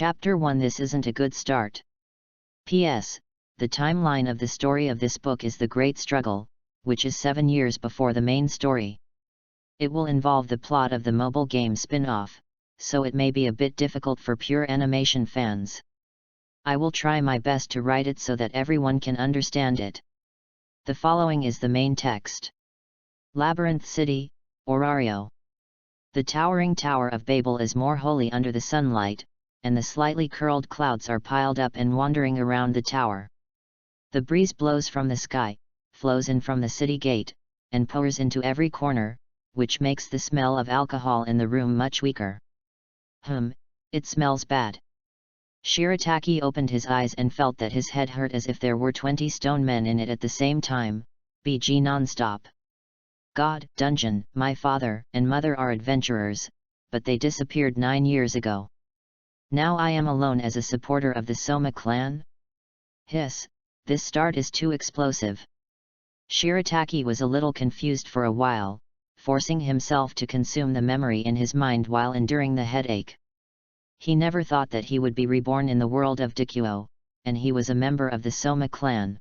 Chapter 1. This isn't a good start. P.S. The timeline of the story of this book is The Great Struggle, which is 7 years before the main story. It will involve the plot of the mobile game spin-off, so it may be a bit difficult for pure animation fans. I will try my best to write it so that everyone can understand it. The following is the main text. Labyrinth City, Orario. The towering Tower of Babel is more holy under the sunlight, and the slightly curled clouds are piled up and wandering around the tower. The breeze blows from the sky, flows in from the city gate, and pours into every corner, which makes the smell of alcohol in the room much weaker. It smells bad. Shirataki opened his eyes and felt that his head hurt as if there were 20 stone men in it at the same time, BG non-stop. God, dungeon, my father and mother are adventurers, but they disappeared 9 years ago. Now I am alone as a supporter of the Soma clan? Hiss, this start is too explosive. Shirataki was a little confused for a while, forcing himself to consume the memory in his mind while enduring the headache. He never thought that he would be reborn in the world of Dikuo, and he was a member of the Soma clan.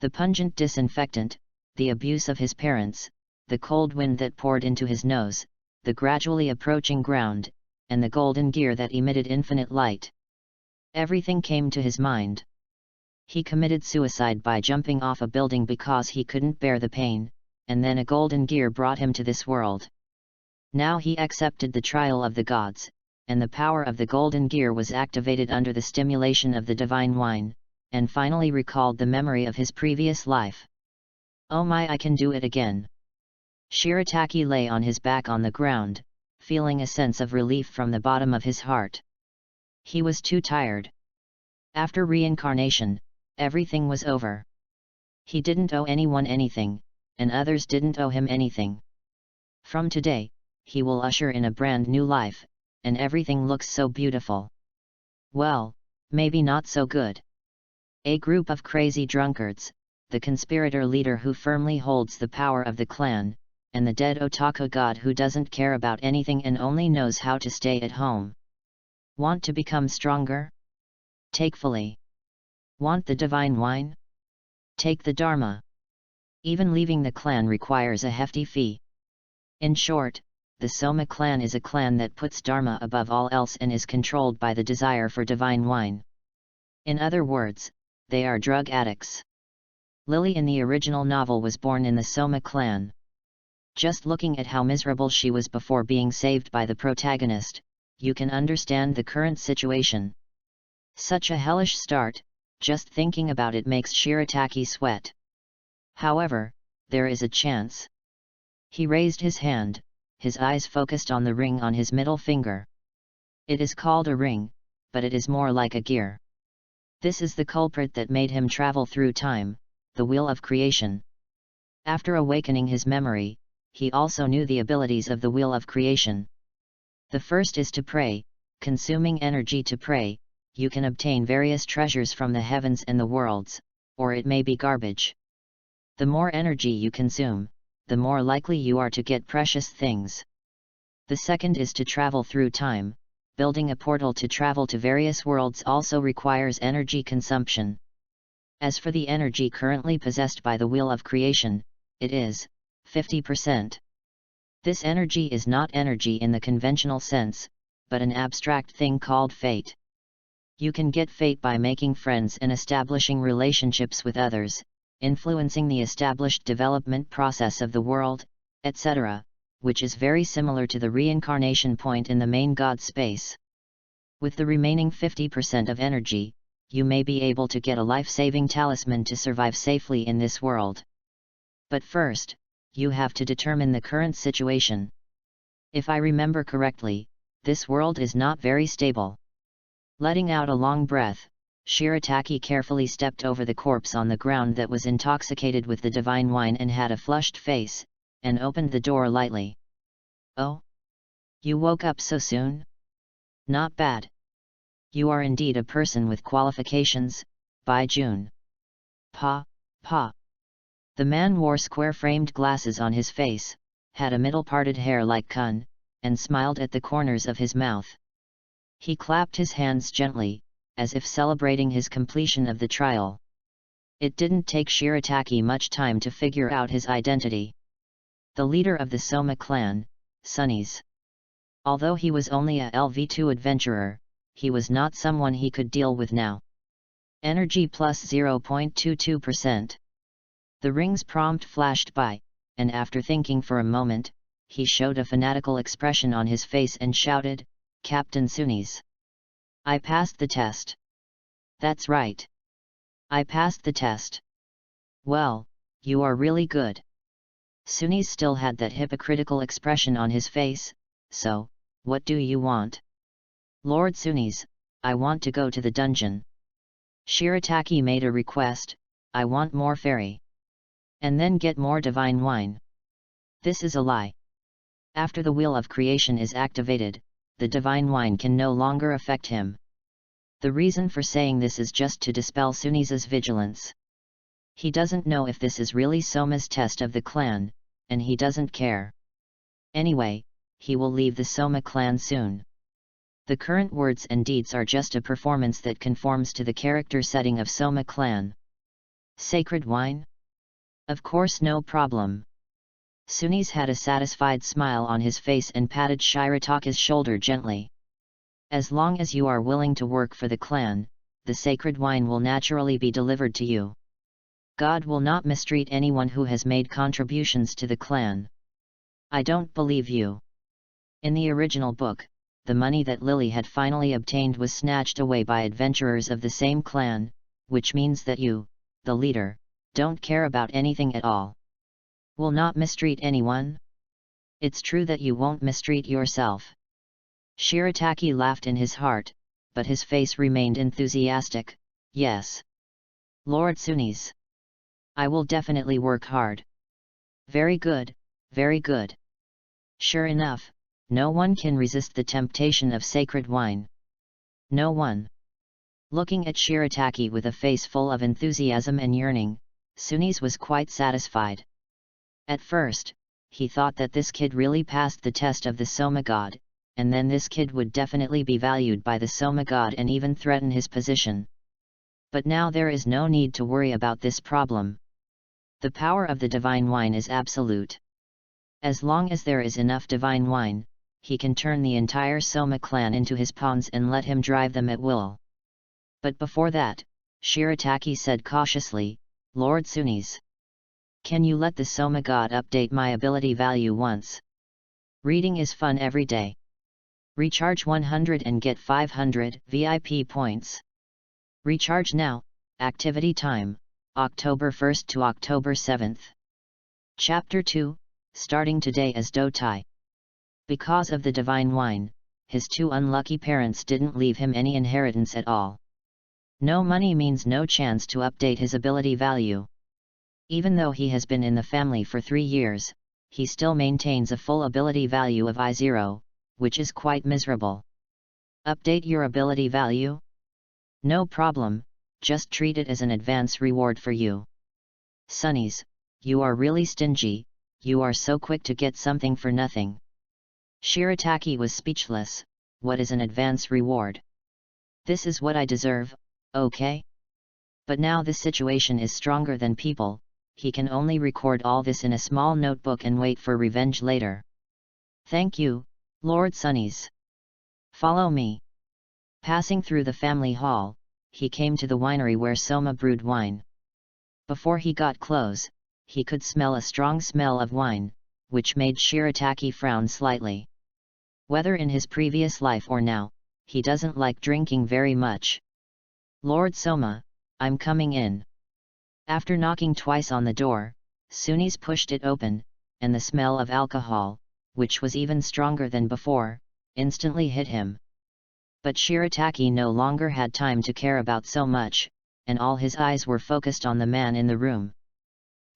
The pungent disinfectant, the abuse of his parents, the cold wind that poured into his nose, the gradually approaching ground, and the golden gear that emitted infinite light. Everything came to his mind. He committed suicide by jumping off a building because he couldn't bear the pain, and then a golden gear brought him to this world. Now he accepted the trial of the gods, and the power of the golden gear was activated under the stimulation of the divine wine, and finally recalled the memory of his previous life. Oh my, I can do it again. Shirataki lay on his back on the ground, feeling a sense of relief from the bottom of his heart. He was too tired. After reincarnation, everything was over. He didn't owe anyone anything, and others didn't owe him anything. From today, he will usher in a brand new life, and everything looks so beautiful. Well, maybe not so good. A group of crazy drunkards, the conspirator leader who firmly holds the power of the clan, and the dead otaku god who doesn't care about anything and only knows how to stay at home. Want to become stronger? Take fully. Want the divine wine? Take the Dharma. Even leaving the clan requires a hefty fee. In short, the Soma clan is a clan that puts Dharma above all else and is controlled by the desire for divine wine. In other words, they are drug addicts. Lily in the original novel was born in the Soma clan. Just looking at how miserable she was before being saved by the protagonist, you can understand the current situation. Such a hellish start, just thinking about it makes Shirataki sweat. However, there is a chance. He raised his hand, his eyes focused on the ring on his middle finger. It is called a ring, but it is more like a gear. This is the culprit that made him travel through time, the wheel of creation. After awakening his memory, he also knew the abilities of the wheel of creation. The first is to pray, consuming energy to pray. You can obtain various treasures from the heavens and the worlds, or it may be garbage. The more energy you consume, the more likely you are to get precious things. The second is to travel through time. Building a portal to travel to various worlds also requires energy consumption. As for the energy currently possessed by the wheel of creation, it is 50%. This energy is not energy in the conventional sense, but an abstract thing called fate. You can get fate by making friends and establishing relationships with others, influencing the established development process of the world, etc., which is very similar to the reincarnation point in the main God space. With the remaining 50% of energy, you may be able to get a life-saving talisman to survive safely in this world. But first, you have to determine the current situation. If I remember correctly, this world is not very stable. Letting out a long breath, Shirataki carefully stepped over the corpse on the ground that was intoxicated with the divine wine and had a flushed face, and opened the door lightly. Oh? You woke up so soon? Not bad. You are indeed a person with qualifications, by June. Pa. The man wore square-framed glasses on his face, had a middle-parted hair like Kun, and smiled at the corners of his mouth. He clapped his hands gently, as if celebrating his completion of the trial. It didn't take Shirataki much time to figure out his identity. The leader of the Soma clan, Sunnies. Although he was only a LV2 adventurer, he was not someone he could deal with now. Energy plus 0.22%. The ring's prompt flashed by, and after thinking for a moment, he showed a fanatical expression on his face and shouted, "Captain Sunnies! I passed the test." "That's right. I passed the test." "Well, you are really good." Sunnies still had that hypocritical expression on his face. "So, what do you want?" "Lord Sunnies, I want to go to the dungeon." Shirataki made a request, "I want more fairy. And then get more divine wine." This is a lie. After the Wheel of Creation is activated, the divine wine can no longer affect him. The reason for saying this is just to dispel Sunnies' vigilance. He doesn't know if this is really Soma's test of the clan, and he doesn't care. Anyway, he will leave the Soma clan soon. The current words and deeds are just a performance that conforms to the character setting of Soma clan. Sacred wine? Of course, no problem. Sunnies had a satisfied smile on his face and patted Shirataki's shoulder gently. As long as you are willing to work for the clan, the sacred wine will naturally be delivered to you. God will not mistreat anyone who has made contributions to the clan. I don't believe you. In the original book, the money that Lily had finally obtained was snatched away by adventurers of the same clan, which means that you, the leader, don't care about anything at all. Will not mistreat anyone? It's true that you won't mistreat yourself. Shirataki laughed in his heart, but his face remained enthusiastic. Yes. Lord Sunnies. I will definitely work hard. Very good, very good. Sure enough, no one can resist the temptation of sacred wine. No one. Looking at Shirataki with a face full of enthusiasm and yearning, Sunnies was quite satisfied. At first, he thought that this kid really passed the test of the Soma god, and then this kid would definitely be valued by the Soma god and even threaten his position. But now there is no need to worry about this problem. The power of the divine wine is absolute. As long as there is enough divine wine, he can turn the entire Soma clan into his pawns and let him drive them at will. But before that, Shirataki said cautiously, "Lord Sunnies. Can you let the Soma god update my ability value once? Reading is fun every day. Recharge 100 and get 500 VIP points. Recharge now, activity time, October 1st to October 7th. Chapter 2, starting today as Dotai." Because of the divine wine, his two unlucky parents didn't leave him any inheritance at all. No money means no chance to update his ability value. Even though he has been in the family for 3 years, he still maintains a full ability value of I0, which is quite miserable. Update your ability value? No problem, just treat it as an advance reward for you. Sunnies, you are really stingy, you are so quick to get something for nothing. Shirataki was speechless. What is an advance reward? This is what I deserve, okay? But now the situation is stronger than people, he can only record all this in a small notebook and wait for revenge later. Thank you, Lord Sunnies. Follow me. Passing through the family hall, he came to the winery where Soma brewed wine. Before he got close, he could smell a strong smell of wine, which made Shirataki frown slightly. Whether in his previous life or now, he doesn't like drinking very much. "Lord Soma, I'm coming in." After knocking twice on the door, Sunnies pushed it open, and the smell of alcohol, which was even stronger than before, instantly hit him. But Shirataki no longer had time to care about so much, and all his eyes were focused on the man in the room.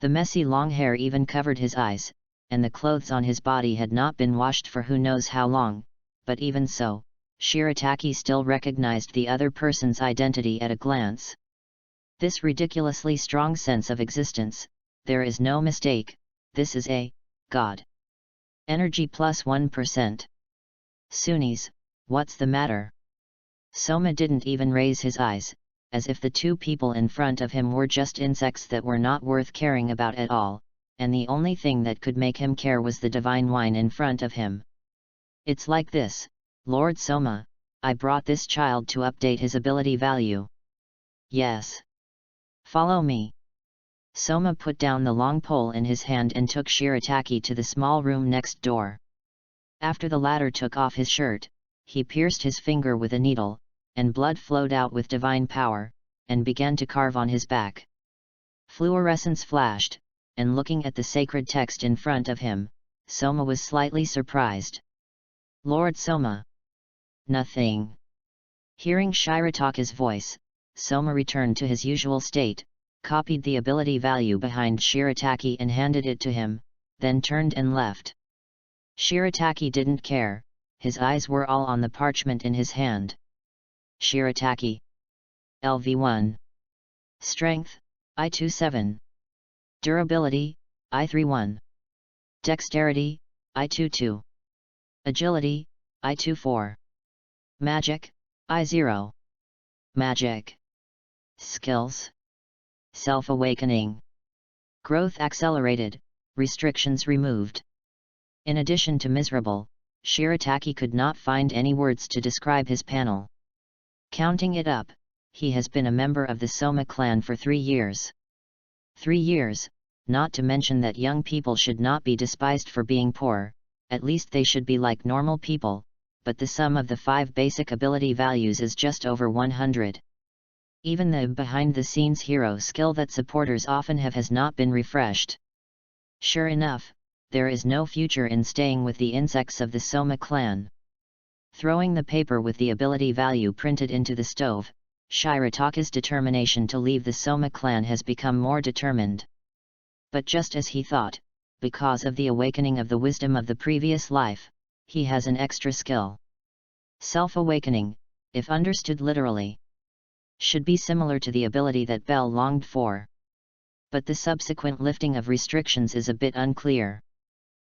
The messy long hair even covered his eyes, and the clothes on his body had not been washed for who knows how long, but even so, Shirataki still recognized the other person's identity at a glance. This ridiculously strong sense of existence, there is no mistake, this is a god. Energy plus 1%. Sunnies, what's the matter? Soma didn't even raise his eyes, as if the two people in front of him were just insects that were not worth caring about at all, and the only thing that could make him care was the divine wine in front of him. It's like this, Lord Soma, I brought this child to update his ability value. Yes. Follow me. Soma put down the long pole in his hand and took Shirataki to the small room next door. After the latter took off his shirt, he pierced his finger with a needle, and blood flowed out with divine power, and began to carve on his back. Fluorescence flashed, and looking at the sacred text in front of him, Soma was slightly surprised. Lord Soma. Nothing. Hearing Shirataka's voice, Soma returned to his usual state, copied the ability value behind Shirataki and handed it to him, then turned and left. Shirataki didn't care, his eyes were all on the parchment in his hand. Shirataki. LV1. Strength, I27. Durability, I31. Dexterity, I22. Agility, I24. Magic, I0. Magic. Skills. Self-awakening. Growth accelerated, restrictions removed. In addition to miserable, Shirataki could not find any words to describe his panel. Counting it up, he has been a member of the Soma clan for 3 years. 3 years, not to mention that young people should not be despised for being poor, at least they should be like normal people, but the sum of the 5 basic ability values is just over 100. Even the behind-the-scenes hero skill that supporters often have has not been refreshed. Sure enough, there is no future in staying with the insects of the Soma clan. Throwing the paper with the ability value printed into the stove, Shirataka's determination to leave the Soma clan has become more determined. But just as he thought, because of the awakening of the wisdom of the previous life, he has an extra skill. Self-awakening, if understood literally, should be similar to the ability that Belle longed for. But the subsequent lifting of restrictions is a bit unclear.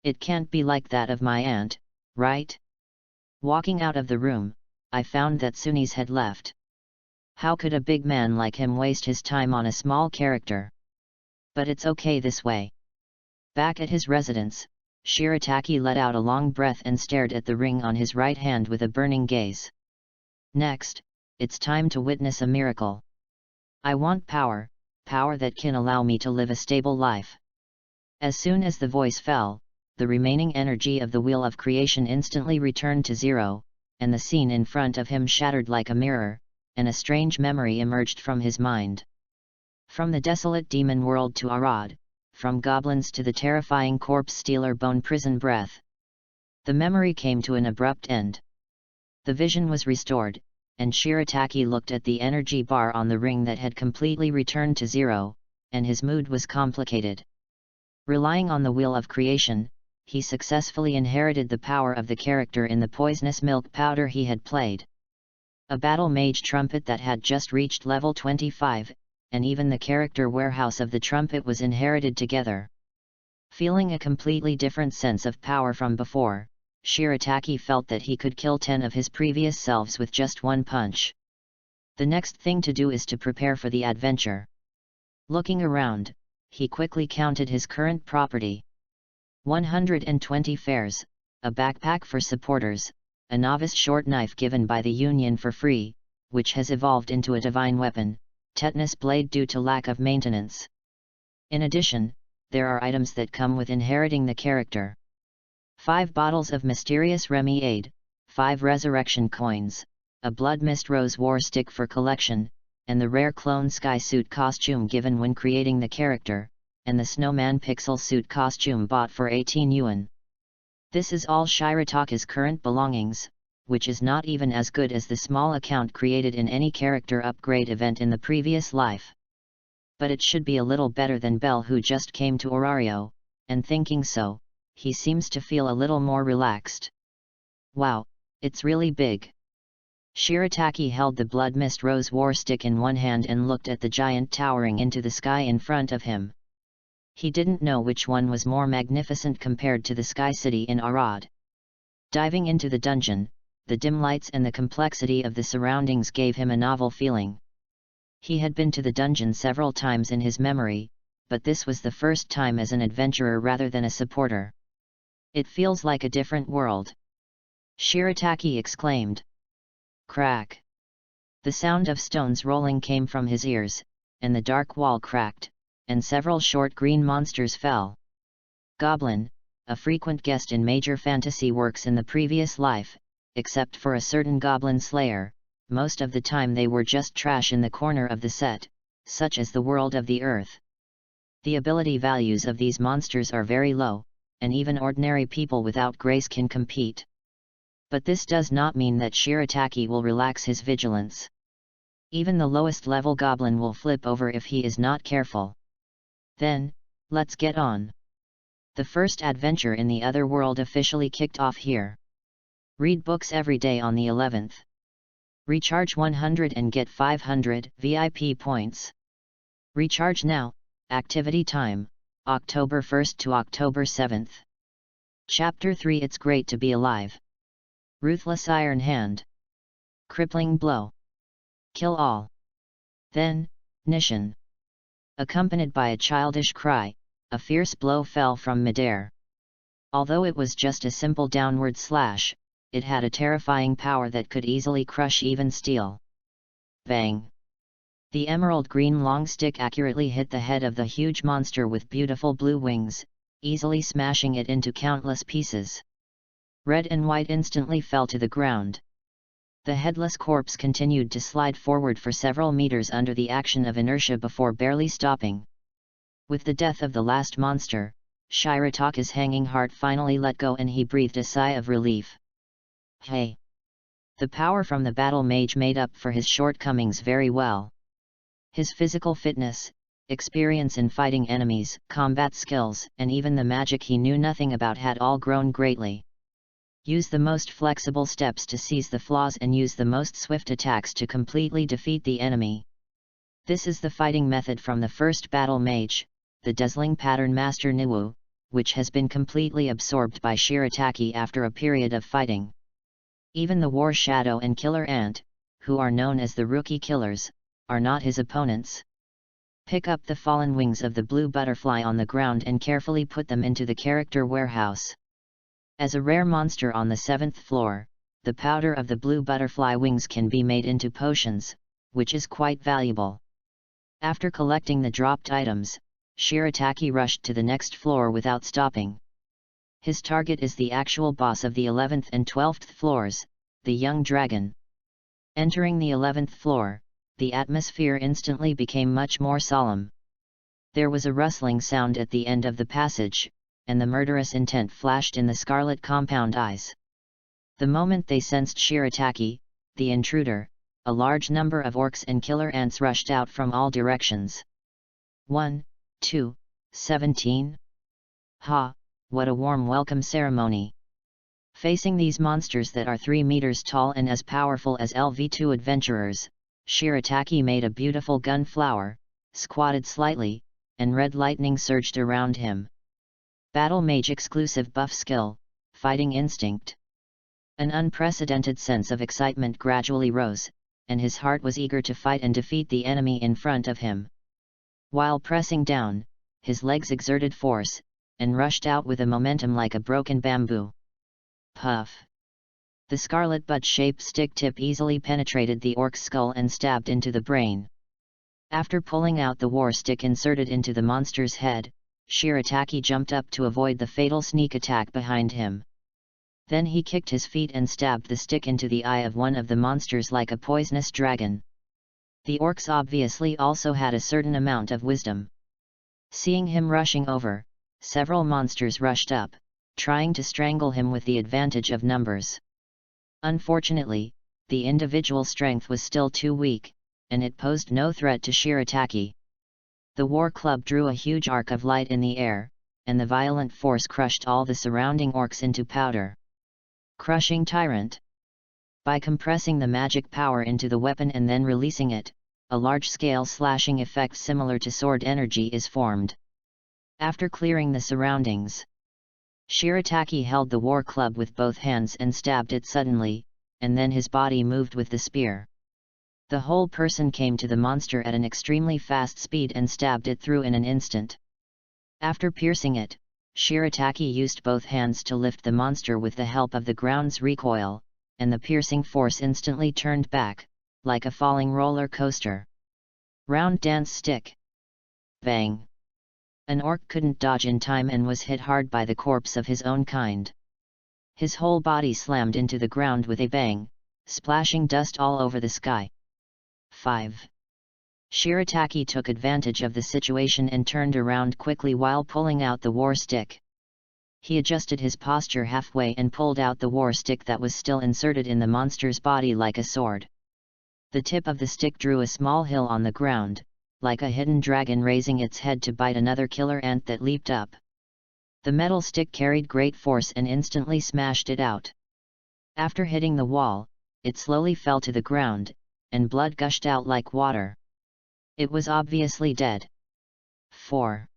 It can't be like that of my aunt, right? Walking out of the room, I found that Sunis had left. How could a big man like him waste his time on a small character? But it's okay this way. Back at his residence, Shirataki let out a long breath and stared at the ring on his right hand with a burning gaze. Next, it's time to witness a miracle. I want power, power that can allow me to live a stable life. As soon as the voice fell, the remaining energy of the wheel of creation instantly returned to 0, and the scene in front of him shattered like a mirror, and a strange memory emerged from his mind. From the desolate demon world to Arad, from goblins to the terrifying corpse stealer bone prison breath. The memory came to an abrupt end. The vision was restored, and Shirataki looked at the energy bar on the ring that had completely returned to 0, and his mood was complicated. Relying on the wheel of creation, he successfully inherited the power of the character in the poisonous milk powder he had played. A battle mage trumpet that had just reached level 25, and even the character warehouse of the trumpet was inherited together. Feeling a completely different sense of power from before, Shirataki felt that he could kill 10 of his previous selves with just one punch. The next thing to do is to prepare for the adventure. Looking around, he quickly counted his current property. 120 fares, a backpack for supporters, a novice short knife given by the Union for free, which has evolved into a divine weapon, tetanus blade due to lack of maintenance. In addition, there are items that come with inheriting the character. 5 bottles of mysterious Remy-Aid, 5 resurrection coins, a blood mist rose war stick for collection, and the rare clone sky suit costume given when creating the character, and the snowman pixel suit costume bought for 18 yuan. This is all Shirataka's current belongings, which is not even as good as the small account created in any character upgrade event in the previous life. But it should be a little better than Belle, who just came to Orario, and thinking so, he seems to feel a little more relaxed. Wow, it's really big. Shirataki held the blood mist rose war stick in one hand and looked at the giant towering into the sky in front of him. He didn't know which one was more magnificent compared to the Sky City in Arad. Diving into the dungeon, the dim lights and the complexity of the surroundings gave him a novel feeling. He had been to the dungeon several times in his memory, but this was the first time as an adventurer rather than a supporter. "It feels like a different world," Shirataki exclaimed. Crack! The sound of stones rolling came from his ears, and the dark wall cracked, and several short green monsters fell. Goblin, a frequent guest in major fantasy works in the previous life, except for a certain goblin slayer, most of the time they were just trash in the corner of the set, such as the world of the earth. The ability values of these monsters are very low, and even ordinary people without grace can compete. But this does not mean that Shirataki will relax his vigilance. Even the lowest level goblin will flip over if he is not careful. Then, let's get on. The first adventure in the other world officially kicked off here. Read books every day on the 11th. Recharge 100 and get 500 VIP points. Recharge now. Activity time, October 1st to October 7th. Chapter 3 It's Great to Be Alive. Ruthless Iron Hand. Crippling Blow. Kill all. Then, Nishan. Accompanied by a childish cry, a fierce blow fell from midair. Although it was just a simple downward slash, it had a terrifying power that could easily crush even steel. Bang! The emerald green long stick accurately hit the head of the huge monster with beautiful blue wings, easily smashing it into countless pieces. Red and white instantly fell to the ground. The headless corpse continued to slide forward for several meters under the action of inertia before barely stopping. With the death of the last monster, Shirataki's hanging heart finally let go and he breathed a sigh of relief. Hey! The power from the battle mage made up for his shortcomings very well. His physical fitness, experience in fighting enemies, combat skills, and even the magic he knew nothing about had all grown greatly. Use the most flexible steps to seize the flaws and use the most swift attacks to completely defeat the enemy. This is the fighting method from the first battle mage, the dazzling pattern master Niwu, which has been completely absorbed by Shirataki after a period of fighting. Even the War Shadow and Killer Ant, who are known as the Rookie Killers, are not his opponents. Pick up the fallen wings of the blue butterfly on the ground and carefully put them into the character warehouse. As a rare monster on the 7th floor, the powder of the blue butterfly wings can be made into potions, which is quite valuable. After collecting the dropped items, Shirataki rushed to the next floor without stopping. His target is the actual boss of the 11th and 12th floors, the young dragon. Entering the 11th floor, the atmosphere instantly became much more solemn. There was a rustling sound at the end of the passage, and the murderous intent flashed in the scarlet compound eyes. The moment they sensed Shirataki, the intruder, a large number of orcs and killer ants rushed out from all directions. 1, 2, 17? Ha, what a warm welcome ceremony! Facing these monsters that are 3 meters tall and as powerful as LV2 adventurers, Shirataki made a beautiful gun flower, squatted slightly, and red lightning surged around him. Battle Mage exclusive buff skill, Fighting Instinct. An unprecedented sense of excitement gradually rose, and his heart was eager to fight and defeat the enemy in front of him. While pressing down, his legs exerted force, and rushed out with a momentum like a broken bamboo. Puff! The scarlet bud-shaped stick tip easily penetrated the orc's skull and stabbed into the brain. After pulling out the war stick inserted into the monster's head, Shirataki jumped up to avoid the fatal sneak attack behind him. Then he kicked his feet and stabbed the stick into the eye of one of the monsters like a poisonous dragon. The orcs obviously also had a certain amount of wisdom. Seeing him rushing over, several monsters rushed up, trying to strangle him with the advantage of numbers. Unfortunately, the individual strength was still too weak, and it posed no threat to Shirataki. The war club drew a huge arc of light in the air, and the violent force crushed all the surrounding orcs into powder. Crushing Tyrant. By compressing the magic power into the weapon and then releasing it, a large-scale slashing effect similar to sword energy is formed. After clearing the surroundings, Shirataki held the war club with both hands and stabbed it suddenly, and then his body moved with the spear. The whole person came to the monster at an extremely fast speed and stabbed it through in an instant. After piercing it, Shirataki used both hands to lift the monster with the help of the ground's recoil, and the piercing force instantly turned back, like a falling roller coaster. Round dance stick. Bang! An orc couldn't dodge in time and was hit hard by the corpse of his own kind. His whole body slammed into the ground with a bang, splashing dust all over the sky. 5. Shirataki took advantage of the situation and turned around quickly while pulling out the war stick. He adjusted his posture halfway and pulled out the war stick that was still inserted in the monster's body like a sword. The tip of the stick drew a small hill on the ground, like a hidden dragon raising its head to bite another killer ant that leaped up. The metal stick carried great force and instantly smashed it out. After hitting the wall, it slowly fell to the ground, and blood gushed out like water. It was obviously dead. 4.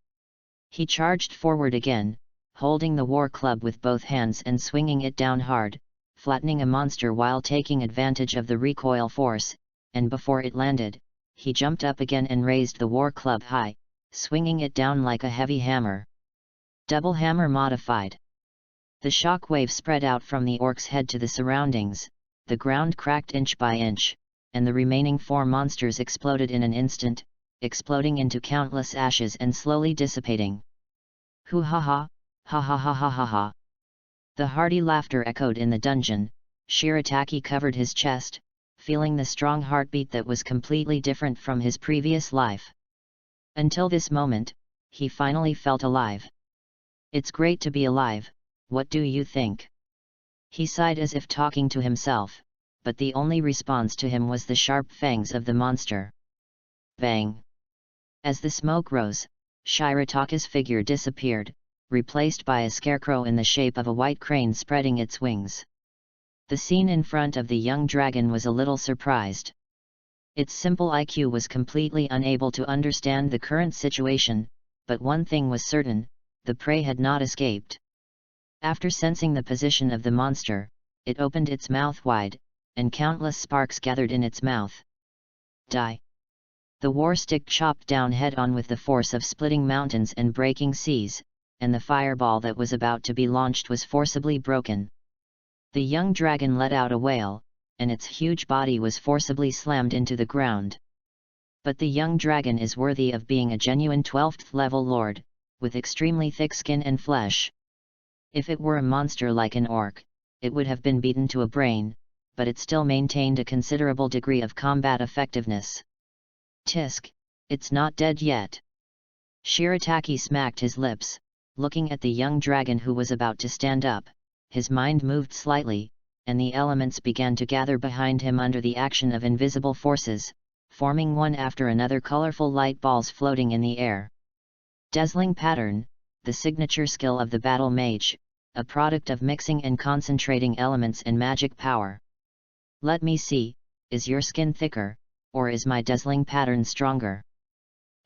He charged forward again, holding the war club with both hands and swinging it down hard, flattening a monster while taking advantage of the recoil force, and before it landed, he jumped up again and raised the war club high, swinging it down like a heavy hammer. Double hammer modified. The shock wave spread out from the orc's head to the surroundings, the ground cracked inch by inch, and the remaining 4 monsters exploded in an instant, exploding into countless ashes and slowly dissipating. Hoo ha ha, ha ha ha ha ha ha. The hearty laughter echoed in the dungeon. Shirataki covered his chest, feeling the strong heartbeat that was completely different from his previous life. Until this moment, he finally felt alive. It's great to be alive, what do you think? He sighed as if talking to himself, but the only response to him was the sharp fangs of the monster. Bang! As the smoke rose, Shirataka's figure disappeared, replaced by a scarecrow in the shape of a white crane spreading its wings. The scene in front of the young dragon was a little surprised. Its simple IQ was completely unable to understand the current situation, but one thing was certain, the prey had not escaped. After sensing the position of the monster, it opened its mouth wide, and countless sparks gathered in its mouth. Die! The war stick chopped down head-on with the force of splitting mountains and breaking seas, and the fireball that was about to be launched was forcibly broken. The young dragon let out a wail, and its huge body was forcibly slammed into the ground. But the young dragon is worthy of being a genuine 12th level lord, with extremely thick skin and flesh. If it were a monster like an orc, it would have been beaten to a brain, but it still maintained a considerable degree of combat effectiveness. Tisk, it's not dead yet. Shirataki smacked his lips, looking at the young dragon who was about to stand up. His mind moved slightly, and the elements began to gather behind him under the action of invisible forces, forming one after another colorful light balls floating in the air. Dazzling pattern, the signature skill of the battle mage, a product of mixing and concentrating elements and magic power. Let me see, is your skin thicker, or is my dazzling pattern stronger?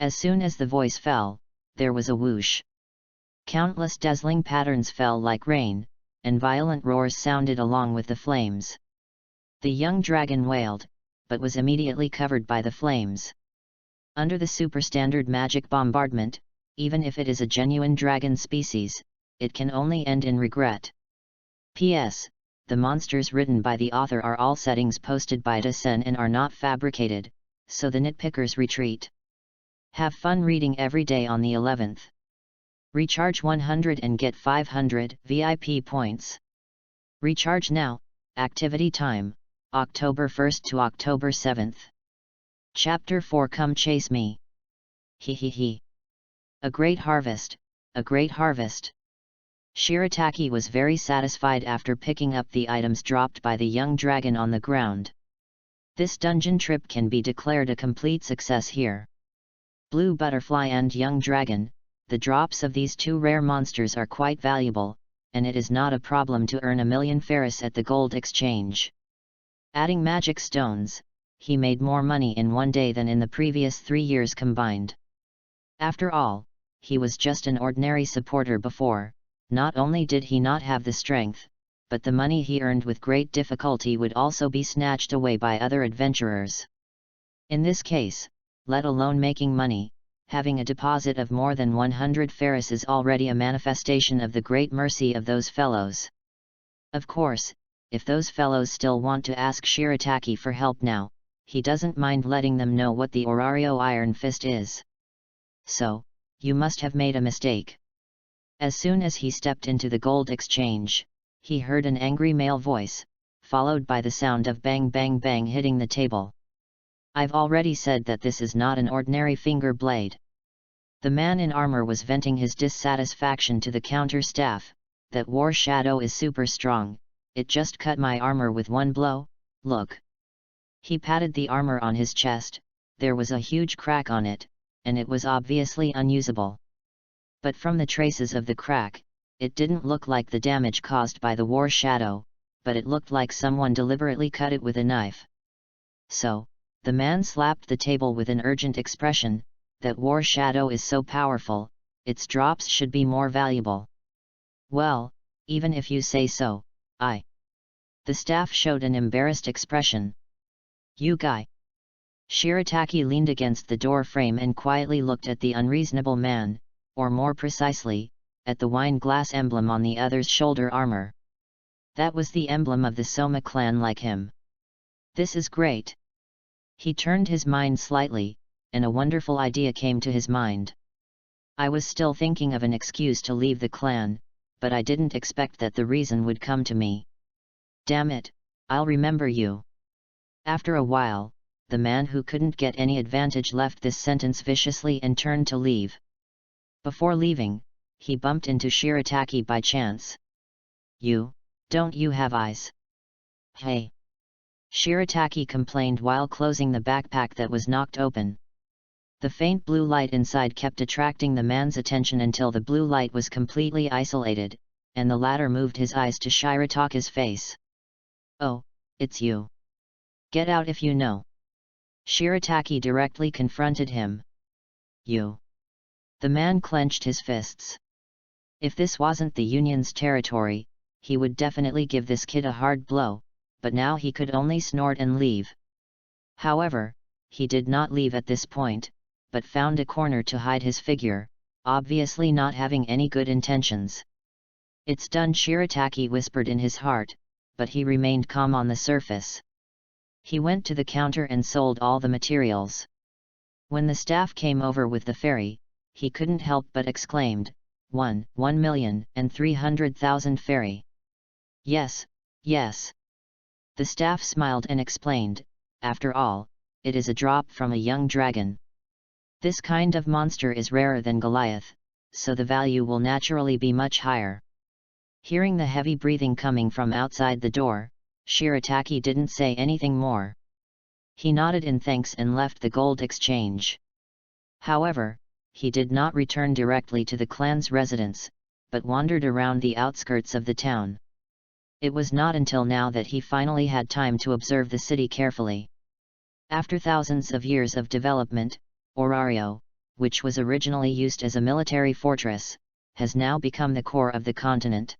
As soon as the voice fell, there was a whoosh. Countless dazzling patterns fell like rain, and violent roars sounded along with the flames. The young dragon wailed, but was immediately covered by the flames. Under the superstandard magic bombardment, even if it is a genuine dragon species, it can only end in regret. P.S. The monsters written by the author are all settings posted by Dasen and are not fabricated, so the nitpickers retreat. Have fun reading every day on the 11th. Recharge 100 and get 500 VIP points. Recharge now, activity time, October 1st to October 7th. Chapter 4 Come Chase Me. He he he. A great harvest, a great harvest. Shirataki was very satisfied after picking up the items dropped by the young dragon on the ground. This dungeon trip can be declared a complete success here. Blue Butterfly and Young Dragon, the drops of these 2 rare monsters are quite valuable, and it is not a problem to earn 1,000,000 Ferris at the gold exchange. Adding magic stones, he made more money in one day than in the previous 3 years combined. After all, he was just an ordinary supporter before. Not only did he not have the strength, but the money he earned with great difficulty would also be snatched away by other adventurers. In this case, let alone making money, having a deposit of more than 100 ferris is already a manifestation of the great mercy of those fellows. Of course, if those fellows still want to ask Shirataki for help now, he doesn't mind letting them know what the Orario Iron Fist is. So, you must have made a mistake. As soon as he stepped into the gold exchange, he heard an angry male voice, followed by the sound of bang bang bang hitting the table. I've already said that this is not an ordinary finger blade. The man in armor was venting his dissatisfaction to the counter staff. That war shadow is super strong, it just cut my armor with one blow, look. He patted the armor on his chest, there was a huge crack on it, and it was obviously unusable. But from the traces of the crack, it didn't look like the damage caused by the war shadow, but it looked like someone deliberately cut it with a knife. So, the man slapped the table with an urgent expression, that war shadow is so powerful, its drops should be more valuable. Well, even if you say so, The staff showed an embarrassed expression. You guy. Shirataki leaned against the door frame and quietly looked at the unreasonable man, or more precisely, at the wine glass emblem on the other's shoulder armor. That was the emblem of the Soma clan like him. This is great. He turned his mind slightly, and a wonderful idea came to his mind. I was still thinking of an excuse to leave the clan, but I didn't expect that the reason would come to me. Damn it, I'll remember you. After a while, the man who couldn't get any advantage left this sentence viciously and turned to leave. Before leaving, he bumped into Shirataki by chance. Don't you have eyes? Hey! Shirataki complained while closing the backpack that was knocked open. The faint blue light inside kept attracting the man's attention until the blue light was completely isolated, and the latter moved his eyes to Shirataki's face. Oh, it's you. Get out if you know. Shirataki directly confronted him. You. The man clenched his fists. If this wasn't the Union's territory, he would definitely give this kid a hard blow, but now he could only snort and leave. However, he did not leave at this point, but found a corner to hide his figure, obviously not having any good intentions. It's done, Shirataki whispered in his heart, but he remained calm on the surface. He went to the counter and sold all the materials. When the staff came over with the ferry, he couldn't help but exclaimed, 1,300,000 ferry. Yes, yes. The staff smiled and explained, after all, it is a drop from a young dragon. This kind of monster is rarer than Goliath, so the value will naturally be much higher. Hearing the heavy breathing coming from outside the door, Shirataki didn't say anything more. He nodded in thanks and left the gold exchange. However, he did not return directly to the clan's residence, but wandered around the outskirts of the town. It was not until now that he finally had time to observe the city carefully. After thousands of years of development, Orario, which was originally used as a military fortress, has now become the core of the continent.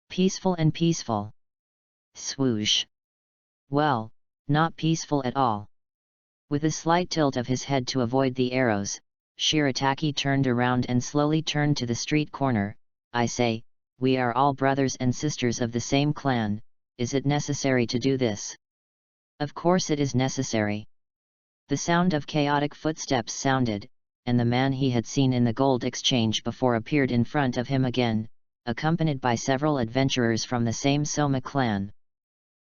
Peaceful and peaceful. Swoosh. Well, not peaceful at all. With a slight tilt of his head to avoid the arrows, Shirataki turned around and slowly turned to the street corner. I say, we are all brothers and sisters of the same clan, is it necessary to do this? Of course it is necessary. The sound of chaotic footsteps sounded, and the man he had seen in the gold exchange before appeared in front of him again, accompanied by several adventurers from the same Soma clan.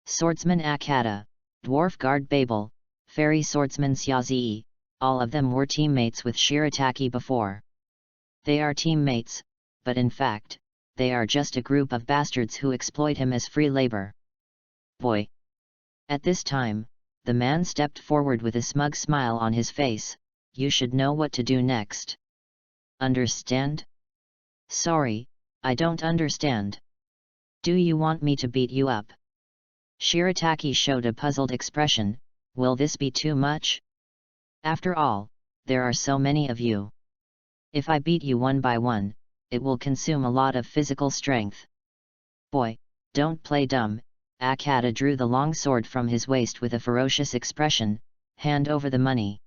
Swordsman Akata, Dwarf Guard Babel, Fairy Swordsman Xiaozi, all of them were teammates with Shirataki before. They are teammates, but in fact, they are just a group of bastards who exploit him as free labor. Boy! At this time, the man stepped forward with a smug smile on his face. You should know what to do next. Understand? Sorry, I don't understand. Do you want me to beat you up? Shirataki showed a puzzled expression. Will this be too much? After all, there are so many of you. If I beat you one by one, it will consume a lot of physical strength. Boy, Don't play dumb. Akata drew the long sword from his waist with a ferocious expression. Hand over the money.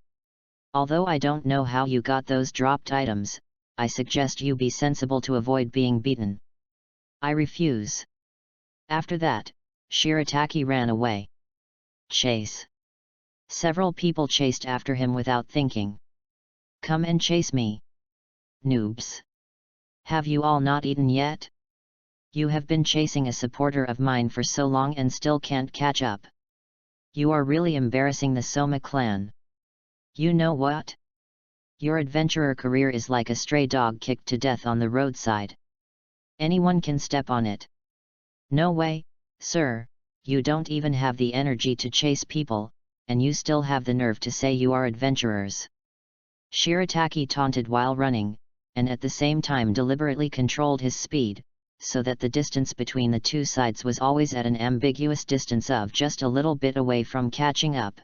Although I don't know how you got those dropped items, I suggest you be sensible to avoid being beaten. I refuse. After that, Shirataki ran away. Chase. Several people chased after him without thinking. Come and chase me. Noobs. Have you all not eaten yet? You have been chasing a supporter of mine for so long and still can't catch up. You are really embarrassing the Soma clan. You know what? Your adventurer career is like a stray dog kicked to death on the roadside. Anyone can step on it. No way, sir, you don't even have the energy to chase people, and you still have the nerve to say you are adventurers. Shirataki taunted while running, and at the same time deliberately controlled his speed, so that the distance between the two sides was always at an ambiguous distance of just a little bit away from catching up.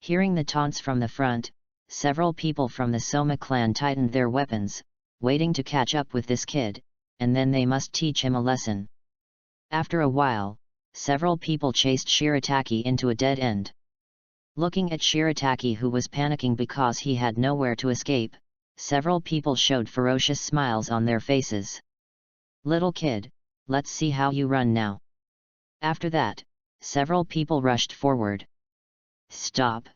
Hearing the taunts from the front, several people from the Soma clan tightened their weapons, waiting to catch up with this kid, and then they must teach him a lesson. After a while, several people chased Shirataki into a dead end. Looking at Shirataki, who was panicking because he had nowhere to escape, several people showed ferocious smiles on their faces. Little kid, let's see how you run now. After that, several people rushed forward. Stop!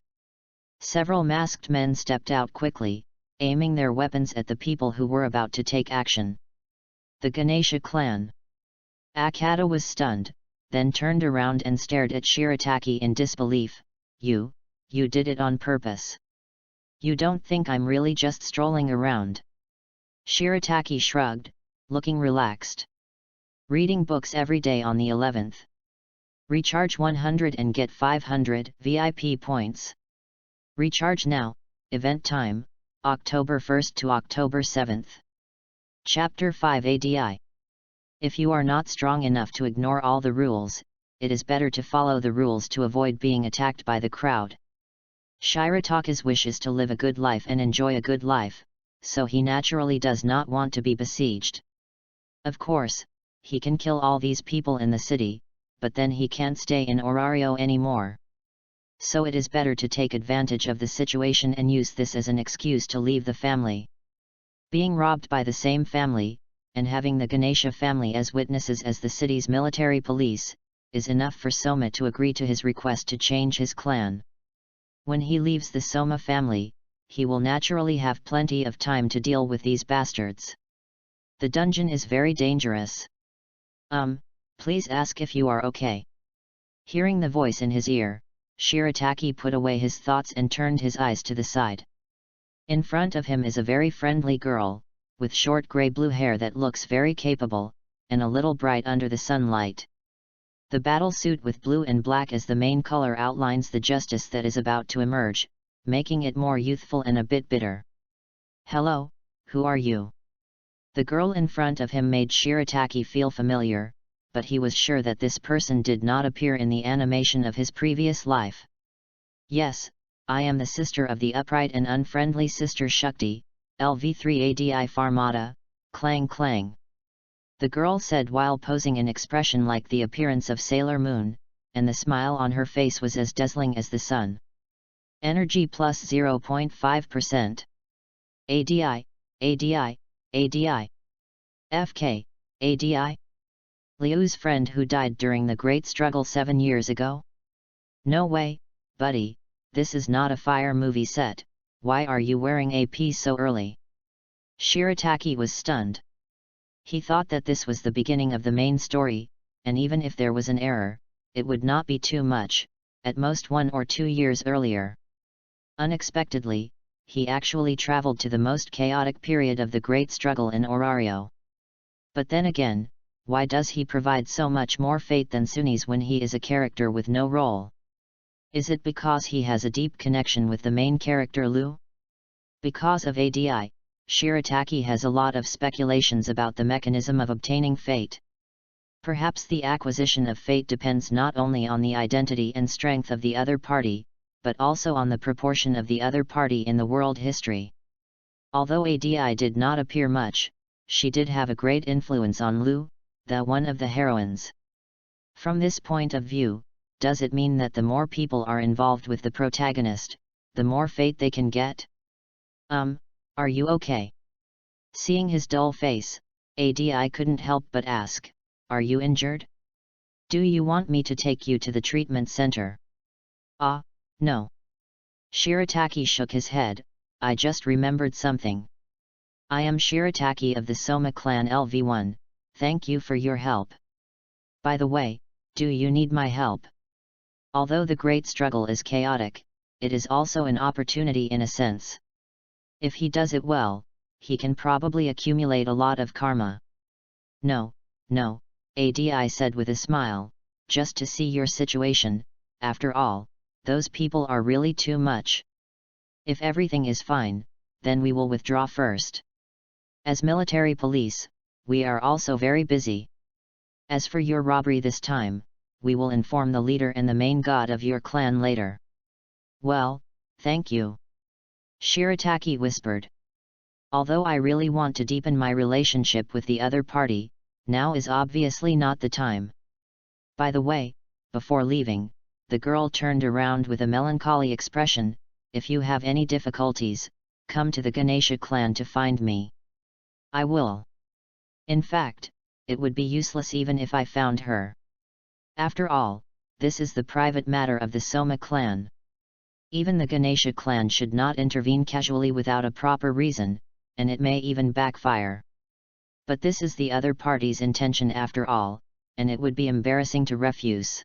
Several masked men stepped out quickly, aiming their weapons at the people who were about to take action. The Ganesha clan. Akata was stunned, then turned around and stared at Shirataki in disbelief. You did it on purpose. You don't think I'm really just strolling around? Shirataki shrugged, looking relaxed. Reading books every day on the 11th. Recharge 100 and get 500 VIP points. Recharge now, event time, October 1st to October 7th. Chapter 5 ADI. If you are not strong enough to ignore all the rules, it is better to follow the rules to avoid being attacked by the crowd. Shirataka's wish is to live a good life and enjoy a good life, so he naturally does not want to be besieged. Of course, he can kill all these people in the city, but then he can't stay in Orario anymore. So it is better to take advantage of the situation and use this as an excuse to leave the family. Being robbed by the same family, and having the Ganesha family as witnesses as the city's military police, is enough for Soma to agree to his request to change his clan. When he leaves the Soma family, he will naturally have plenty of time to deal with these bastards. The dungeon is very dangerous. Please ask if you are okay. Hearing the voice in his ear, Shirataki put away his thoughts and turned his eyes to the side. In front of him is a very friendly girl, with short grey-blue hair that looks very capable, and a little bright under the sunlight. The battle suit with blue and black as the main color outlines the justice that is about to emerge, making it more youthful and a bit bitter. Hello, who are you? The girl in front of him made Shirataki feel familiar, but he was sure that this person did not appear in the animation of his previous life. Yes, I am the sister of the upright and unfriendly Sister Shakti, LV3ADI Farmata, clang clang. The girl said while posing an expression like the appearance of Sailor Moon, and the smile on her face was as dazzling as the sun. Energy plus 0.5%. ADI, ADI, ADI. FK, ADI. Liu's friend who died during the Great Struggle 7 years ago? No way, buddy, this is not a fire movie set, why are you wearing AP so early? Shirataki was stunned. He thought that this was the beginning of the main story, and even if there was an error, it would not be too much, at most 1 or 2 years earlier. Unexpectedly, he actually traveled to the most chaotic period of the Great Struggle in Orario. But then again, why does he provide so much more fate than Sunis when he is a character with no role? Is it because he has a deep connection with the main character Liu? Because of ADI, Shirataki has a lot of speculations about the mechanism of obtaining fate. Perhaps the acquisition of fate depends not only on the identity and strength of the other party, but also on the proportion of the other party in the world history. Although ADI did not appear much, she did have a great influence on Liu, the one of the heroines. From this point of view, does it mean that the more people are involved with the protagonist, the more fate they can get? Are you okay? Seeing his dull face, ADI couldn't help but ask, are you injured? Do you want me to take you to the treatment center? No. Shirataki shook his head, I just remembered something. I am Shirataki of the Soma clan LV1, thank you for your help. By the way, do you need my help? Although the great struggle is chaotic, it is also an opportunity in a sense. If he does it well, he can probably accumulate a lot of karma. No, ADI said with a smile, just to see your situation, after all, those people are really too much. If everything is fine, then we will withdraw first. As military police, we are also very busy. As for your robbery this time, we will inform the leader and the main god of your clan later. Well, thank you. Shirataki whispered. Although I really want to deepen my relationship with the other party, now is obviously not the time. By the way, before leaving, the girl turned around with a melancholy expression, if you have any difficulties, come to the Ganesha clan to find me. I will. In fact, it would be useless even if I found her. After all, this is the private matter of the Soma clan. Even the Ganesha clan should not intervene casually without a proper reason, and it may even backfire. But this is the other party's intention after all, and it would be embarrassing to refuse.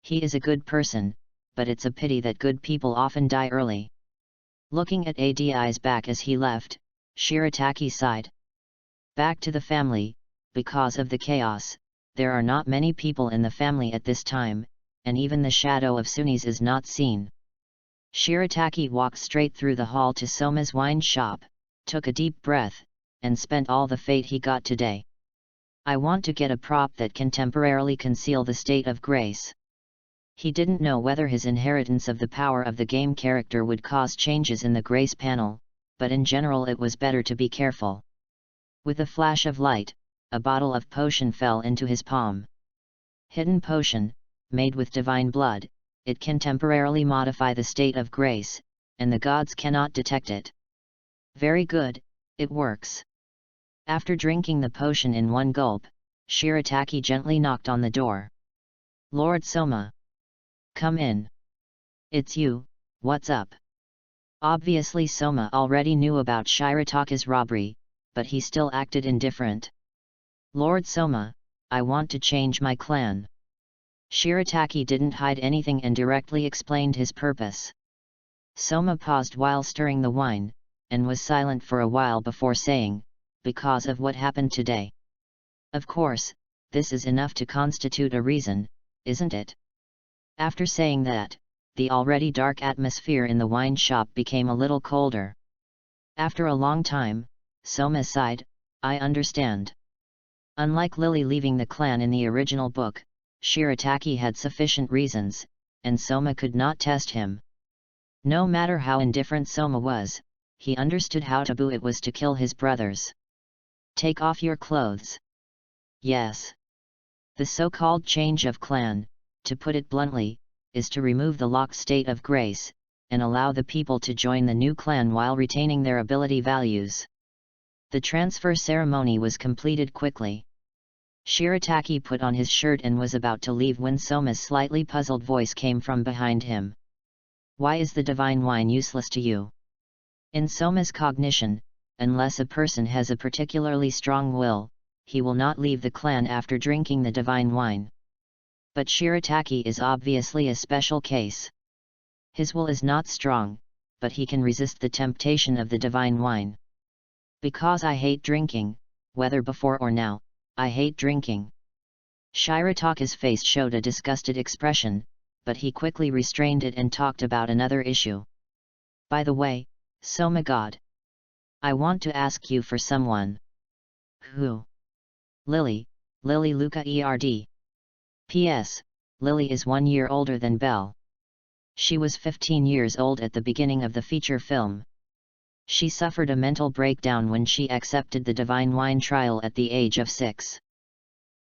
He is a good person, but it's a pity that good people often die early. Looking at ADI's back as he left, Shirataki sighed. Back to the family, because of the chaos, there are not many people in the family at this time, and even the shadow of Suni's is not seen. Shirataki walked straight through the hall to Soma's wine shop, took a deep breath, and spent all the fate he got today. I want to get a prop that can temporarily conceal the state of grace. He didn't know whether his inheritance of the power of the game character would cause changes in the grace panel, but in general it was better to be careful. With a flash of light, a bottle of potion fell into his palm. Hidden potion, made with divine blood, it can temporarily modify the state of grace, and the gods cannot detect it. Very good, it works. After drinking the potion in one gulp, Shirataki gently knocked on the door. Lord Soma. Come in. It's you, what's up? Obviously Soma already knew about Shirataka's robbery, but he still acted indifferent. Lord Soma, I want to change my clan. Shirataki didn't hide anything and directly explained his purpose. Soma paused while stirring the wine, and was silent for a while before saying, because of what happened today. Of course, this is enough to constitute a reason, isn't it? After saying that, the already dark atmosphere in the wine shop became a little colder. After a long time, Soma sighed, I understand. Unlike Lily leaving the clan in the original book, Shirataki had sufficient reasons, and Soma could not test him. No matter how indifferent Soma was, he understood how taboo it was to kill his brothers. Take off your clothes. Yes. The so-called change of clan, to put it bluntly, is to remove the locked state of grace, and allow the people to join the new clan while retaining their ability values. The transfer ceremony was completed quickly. Shirataki put on his shirt and was about to leave when Soma's slightly puzzled voice came from behind him. Why is the divine wine useless to you? In Soma's cognition, unless a person has a particularly strong will, he will not leave the clan after drinking the divine wine. But Shirataki is obviously a special case. His will is not strong, but he can resist the temptation of the divine wine. Because I hate drinking, whether before or now, I hate drinking. Shirataka's face showed a disgusted expression, but he quickly restrained it and talked about another issue. By the way, Soma God. I want to ask you for someone. Who? Lily Luca Erd. P.S. Lily is 1 year older than Belle. She was 15 years old at the beginning of the feature film. She suffered a mental breakdown when she accepted the divine wine trial at the age of 6.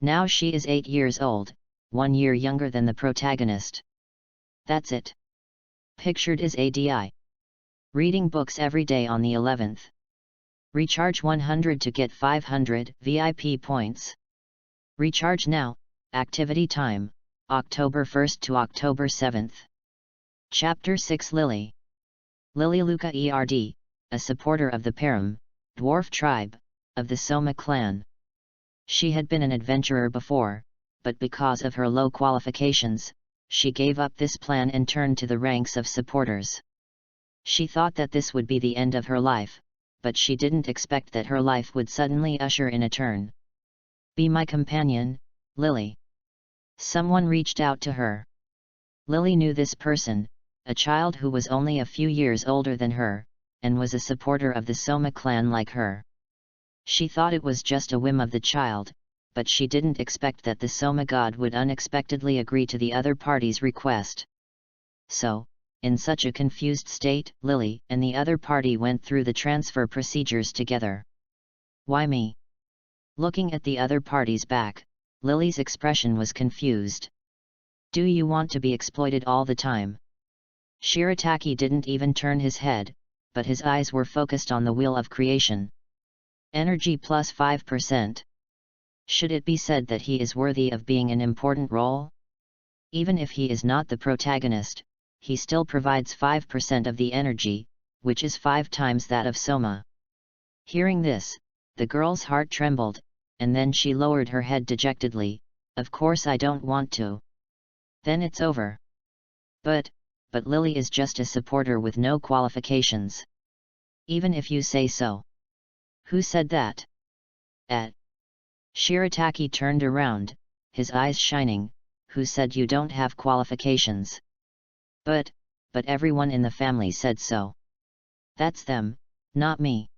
Now she is 8 years old, 1 year younger than the protagonist. That's it. Pictured is ADI. Reading books every day on the 11th. Recharge 100 to get 500 VIP points. Recharge now. Activity time, October 1st to October 7th. Chapter 6 Lily. Lily Luca Erd, a supporter of the Param, dwarf tribe, of the Soma clan. She had been an adventurer before, but because of her low qualifications, she gave up this plan and turned to the ranks of supporters. She thought that this would be the end of her life, but she didn't expect that her life would suddenly usher in a turn. Be my companion, Lily. Someone reached out to her. Lily knew this person, a child who was only a few years older than her, and was a supporter of the Soma clan like her. She thought it was just a whim of the child, but she didn't expect that the Soma god would unexpectedly agree to the other party's request. So, in such a confused state, Lily and the other party went through the transfer procedures together. Why me? Looking at the other party's back, Lily's expression was confused. Do you want to be exploited all the time? Shirataki didn't even turn his head, but his eyes were focused on the wheel of creation. Energy plus 5%. Should it be said that he is worthy of being an important role? Even if he is not the protagonist, he still provides 5% of the energy, which is 5 times that of Soma. Hearing this, the girl's heart trembled, and then she lowered her head dejectedly. Of course I don't want to. Then it's over. But Lily is just a supporter with no qualifications. Even if you say so. Who said that? Shirataki turned around, his eyes shining. Who said you don't have qualifications? But everyone in the family said so. That's them, not me.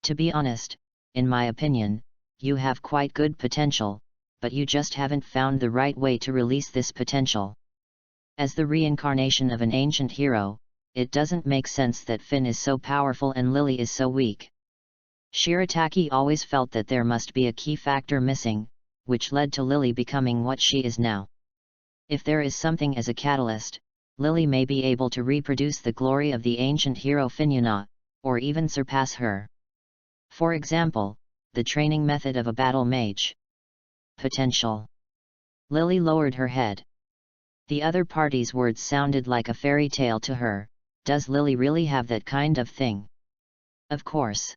To be honest, in my opinion, you have quite good potential, but you just haven't found the right way to release this potential. As the reincarnation of an ancient hero, it doesn't make sense that Finn is so powerful and Lily is so weak. Shirataki always felt that there must be a key factor missing, which led to Lily becoming what she is now. If there is something as a catalyst, Lily may be able to reproduce the glory of the ancient hero Finnuna, or even surpass her. For example, the training method of a battle mage. Potential. Lily lowered her head. The other party's words sounded like a fairy tale to her. Does Lily really have that kind of thing? Of course.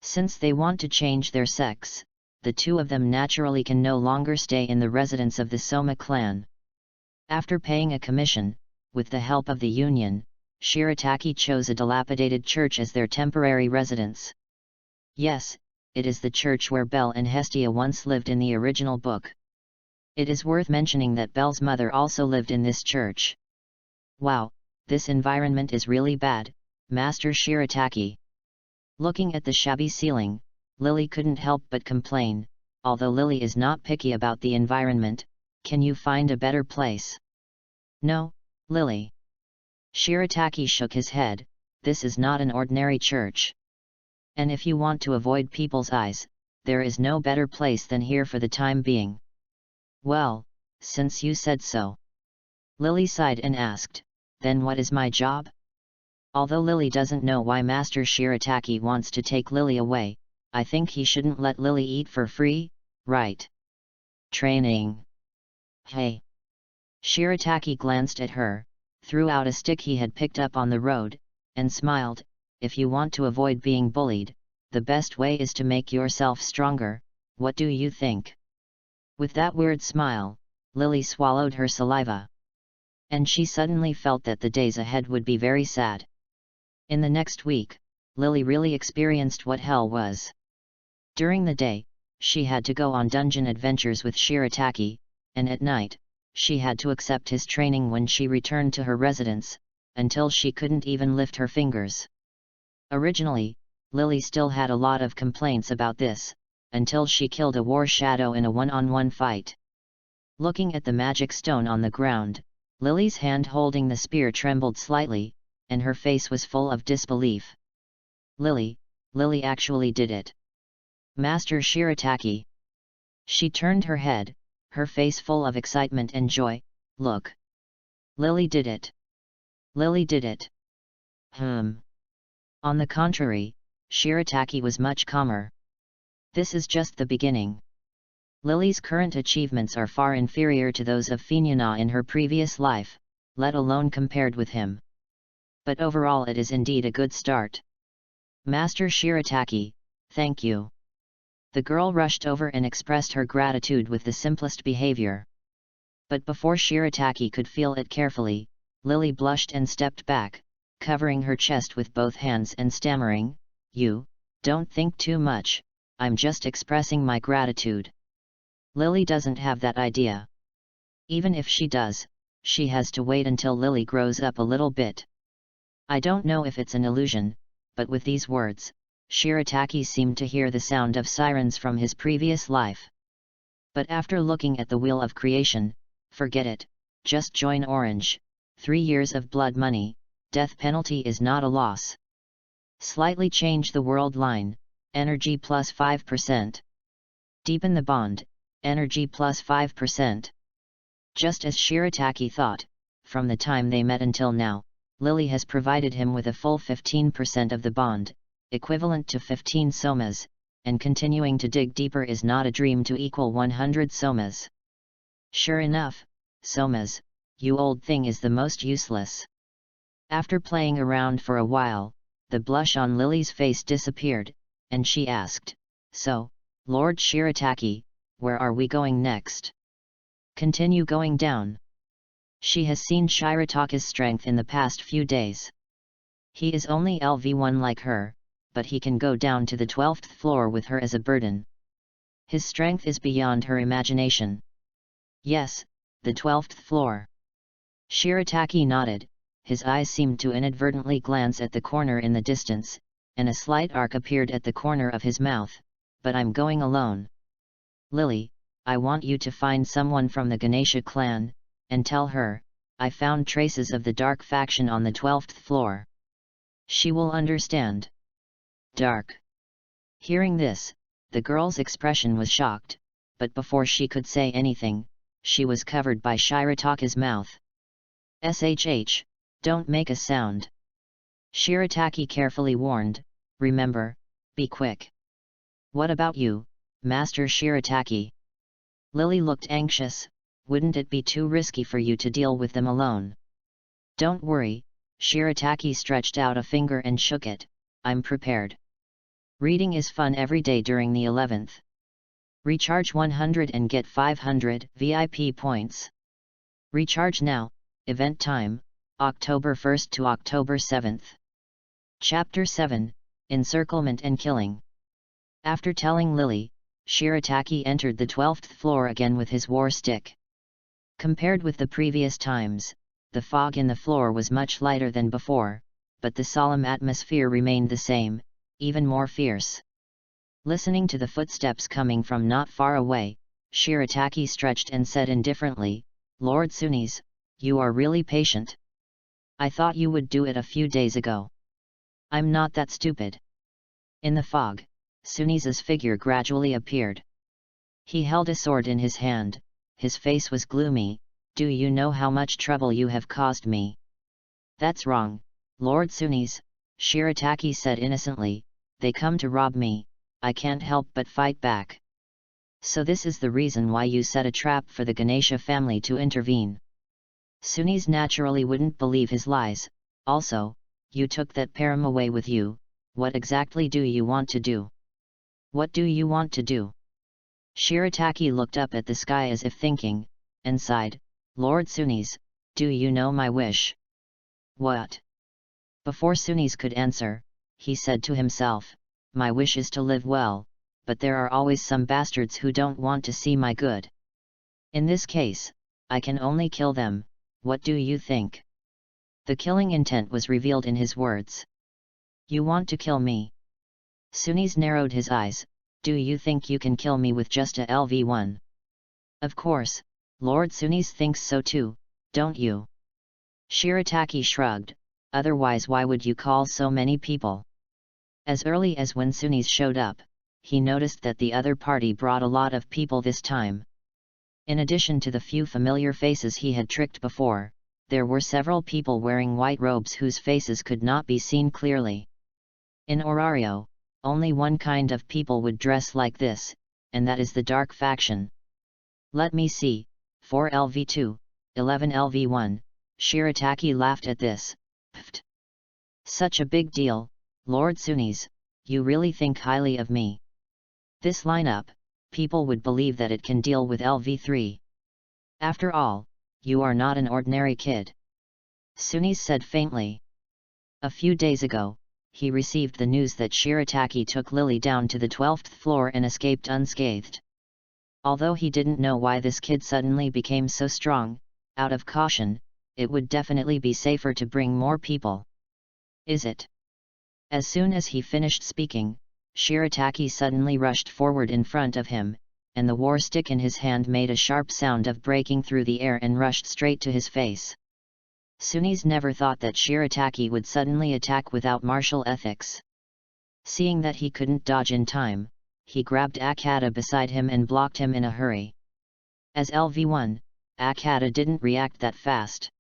Since they want to change their sex, the two of them naturally can no longer stay in the residence of the Soma clan. After paying a commission, with the help of the union, Shirataki chose a dilapidated church as their temporary residence. Yes, it is the church where Belle and Hestia once lived in the original book. It is worth mentioning that Belle's mother also lived in this church. Wow, this environment is really bad, Master Shirataki. Looking at the shabby ceiling, Lily couldn't help but complain. Although Lily is not picky about the environment, can you find a better place? No, Lily. Shirataki shook his head. This is not an ordinary church. And if you want to avoid people's eyes, there is no better place than here for the time being. Well, since you said so. Lily sighed and asked, then what is my job? Although Lily doesn't know why Master Shirataki wants to take Lily away, I think he shouldn't let Lily eat for free, right? Training. Hey. Shirataki glanced at her, threw out a stick he had picked up on the road, and smiled. If you want to avoid being bullied, the best way is to make yourself stronger. What do you think? With that weird smile, Lily swallowed her saliva. And she suddenly felt that the days ahead would be very sad. In the next week, Lily really experienced what hell was. During the day, she had to go on dungeon adventures with Shirataki, and at night, she had to accept his training when she returned to her residence, until she couldn't even lift her fingers. Originally, Lily still had a lot of complaints about this, until she killed a war shadow in a one-on-one fight. Looking at the magic stone on the ground, Lily's hand holding the spear trembled slightly, and her face was full of disbelief. Lily actually did it. Master Shirataki. She turned her head, her face full of excitement and joy. "Look! Lily did it! Lily did it!" On the contrary, Shirataki was much calmer. "This is just the beginning. Lily's current achievements are far inferior to those of Finyana in her previous life, let alone compared with him. But overall it is indeed a good start. Master Shirataki, thank you." The girl rushed over and expressed her gratitude with the simplest behavior. But before Shirataki could feel it carefully, Lily blushed and stepped back, covering her chest with both hands and stammering, "You, don't think too much, I'm just expressing my gratitude." Lily doesn't have that idea. Even if she does, she has to wait until Lily grows up a little bit. I don't know if it's an illusion, but with these words, Shirataki seemed to hear the sound of sirens from his previous life. But after looking at the wheel of creation, forget it, just join Orange. 3 years of blood money, death penalty is not a loss. Slightly change the world line, energy plus 5%. Deepen the bond, energy plus 5%. Just as Shirataki thought, from the time they met until now, Lily has provided him with a full 15% of the bond, equivalent to 15 somas, and continuing to dig deeper is not a dream to equal 100 somas. Sure enough, somas, you old thing, is the most useless. After playing around for a while, the blush on Lily's face disappeared, and she asked, "So, Lord Shirataki, where are we going next?" "Continue going down." She has seen Shirataka's strength in the past few days. He is only LV1 like her, but he can go down to the 12th floor with her as a burden. His strength is beyond her imagination. "Yes, the 12th floor." Shirataki nodded, his eyes seemed to inadvertently glance at the corner in the distance, and a slight arc appeared at the corner of his mouth, "But I'm going alone. Lily, I want you to find someone from the Ganesha clan, and tell her, I found traces of the dark faction on the 12th floor. She will understand." Dark. Hearing this, the girl's expression was shocked, but before she could say anything, she was covered by Shirataka's mouth. "Shh, don't make a sound." Shirataki carefully warned, "Remember, be quick." "What about you, Master Shirataki?" Lily looked anxious. "Wouldn't it be too risky for you to deal with them alone?" "Don't worry," Shirataki stretched out a finger and shook it, "I'm prepared. Reading is fun every day during the 11th. Recharge 100 and get 500 VIP points. Recharge now, event time, October 1st to October 7th. Chapter 7, Encirclement and Killing. After telling Lily, Shirataki entered the 12th floor again with his war stick. Compared with the previous times, the fog in the floor was much lighter than before, but the solemn atmosphere remained the same, even more fierce. Listening to the footsteps coming from not far away, Shirataki stretched and said indifferently, "Lord Sunis, you are really patient. I thought you would do it a few days ago." "I'm not that stupid." In the fog, Sunis's figure gradually appeared. He held a sword in his hand, his face was gloomy. "Do you know how much trouble you have caused me?" "That's wrong, Lord Sunis," Shirataki said innocently, "they come to rob me, I can't help but fight back." "So this is the reason why you set a trap for the Ganesha family to intervene." Sunis naturally wouldn't believe his lies. "Also, you took that param away with you, what exactly do you want to do?" "What do you want to do?" Shirataki looked up at the sky as if thinking, and sighed, "Lord Sunis, do you know my wish?" "What?" Before Sunis could answer, he said to himself, "My wish is to live well, but there are always some bastards who don't want to see my good. In this case, I can only kill them, what do you think?" The killing intent was revealed in his words. "You want to kill me?" Sunis narrowed his eyes, "Do you think you can kill me with just a LV1? "Of course, Lord Sunis thinks so too, don't you?" Shirataki shrugged, "Otherwise why would you call so many people?" As early as when Sunis showed up, he noticed that the other party brought a lot of people this time. In addition to the few familiar faces he had tricked before, there were several people wearing white robes whose faces could not be seen clearly. In Orario, only one kind of people would dress like this, and that is the dark faction. Let me see, 4LV2, 11LV1, Shirataki laughed at this. Pfft. Such a big deal, Lord Sunis, you really think highly of me. This lineup, people would believe that it can deal with LV3. After all, you are not an ordinary kid. Sunis said faintly. A few days ago, he received the news that Shirataki took Lily down to the 12th floor and escaped unscathed. Although he didn't know why this kid suddenly became so strong, out of caution, it would definitely be safer to bring more people. Is it? As soon as he finished speaking, Shirataki suddenly rushed forward in front of him, and the war stick in his hand made a sharp sound of breaking through the air and rushed straight to his face. Sunis never thought that Shirataki would suddenly attack without martial ethics. Seeing that he couldn't dodge in time, he grabbed Akata beside him and blocked him in a hurry. As LV1, Akata didn't react that fast.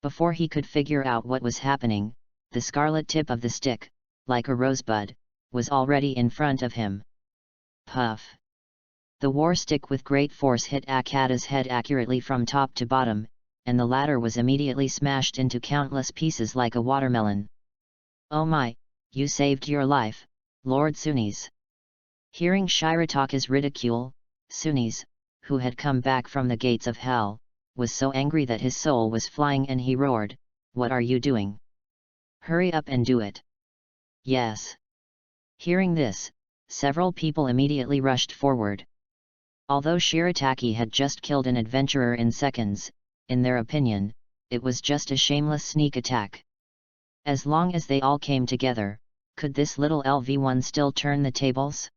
Before he could figure out what was happening, the scarlet tip of the stick, like a rosebud, was already in front of him. Puff! The war stick with great force hit Akata's head accurately from top to bottom, and the latter was immediately smashed into countless pieces like a watermelon. Oh my, you saved your life, Lord Sunis. Hearing Shirataka's ridicule, Sunis, who had come back from the gates of hell, was so angry that his soul was flying and he roared, "What are you doing? Hurry up and do it!" Yes. Hearing this, several people immediately rushed forward. Although Shirataki had just killed an adventurer in seconds, in their opinion, it was just a shameless sneak attack. As long as they all came together, could this little LV1 still turn the tables?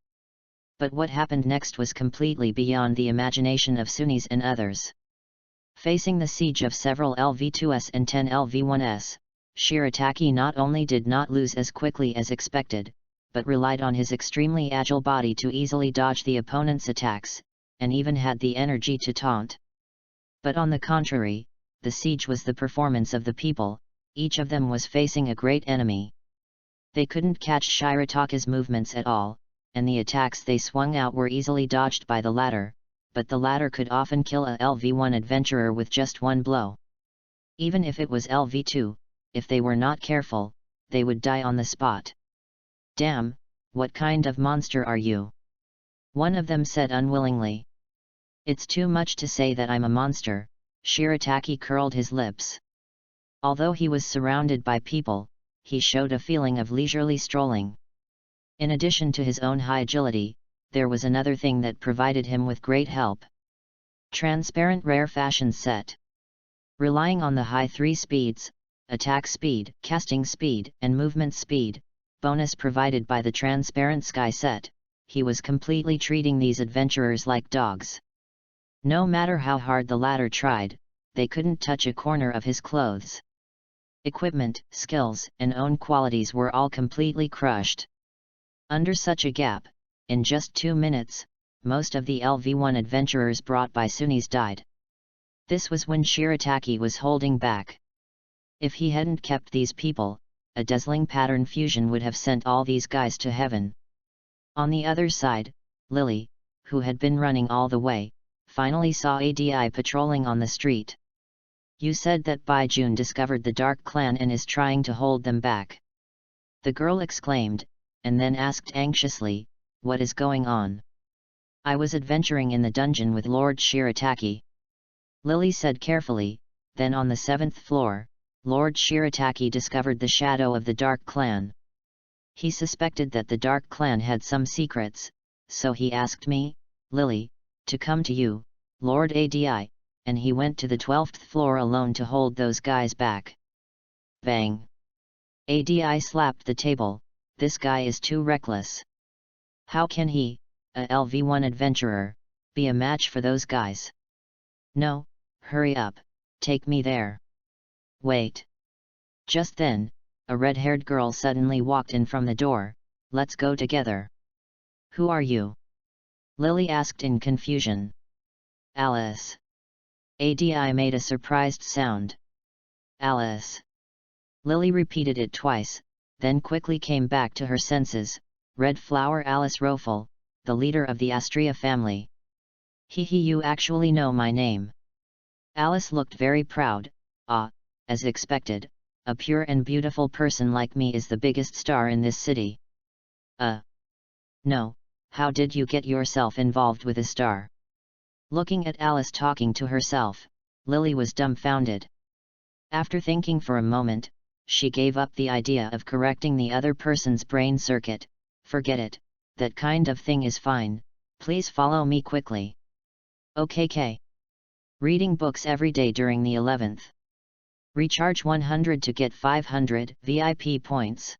But what happened next was completely beyond the imagination of Sunis and others. Facing the siege of several LV2s and 10 LV1s, Shirataki not only did not lose as quickly as expected, but relied on his extremely agile body to easily dodge the opponent's attacks, and even had the energy to taunt. But on the contrary, the siege was the performance of the people, each of them was facing a great enemy. They couldn't catch Shirataka's movements at all, and the attacks they swung out were easily dodged by the latter, but the latter could often kill a LV1 adventurer with just one blow. Even if it was LV2, if they were not careful, they would die on the spot. Damn, what kind of monster are you? One of them said unwillingly. It's too much to say that I'm a monster, Shirataki curled his lips. Although he was surrounded by people, he showed a feeling of leisurely strolling. In addition to his own high agility, there was another thing that provided him with great help. Transparent rare fashion set. Relying on the high 3 speeds, attack speed, casting speed, and movement speed, bonus provided by the transparent sky set, he was completely treating these adventurers like dogs. No matter how hard the latter tried, they couldn't touch a corner of his clothes. Equipment, skills, and own qualities were all completely crushed. Under such a gap, in just 2 minutes, most of the LV1 adventurers brought by Sunis died. This was when Shirataki was holding back. If he hadn't kept these people, a dazzling pattern fusion would have sent all these guys to heaven. On the other side, Lily, who had been running all the way, finally saw ADI patrolling on the street. You said that Baijun discovered the Dark Clan and is trying to hold them back. The girl exclaimed, and then asked anxiously, what is going on? I was adventuring in the dungeon with Lord Shirataki. Lily said carefully, then on the 7th floor, Lord Shirataki discovered the shadow of the Dark Clan. He suspected that the Dark Clan had some secrets, so he asked me, Lily, to come to you, Lord ADI, and he went to the 12th floor alone to hold those guys back. Bang! ADI slapped the table, this guy is too reckless. How can he, a LV1 adventurer, be a match for those guys? No, hurry up, take me there. Wait. Just then, a red-haired girl suddenly walked in from the door, let's go together. Who are you? Lily asked in confusion. Alice. ADI made a surprised sound. Alice. Lily repeated it twice, then quickly came back to her senses. Red Flower Alice Rofel, the leader of the Astria family. You actually know my name. Alice looked very proud. As expected, a pure and beautiful person like me is the biggest star in this city. No, how did you get yourself involved with a star? Looking at Alice talking to herself, Lily was dumbfounded. After thinking for a moment, she gave up the idea of correcting the other person's brain circuit. Forget it, that kind of thing is fine, please follow me quickly. Okay. Reading books every day during the 11th. Recharge 100 to get 500 VIP points.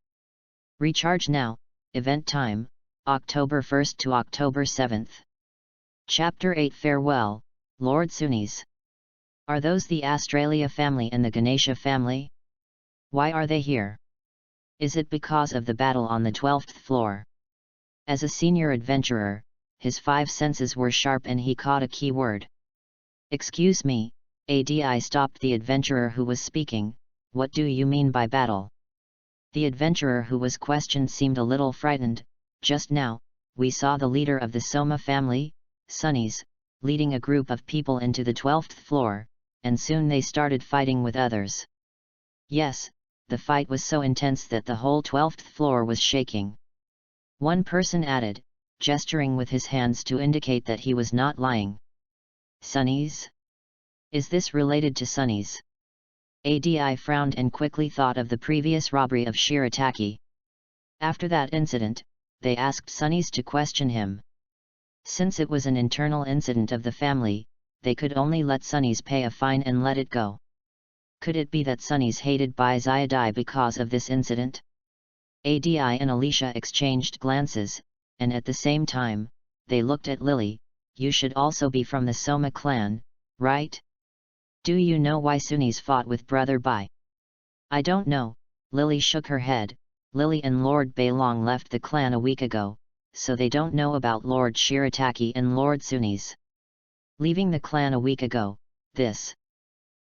Recharge now, event time, October 1st to October 7th. Chapter 8 Farewell, Lord Sunis. Are those the Australia family and the Ganesha family? Why are they here? Is it because of the battle on the 12th floor? As a senior adventurer, his 5 senses were sharp and he caught a key word. Excuse me, ADI stopped the adventurer who was speaking. What do you mean by battle? The adventurer who was questioned seemed a little frightened. Just now, we saw the leader of the Soma family, Sunnies, leading a group of people into the 12th floor, and soon they started fighting with others. Yes, the fight was so intense that the whole 12th floor was shaking. One person added, gesturing with his hands to indicate that he was not lying. Sunnies? Is this related to Sunnies? ADI frowned and quickly thought of the previous robbery of Shirataki. After that incident, they asked Sunnies to question him. Since it was an internal incident of the family, they could only let Sunnies pay a fine and let it go. Could it be that Sunnies hated Baizayadai because of this incident? ADI and Alicia exchanged glances, and at the same time, they looked at Lily. You should also be from the Soma clan, right? Do you know why Sunnies fought with Brother Bai? I don't know, Lily shook her head. Lily and Lord Bailong left the clan a week ago, so they don't know about Lord Shirataki and Lord Sunnies. Leaving the clan a week ago, this.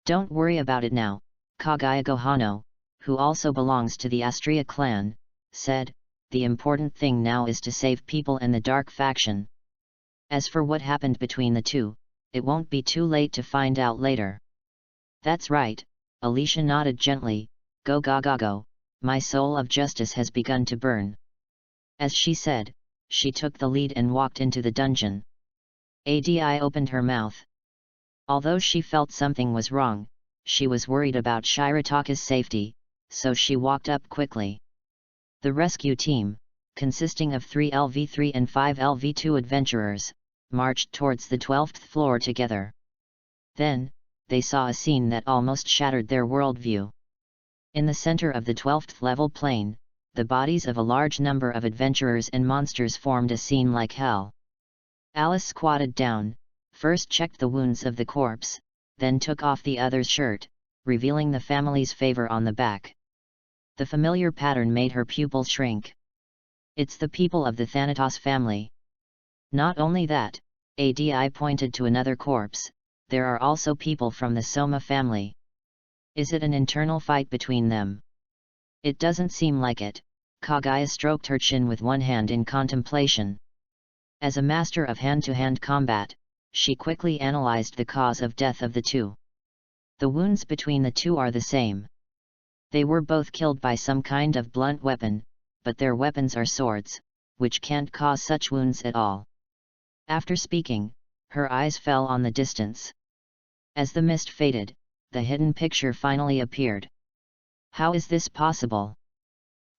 Don't worry about it now, Kagaya Gohano, who also belongs to the Astria clan, said, the important thing now is to save people and the dark faction. As for what happened between the two, it won't be too late to find out later. That's right, Alicia nodded gently. Go, my soul of justice has begun to burn. As she said, she took the lead and walked into the dungeon. ADI opened her mouth. Although she felt something was wrong, she was worried about Shirataka's safety, so she walked up quickly. The rescue team, consisting of 3 LV3 and 5 LV2 adventurers, marched towards the 12th floor together. Then, they saw a scene that almost shattered their worldview. In the center of the 12th level plane, the bodies of a large number of adventurers and monsters formed a scene like hell. Alice squatted down, first checked the wounds of the corpse, then took off the other's shirt, revealing the family's favor on the back. The familiar pattern made her pupil shrink. It's the people of the Thanatos family. Not only that, ADI pointed to another corpse, there are also people from the Soma family. Is it an internal fight between them? It doesn't seem like it. Kagaya stroked her chin with one hand in contemplation. As a master of hand-to-hand combat, she quickly analyzed the cause of death of the two. The wounds between the two are the same. They were both killed by some kind of blunt weapon, but their weapons are swords, which can't cause such wounds at all. After speaking, her eyes fell on the distance. As the mist faded, the hidden picture finally appeared. How is this possible?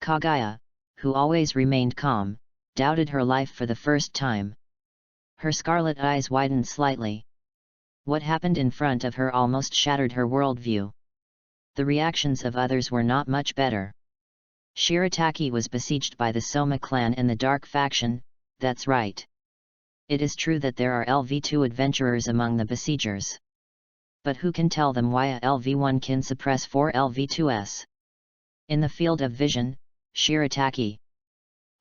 Kagaya, who always remained calm, doubted her life for the first time. Her scarlet eyes widened slightly. What happened in front of her almost shattered her worldview. The reactions of others were not much better. Shirataki was besieged by the Soma clan and the Dark faction, that's right. It is true that there are LV2 adventurers among the besiegers. But who can tell them why a LV1 can suppress 4 LV2s? In the field of vision, Shirataki,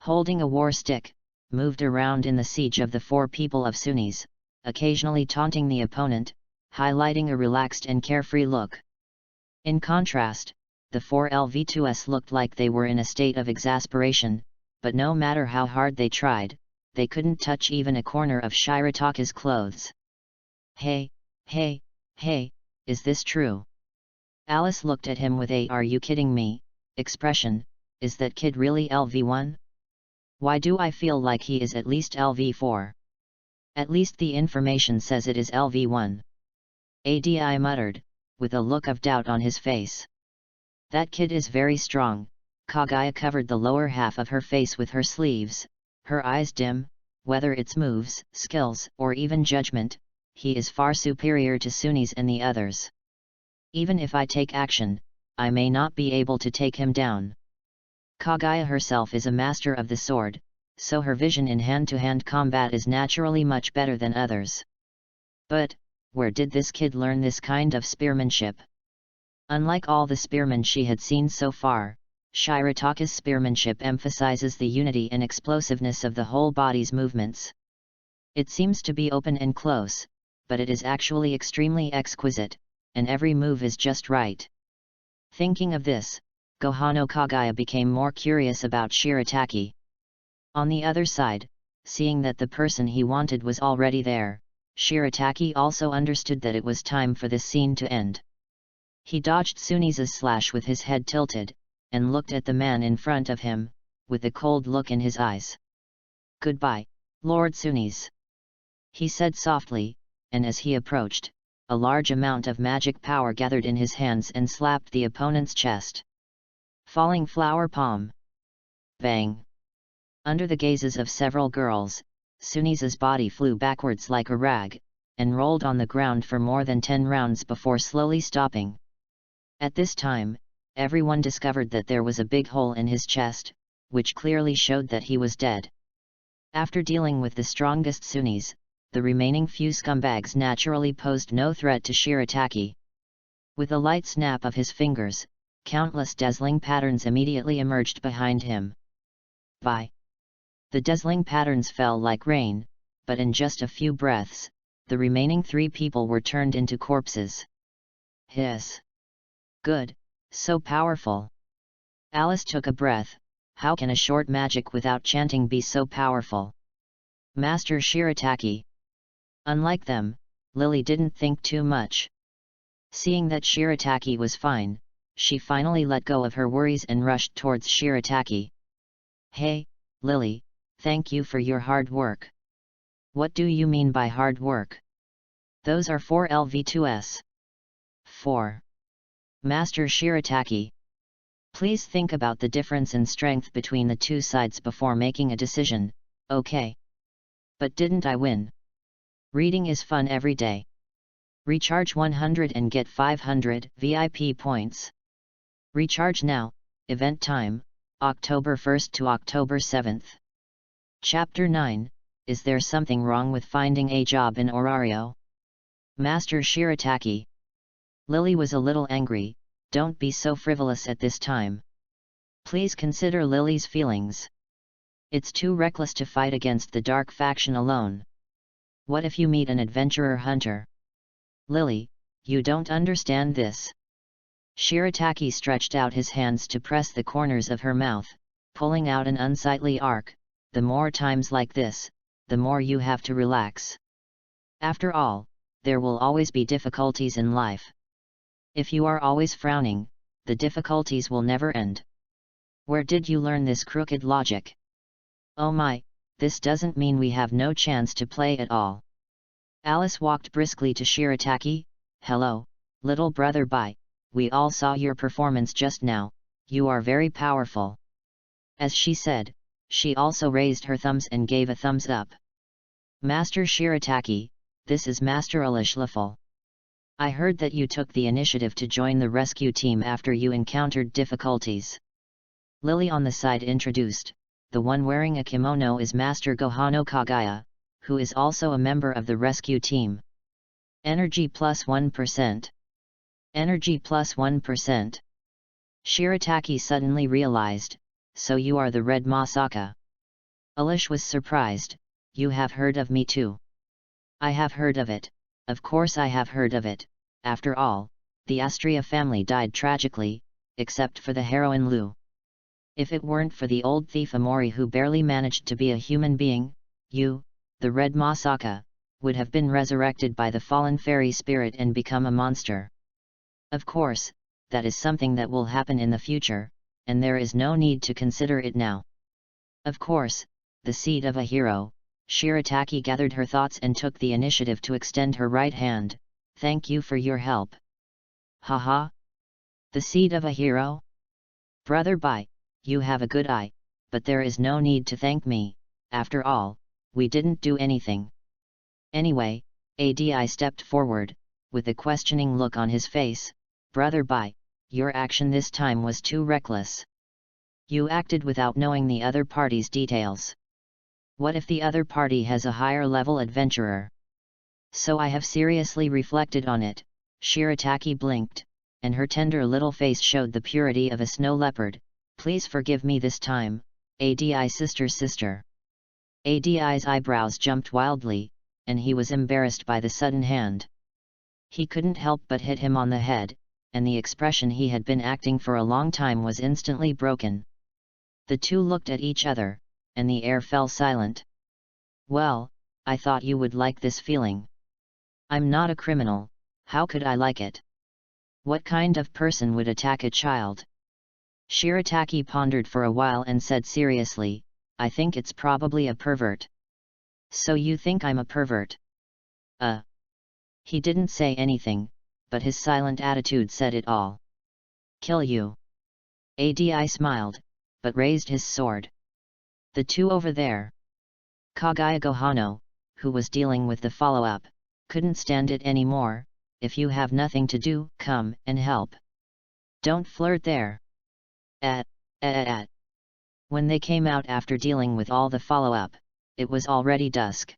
holding a war stick, moved around in the siege of the 4 people of Sunnis, occasionally taunting the opponent, highlighting a relaxed and carefree look. In contrast, the 4 LV2s looked like they were in a state of exasperation, but no matter how hard they tried, they couldn't touch even a corner of Shirataka's clothes. Hey, is this true? Alice looked at him with a "are you kidding me" expression. Is that kid really LV1? Why do I feel like he is at least LV4? At least the information says it is LV1. Adi muttered, with a look of doubt on his face. That kid is very strong. Kaguya covered the lower half of her face with her sleeves, her eyes dim. Whether it's moves, skills, or even judgment, he is far superior to Sunis and the others. Even if I take action, I may not be able to take him down. Kaguya herself is a master of the sword, so her vision in hand-to-hand combat is naturally much better than others. But, where did this kid learn this kind of spearmanship? Unlike all the spearmen she had seen so far, Shirataka's spearmanship emphasizes the unity and explosiveness of the whole body's movements. It seems to be open and close, but it is actually extremely exquisite, and every move is just right. Thinking of this, Gohano Kaguya became more curious about Shirataki. On the other side, seeing that the person he wanted was already there, Shirataki also understood that it was time for this scene to end. He dodged Sunisa's slash with his head tilted, and looked at the man in front of him, with a cold look in his eyes. "Goodbye, Lord Sunis," he said softly, and as he approached, a large amount of magic power gathered in his hands and slapped the opponent's chest. Falling flower palm. Bang! Under the gazes of several girls, Sunisa's body flew backwards like a rag, and rolled on the ground for more than 10 rounds before slowly stopping. At this time, everyone discovered that there was a big hole in his chest, which clearly showed that he was dead. After dealing with the strongest Sunis, the remaining few scumbags naturally posed no threat to Shirataki. With a light snap of his fingers, countless dazzling patterns immediately emerged behind him. Bye! The dazzling patterns fell like rain, but in just a few breaths, the remaining 3 people were turned into corpses. Hiss! Good, so powerful. Alice took a breath. How can a short magic without chanting be so powerful? Master Shirataki. Unlike them, Lily didn't think too much. Seeing that Shirataki was fine, she finally let go of her worries and rushed towards Shirataki. Hey, Lily, thank you for your hard work. What do you mean by hard work? Those are 4 LV2s. 4. Master Shirataki. Please think about the difference in strength between the 2 sides before making a decision, okay? But didn't I win? Reading is fun every day. Recharge 100 and get 500 VIP points. Recharge now. Event time, October 1st to October 7th. Chapter 9, Is there something wrong with finding a job in Orario? Master Shirataki. Lily was a little angry. Don't be so frivolous at this time. Please consider Lily's feelings. It's too reckless to fight against the dark faction alone. What if you meet an adventurer hunter? Lily, you don't understand this. Shirataki stretched out his hands to press the corners of her mouth, pulling out an unsightly arc. The more times like this, the more you have to relax. After all, there will always be difficulties in life. If you are always frowning, the difficulties will never end. Where did you learn this crooked logic? Oh my, this doesn't mean we have no chance to play at all. Alice walked briskly to Shirataki. Hello, little brother. Bye. We all saw your performance just now. You are very powerful. As she said, she also raised her thumbs and gave a thumbs up. Master Shirataki, this is Master Alishlaful. I heard that you took the initiative to join the rescue team after you encountered difficulties. Lily on the side introduced. The one wearing a kimono is Master Gohano Kaguya, who is also a member of the rescue team. Energy plus 1%. Energy plus 1%. Shirataki suddenly realized, so you are the Red Masaka. Alish was surprised, you have heard of me too. I have heard of it, of course I have heard of it. After all, the Astria family died tragically, except for the heroine Lu. If it weren't for the old thief Amori who barely managed to be a human being, you, the Red Masaka, would have been resurrected by the fallen fairy spirit and become a monster. Of course, that is something that will happen in the future, and there is no need to consider it now. Of course, the seed of a hero. Shirataki gathered her thoughts and took the initiative to extend her right hand. Thank you for your help. Haha. The seed of a hero? Brother Bai, you have a good eye, but there is no need to thank me. After all, we didn't do anything. Anyway, Adi stepped forward, with a questioning look on his face. Brother Bai, your action this time was too reckless. You acted without knowing the other party's details. What if the other party has a higher level adventurer? So I have seriously reflected on it. Shirataki blinked, and her tender little face showed the purity of a snow leopard. Please forgive me this time, Adi sister. Adi's eyebrows jumped wildly, and he was embarrassed by the sudden hand. He couldn't help but hit him on the head, and the expression he had been acting for a long time was instantly broken. The two looked at each other, and the air fell silent. Well, I thought you would like this feeling. I'm not a criminal, how could I like it? What kind of person would attack a child? Shirataki pondered for a while and said seriously, I think it's probably a pervert. So you think I'm a pervert? He didn't say anything, but his silent attitude said it all. Kill you. Adi smiled, but raised his sword. The two over there. Kagaya Gohano, who was dealing with the follow-up, couldn't stand it anymore. If you have nothing to do, come and help. Don't flirt there. When they came out after dealing with all the follow-up, it was already dusk.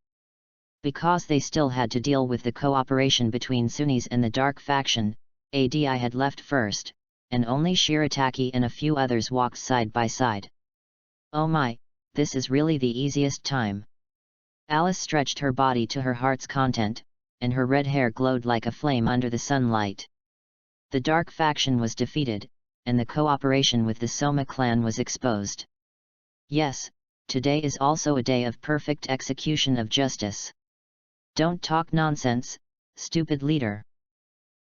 Because they still had to deal with the cooperation between Sunnis and the Dark Faction, Adi had left first, and only Shirataki and a few others walked side by side. Oh my, this is really the easiest time. Alice stretched her body to her heart's content, and her red hair glowed like a flame under the sunlight. The Dark Faction was defeated, and the cooperation with the Soma clan was exposed. Yes, today is also a day of perfect execution of justice. Don't talk nonsense, stupid leader.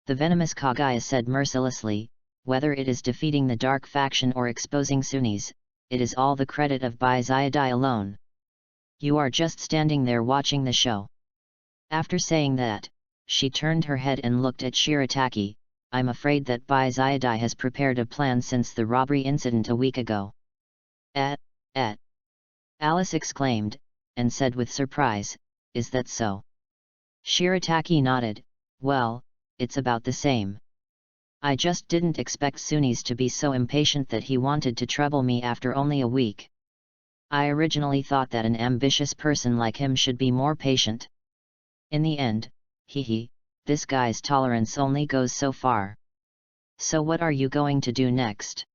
The venomous Kagaya said mercilessly, whether it is defeating the Dark Faction or exposing Sunnis, it is all the credit of Bai Zayadai alone. You are just standing there watching the show. After saying that, she turned her head and looked at Shirataki. I'm afraid that Bai Zayadai has prepared a plan since the robbery incident a week ago. Alice exclaimed, and said with surprise, is that so? Shirataki nodded, well, it's about the same. I just didn't expect Sunnis to be so impatient that he wanted to trouble me after only a week. I originally thought that an ambitious person like him should be more patient. In the end, this guy's tolerance only goes so far. So what are you going to do next?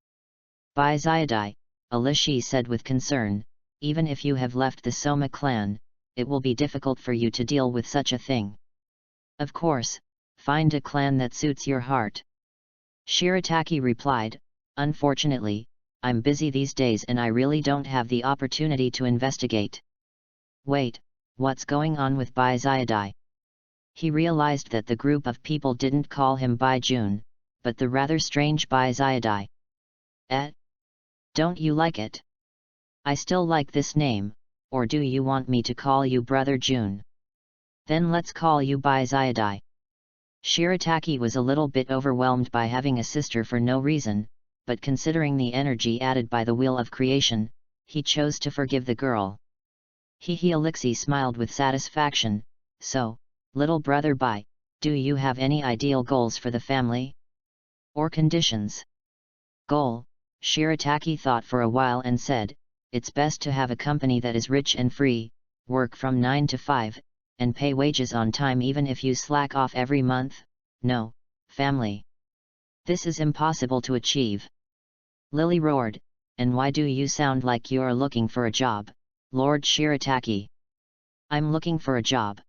Bai Zayadai, Alishi said with concern, even if you have left the Soma clan, it will be difficult for you to deal with such a thing. Of course, find a clan that suits your heart. Shirataki replied, unfortunately, I'm busy these days and I really don't have the opportunity to investigate. Wait, what's going on with Bai Zayadai? He realized that the group of people didn't call him Bai Jun, but the rather strange Bai Zayadai. Don't you like it? I still like this name, or do you want me to call you Brother Jun? Then let's call you Bai Zayadai. Shirataki was a little bit overwhelmed by having a sister for no reason, but considering the energy added by the wheel of creation, he chose to forgive the girl. Elixir smiled with satisfaction. So, little brother Bai, do you have any ideal goals for the family? Or conditions? Goal, Shirataki thought for a while and said, it's best to have a company that is rich and free, work from 9 to 5, and pay wages on time even if you slack off every month. No, family. This is impossible to achieve. Lily roared, and why do you sound like you're looking for a job, Lord Shirataki? I'm looking for a job.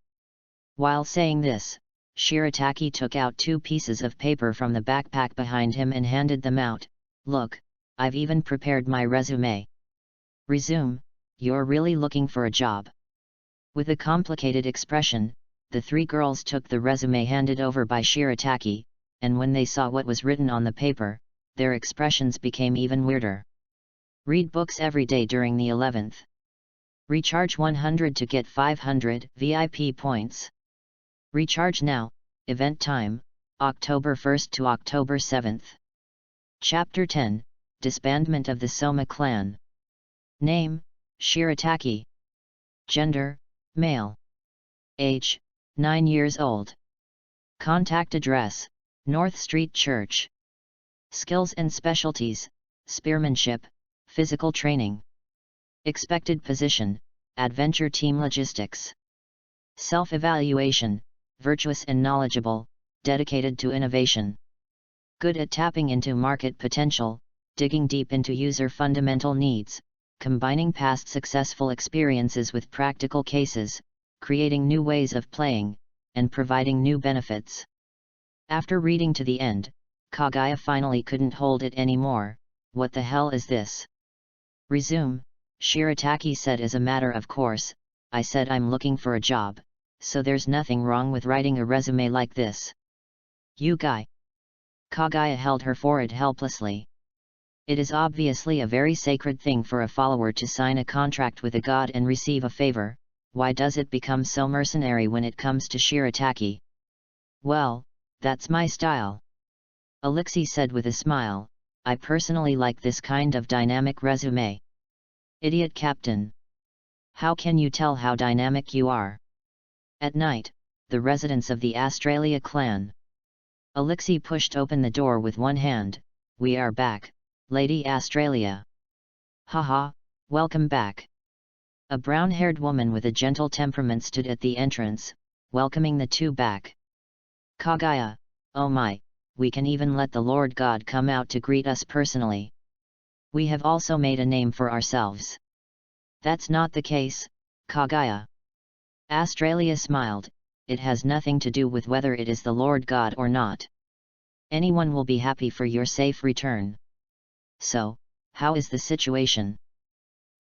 While saying this, Shirataki took out 2 pieces of paper from the backpack behind him and handed them out. Look, I've even prepared my resume. Resume, you're really looking for a job. With a complicated expression, the 3 girls took the resume handed over by Shirataki, and when they saw what was written on the paper, their expressions became even weirder. Read books every day during the 11th. Recharge 100 to get 500 VIP points. Recharge now, event time, October 1st to October 7th. Chapter 10, Disbandment of the Soma Clan. Name, Shirataki. Gender, male. Age, 9 years old. Contact address, North Street Church. Skills and specialties, spearmanship, physical training. Expected position, adventure team logistics. Self-evaluation, virtuous and knowledgeable, dedicated to innovation. Good at tapping into market potential, digging deep into user fundamental needs, combining past successful experiences with practical cases, creating new ways of playing, and providing new benefits. After reading to the end, Kaguya finally couldn't hold it anymore. What the hell is this? Resume, Shirataki said as a matter of course. I said I'm looking for a job, so there's nothing wrong with writing a resume like this. You guy. Kaguya held her forehead helplessly. It is obviously a very sacred thing for a follower to sign a contract with a god and receive a favor. Why does it become so mercenary when it comes to Shirataki? Well, that's my style. Alexei said with a smile. I personally like this kind of dynamic resume. Idiot captain. How can you tell how dynamic you are? At night, the residence of the Australia clan. Alexei pushed open the door with one hand. We are back, Lady Australia. Haha, welcome back. A brown-haired woman with a gentle temperament stood at the entrance, welcoming the 2 back. Kaguya, oh my, we can even let the Lord God come out to greet us personally. We have also made a name for ourselves. That's not the case, Kaguya. Australia smiled. It has nothing to do with whether it is the Lord God or not. Anyone will be happy for your safe return. So, how is the situation?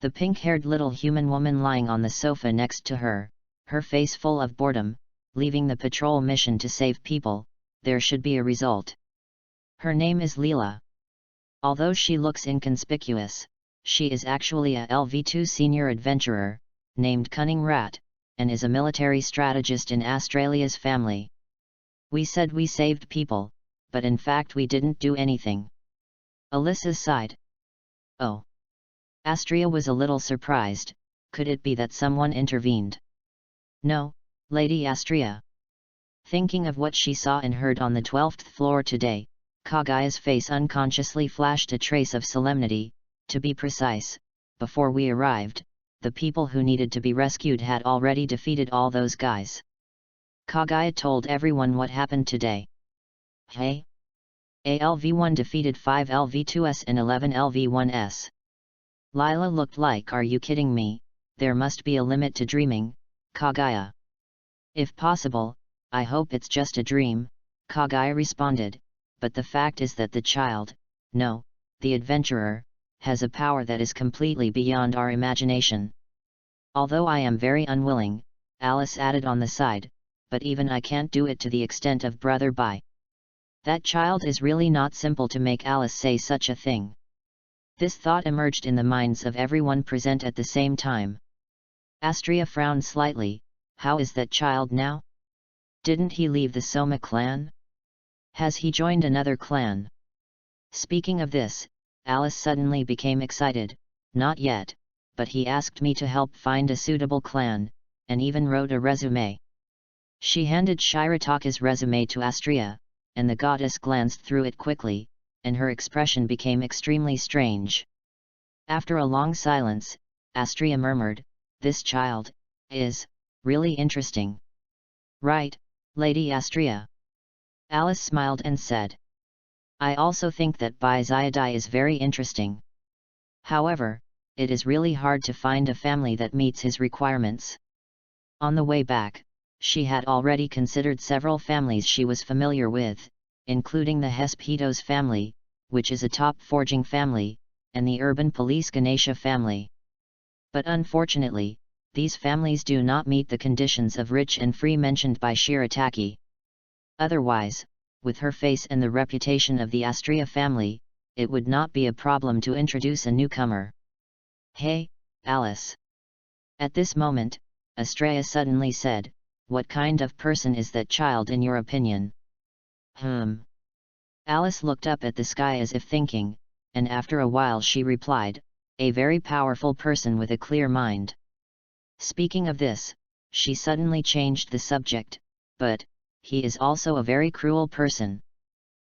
The pink-haired little human woman lying on the sofa next to her, her face full of boredom, leaving the patrol mission to save people, there should be a result. Her name is Leela. Although she looks inconspicuous, she is actually a LV2 senior adventurer, named Cunning Rat, and is a military strategist in Australia's family. We said we saved people, but in fact we didn't do anything. Alyssa sighed. Oh. Astria was a little surprised. Could it be that someone intervened? No, Lady Astria. Thinking of what she saw and heard on the 12th floor today, Kaguya's face unconsciously flashed a trace of solemnity. To be precise, before we arrived, the people who needed to be rescued had already defeated all those guys. Kaguya told everyone what happened today. Hey? ALV-1 defeated 5 LV-2s and 11 LV-1s. Lila looked like, are you kidding me? There must be a limit to dreaming, Kaguya. If possible, I hope it's just a dream, Kaguya responded, but the fact is that the child, no, the adventurer, has a power that is completely beyond our imagination. Although I am very unwilling, Alice added on the side, but even I can't do it to the extent of Brother Bai. That child is really not simple to make Alice say such a thing. This thought emerged in the minds of everyone present at the same time. Astria frowned slightly. How is that child now? Didn't he leave the Soma clan? Has he joined another clan? Speaking of this, Alice suddenly became excited. Not yet, but he asked me to help find a suitable clan, and even wrote a resume. She handed Shirataki's resume to Astria, and the goddess glanced through it quickly, and her expression became extremely strange. After a long silence, Astria murmured, "This child is really interesting." "Right, Lady Astria." Alice smiled and said, "I also think that Bai Xiaodai is very interesting. However, it is really hard to find a family that meets his requirements." On the way back, She had already considered several families she was familiar with, including the Hespetos family, which is a top forging family, and the urban police Ganesha family. But unfortunately, these families do not meet the conditions of rich and free mentioned by Shirataki. Otherwise, with her face and the reputation of the Astria family, it would not be a problem to introduce a newcomer. "Hey, Alice." At this moment, Astrea suddenly said, "What kind of person is that child in your opinion?" Alice looked up at the sky as if thinking, and after a while she replied, "A very powerful person with a clear mind." Speaking of this, she suddenly changed the subject, "But he is also a very cruel person.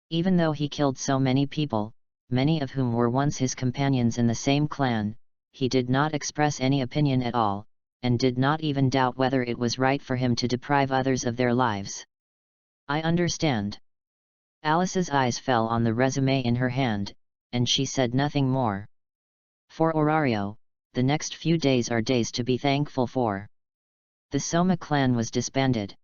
Even though he killed so many people, many of whom were once his companions in the same clan, he did not express any opinion at all, and did not even doubt whether it was right for him to deprive others of their lives." "I understand." Alice's eyes fell on the resume in her hand, and she said nothing more. For Orario, the next few days are days to be thankful for. The Soma clan was disbanded.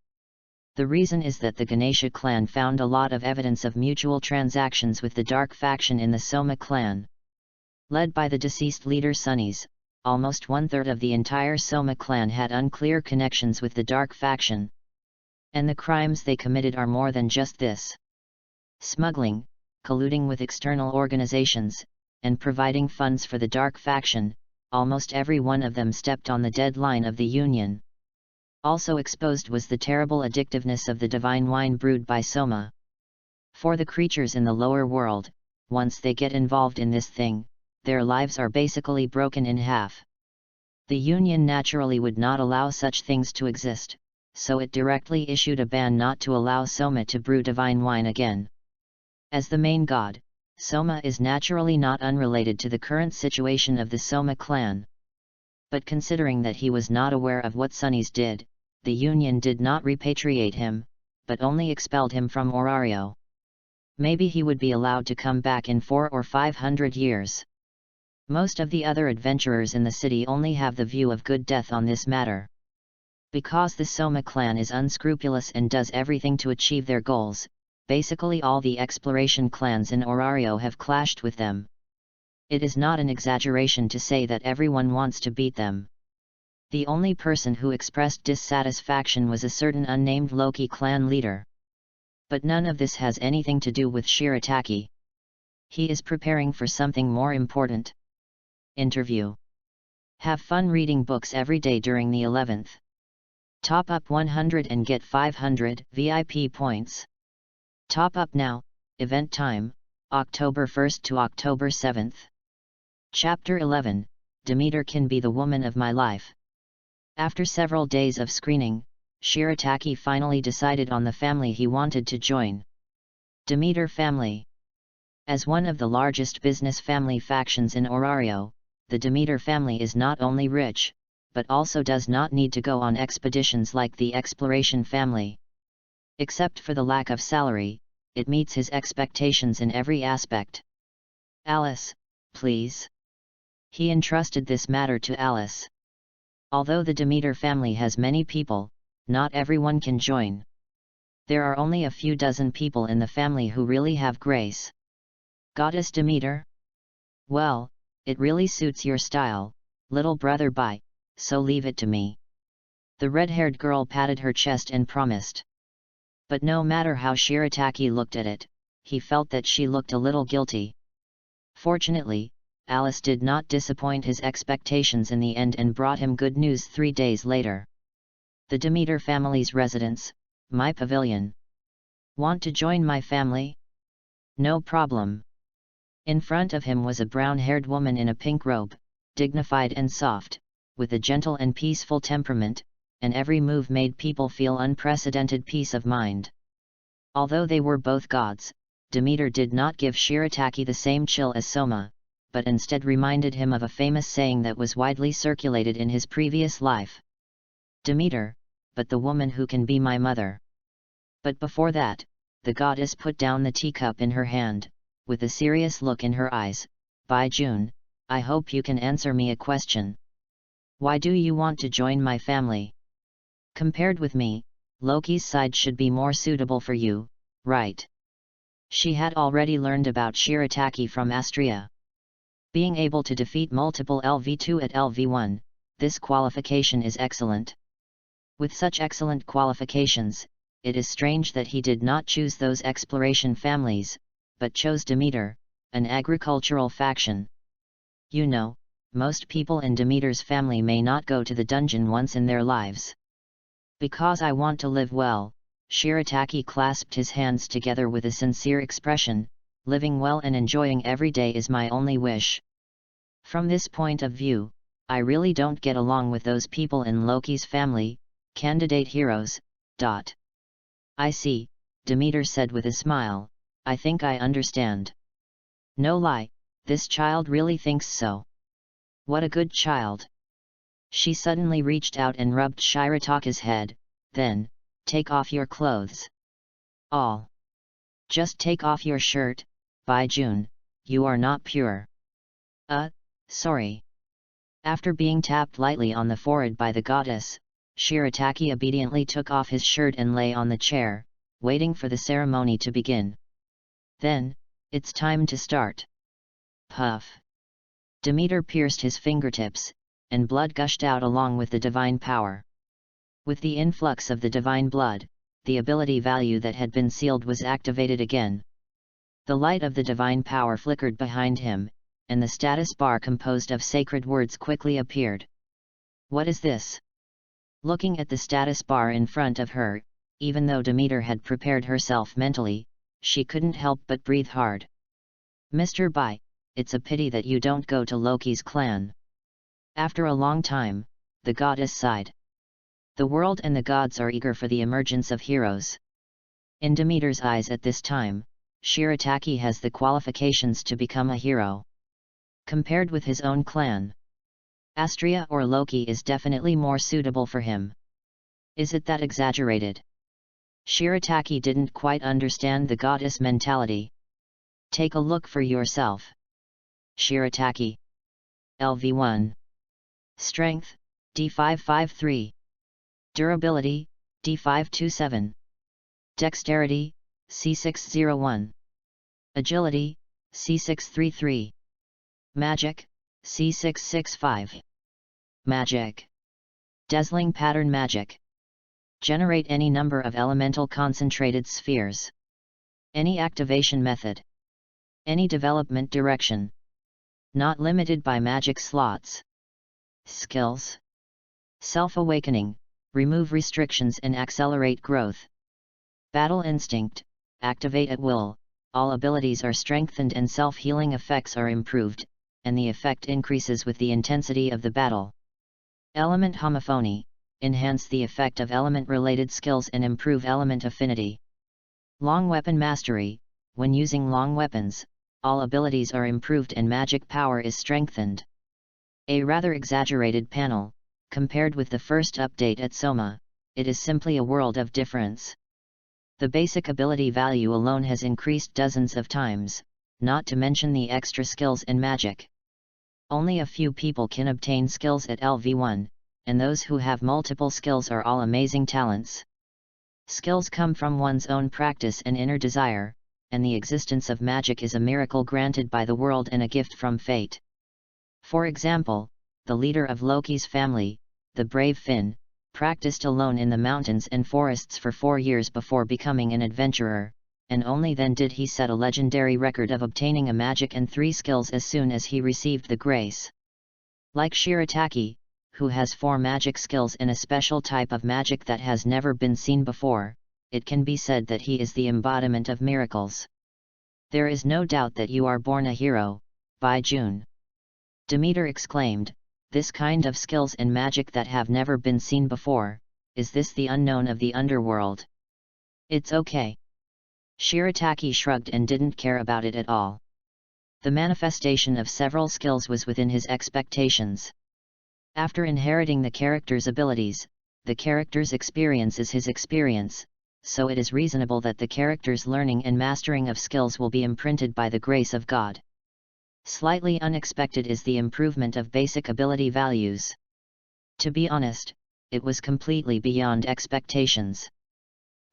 The reason is that the Ganesha clan found a lot of evidence of mutual transactions with the dark faction in the Soma clan. Led by the deceased leader Sunnis, almost 1/3 of the entire Soma clan had unclear connections with the dark faction. And the crimes they committed are more than just this. Smuggling, colluding with external organizations, and providing funds for the dark faction, almost every one of them stepped on the deadline of the Union. Also exposed was the terrible addictiveness of the divine wine brewed by Soma. For the creatures in the lower world, once they get involved in this thing, their lives are basically broken in half. The Union naturally would not allow such things to exist, so it directly issued a ban not to allow Soma to brew divine wine again. As the main god, Soma is naturally not unrelated to the current situation of the Soma clan. But considering that he was not aware of what Sunnis did, the Union did not repatriate him, but only expelled him from Orario. Maybe he would be allowed to come back in 400 or 500 years. Most of the other adventurers in the city only have the view of good death on this matter. Because the Soma clan is unscrupulous and does everything to achieve their goals, basically all the exploration clans in Orario have clashed with them. It is not an exaggeration to say that everyone wants to beat them. The only person who expressed dissatisfaction was a certain unnamed Loki clan leader. But none of this has anything to do with Shirataki. He is preparing for something more important. Interview. Have fun reading books every day during the 11th. Top up 100 and get 500 VIP points. Top up now. Event time, October 1st to October 7th. Chapter 11, Demeter can be the woman of my life. After several days of screening, Shirataki finally decided on the family he wanted to join. Demeter family. As one of the largest business family factions in Orario, the Demeter family is not only rich, but also does not need to go on expeditions like the Exploration family. Except for the lack of salary, it meets his expectations in every aspect. "Alice, please." He entrusted this matter to Alice. Although the Demeter family has many people, not everyone can join. There are only a few dozen people in the family who really have grace. "Goddess Demeter? Well, it really suits your style, little brother Bai, so leave it to me." The red-haired girl patted her chest and promised. But no matter how Shirataki looked at it, he felt that she looked a little guilty. Fortunately, Alice did not disappoint his expectations in the end and brought him good news 3 days later. "The Demeter family's residence, my pavilion. Want to join my family? No problem." In front of him was a brown-haired woman in a pink robe, dignified and soft, with a gentle and peaceful temperament, and every move made people feel unprecedented peace of mind. Although they were both gods, Demeter did not give Shirataki the same chill as Soma, but instead reminded him of a famous saying that was widely circulated in his previous life. "Demeter, but the woman who can be my mother." But before that, the goddess put down the teacup in her hand, with a serious look in her eyes. "By June, I hope you can answer me a question. Why do you want to join my family? Compared with me, Loki's side should be more suitable for you, right? She had already learned about Shirataki from Astria. Being able to defeat multiple LV2 at LV1, this qualification is excellent. With such excellent qualifications, it is strange that he did not choose those exploration families, but chose Demeter, an agricultural faction. You know, most people in Demeter's family may not go to the dungeon once in their lives. Because I want to live well, Shirataki clasped his hands together with a sincere expression, living well and enjoying every day is my only wish. From this point of view, I really don't get along with those people in Loki's family, candidate heroes. I see, Demeter said with a smile, I think I understand. No lie, this child really thinks so. What a good child. She suddenly reached out and rubbed Shirataki's head, then, take off your clothes. All. Just take off your shirt, by June, you are not pure. Sorry. After being tapped lightly on the forehead by the goddess, Shirataki obediently took off his shirt and lay on the chair, waiting for the ceremony to begin. Then, it's time to start. Puff. Demeter pierced his fingertips, and blood gushed out along with the divine power. With the influx of the divine blood, the ability value that had been sealed was activated again. The light of the divine power flickered behind him, and the status bar composed of sacred words quickly appeared. What is this? Looking at the status bar in front of her, even though Demeter had prepared herself mentally, she couldn't help but breathe hard. Mr. Bai, it's a pity that you don't go to Loki's clan. After a long time, the goddess sighed. The world and the gods are eager for the emergence of heroes. In Demeter's eyes at this time, Shirataki has the qualifications to become a hero. Compared with his own clan, Astria or Loki is definitely more suitable for him. Is it that exaggerated? Shirataki didn't quite understand the goddess mentality. Take a look for yourself. Shirataki. LV1. Strength, D553. Durability, D527. Dexterity, C601. Agility, C633. Magic, C665. Magic. Dazzling pattern magic. Generate any number of elemental concentrated spheres. Any activation method. Any development direction. Not limited by magic slots. Skills. Self-awakening, remove restrictions and accelerate growth. Battle instinct, activate at will, all abilities are strengthened and self-healing effects are improved, and the effect increases with the intensity of the battle. Element homophony, enhance the effect of element-related skills and improve element affinity. Long weapon mastery, when using long weapons, all abilities are improved and magic power is strengthened. A rather exaggerated panel, compared with the first update at Soma, it is simply a world of difference. The basic ability value alone has increased dozens of times, not to mention the extra skills and magic. Only a few people can obtain skills at LV1, and those who have multiple skills are all amazing talents. Skills come from one's own practice and inner desire, and the existence of magic is a miracle granted by the world and a gift from fate. For example, the leader of Loki's family, the brave Finn, practiced alone in the mountains and forests for 4 years before becoming an adventurer, and only then did he set a legendary record of obtaining a magic and 3 skills as soon as he received the grace. Like Shirataki, who has 4 magic skills and a special type of magic that has never been seen before, it can be said that he is the embodiment of miracles. There is no doubt that you are born a hero, by June. Demeter exclaimed, this kind of skills and magic that have never been seen before, is this the unknown of the underworld? It's okay. Shirataki shrugged and didn't care about it at all. The manifestation of several skills was within his expectations. After inheriting the character's abilities, the character's experience is his experience, so it is reasonable that the character's learning and mastering of skills will be imprinted by the grace of God. Slightly unexpected is the improvement of basic ability values. To be honest, it was completely beyond expectations.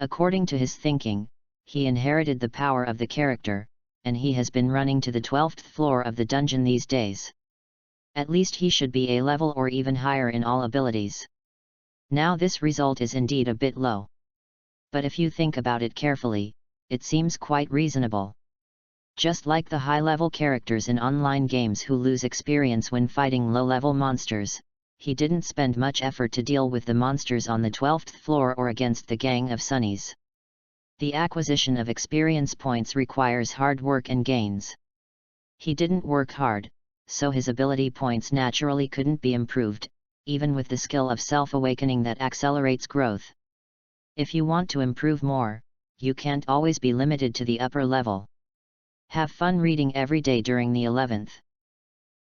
According to his thinking, he inherited the power of the character, and he has been running to the 12th floor of the dungeon these days. At least he should be A level or even higher in all abilities. Now this result is indeed a bit low. But if you think about it carefully, it seems quite reasonable. Just like the high-level characters in online games who lose experience when fighting low-level monsters, he didn't spend much effort to deal with the monsters on the 12th floor or against the gang of Sunnies. The acquisition of experience points requires hard work and gains. He didn't work hard, so his ability points naturally couldn't be improved, even with the skill of self-awakening that accelerates growth. If you want to improve more, you can't always be limited to the upper level. Have fun reading every day during the 11th.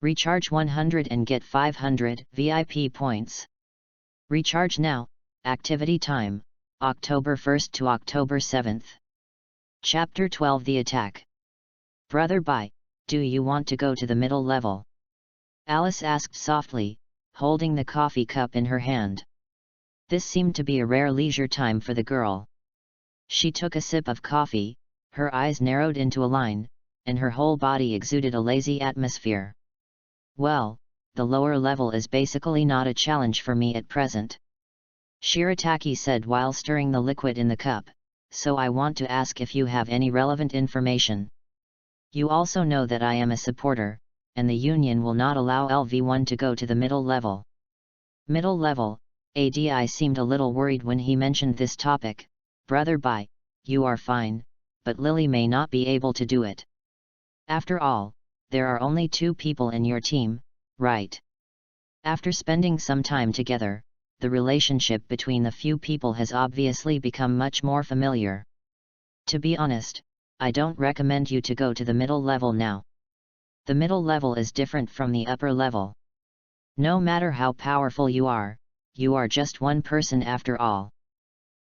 Recharge 100 and get 500 VIP points. Recharge now. Activity time, October 1st to October 7th. Chapter 12 The Attack. Brother Bye, do you want to go to the middle level? Alice asked softly, holding the coffee cup in her hand. This seemed to be a rare leisure time for the girl. She took a sip of coffee, her eyes narrowed into a line, and her whole body exuded a lazy atmosphere. Well, the lower level is basically not a challenge for me at present. Shirataki said while stirring the liquid in the cup, so I want to ask if you have any relevant information. You also know that I am a supporter, and the union will not allow LV1 to go to the middle level. Middle level, ADI seemed a little worried when he mentioned this topic. Brother Bye, you are fine, but Lily may not be able to do it. After all, there are only 2 people in your team, right? After spending some time together, the relationship between the few people has obviously become much more familiar. To be honest, I don't recommend you to go to the middle level now. The middle level is different from the upper level. No matter how powerful you are just one person after all.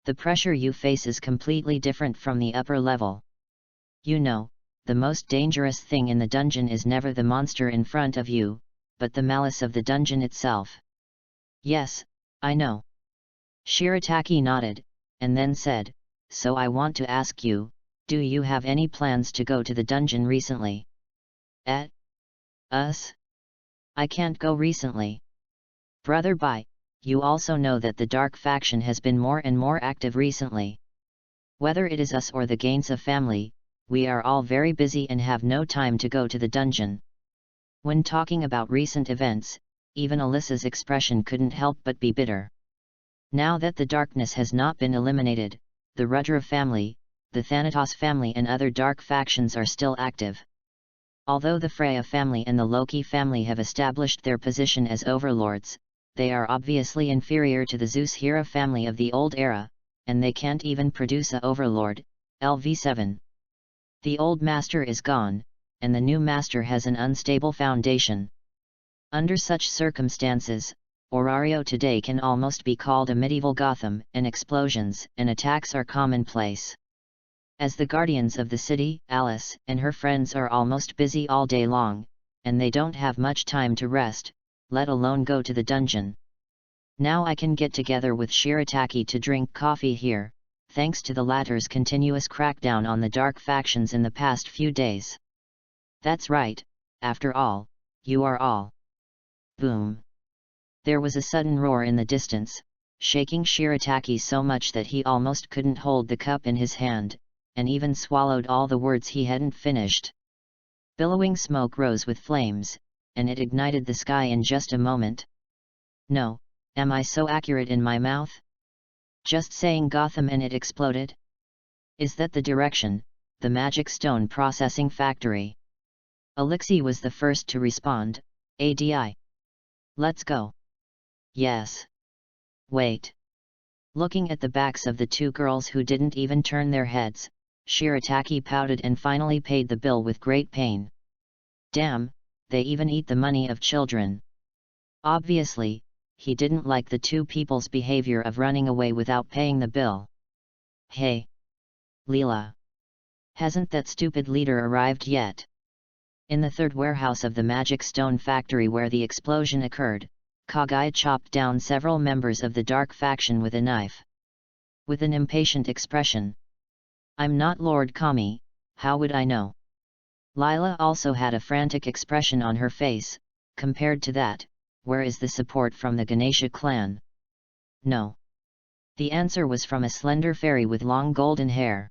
The pressure you face is completely different from the upper level. You know, the most dangerous thing in the dungeon is never the monster in front of you, but the malice of the dungeon itself. Yes, I know. Shirataki nodded, and then said, so I want to ask you, do you have any plans to go to the dungeon recently? Us? I can't go recently. Brother Bye, you also know that the Dark Faction has been more and more active recently. Whether it is us or the Gainsa family, we are all very busy and have no time to go to the dungeon. When talking about recent events, even Alyssa's expression couldn't help but be bitter. Now that the darkness has not been eliminated, the Rudra family, the Thanatos family and other dark factions are still active. Although the Freya family and the Loki family have established their position as overlords, they are obviously inferior to the Zeus Hera family of the old era, and they can't even produce a overlord, LV7. The old master is gone, and the new master has an unstable foundation. Under such circumstances, Orario today can almost be called a medieval Gotham, and explosions and attacks are commonplace. As the guardians of the city, Alice and her friends are almost busy all day long, and they don't have much time to rest, let alone go to the dungeon. Now I can get together with Shirataki to drink coffee here, thanks to the latter's continuous crackdown on the dark factions in the past few days. That's right, after all, you are all. Boom. There was a sudden roar in the distance, shaking Shirataki so much that he almost couldn't hold the cup in his hand, and even swallowed all the words he hadn't finished. Billowing smoke rose with flames, and it ignited the sky in just a moment. No, am I so accurate in my mouth? Just saying Gotham and it exploded? Is that the direction, the magic stone processing factory? Alexei was the first to respond, ADI. Let's go. Yes. Wait. Looking at the backs of the 2 girls who didn't even turn their heads, Shirataki pouted and finally paid the bill with great pain. Damn, they even eat the money of children. Obviously, he didn't like the 2 people's behavior of running away without paying the bill. Hey! Leela! Hasn't that stupid leader arrived yet? In the 3rd warehouse of the Magic Stone factory where the explosion occurred, Kagai chopped down several members of the Dark Faction with a knife. with an impatient expression. "I'm not Lord Kami, how would I know?" Lila also had a frantic expression on her face. Compared to that, where is the support from the Ganesha clan? No. The answer was from a slender fairy with long golden hair.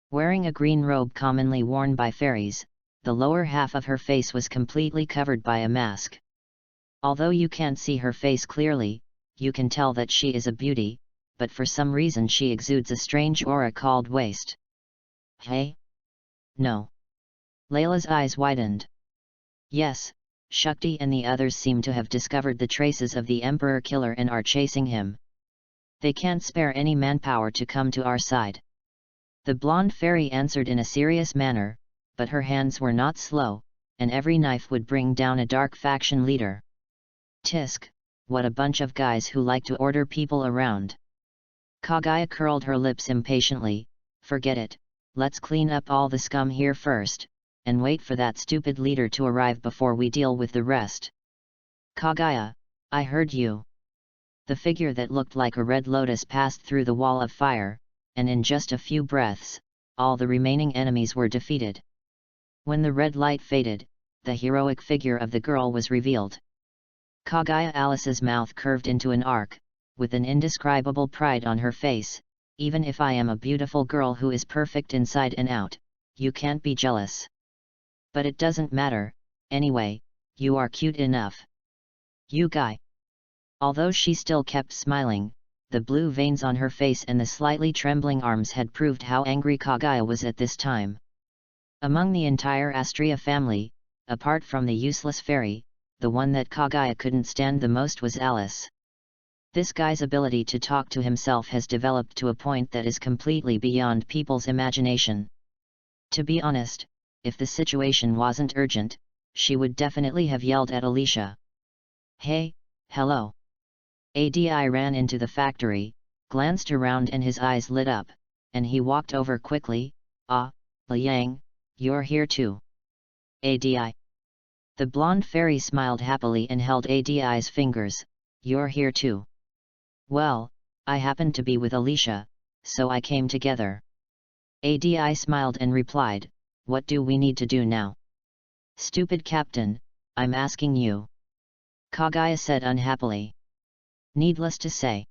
Wearing a green robe commonly worn by fairies, the lower half of her face was completely covered by a mask. Although you can't see her face clearly, you can tell that she is a beauty, but for some reason she exudes a strange aura called waste. Hey? No. Layla's eyes widened. Yes, Shakti and the others seem to have discovered the traces of the Emperor Killer and are chasing him. They can't spare any manpower to come to our side. The blonde fairy answered in a serious manner, but her hands were not slow, and every knife would bring down a dark faction leader. Tisk, what a bunch of guys who like to order people around. Kaguya curled her lips impatiently. Forget it, let's clean up all the scum here first, and wait for that stupid leader to arrive before we deal with the rest. Kaguya, I heard you. The figure that looked like a red lotus passed through the wall of fire, and in just a few breaths, all the remaining enemies were defeated. When the red light faded, the heroic figure of the girl was revealed. Kaguya Alice's mouth curved into an arc, with an indescribable pride on her face. Even if I am a beautiful girl who is perfect inside and out, you can't be jealous. But it doesn't matter, anyway, you are cute enough. You guy. Although she still kept smiling, the blue veins on her face and the slightly trembling arms had proved how angry Kaguya was at this time. Among the entire Astria family, apart from the useless fairy, the one that Kaguya couldn't stand the most was Alice. This guy's ability to talk to himself has developed to a point that is completely beyond people's imagination. To be honest, if the situation wasn't urgent, she would definitely have yelled at Alicia. Hey, hello. Adi ran into the factory, glanced around and his eyes lit up, and he walked over quickly. Ah, Liang, you're here too. Adi. The blonde fairy smiled happily and held Adi's fingers. You're here too. Well, I happened to be with Alicia, so I came together. Adi smiled and replied, what do we need to do now? Stupid captain, I'm asking you. Kaguya said unhappily. Needless to say,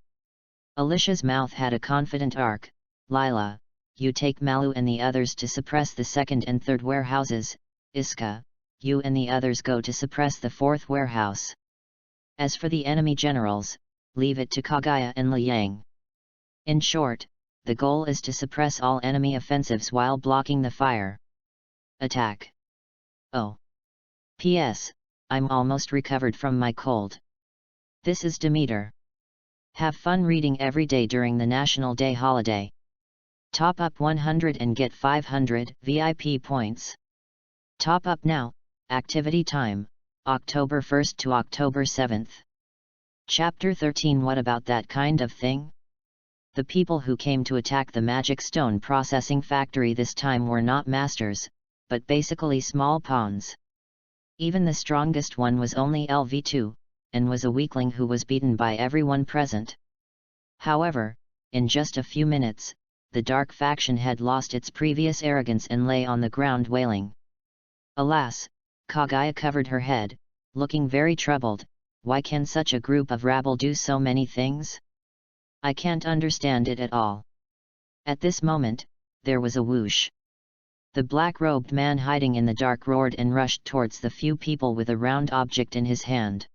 Alicia's mouth had a confident arc. Lila, you take Malu and the others to suppress the second and third warehouses. Iska, you and the others go to suppress the fourth warehouse. As for the enemy generals, leave it to Kaguya and Liang. In short, the goal is to suppress all enemy offensives while blocking the fire. Attack. Oh. P.S. I'm almost recovered from my cold. This is Demeter. Have fun reading every day during the National Day holiday. Top up 100 and get 500 VIP points. Top up now. Activity time, October 1st to October 7th. Chapter 13. What about that kind of thing? The people who came to attack the magic stone processing factory this time were not masters, but basically small pawns. Even the strongest one was only LV2, and was a weakling who was beaten by everyone present. However, in just a few minutes, the dark faction had lost its previous arrogance and lay on the ground wailing. Alas, Kaguya covered her head, looking very troubled. Why can such a group of rabble do so many things? I can't understand it at all. At this moment, there was a whoosh. The black-robed man hiding in the dark roared and rushed towards the few people with a round object in his hand.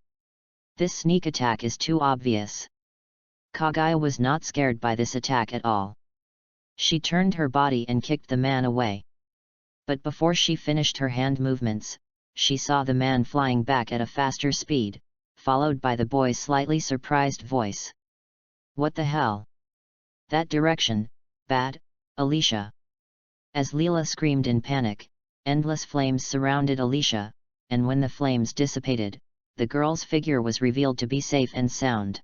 This sneak attack is too obvious. Kaguya was not scared by this attack at all. She turned her body and kicked the man away. But before she finished her hand movements, she saw the man flying back at a faster speed, followed by the boy's slightly surprised voice. What the hell? That direction, bad, Alicia. As Leela screamed in panic, endless flames surrounded Alicia, and when the flames dissipated, the girl's figure was revealed to be safe and sound.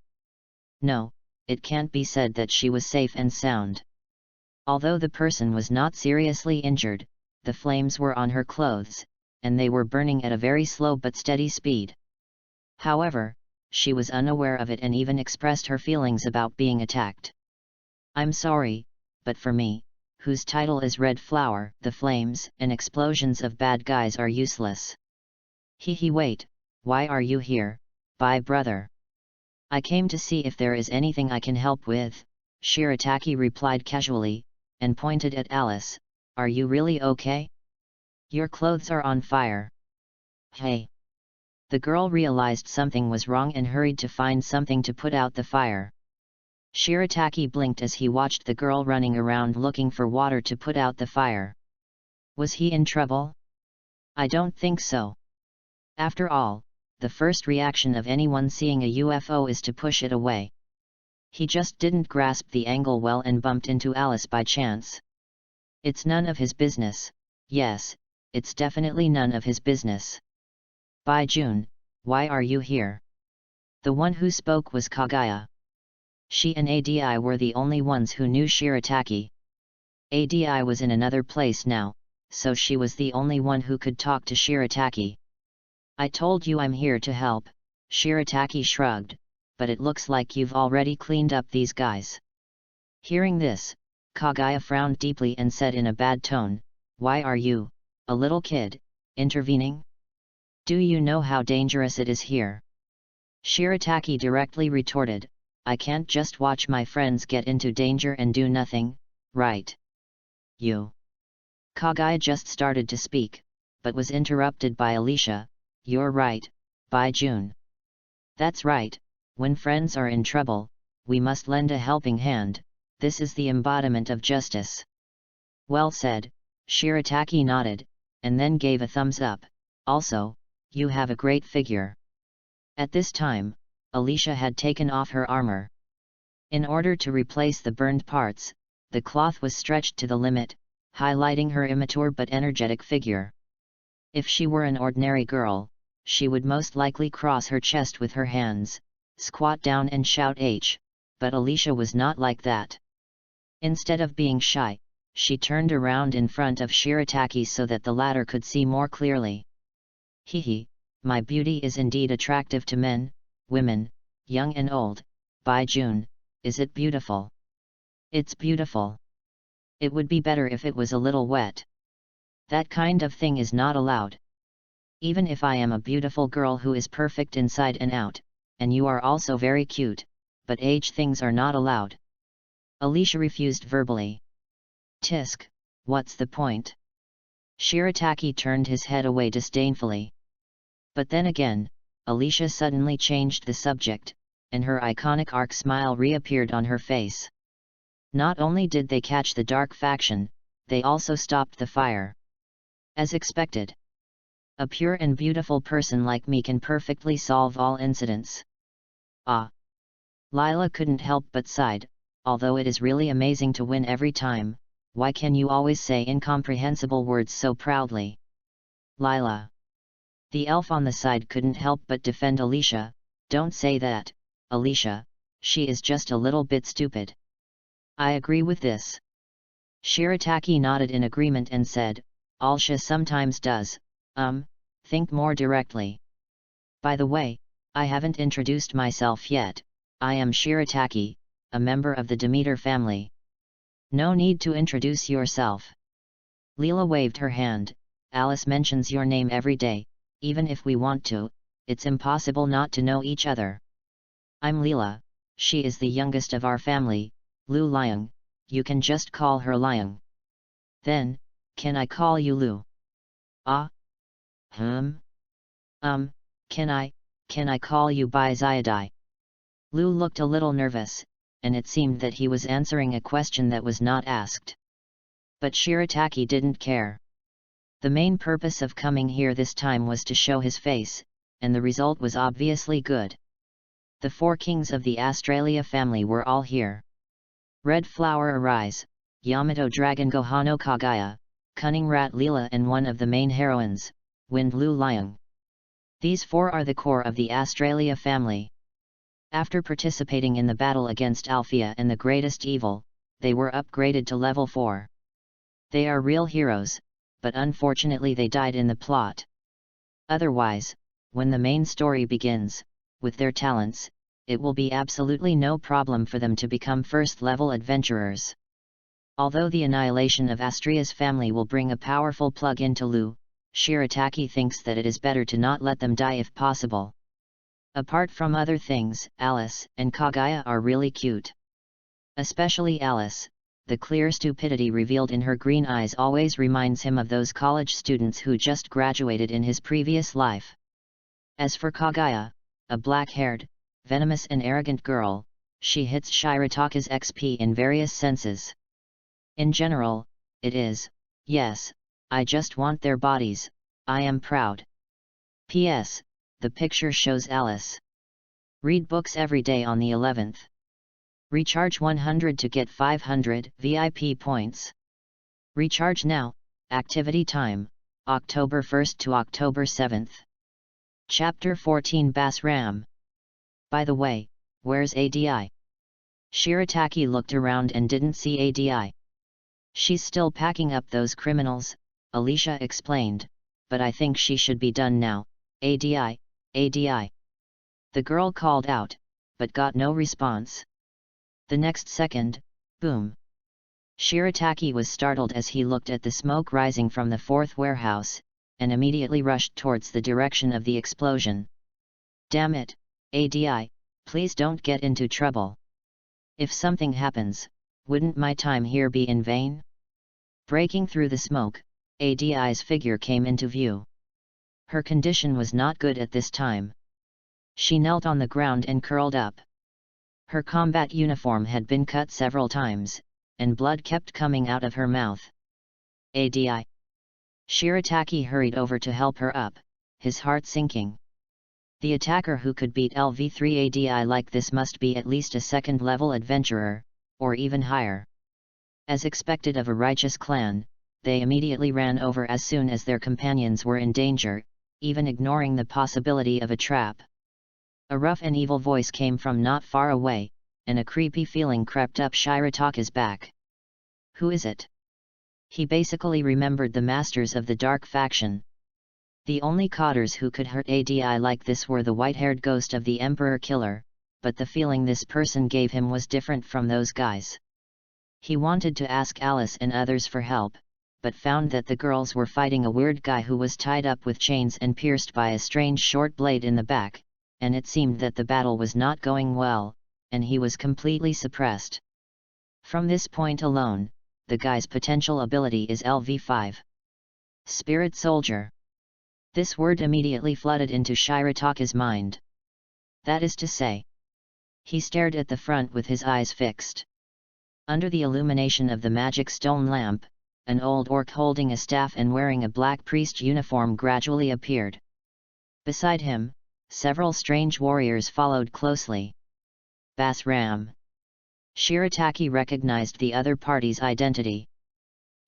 No, it can't be said that she was safe and sound. Although the person was not seriously injured, the flames were on her clothes, and they were burning at a very slow but steady speed. However, she was unaware of it and even expressed her feelings about being attacked. I'm sorry, but for me, whose title is Red Flower, the flames and explosions of bad guys are useless. Wait, why are you here, bye brother? I came to see if there is anything I can help with, Shirataki replied casually, and pointed at Alice. Are you really okay? Your clothes are on fire. Hey! The girl realized something was wrong and hurried to find something to put out the fire. Shirataki blinked as he watched the girl running around looking for water to put out the fire. Was he in trouble? I don't think so. After all, the first reaction of anyone seeing a UFO is to push it away. He just didn't grasp the angle well and bumped into Alice by chance. It's none of his business. Yes, it's definitely none of his business. By June, why are you here? The one who spoke was Kaguya. She and ADI were the only ones who knew Shirataki. ADI was in another place now, so she was the only one who could talk to Shirataki. I told you I'm here to help, Shirataki shrugged, but it looks like you've already cleaned up these guys. Hearing this, Kaguya frowned deeply and said in a bad tone, why are you, a little kid, intervening? Do you know how dangerous it is here? Shirataki directly retorted, I can't just watch my friends get into danger and do nothing, right? You. Kaguya just started to speak, but was interrupted by Alicia. You're right, by June. That's right, when friends are in trouble, we must lend a helping hand, this is the embodiment of justice. Well said, Shirataki nodded, and then gave a thumbs up. Also, you have a great figure. At this time, Alicia had taken off her armor. In order to replace the burned parts, the cloth was stretched to the limit, highlighting her immature but energetic figure. If she were an ordinary girl, she would most likely cross her chest with her hands, squat down and shout H, but Alicia was not like that. Instead of being shy, she turned around in front of Shirataki so that the latter could see more clearly. My beauty is indeed attractive to men, women, young and old, by June, is it beautiful? It's beautiful. It would be better if it was a little wet. That kind of thing is not allowed. Even if I am a beautiful girl who is perfect inside and out, and you are also very cute, but age things are not allowed. Alicia refused verbally. Tisk, what's the point? Shirataki turned his head away disdainfully. But then again, Alicia suddenly changed the subject, and her iconic arch smile reappeared on her face. Not only did they catch the dark faction, they also stopped the fire. As expected. A pure and beautiful person like me can perfectly solve all incidents. Ah! Lila couldn't help but sighed, although it is really amazing to win every time, why can you always say incomprehensible words so proudly? Lila. The elf on the side couldn't help but defend Alicia. Don't say that, Alicia, she is just a little bit stupid. I agree with this. Shirataki nodded in agreement and said, Alicia sometimes does, think more directly. By the way, I haven't introduced myself yet, I am Shirataki, a member of the Demeter family. No need to introduce yourself. Leela waved her hand, Alice mentions your name every day, even if we want to, it's impossible not to know each other. I'm Leela, she is the youngest of our family, Lu Liang, you can just call her Liang. Then, can I call you Lu? Ah? Can I call you Bai Zayadai? Lu looked a little nervous, and it seemed that he was answering a question that was not asked. But Shirataki didn't care. The main purpose of coming here this time was to show his face, and the result was obviously good. The four kings of the Australia family were all here. Red Flower Arise, Yamato Dragon Gohano Kaguya, Cunning Rat Leela and one of the main heroines, Wind Lu Liang. These four are the core of the Australia family. After participating in the battle against Althea and the Greatest Evil, they were upgraded to level 4. They are real heroes, but unfortunately they died in the plot. Otherwise, when the main story begins, with their talents, it will be absolutely no problem for them to become first-level adventurers. Although the annihilation of Astria's family will bring a powerful plug into Lu, Shirataki thinks that it is better to not let them die if possible. Apart from other things, Alice and Kaguya are really cute. Especially Alice. The clear stupidity revealed in her green eyes always reminds him of those college students who just graduated in his previous life. As for Kaguya, a black-haired, venomous and arrogant girl, she hits Shirataka's XP in various senses. In general, it is, yes, I just want their bodies, I am proud. P.S. The picture shows Alice. Read books every day on the 11th. Recharge 100 to get 500 VIP points. Recharge now, activity time, October 1st to October 7th. Chapter 14 Bass Ram. By the way, where's ADI? Shirataki looked around and didn't see ADI. She's still packing up those criminals, Alicia explained, but I think she should be done now, ADI, ADI. The girl called out, but got no response. The next second, boom. Shirataki was startled as he looked at the smoke rising from the fourth warehouse, and immediately rushed towards the direction of the explosion. Damn it, ADI, please don't get into trouble. If something happens, wouldn't my time here be in vain? Breaking through the smoke, ADI's figure came into view. Her condition was not good at this time. She knelt on the ground and curled up. Her combat uniform had been cut several times, and blood kept coming out of her mouth. ADI. Shirataki hurried over to help her up, his heart sinking. The attacker who could beat LV3 ADI like this must be at least a second-level adventurer, or even higher. As expected of a righteous clan, they immediately ran over as soon as their companions were in danger, even ignoring the possibility of a trap. A rough and evil voice came from not far away, and a creepy feeling crept up Shirataka's back. Who is it? He basically remembered the masters of the dark faction. The only codders who could hurt ADI like this were the white-haired ghost of the Emperor Killer, but the feeling this person gave him was different from those guys. He wanted to ask Alice and others for help, but found that the girls were fighting a weird guy who was tied up with chains and pierced by a strange short blade in the back, and it seemed that the battle was not going well, and he was completely suppressed. From this point alone, the guy's potential ability is LV5. Spirit Soldier. This word immediately flooded into Shirataka's mind. That is to say. He stared at the front with his eyes fixed. Under the illumination of the magic stone lamp, an old orc holding a staff and wearing a black priest uniform gradually appeared. Beside him, several strange warriors followed closely. Bass Ram. Shirataki recognized the other party's identity.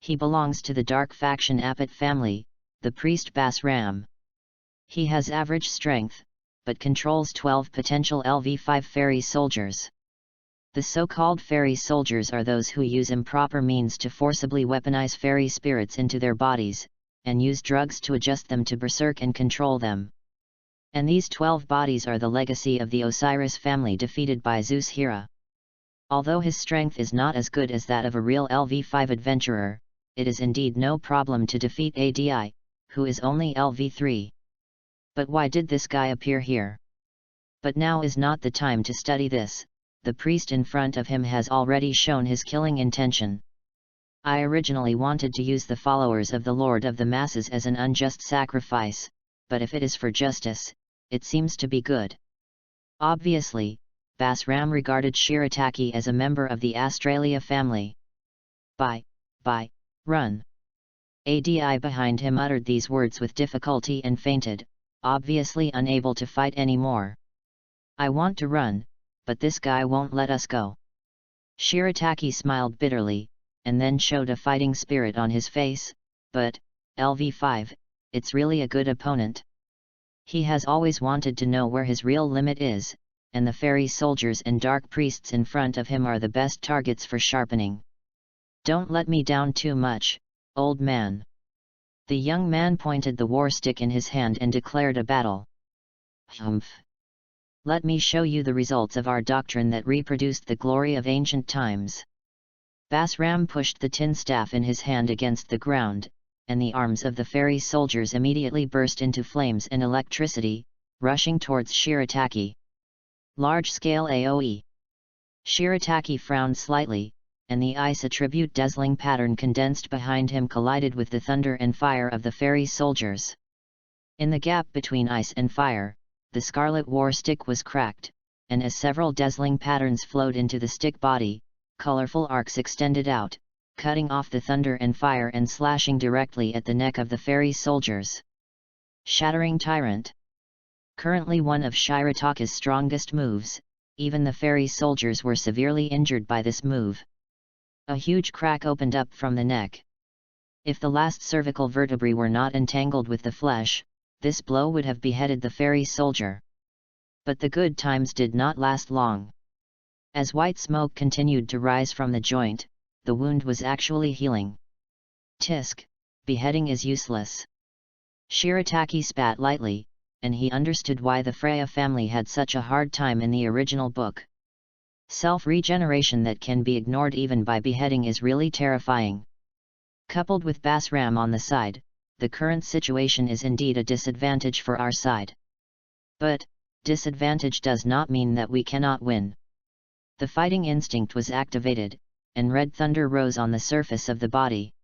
He belongs to the dark faction Appet family, the priest Bass Ram. He has average strength, but controls 12 potential LV5 fairy soldiers. The so-called fairy soldiers are those who use improper means to forcibly weaponize fairy spirits into their bodies, and use drugs to adjust them to berserk and control them. And these 12 bodies are the legacy of the Osiris family defeated by Zeus Hera. Although his strength is not as good as that of a real LV5 adventurer, it is indeed no problem to defeat ADI, who is only LV3. But why did this guy appear here? But now is not the time to study this. The priest in front of him has already shown his killing intention. I originally wanted to use the followers of the Lord of the Masses as an unjust sacrifice, but if it is for justice, it seems to be good. Obviously, Bass Ram regarded Shirataki as a member of the Australia family. Bye, run. ADI behind him uttered these words with difficulty and fainted, obviously unable to fight anymore. I want to run, but this guy won't let us go. Shirataki smiled bitterly, and then showed a fighting spirit on his face, but, LV5, it's really a good opponent. He has always wanted to know where his real limit is, and the fairy soldiers and dark priests in front of him are the best targets for sharpening. Don't let me down too much, old man. The young man pointed the war stick in his hand and declared a battle. Humph. Let me show you the results of our doctrine that reproduced the glory of ancient times. Basram pushed the tin staff in his hand against the ground, and the arms of the fairy soldiers immediately burst into flames and electricity, rushing towards Shirataki. Large-scale AoE. Shirataki frowned slightly, and the ice attribute dazzling pattern condensed behind him collided with the thunder and fire of the fairy soldiers. In the gap between ice and fire, the scarlet war stick was cracked, and as several dazzling patterns flowed into the stick body, colorful arcs extended out, cutting off the thunder and fire and slashing directly at the neck of the fairy soldiers. Shattering Tyrant. Currently one of Shirataki's strongest moves, even the fairy soldiers were severely injured by this move. A huge crack opened up from the neck. If the last cervical vertebrae were not entangled with the flesh, this blow would have beheaded the fairy soldier. But the good times did not last long. As white smoke continued to rise from the joint, the wound was actually healing. Tisk, beheading is useless. Shirataki spat lightly, and he understood why the Freya family had such a hard time in the original book. Self-regeneration that can be ignored even by beheading is really terrifying. Coupled with Basram on the side, the current situation is indeed a disadvantage for our side. But, disadvantage does not mean that we cannot win. The fighting instinct was activated, and red thunder rose on the surface of the body.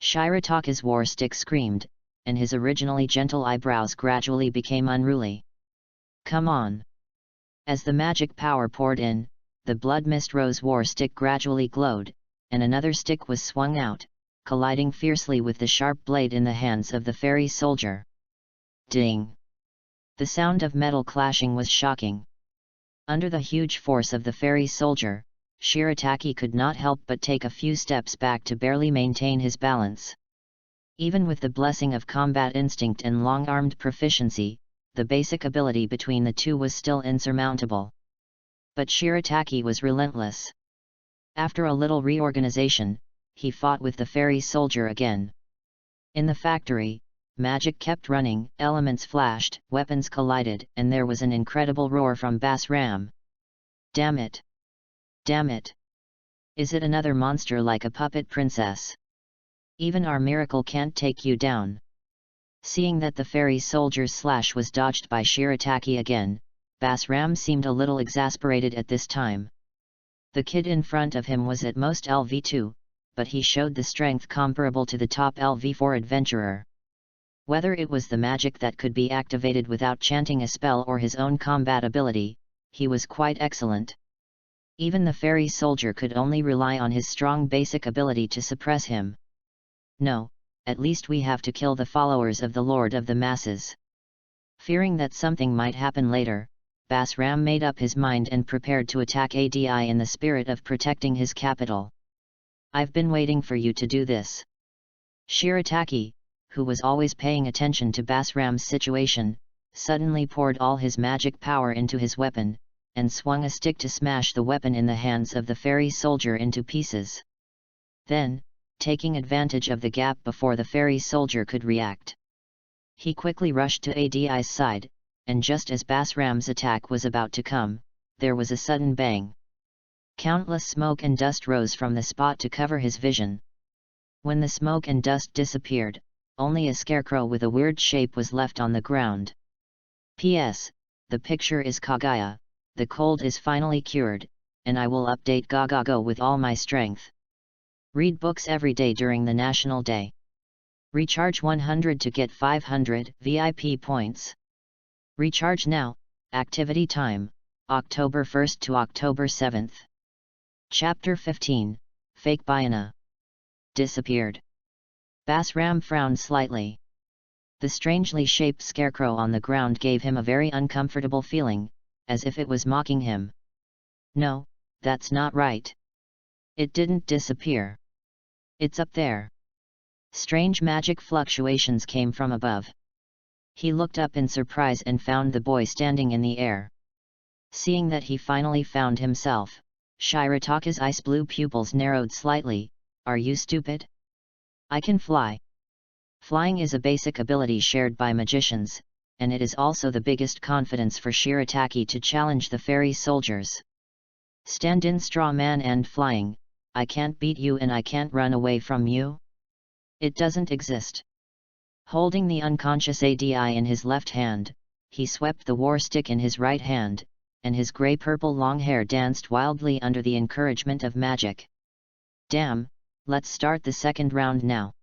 Shirataki's war stick screamed, and his originally gentle eyebrows gradually became unruly. Come on! As the magic power poured in, the blood mist rose war stick gradually glowed, and another stick was swung out, colliding fiercely with the sharp blade in the hands of the fairy soldier. Ding! The sound of metal clashing was shocking. Under the huge force of the fairy soldier, Shirataki could not help but take a few steps back to barely maintain his balance. Even with the blessing of combat instinct and long-armed proficiency, the basic ability between the two was still insurmountable. But Shirataki was relentless. After a little reorganization, he fought with the fairy soldier again. In the factory, magic kept running, elements flashed, weapons collided, and there was an incredible roar from Basram. Damn it! Damn it! Is it another monster like a puppet princess? Even our miracle can't take you down. Seeing that the fairy soldier's slash was dodged by Shirataki again, Basram seemed a little exasperated at this time. The kid in front of him was at most LV2, but he showed the strength comparable to the top LV4 adventurer. Whether it was the magic that could be activated without chanting a spell or his own combat ability, he was quite excellent. Even the fairy soldier could only rely on his strong basic ability to suppress him. No, at least we have to kill the followers of the Lord of the Masses. Fearing that something might happen later, Basram made up his mind and prepared to attack ADI in the spirit of protecting his capital. I've been waiting for you to do this. Shirataki, who was always paying attention to Basram's situation, suddenly poured all his magic power into his weapon, and swung a stick to smash the weapon in the hands of the fairy soldier into pieces. Then, taking advantage of the gap before the fairy soldier could react, he quickly rushed to ADI's side, and just as Basram's attack was about to come, there was a sudden bang. Countless smoke and dust rose from the spot to cover his vision. When the smoke and dust disappeared, only a scarecrow with a weird shape was left on the ground. P.S. The picture is Kagaya, the cold is finally cured, and I will update Gagago with all my strength. Read books every day during the National Day. Recharge 100 to get 500 VIP points. Recharge now. Activity time, October 1st to October 7th. Chapter 15, Fake Bayana. Disappeared. Basram frowned slightly. The strangely shaped scarecrow on the ground gave him a very uncomfortable feeling, as if it was mocking him. No, that's not right. It didn't disappear. It's up there. Strange magic fluctuations came from above. He looked up in surprise and found the boy standing in the air. Seeing that he finally found himself, Shirataki's ice blue pupils narrowed slightly. Are you stupid? I can fly. Flying is a basic ability shared by magicians, and it is also the biggest confidence for Shirataki to challenge the fairy soldiers. Stand in, straw man and flying, I can't beat you and I can't run away from you. It doesn't exist. Holding the unconscious Adi in his left hand, he swept the war stick in his right hand, and his grey-purple long hair danced wildly under the encouragement of magic. Damn, let's start the second round now.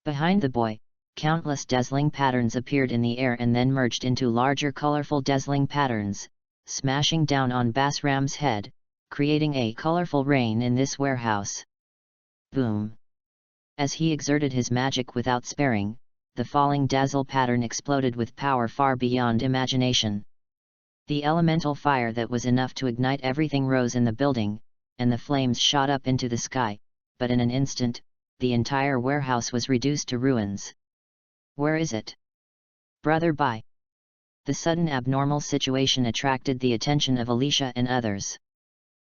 Behind the boy, countless dazzling patterns appeared in the air and then merged into larger colorful dazzling patterns, smashing down on Basram's head, creating a colorful rain in this warehouse. Boom! As he exerted his magic without sparing, the falling dazzle pattern exploded with power far beyond imagination. The elemental fire that was enough to ignite everything rose in the building, and the flames shot up into the sky, but in an instant, the entire warehouse was reduced to ruins. Where is it? Brother Bai. The sudden abnormal situation attracted the attention of Alicia and others.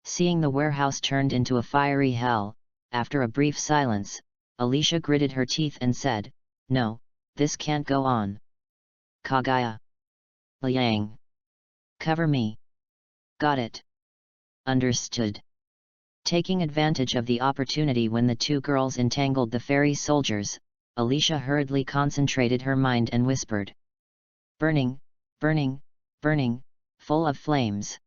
Seeing the warehouse turned into a fiery hell, after a brief silence, Alicia gritted her teeth and said, "No, this can't go on. Kagaya. Liang. Cover me." Got it. Understood. Taking advantage of the opportunity when the two girls entangled the fairy soldiers, Alicia hurriedly concentrated her mind and whispered. "Burning, burning, burning, full of flames."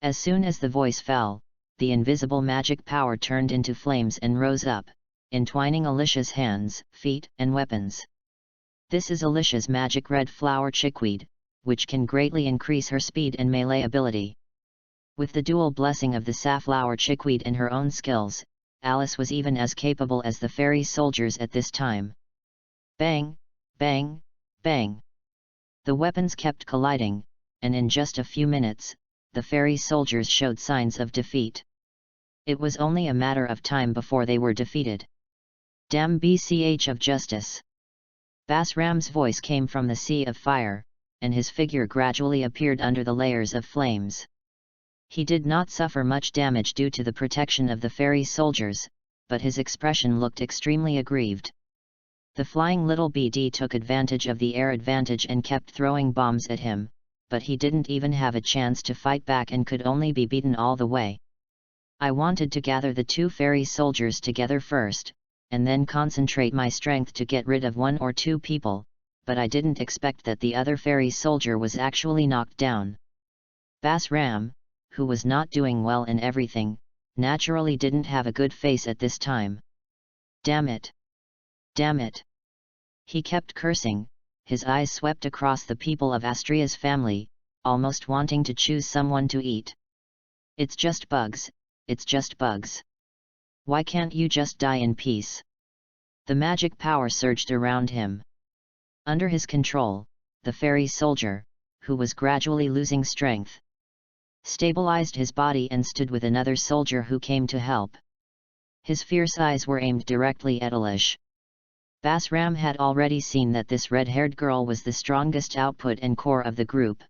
As soon as the voice fell, the invisible magic power turned into flames and rose up, entwining Alicia's hands, feet, and weapons. This is Alicia's magic red flower chickweed, which can greatly increase her speed and melee ability. With the dual blessing of the safflower chickweed and her own skills, Alice was even as capable as the fairy soldiers at this time. Bang, bang, bang. The weapons kept colliding, and in just a few minutes, the fairy soldiers showed signs of defeat. It was only a matter of time before they were defeated. Damn BCH of justice! Basram's voice came from the sea of fire, and his figure gradually appeared under the layers of flames. He did not suffer much damage due to the protection of the fairy soldiers, but his expression looked extremely aggrieved. The flying little BD took advantage of the air advantage and kept throwing bombs at him, but he didn't even have a chance to fight back and could only be beaten all the way. I wanted to gather the two fairy soldiers together first, and then concentrate my strength to get rid of one or two people, but I didn't expect that the other fairy soldier was actually knocked down. Basram, who was not doing well in everything, naturally didn't have a good face at this time. Damn it! Damn it! He kept cursing, his eyes swept across the people of Astria's family, almost wanting to choose someone to eat. It's just bugs, it's just bugs. Why can't you just die in peace? The magic power surged around him. Under his control, the fairy soldier, who was gradually losing strength, stabilized his body and stood with another soldier who came to help. His fierce eyes were aimed directly at Alicia. Basram had already seen that this red-haired girl was the strongest output and core of the group.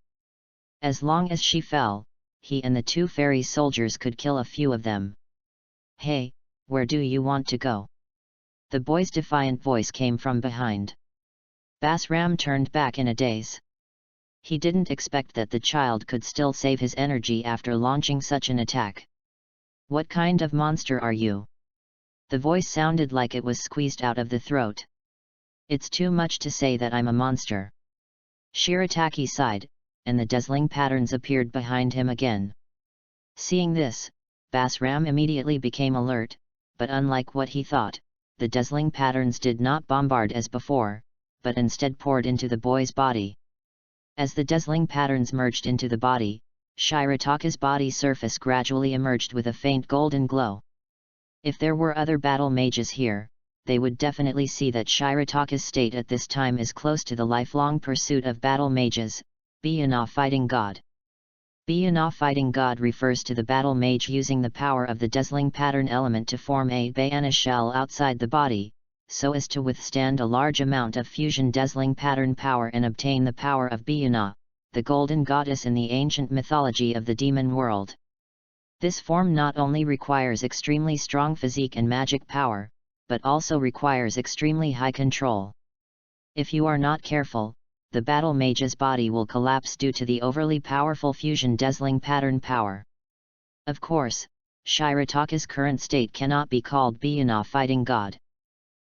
As long as she fell, he and the two fairy soldiers could kill a few of them. "Hey, where do you want to go?" The boy's defiant voice came from behind. Basram turned back in a daze. He didn't expect that the child could still save his energy after launching such an attack. "What kind of monster are you?" The voice sounded like it was squeezed out of the throat. "It's too much to say that I'm a monster." Shirataki sighed, and the dazzling patterns appeared behind him again. Seeing this, Basram immediately became alert, but unlike what he thought, the dazzling patterns did not bombard as before, but instead poured into the boy's body. As the dazzling patterns merged into the body, Shirataka's body surface gradually emerged with a faint golden glow. If there were other battle mages here, they would definitely see that Shirataka's state at this time is close to the lifelong pursuit of battle mages, Biyana fighting god. Biyana fighting god refers to the battle mage using the power of the dazzling pattern element to form a Bayana shell outside the body, so as to withstand a large amount of fusion dazzling pattern power and obtain the power of Biyana, the golden goddess in the ancient mythology of the demon world. This form not only requires extremely strong physique and magic power, but also requires extremely high control. If you are not careful, the battle mage's body will collapse due to the overly powerful fusion dazzling pattern power. Of course, Shirataka's current state cannot be called being a fighting god.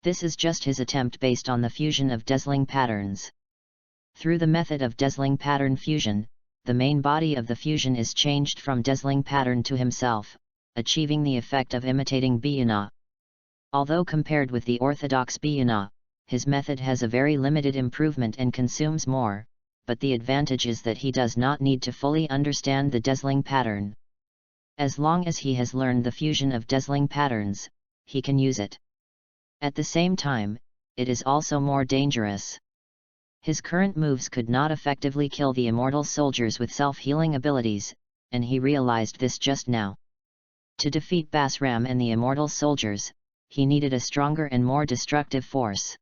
This is just his attempt based on the fusion of dazzling patterns. Through the method of dazzling pattern fusion, the main body of the fusion is changed from dazzling pattern to himself, achieving the effect of imitating Biyana. Although compared with the orthodox Biyana, his method has a very limited improvement and consumes more, but the advantage is that he does not need to fully understand the dazzling pattern. As long as he has learned the fusion of dazzling patterns, he can use it. At the same time, it is also more dangerous. His current moves could not effectively kill the immortal soldiers with self-healing abilities, and he realized this just now. To defeat Basram and the immortal soldiers, he needed a stronger and more destructive force.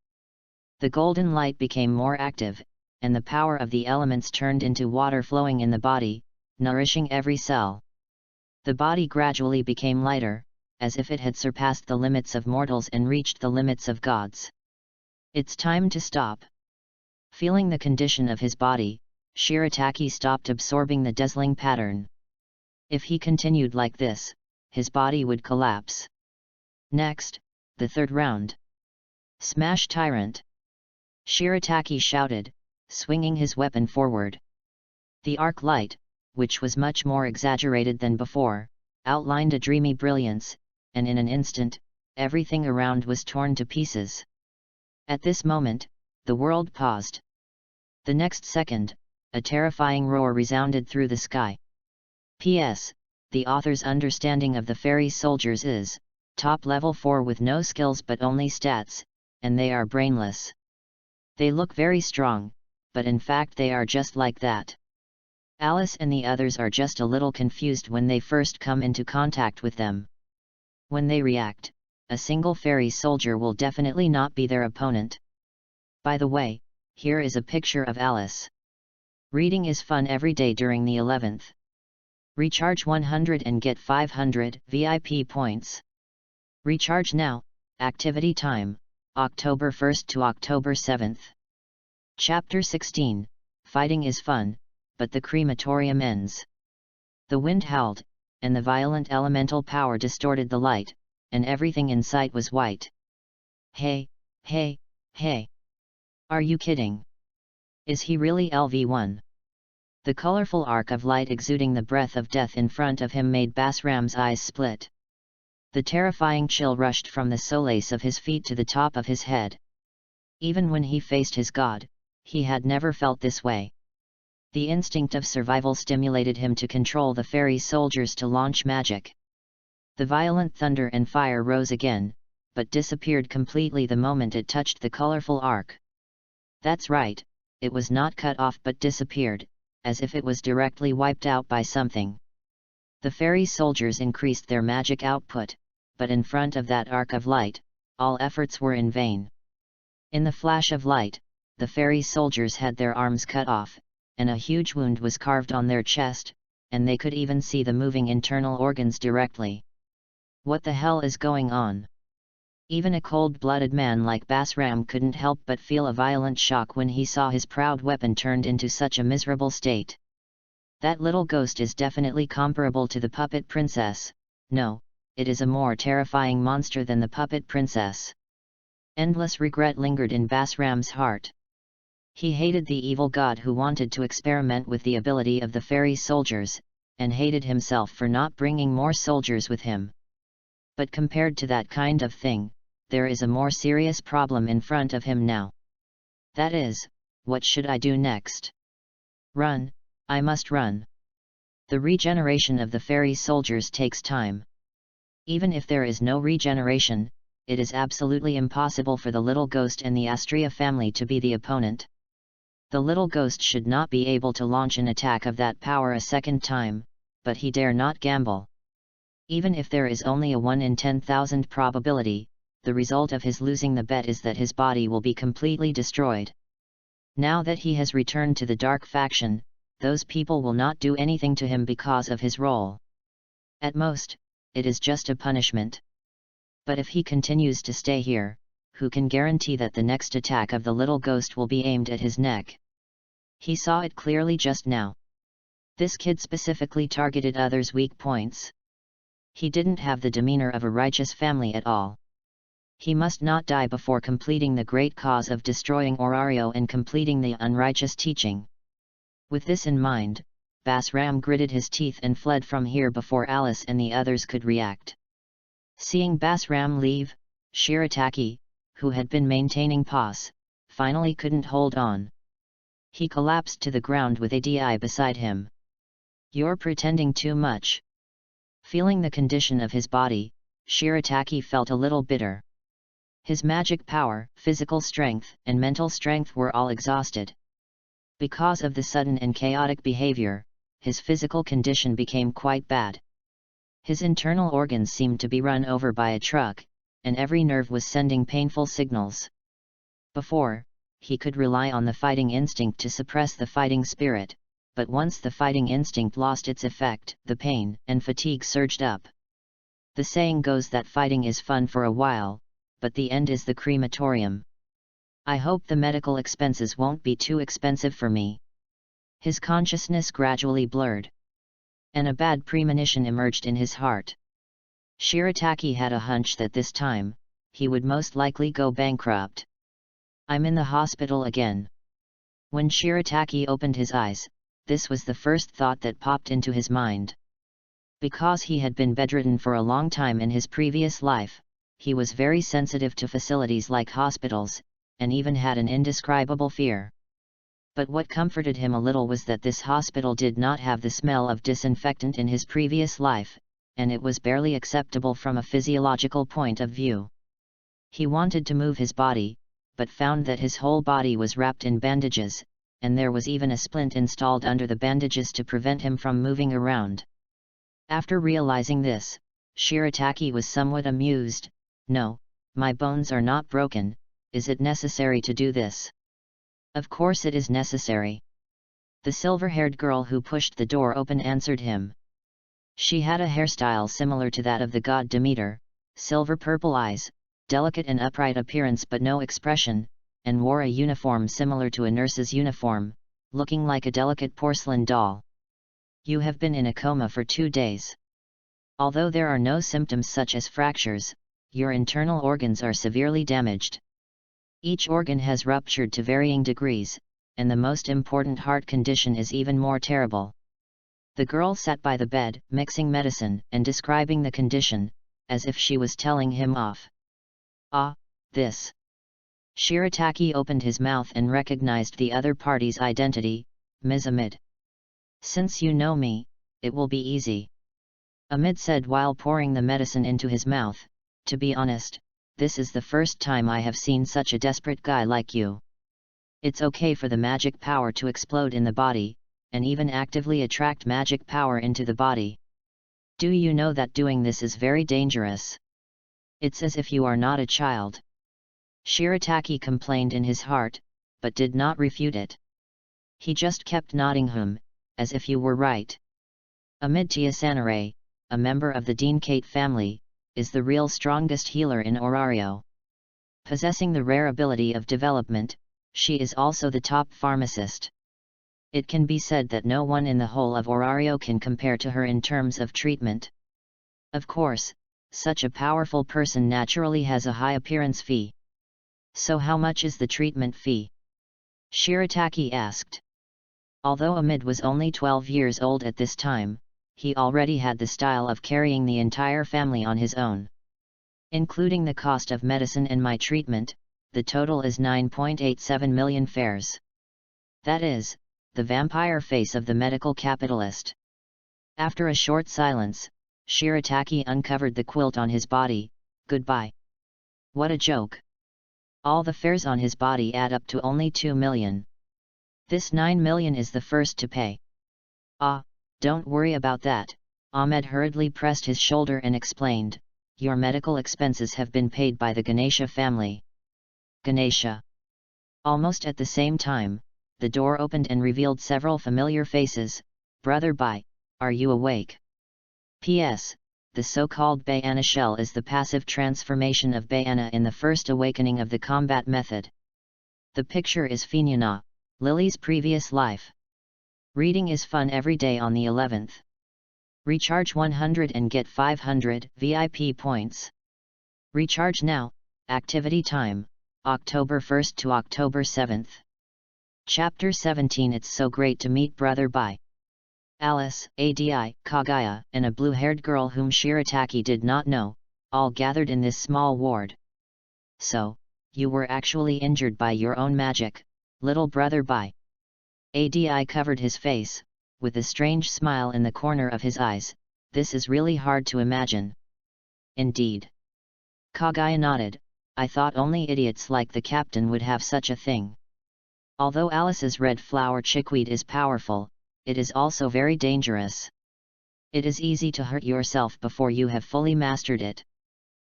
The golden light became more active, and the power of the elements turned into water flowing in the body, nourishing every cell. The body gradually became lighter, as if it had surpassed the limits of mortals and reached the limits of gods. It's time to stop. Feeling the condition of his body, Shirataka stopped absorbing the dazzling pattern. If he continued like this, his body would collapse. Next, the third round. Smash Tyrant! Shirataka shouted, swinging his weapon forward. The arc light, which was much more exaggerated than before, outlined a dreamy brilliance, and in an instant, everything around was torn to pieces. At this moment, the world paused. The next second, a terrifying roar resounded through the sky. P.S. The author's understanding of the fairy soldiers is, top level 4 with no skills but only stats, and they are brainless. They look very strong, but in fact they are just like that. Alice and the others are just a little confused when they first come into contact with them. When they react, a single fairy soldier will definitely not be their opponent. By the way, here is a picture of Alice. Reading is fun every day during the 11th. Recharge 100 and get 500 VIP points. Recharge now. Activity time, October 1st to October 7th. Chapter 16, Fighting is fun, but the crematorium ends. The wind howled, and the violent elemental power distorted the light, and everything in sight was white. Hey, hey, hey! Are you kidding? Is he really LV1? The colorful arc of light exuding the breath of death in front of him made Basram's eyes split. The terrifying chill rushed from the solace of his feet to the top of his head. Even when he faced his god, he had never felt this way. The instinct of survival stimulated him to control the fairy soldiers to launch magic. The violent thunder and fire rose again, but disappeared completely the moment it touched the colorful arc. That's right, it was not cut off but disappeared, as if it was directly wiped out by something. The fairy soldiers increased their magic output, but in front of that arc of light, all efforts were in vain. In the flash of light, the fairy soldiers had their arms cut off, and a huge wound was carved on their chest, and they could even see the moving internal organs directly. What the hell is going on? Even a cold-blooded man like Basram couldn't help but feel a violent shock when he saw his proud weapon turned into such a miserable state. That little ghost is definitely comparable to the puppet princess. No, it is a more terrifying monster than the puppet princess. Endless regret lingered in Basram's heart. He hated the evil god who wanted to experiment with the ability of the fairy soldiers, and hated himself for not bringing more soldiers with him. But compared to that kind of thing, there is a more serious problem in front of him now. That is, what should I do next? Run, I must run. The regeneration of the fairy soldiers takes time. Even if there is no regeneration, it is absolutely impossible for the little ghost and the Astria family to be the opponent. The little ghost should not be able to launch an attack of that power a second time, but he dare not gamble. Even if there is only a 1 in 10,000 probability, the result of his losing the bet is that his body will be completely destroyed. Now that he has returned to the dark faction, those people will not do anything to him because of his role. At most, it is just a punishment. But if he continues to stay here, who can guarantee that the next attack of the little ghost will be aimed at his neck? He saw it clearly just now. This kid specifically targeted others' weak points. He didn't have the demeanor of a righteous family at all. He must not die before completing the great cause of destroying Orario and completing the unrighteous teaching. With this in mind, Basram gritted his teeth and fled from here before Alice and the others could react. Seeing Basram leave, Shirataki, who had been maintaining pause, finally couldn't hold on. He collapsed to the ground with Adi beside him. "You're pretending too much." Feeling the condition of his body, Shirataki felt a little bitter. His magic power, physical strength, and mental strength were all exhausted. Because of the sudden and chaotic behavior, his physical condition became quite bad. His internal organs seemed to be run over by a truck, and every nerve was sending painful signals. Before, he could rely on the fighting instinct to suppress the fighting spirit, but once the fighting instinct lost its effect, the pain and fatigue surged up. The saying goes that fighting is fun for a while, but the end is the crematorium. I hope the medical expenses won't be too expensive for me. His consciousness gradually blurred. And a bad premonition emerged in his heart. Shirataki had a hunch that this time, he would most likely go bankrupt. "I'm in the hospital again." When Shirataki opened his eyes, this was the first thought that popped into his mind. Because he had been bedridden for a long time in his previous life, he was very sensitive to facilities like hospitals, and even had an indescribable fear. But what comforted him a little was that this hospital did not have the smell of disinfectant in his previous life, and it was barely acceptable from a physiological point of view. He wanted to move his body, but found that his whole body was wrapped in bandages, and there was even a splint installed under the bandages to prevent him from moving around. After realizing this, Shirataki was somewhat amused. "No, my bones are not broken. Is it necessary to do this?" "Of course it is necessary." The silver-haired girl who pushed the door open answered him. She had a hairstyle similar to that of the god Demeter, silver-purple eyes, delicate and upright appearance but no expression, and wore a uniform similar to a nurse's uniform, looking like a delicate porcelain doll. "You have been in a coma for 2 days. Although there are no symptoms such as fractures, your internal organs are severely damaged. Each organ has ruptured to varying degrees, and the most important heart condition is even more terrible." The girl sat by the bed, mixing medicine and describing the condition, as if she was telling him off. "Ah, this." Shirataki opened his mouth and recognized the other party's identity, Ms. Amid. "Since you know me, it will be easy," Amid said while pouring the medicine into his mouth. "To be honest, this is the first time I have seen such a desperate guy like you. It's okay for the magic power to explode in the body, and even actively attract magic power into the body. Do you know that doing this is very dangerous? It's as if you are not a child." Shirataki complained in his heart, but did not refute it. He just kept nodding as if you were right. Amid Sanare, a member of the Deancate family, is the real strongest healer in Orario. Possessing the rare ability of development, she is also the top pharmacist. It can be said that no one in the whole of Orario can compare to her in terms of treatment. Of course, such a powerful person naturally has a high appearance fee. "So how much is the treatment fee?" Shirataki asked. Although Amid was only 12 years old at this time, he already had the style of carrying the entire family on his own. "Including the cost of medicine and my treatment, the total is 9.87 million fares." That is, the vampire face of the medical capitalist. After a short silence, Shirataki uncovered the quilt on his body. "Goodbye." What a joke. All the fares on his body add up to only 2 million. This 9 million is the first to pay. "Ah, don't worry about that," Ahmed hurriedly pressed his shoulder and explained, "your medical expenses have been paid by the Ganesha family." Ganesha. Almost at the same time, the door opened and revealed several familiar faces. "Brother Bai, are you awake?" P.S. The so-called Bayana shell is the passive transformation of Bayana in the first awakening of the combat method. The picture is Finyana. Lily's previous life. Reading is fun every day on the 11th. Recharge 100 and get 500 VIP points. Recharge now. Activity time, October 1st to October 7th. Chapter 17. It's so great to meet brother by Alice, Adi, Kaguya, and a blue-haired girl whom Shirataki did not know, all gathered in this small ward. So, you were actually injured by your own magic, little brother by Adi covered his face, with a strange smile in the corner of his eyes. This is really hard to imagine. Indeed. Kaguya nodded. I thought only idiots like the captain would have such a thing. Although Alice's red flower chickweed is powerful, it is also very dangerous. It is easy to hurt yourself before you have fully mastered it.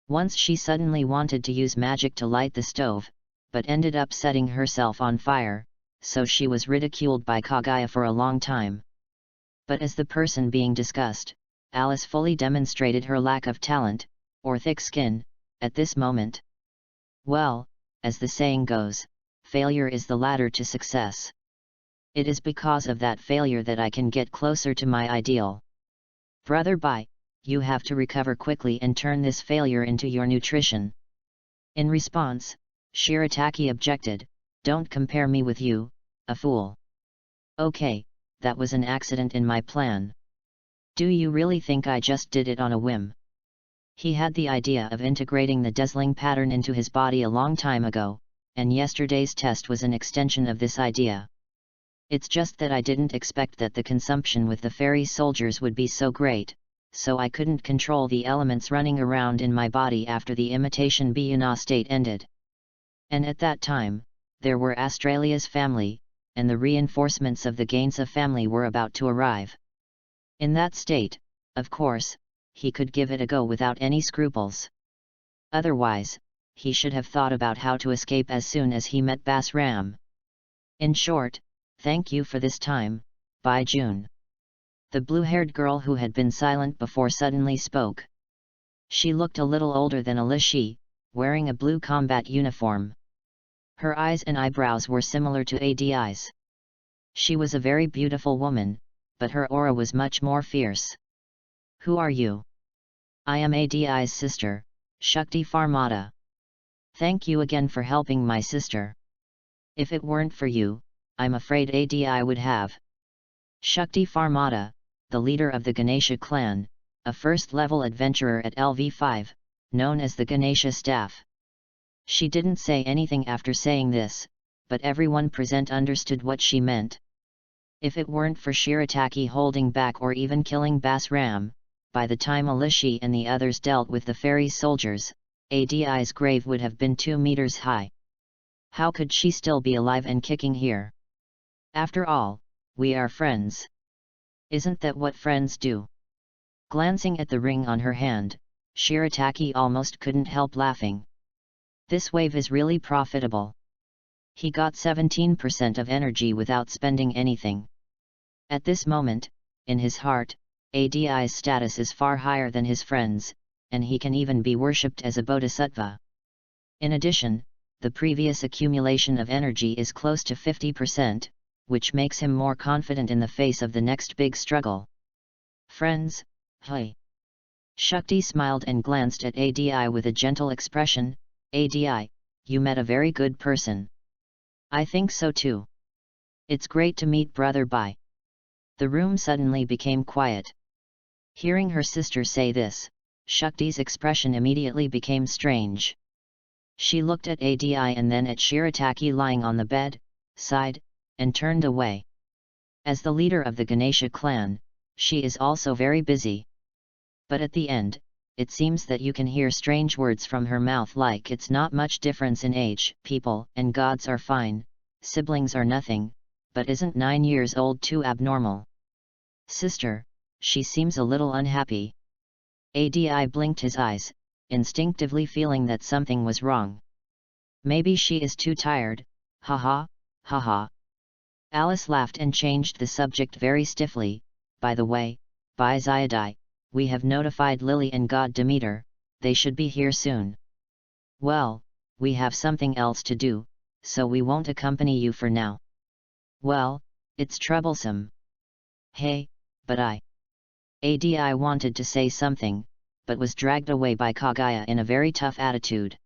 Once she suddenly wanted to use magic to light the stove, but ended up setting herself on fire, so she was ridiculed by Kaguya for a long time. But as the person being discussed, Alice fully demonstrated her lack of talent, or thick skin, at this moment. Well, as the saying goes, failure is the ladder to success. It is because of that failure that I can get closer to my ideal. Brother Bai, you have to recover quickly and turn this failure into your nutrition. In response, Shirataki objected, don't compare me with you, a fool. Okay, that was an accident in my plan. Do you really think I just did it on a whim? He had the idea of integrating the dazzling pattern into his body a long time ago, and yesterday's test was an extension of this idea. It's just that I didn't expect that the consumption with the fairy soldiers would be so great, so I couldn't control the elements running around in my body after the imitation Biyana state ended. And at that time, there were Australia's family, and the reinforcements of the Gainsa family were about to arrive. In that state, of course, he could give it a go without any scruples. Otherwise, he should have thought about how to escape as soon as he met Basram. In short, thank you for this time, by June. The blue-haired girl who had been silent before suddenly spoke. She looked a little older than Alishi, wearing a blue combat uniform. Her eyes and eyebrows were similar to Adi's. She was a very beautiful woman, but her aura was much more fierce. Who are you? I am Adi's sister, Shakti Farmata. Thank you again for helping my sister. If it weren't for you, I'm afraid Adi would have. Shakti Farmata, the leader of the Ganesha clan, a first-level adventurer at LV5, known as the Ganesha staff. She didn't say anything after saying this, but everyone present understood what she meant. If it weren't for Shirataki holding back or even killing Basram, by the time Alishi and the others dealt with the fairy soldiers, Adi's grave would have been 2 meters high. How could she still be alive and kicking here? After all, we are friends. Isn't that what friends do? Glancing at the ring on her hand, Shirataki almost couldn't help laughing. This wave is really profitable. He got 17% of energy without spending anything. At this moment, in his heart, Adi's status is far higher than his friends, and he can even be worshipped as a bodhisattva. In addition, the previous accumulation of energy is close to 50%, which makes him more confident in the face of the next big struggle. Friends, hi. Shakti smiled and glanced at Adi with a gentle expression. Adi, you met a very good person. I think so too. It's great to meet brother Bai. The room suddenly became quiet. Hearing her sister say this, Shakti's expression immediately became strange. She looked at Adi and then at Shirataki lying on the bed, sighed, and turned away. As the leader of the Ganesha clan, she is also very busy. But at the end, it seems that you can hear strange words from her mouth like it's not much difference in age, people and gods are fine, siblings are nothing, but isn't 9 years old too abnormal? Sister, she seems a little unhappy. Adi blinked his eyes, instinctively feeling that something was wrong. Maybe she is too tired, haha, haha. Alice laughed and changed the subject very stiffly. By the way, by Zyadai, we have notified Lily and God Demeter, they should be here soon. Well, we have something else to do, so we won't accompany you for now. Well, it's troublesome. Hey, but Adi wanted to say something, but was dragged away by Kaguya in a very tough attitude.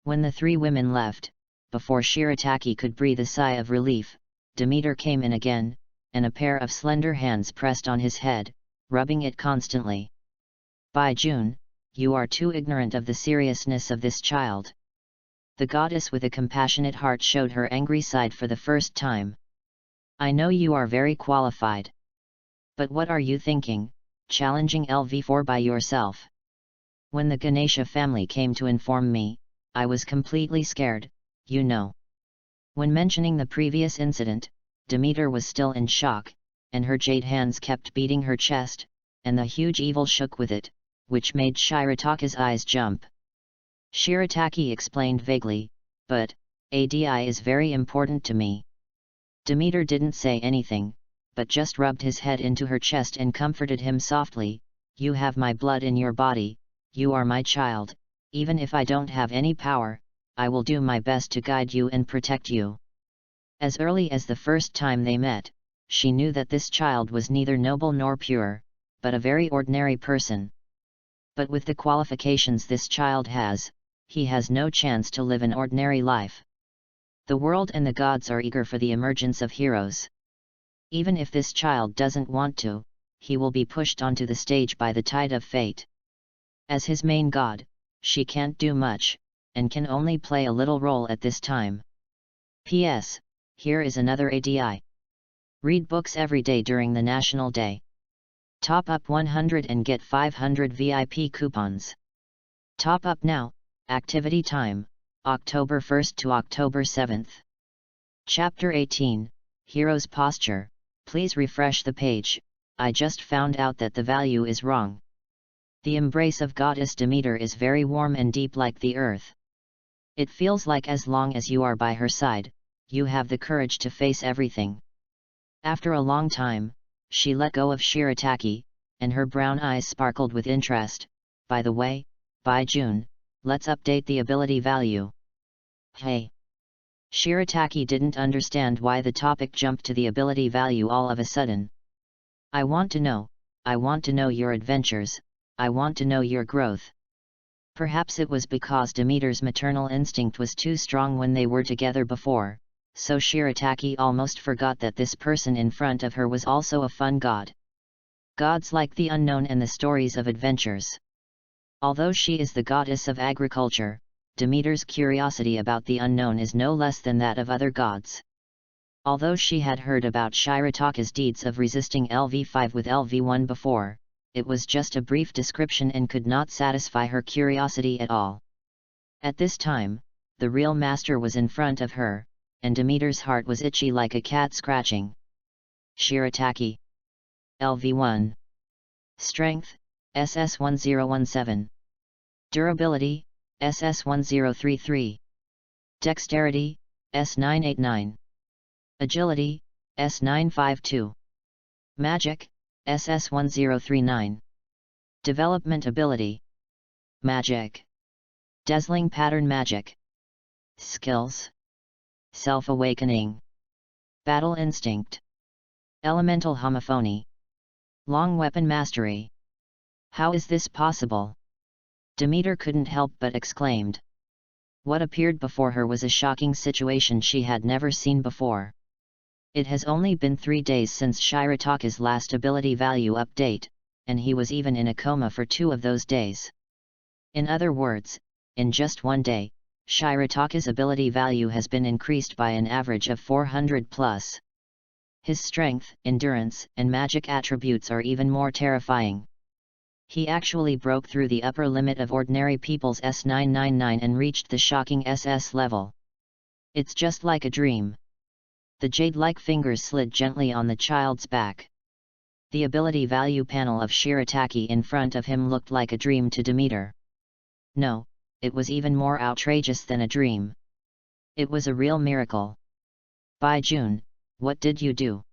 When the three women left, before Shirataki could breathe a sigh of relief, Demeter came in again, and a pair of slender hands pressed on his head, rubbing it constantly. By June, you are too ignorant of the seriousness of this child. The goddess with a compassionate heart showed her angry side for the first time. I know you are very qualified. But what are you thinking, challenging LV4 by yourself? When the Ganesha family came to inform me, I was completely scared, you know. When mentioning the previous incident, Demeter was still in shock, and her jade hands kept beating her chest, and the huge evil shook with it, which made Shirataka's eyes jump. Shirataki explained vaguely, but, ADI is very important to me. Demeter didn't say anything, but just rubbed his head into her chest and comforted him softly. You have my blood in your body, you are my child, even if I don't have any power, I will do my best to guide you and protect you. As early as the first time they met, she knew that this child was neither noble nor pure, but a very ordinary person. But with the qualifications this child has, he has no chance to live an ordinary life. The world and the gods are eager for the emergence of heroes. Even if this child doesn't want to, he will be pushed onto the stage by the tide of fate. As his main god, she can't do much, and can only play a little role at this time. P.S. Here is another ADI. Read books every day during the National Day. Top up 100 and get 500 VIP coupons. Top up now, activity time, October 1st to October 7th. Chapter 18, Hero's Posture. Please refresh the page, I just found out that the value is wrong. The embrace of Goddess Demeter is very warm and deep like the earth. It feels like as long as you are by her side, you have the courage to face everything. After a long time, she let go of Shirataki, and her brown eyes sparkled with interest. By the way, by June, let's update the ability value. Hey! Shirataki didn't understand why the topic jumped to the ability value all of a sudden. I want to know your adventures, I want to know your growth. Perhaps it was because Demeter's maternal instinct was too strong when they were together before, so Shirataki almost forgot that this person in front of her was also a fun god. Gods like the unknown and the stories of adventures. Although she is the goddess of agriculture, Demeter's curiosity about the unknown is no less than that of other gods. Although she had heard about Shirataka's deeds of resisting LV5 with LV1 before, it was just a brief description and could not satisfy her curiosity at all. At this time, the real master was in front of her, and Demeter's heart was itchy like a cat scratching. Shirataki. LV1. Strength, SS1017. Durability, SS1033. Dexterity, S989. Agility, S952. Magic, SS1039. Development ability. Magic. Dazzling pattern magic. Skills. Self-awakening. Battle instinct. Elemental homophony. Long weapon mastery. How is this possible? Demeter couldn't help but exclaimed. What appeared before her was a shocking situation she had never seen before. It has only been 3 days since Shirataka's last ability value update, and he was even in a coma for 2 of those days. In other words, in just 1 day, Shirataka's ability value has been increased by an average of 400 plus. His strength, endurance, and magic attributes are even more terrifying. He actually broke through the upper limit of ordinary people's S999 and reached the shocking SS level. It's just like a dream. The jade-like fingers slid gently on the child's back. The ability value panel of Shirataki in front of him looked like a dream to Demeter. No, it was even more outrageous than a dream. It was a real miracle. By June, what did you do?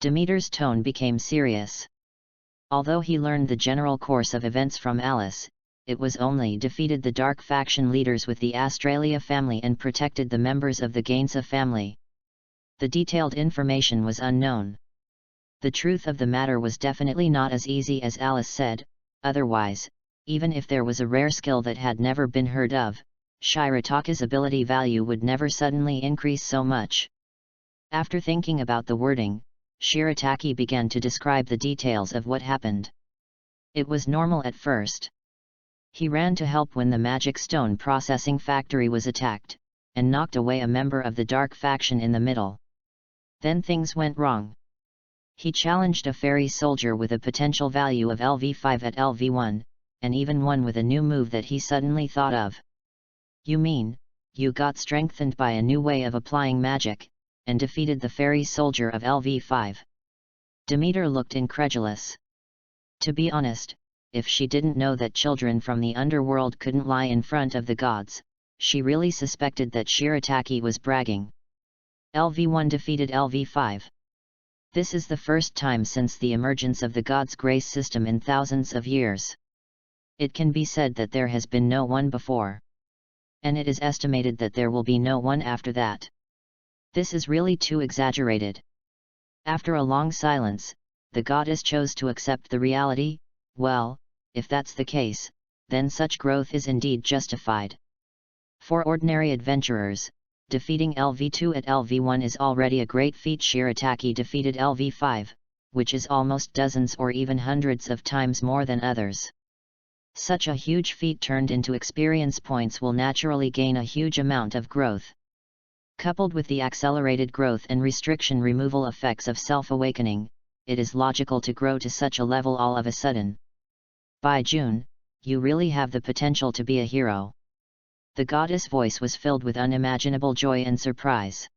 Demeter's tone became serious. Although he learned the general course of events from Alice, it was only defeated the dark faction leaders with the Australia family and protected the members of the Gainsa family. The detailed information was unknown. The truth of the matter was definitely not as easy as Alice said, otherwise, even if there was a rare skill that had never been heard of, Shirataka's ability value would never suddenly increase so much. After thinking about the wording, Shirataki began to describe the details of what happened. It was normal at first. He ran to help when the magic stone processing factory was attacked, and knocked away a member of the dark faction in the middle. Then things went wrong. He challenged a fairy soldier with a potential value of LV5 at LV1, and even one with a new move that he suddenly thought of. You mean, you got strengthened by a new way of applying magic, and defeated the fairy soldier of LV5? Demeter looked incredulous. To be honest, if she didn't know that children from the underworld couldn't lie in front of the gods, she really suspected that Shirataki was bragging. LV1 defeated LV5. This is the first time since the emergence of the God's Grace system in thousands of years. It can be said that there has been no one before. And it is estimated that there will be no one after that. This is really too exaggerated. After a long silence, the goddess chose to accept the reality. Well, if that's the case, then such growth is indeed justified. For ordinary adventurers, defeating LV2 at LV1 is already a great feat. Shirataki defeated LV5, which is almost dozens or even hundreds of times more than others. Such a huge feat turned into experience points will naturally gain a huge amount of growth. Coupled with the accelerated growth and restriction removal effects of self-awakening, it is logical to grow to such a level all of a sudden. By June, you really have the potential to be a hero. The goddess' voice was filled with unimaginable joy and surprise.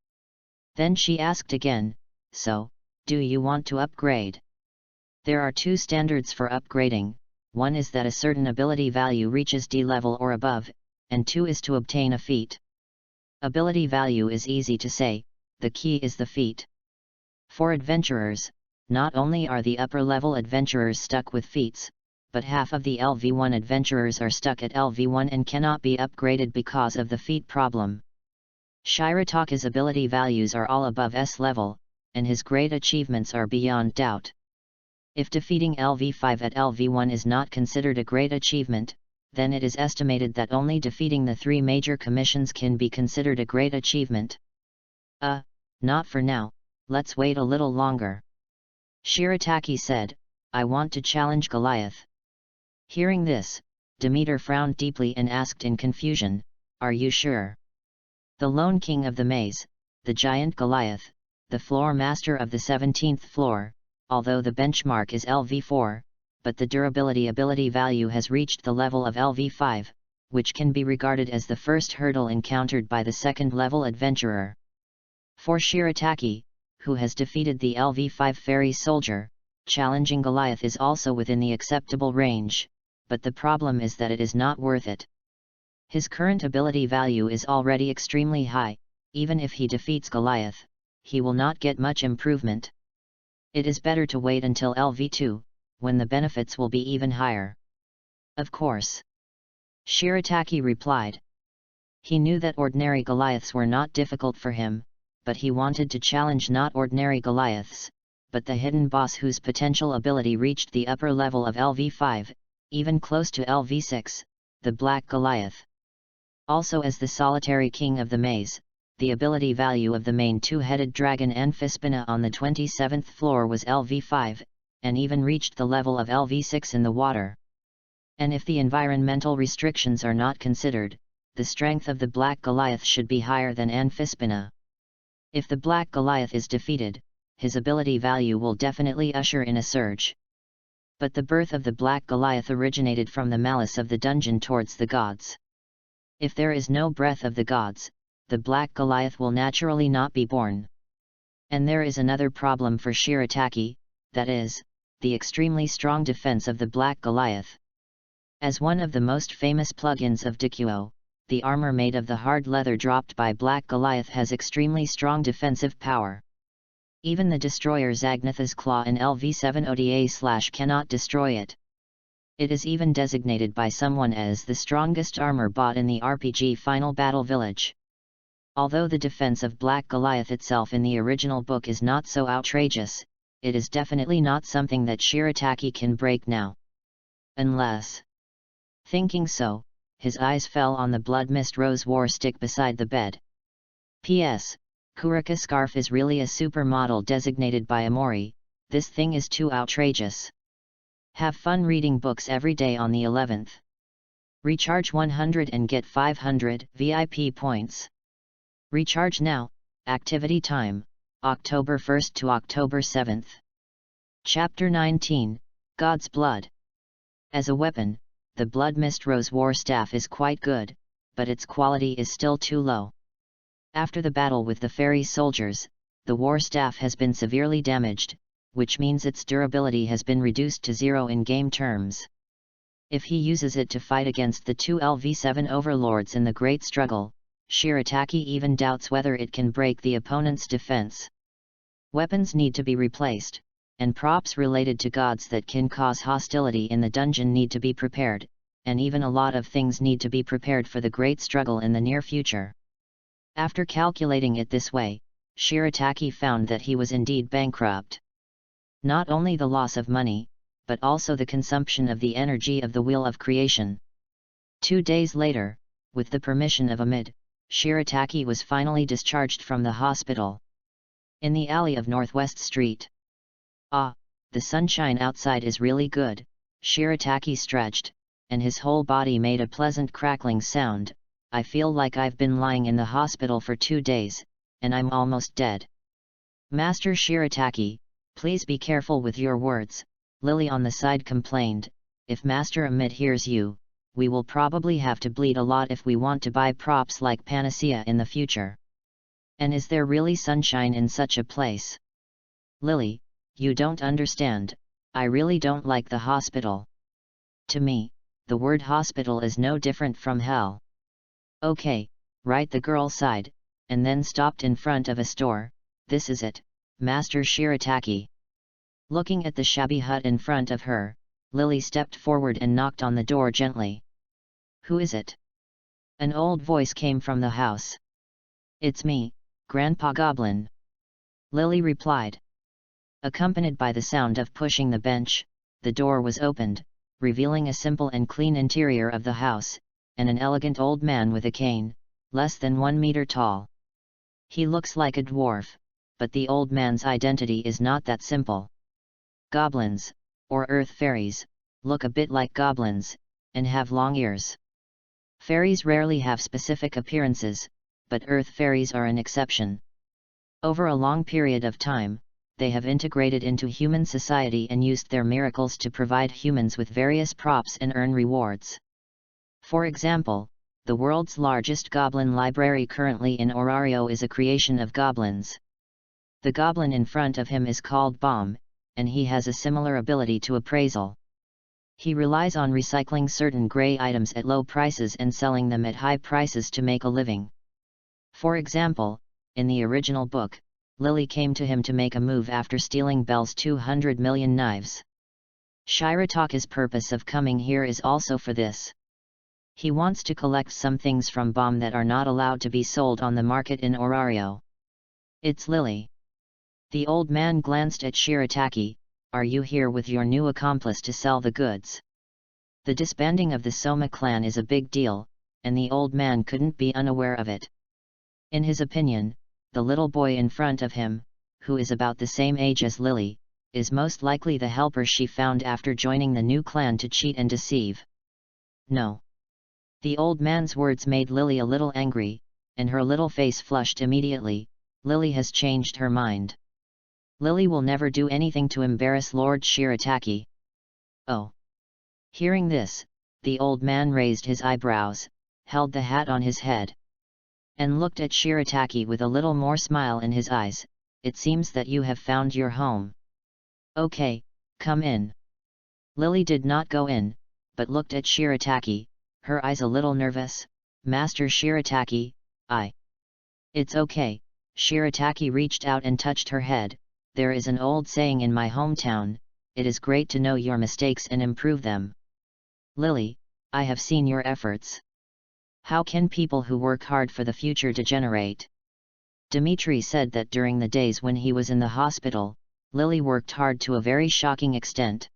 Then she asked again, so, do you want to upgrade? There are two standards for upgrading. One is that a certain ability value reaches D level or above, and two is to obtain a feat. Ability value is easy to say, the key is the feat. For adventurers, not only are the upper level adventurers stuck with feats, but half of the LV1 adventurers are stuck at LV1 and cannot be upgraded because of the feat problem. Shirataka's ability values are all above S level, and his great achievements are beyond doubt. If defeating LV5 at LV1 is not considered a great achievement, then it is estimated that only defeating the 3 major commissions can be considered a great achievement. Not for now, let's wait a little longer. Shirataki said, I want to challenge Goliath. Hearing this, Demeter frowned deeply and asked in confusion, are you sure? The lone king of the maze, the giant Goliath, the floor master of the 17th floor, although the benchmark is LV4, but the durability ability value has reached the level of LV5, which can be regarded as the first hurdle encountered by the second-level adventurer. For Shirataki, who has defeated the LV5 fairy soldier, challenging Goliath is also within the acceptable range, but the problem is that it is not worth it. His current ability value is already extremely high. Even if he defeats Goliath, he will not get much improvement. It is better to wait until LV2, when the benefits will be even higher. Of course. Shirataki replied. He knew that ordinary Goliaths were not difficult for him, but he wanted to challenge not ordinary Goliaths, but the hidden boss whose potential ability reached the upper level of LV5, even close to LV6, the Black Goliath. Also, as the solitary king of the maze, the ability value of the main two-headed dragon Amphispina on the 27th floor was LV5, and even reached the level of LV6 in the water. And if the environmental restrictions are not considered, the strength of the Black Goliath should be higher than Amphispina. If the Black Goliath is defeated, his ability value will definitely usher in a surge. But the birth of the Black Goliath originated from the malice of the dungeon towards the gods. If there is no breath of the gods, the Black Goliath will naturally not be born. And there is another problem for Shirataki, that is, the extremely strong defense of the Black Goliath. As one of the most famous plugins of Dikuo, the armor made of the hard leather dropped by Black Goliath has extremely strong defensive power. Even the destroyer Zagnatha's Claw in LV7 ODA/ cannot destroy it. It is even designated by someone as the strongest armor bot in the RPG Final Battle Village. Although the defense of Black Goliath itself in the original book is not so outrageous, it is definitely not something that Shirataki can break now. Unless... Thinking so, his eyes fell on the blood mist rose war stick beside the bed. P.S. Kurika scarf is really a supermodel designated by Amori. This thing is too outrageous. Have fun reading books every day on the 11th. Recharge 100 and get 500 VIP points. Recharge now. Activity time, October 1st to October 7th. Chapter 19, God's Blood. As a weapon, the Blood Mist Rose War Staff is quite good, but its quality is still too low. After the battle with the fairy soldiers, the war staff has been severely damaged, which means its durability has been reduced to 0 in game terms. If he uses it to fight against the 2 LV7 overlords in the Great Struggle, Shirataki even doubts whether it can break the opponent's defense. Weapons need to be replaced, and props related to gods that can cause hostility in the dungeon need to be prepared, and even a lot of things need to be prepared for the Great Struggle in the near future. After calculating it this way, Shirataki found that he was indeed bankrupt. Not only the loss of money, but also the consumption of the energy of the Wheel of Creation. 2 days later, with the permission of Amid, Shirataki was finally discharged from the hospital. In the alley of Northwest Street. Ah, the sunshine outside is really good, Shirataki stretched, and his whole body made a pleasant crackling sound. I feel like I've been lying in the hospital for 2 days, and I'm almost dead. Master Shirataki, please be careful with your words, Lily on the side complained. If Master Amid hears you, we will probably have to bleed a lot if we want to buy props like Panacea in the future. And is there really sunshine in such a place? Lily, you don't understand, I really don't like the hospital. To me, the word hospital is no different from hell. Okay, right, the girl sighed, and then stopped in front of a store. This is it, Master Shirataki. Looking at the shabby hut in front of her, Lily stepped forward and knocked on the door gently. Who is it? An old voice came from the house. It's me, Grandpa Goblin. Lily replied. Accompanied by the sound of pushing the bench, the door was opened, revealing a simple and clean interior of the house, and an elegant old man with a cane, less than 1 meter tall. He looks like a dwarf, but the old man's identity is not that simple. Goblins, or earth fairies, look a bit like goblins, and have long ears. Fairies rarely have specific appearances, but earth fairies are an exception. Over a long period of time, they have integrated into human society and used their miracles to provide humans with various props and earn rewards. For example, the world's largest goblin library currently in Orario is a creation of goblins. The goblin in front of him is called Bomb, and he has a similar ability to appraisal. He relies on recycling certain gray items at low prices and selling them at high prices to make a living. For example, in the original book, Lily came to him to make a move after stealing Belle's 200 million knives. Shirataka's purpose of coming here is also for this. He wants to collect some things from Bomb that are not allowed to be sold on the market in Orario. It's Lily. The old man glanced at Shirataki. Are you here with your new accomplice to sell the goods? The disbanding of the Soma clan is a big deal, and the old man couldn't be unaware of it. In his opinion, the little boy in front of him, who is about the same age as Lily, is most likely the helper she found after joining the new clan to cheat and deceive. No. The old man's words made Lily a little angry, and her little face flushed immediately. Lily has changed her mind. Lily will never do anything to embarrass Lord Shirataki. Oh. Hearing this, the old man raised his eyebrows, held the hat on his head, and looked at Shirataki with a little more smile in his eyes. It seems that you have found your home. Okay, come in. Lily did not go in, but looked at Shirataki, her eyes a little nervous. Master Shirataki, It's okay. Shirataki reached out and touched her head. There is an old saying in my hometown, it is great to know your mistakes and improve them. Lily, I have seen your efforts. How can people who work hard for the future degenerate? Dmitri said that during the days when he was in the hospital, Lily worked hard to a very shocking extent.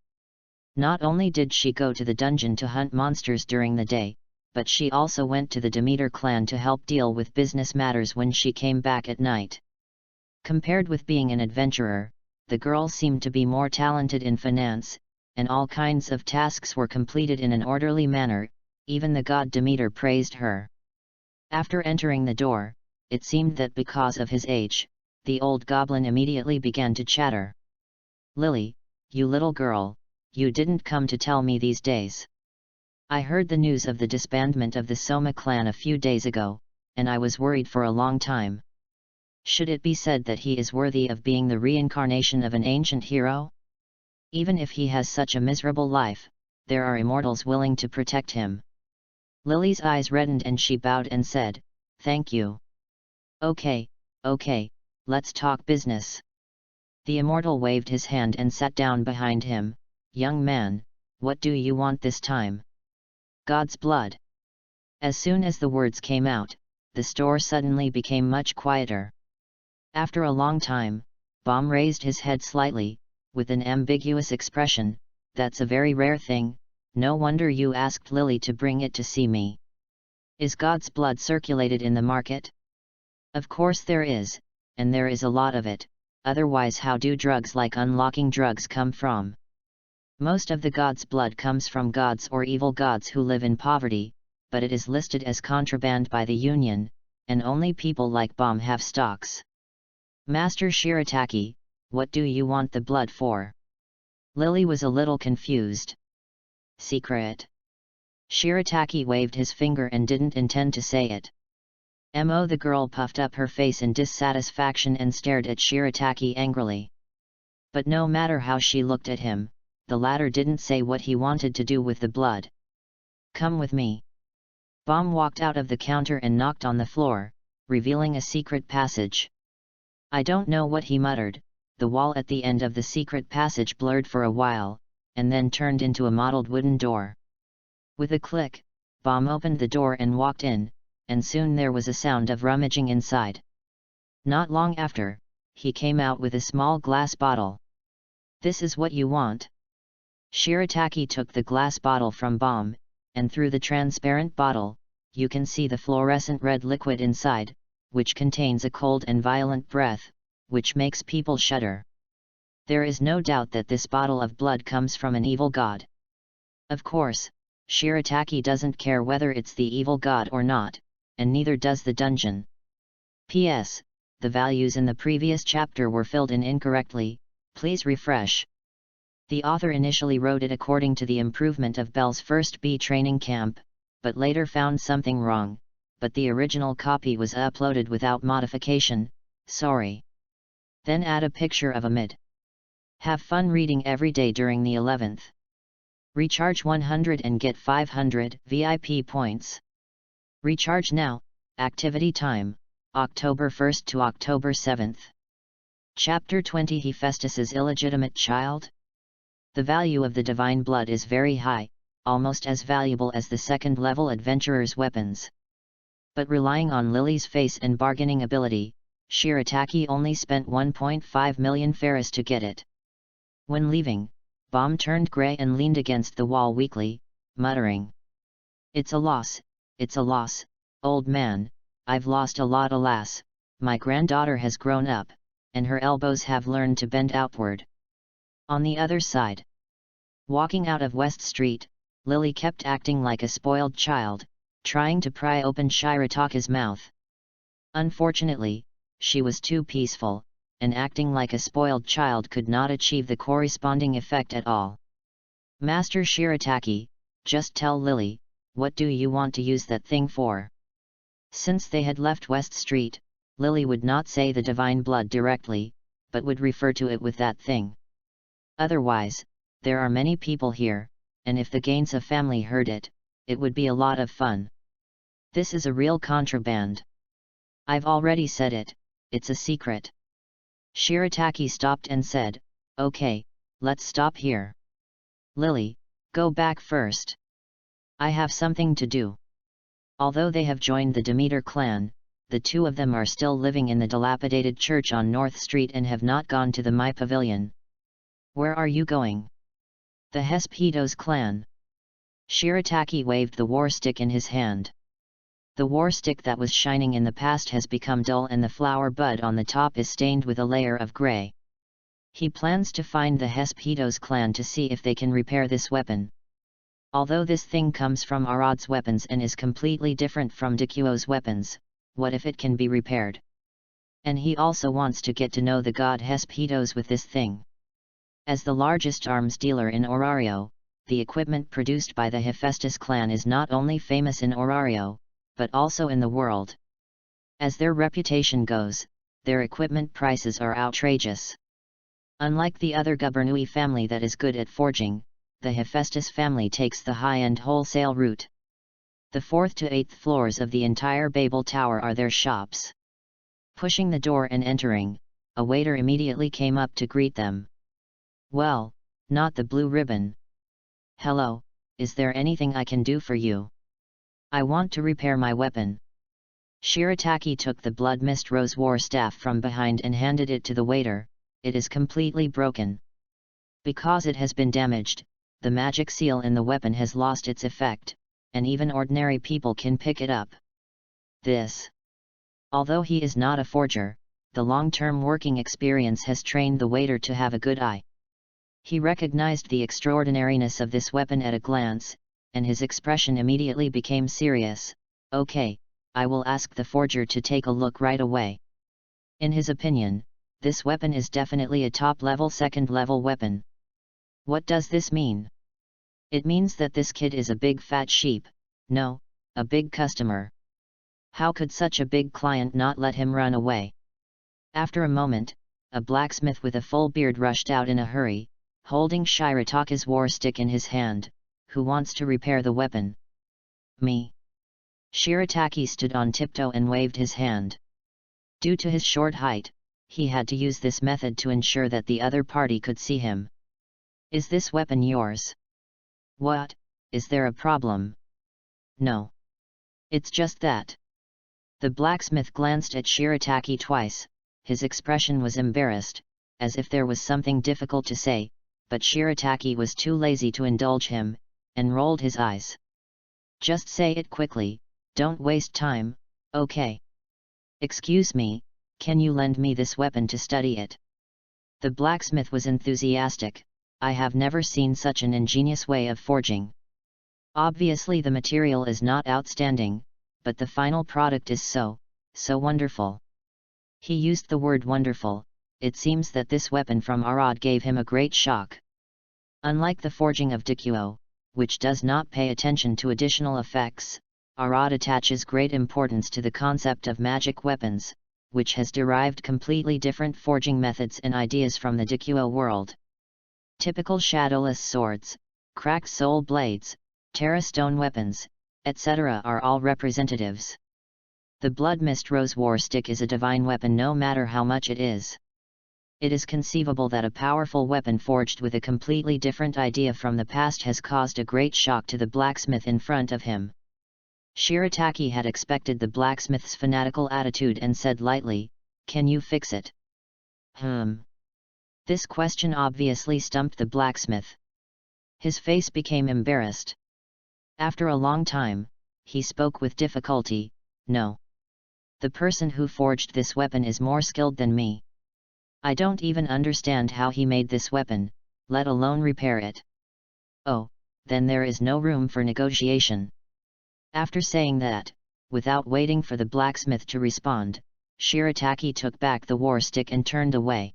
Not only did she go to the dungeon to hunt monsters during the day, but she also went to the Demeter clan to help deal with business matters when she came back at night. Compared with being an adventurer, the girl seemed to be more talented in finance, and all kinds of tasks were completed in an orderly manner. Even the god Demeter praised her. After entering the door, it seemed that because of his age, the old goblin immediately began to chatter. "Lily, you little girl, you didn't come to tell me these days. I heard the news of the disbandment of the Soma clan a few days ago, and I was worried for a long time. Should it be said that he is worthy of being the reincarnation of an ancient hero? Even if he has such a miserable life, there are immortals willing to protect him." Lily's eyes reddened and she bowed and said, "Thank you. Okay, let's talk business." The immortal waved his hand and sat down behind him. "Young man, what do you want this time?" "God's blood." As soon as the words came out, the store suddenly became much quieter. After a long time, Baum raised his head slightly, with an ambiguous expression. "That's a very rare thing, no wonder you asked Lily to bring it to see me. Is God's blood circulated in the market?" "Of course there is, and there is a lot of it, otherwise how do drugs like unlocking drugs come from? Most of the God's blood comes from gods or evil gods who live in poverty, but it is listed as contraband by the Union, and only people like Baum have stocks." "Master Shirataki, what do you want the blood for?" Lily was a little confused. "Secret." Shirataki waved his finger and didn't intend to say it. The girl puffed up her face in dissatisfaction and stared at Shirataki angrily. But no matter how she looked at him, the latter didn't say what he wanted to do with the blood. "Come with me." Baum walked out of the counter and knocked on the floor, revealing a secret passage. I don't know what he muttered. The wall at the end of the secret passage blurred for a while, and then turned into a mottled wooden door. With a click, Baum opened the door and walked in, and soon there was a sound of rummaging inside. Not long after, he came out with a small glass bottle. "This is what you want?" Shirataki took the glass bottle from Baum, and through the transparent bottle, you can see the fluorescent red liquid inside, which contains a cold and violent breath, which makes people shudder. There is no doubt that this bottle of blood comes from an evil god. Of course, Shirataki doesn't care whether it's the evil god or not, and neither does the dungeon. P.S. The values in the previous chapter were filled in incorrectly, please refresh. The author initially wrote it according to the improvement of Bell's first B training camp, but later found something wrong, but the original copy was uploaded without modification, sorry. Then add a picture of a mid. Have fun reading every day during the 11th. Recharge 100 and get 500 VIP points. Recharge now, activity time, October 1st to October 7th. Chapter 20 Hephaestus's illegitimate child? The value of the divine blood is very high, almost as valuable as the second-level adventurer's weapons. But relying on Lily's face and bargaining ability, Shirataki only spent 1.5 million Ferris to get it. When leaving, Baum turned grey and leaned against the wall weakly, muttering, it's a loss, old man, I've lost a lot alas, my granddaughter has grown up, and her elbows have learned to bend outward." On the other side, walking out of West Street, Lily kept acting like a spoiled child, trying to pry open Shirataki's mouth. Unfortunately, she was too peaceful, and acting like a spoiled child could not achieve the corresponding effect at all. "Master Shirataki, just tell Lily, what do you want to use that thing for?" Since they had left West Street, Lily would not say the divine blood directly, but would refer to it with that thing. Otherwise, there are many people here, and if the Gaines family heard it, it would be a lot of fun. This is a real contraband. I've already said it, it's a secret. Shirataki stopped and said, "Okay, let's stop here. Lily, go back first. I have something to do." Although they have joined the Demeter clan, the two of them are still living in the dilapidated church on North Street and have not gone to the My Pavilion. Where are you going? The Hesperidos clan. Shirataki waved the war stick in his hand. The war stick that was shining in the past has become dull and the flower bud on the top is stained with a layer of grey. He plans to find the Hesperidos clan to see if they can repair this weapon. Although this thing comes from Arad's weapons and is completely different from Dikuo's weapons, what if it can be repaired? And he also wants to get to know the god Hesperidos with this thing. As the largest arms dealer in Orario, the equipment produced by the Hephaestus clan is not only famous in Orario, but also in the world. As their reputation goes, their equipment prices are outrageous. Unlike the other Gubernui family that is good at forging, the Hephaestus family takes the high-end wholesale route. The 4th to 8th floors of the entire Babel Tower are their shops. Pushing the door and entering, a waiter immediately came up to greet them. Well, not the blue ribbon. Hello, is there anything I can do for you? I want to repair my weapon. Shirataki took the blood mist rose war staff from behind and handed it to the waiter. It is completely broken. Because it has been damaged, the magic seal in the weapon has lost its effect, and even ordinary people can pick it up. Although he is not a forger, the long-term working experience has trained the waiter to have a good eye. He recognized the extraordinariness of this weapon at a glance, and his expression immediately became serious. Okay, I will ask the forger to take a look right away. In his opinion, this weapon is definitely a top-level second-level weapon. What does this mean? It means that this kid is a big fat sheep, no, a big customer. How could such a big client not let him run away? After a moment, a blacksmith with a full beard rushed out in a hurry, holding Shirataka's war stick in his hand. Who wants to repair the weapon? Me. Shirataki stood on tiptoe and waved his hand. Due to his short height, he had to use this method to ensure that the other party could see him. Is this weapon yours? What, is there a problem? No. It's just that. The blacksmith glanced at Shirataki twice, his expression was embarrassed, as if there was something difficult to say, but Shirataki was too lazy to indulge him, and rolled his eyes. Just say it quickly, don't waste time, okay? Excuse me, can you lend me this weapon to study it? The blacksmith was enthusiastic. I have never seen such an ingenious way of forging. Obviously the material is not outstanding, but the final product is so wonderful. He used the word wonderful. It seems that this weapon from Arad gave him a great shock. Unlike the forging of Dikuo, which does not pay attention to additional effects, Arad attaches great importance to the concept of magic weapons, which has derived completely different forging methods and ideas from the Dikuo world. Typical shadowless swords, cracked soul blades, Terra stone weapons, etc. are all representatives. The blood mist rose war stick is a divine weapon no matter how much it is. It is conceivable that a powerful weapon forged with a completely different idea from the past has caused a great shock to the blacksmith in front of him. Shirataki had expected the blacksmith's fanatical attitude and said lightly, "Can you fix it?" This question obviously stumped the blacksmith. His face became embarrassed. After a long time, he spoke with difficulty, "No. The person who forged this weapon is more skilled than me. I don't even understand how he made this weapon, let alone repair it." "Oh, then there is no room for negotiation." After saying that, without waiting for the blacksmith to respond, Shirataki took back the war stick and turned away.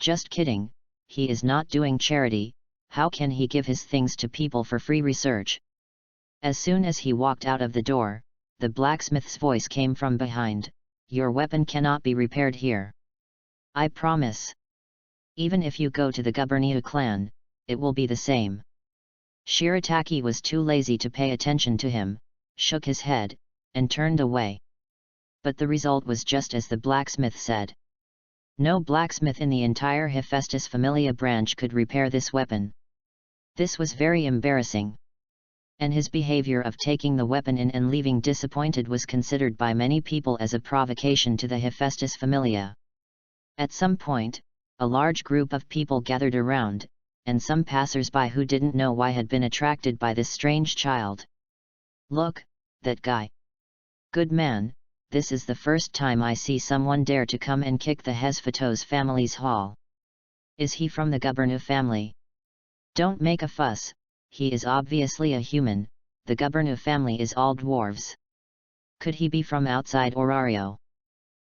Just kidding, he is not doing charity, how can he give his things to people for free research? As soon as he walked out of the door, the blacksmith's voice came from behind, "Your weapon cannot be repaired here. I promise. Even if you go to the Gubernia clan, it will be the same." Shirataki was too lazy to pay attention to him, shook his head, and turned away. But the result was just as the blacksmith said. No blacksmith in the entire Hephaestus Familia branch could repair this weapon. This was very embarrassing. and his behavior of taking the weapon in and leaving disappointed was considered by many people as a provocation to the Hephaestus familia. At some point, a large group of people gathered around, and some passers-by who didn't know why had been attracted by this strange child. "Look, that guy. Good man, this is the first time I see someone dare to come and kick the Hephaestus family's hall. Is he from the Governor family? Don't make a fuss, he is obviously a human, the Governor family is all dwarves. Could he be from outside Orario?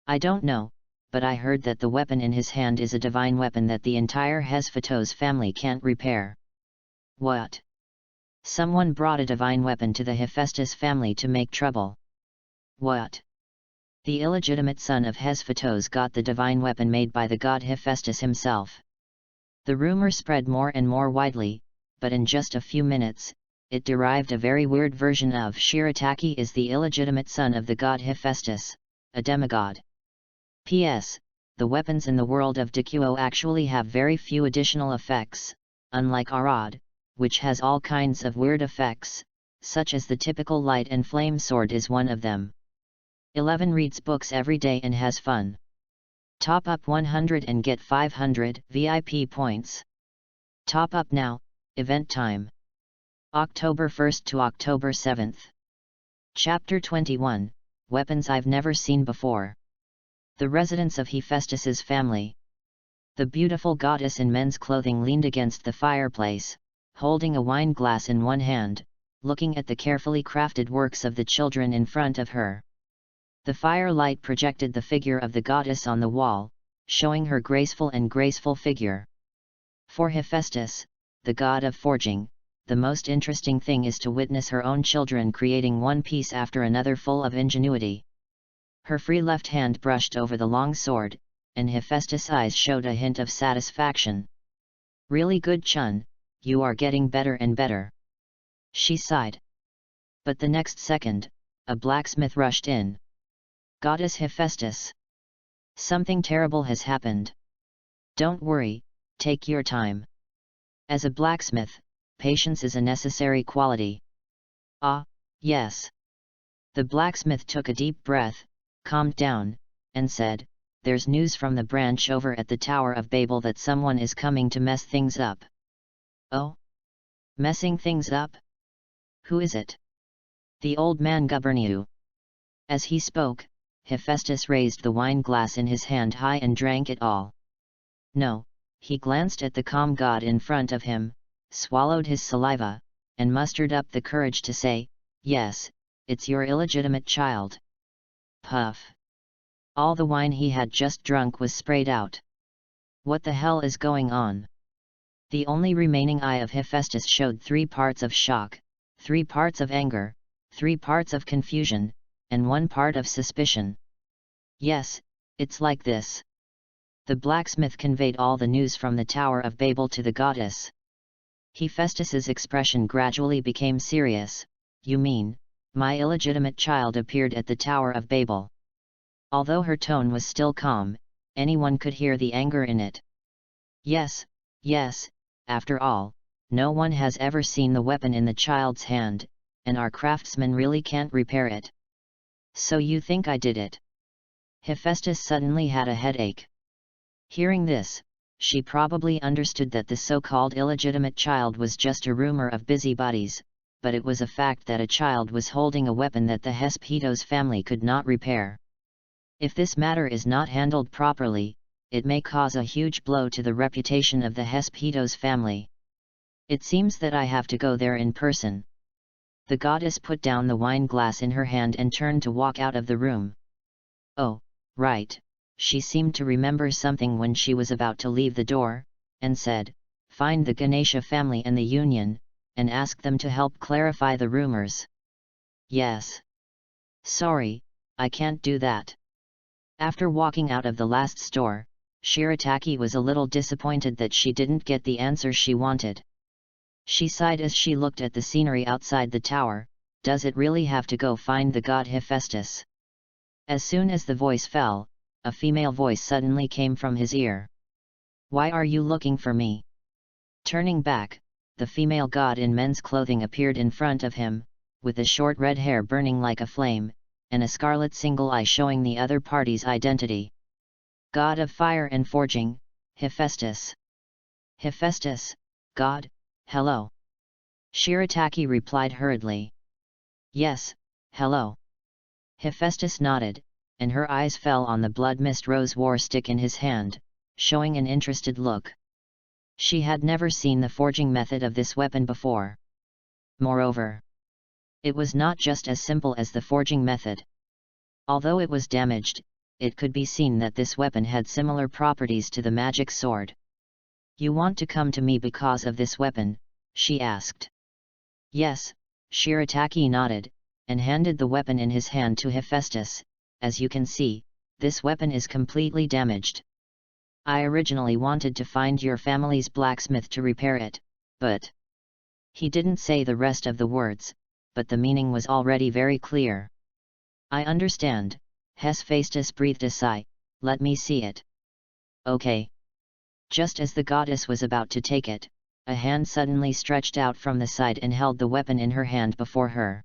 I don't know, but I heard that the weapon in his hand is a divine weapon that the entire Hephaestus family can't repair." "What? Someone brought a divine weapon to the Hephaestus family to make trouble? What? The illegitimate son of Hephaestus got the divine weapon made by the god Hephaestus himself." The rumor spread more and more widely, but in just a few minutes, it derived a very weird version of Shirataki is the illegitimate son of the god Hephaestus, a demigod. P.S. The weapons in the world of Dikuo actually have very few additional effects, unlike Arad, which has all kinds of weird effects, such as the typical light and flame sword is one of them. 11 reads books every day and has fun. Top up 100 and get 500 VIP points. Top up now, event time. October 1st to October 7th. Chapter 21, Weapons I've Never Seen Before. The residence of Hephaestus's family. The beautiful goddess in men's clothing leaned against the fireplace, holding a wine glass in one hand, looking at the carefully crafted works of the children in front of her. The firelight projected the figure of the goddess on the wall, showing her graceful figure. For Hephaestus, the god of forging, the most interesting thing is to witness her own children creating one piece after another full of ingenuity. Her free left hand brushed over the long sword, and Hephaestus' eyes showed a hint of satisfaction. "Really good, Chun, you are getting better and better," she sighed. But the next second, a blacksmith rushed in. "Goddess Hephaestus! Something terrible has happened. Don't worry, take your time. As a blacksmith, patience is a necessary quality." "Ah, yes." The blacksmith took a deep breath, calmed down, and said, "There's news from the branch over at the Tower of Babel that someone is coming to mess things up." "Oh? Messing things up? Who is it?" "The old man Guberniu." As he spoke, Hephaestus raised the wine glass in his hand high and drank it all. "No," he glanced at the calm god in front of him, swallowed his saliva, and mustered up the courage to say, "Yes, it's your illegitimate child." Puff! All the wine he had just drunk was sprayed out. What the hell is going on? The only remaining eye of Hephaestus showed 3 parts of shock, 3 parts of anger, 3 parts of confusion, and 1 part of suspicion. "Yes, it's like this." The blacksmith conveyed all the news from the Tower of Babel to the goddess. Hephaestus's expression gradually became serious. "You mean, my illegitimate child appeared at the Tower of Babel?" Although her tone was still calm, anyone could hear the anger in it. Yes, after all, no one has ever seen the weapon in the child's hand, and our craftsmen really can't repair it. So you think I did it?" Hephaestus suddenly had a headache. Hearing this, she probably understood that the so-called illegitimate child was just a rumor of busybodies, but it was a fact that a child was holding a weapon that the Hephaestus family could not repair. If this matter is not handled properly, it may cause a huge blow to the reputation of the Hephaestus family. It seems that I have to go there in person. The goddess put down the wine glass in her hand and turned to walk out of the room. Oh, right, she seemed to remember something when she was about to leave the door, and said, "Find the Ganesha family and the Union, and ask them to help clarify the rumors." "Yes. Sorry, I can't do that." After walking out of the last store, Shirataki was a little disappointed that she didn't get the answer she wanted. She sighed as she looked at the scenery outside the tower. Does it really have to go find the god Hephaestus? As soon as the voice fell, a female voice suddenly came from his ear. "Why are you looking for me?" Turning back, the female god in men's clothing appeared in front of him, with the short red hair burning like a flame, and a scarlet single eye showing the other party's identity. God of fire and forging, Hephaestus. Hephaestus, God, hello. Shirataki replied hurriedly. Yes, hello. Hephaestus nodded, and her eyes fell on the blood mist rose war stick in his hand, showing an interested look. She had never seen the forging method of this weapon before. Moreover, it was not just as simple as the forging method. Although it was damaged, it could be seen that this weapon had similar properties to the magic sword. You want to come to me because of this weapon? She asked. Yes, Shirataki nodded, and handed the weapon in his hand to Hephaestus. As you can see, this weapon is completely damaged. I originally wanted to find your family's blacksmith to repair it, but... He didn't say the rest of the words, but the meaning was already very clear. I understand, Hephaestus breathed a sigh, let me see it. Okay. Just as the goddess was about to take it, a hand suddenly stretched out from the side and held the weapon in her hand before her.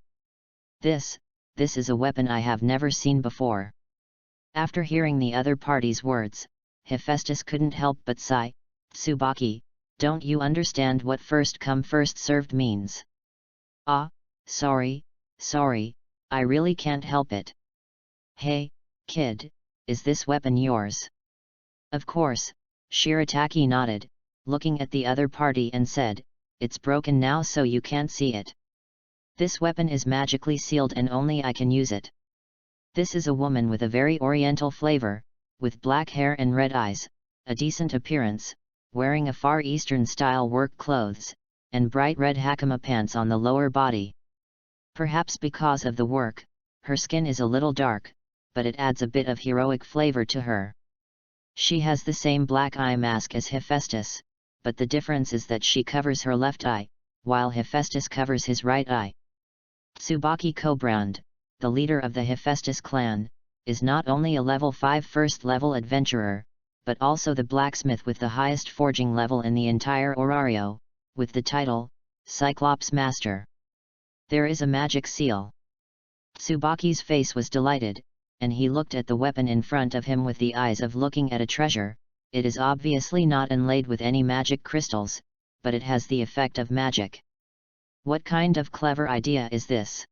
This is a weapon I have never seen before. After hearing the other party's words, Hephaestus couldn't help but sigh. Tsubaki, don't you understand what first come first served means? Ah, sorry, I really can't help it. Hey, kid, is this weapon yours? Of course, Shirataki nodded, looking at the other party and said, it's broken now so you can't see it. This weapon is magically sealed and only I can use it. This is a woman with a very oriental flavor, with black hair and red eyes, a decent appearance, wearing a Far Eastern-style work clothes, and bright red hakama pants on the lower body. Perhaps because of the work, her skin is a little dark, but it adds a bit of heroic flavor to her. She has the same black eye mask as Hephaestus, but the difference is that she covers her left eye, while Hephaestus covers his right eye. Tsubaki Kobrand, the leader of the Hephaestus clan, is not only a level 5 first-level adventurer, but also the blacksmith with the highest forging level in the entire Orario, with the title, Cyclops Master. There is a magic seal. Tsubaki's face was delighted, and he looked at the weapon in front of him with the eyes of looking at a treasure. It is obviously not inlaid with any magic crystals, but it has the effect of magic. What kind of clever idea is this?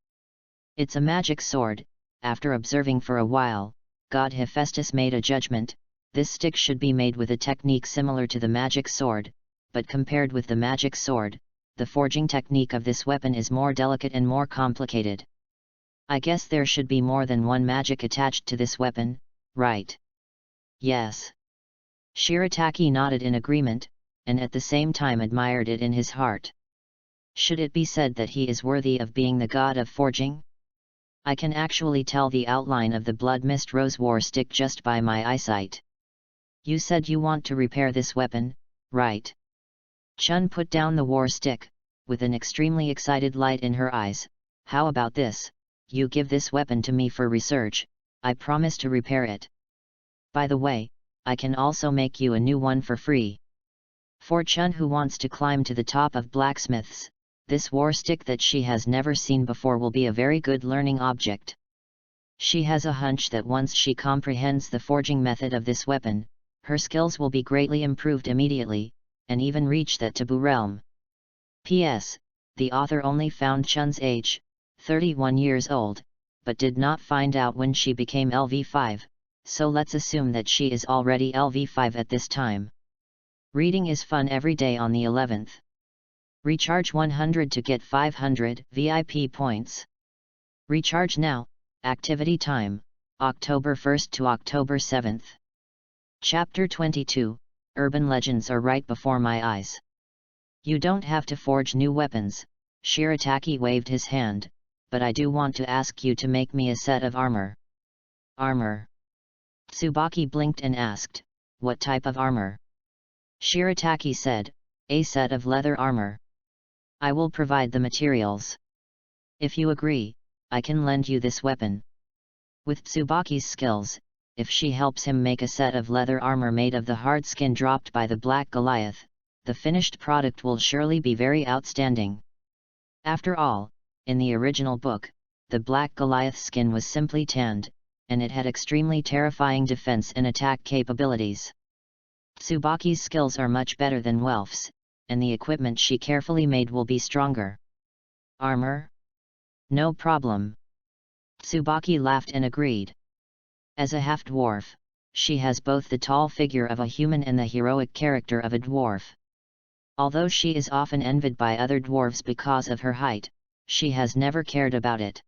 It's a magic sword. After observing for a while, God Hephaestus made a judgment. This stick should be made with a technique similar to the magic sword, but compared with the magic sword, the forging technique of this weapon is more delicate and more complicated. I guess there should be more than one magic attached to this weapon, right? Yes. Shirataki nodded in agreement, and at the same time admired it in his heart. Should it be said that he is worthy of being the god of forging? I can actually tell the outline of the blood mist rose war stick just by my eyesight. You said you want to repair this weapon, right? Chun put down the war stick, with an extremely excited light in her eyes. How about this? You give this weapon to me for research, I promise to repair it. By the way, I can also make you a new one for free. For Chun, who wants to climb to the top of blacksmiths, this war stick that she has never seen before will be a very good learning object. She has a hunch that once she comprehends the forging method of this weapon, her skills will be greatly improved immediately, and even reach that taboo realm. P.S. The author only found Chun's age, 31 years old, but did not find out when she became LV5, so let's assume that she is already LV5 at this time. Reading is fun every day on the 11th. Recharge 100 to get 500 VIP points. Recharge now. Activity time, October 1st to October 7th. Chapter 22, Urban Legends are right before my eyes. You don't have to forge new weapons, Shirataki waved his hand, but I do want to ask you to make me a set of armor. Armor? Tsubaki blinked and asked, what type of armor? Shirataki said, a set of leather armor. I will provide the materials. If you agree, I can lend you this weapon. With Tsubaki's skills, if she helps him make a set of leather armor made of the hard skin dropped by the Black Goliath, the finished product will surely be very outstanding. After all, in the original book, the Black Goliath skin was simply tanned, and it had extremely terrifying defense and attack capabilities. Tsubaki's skills are much better than Welf's, and the equipment she carefully made will be stronger. Armor? No problem. Tsubaki laughed and agreed. As a half-dwarf, she has both the tall figure of a human and the heroic character of a dwarf. Although she is often envied by other dwarves because of her height, she has never cared about it.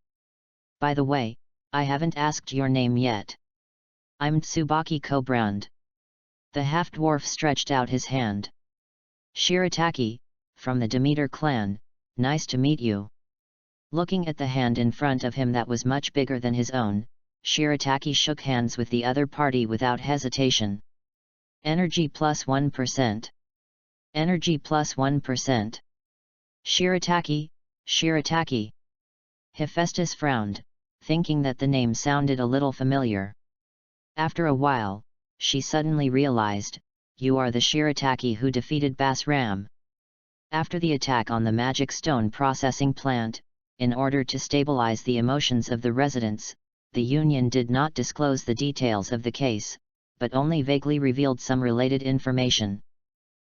By the way, I haven't asked your name yet. I'm Tsubaki Kobrand. The half-dwarf stretched out his hand. Shirataki, from the Demeter clan, nice to meet you. Looking at the hand in front of him that was much bigger than his own, Shirataki shook hands with the other party without hesitation. Energy plus 1%. Energy plus 1%. Shirataki. Hephaestus frowned, thinking that the name sounded a little familiar. After a while, she suddenly realized, you are the Shirataki who defeated Basram. After the attack on the magic stone processing plant, in order to stabilize the emotions of the residents, the Union did not disclose the details of the case, but only vaguely revealed some related information.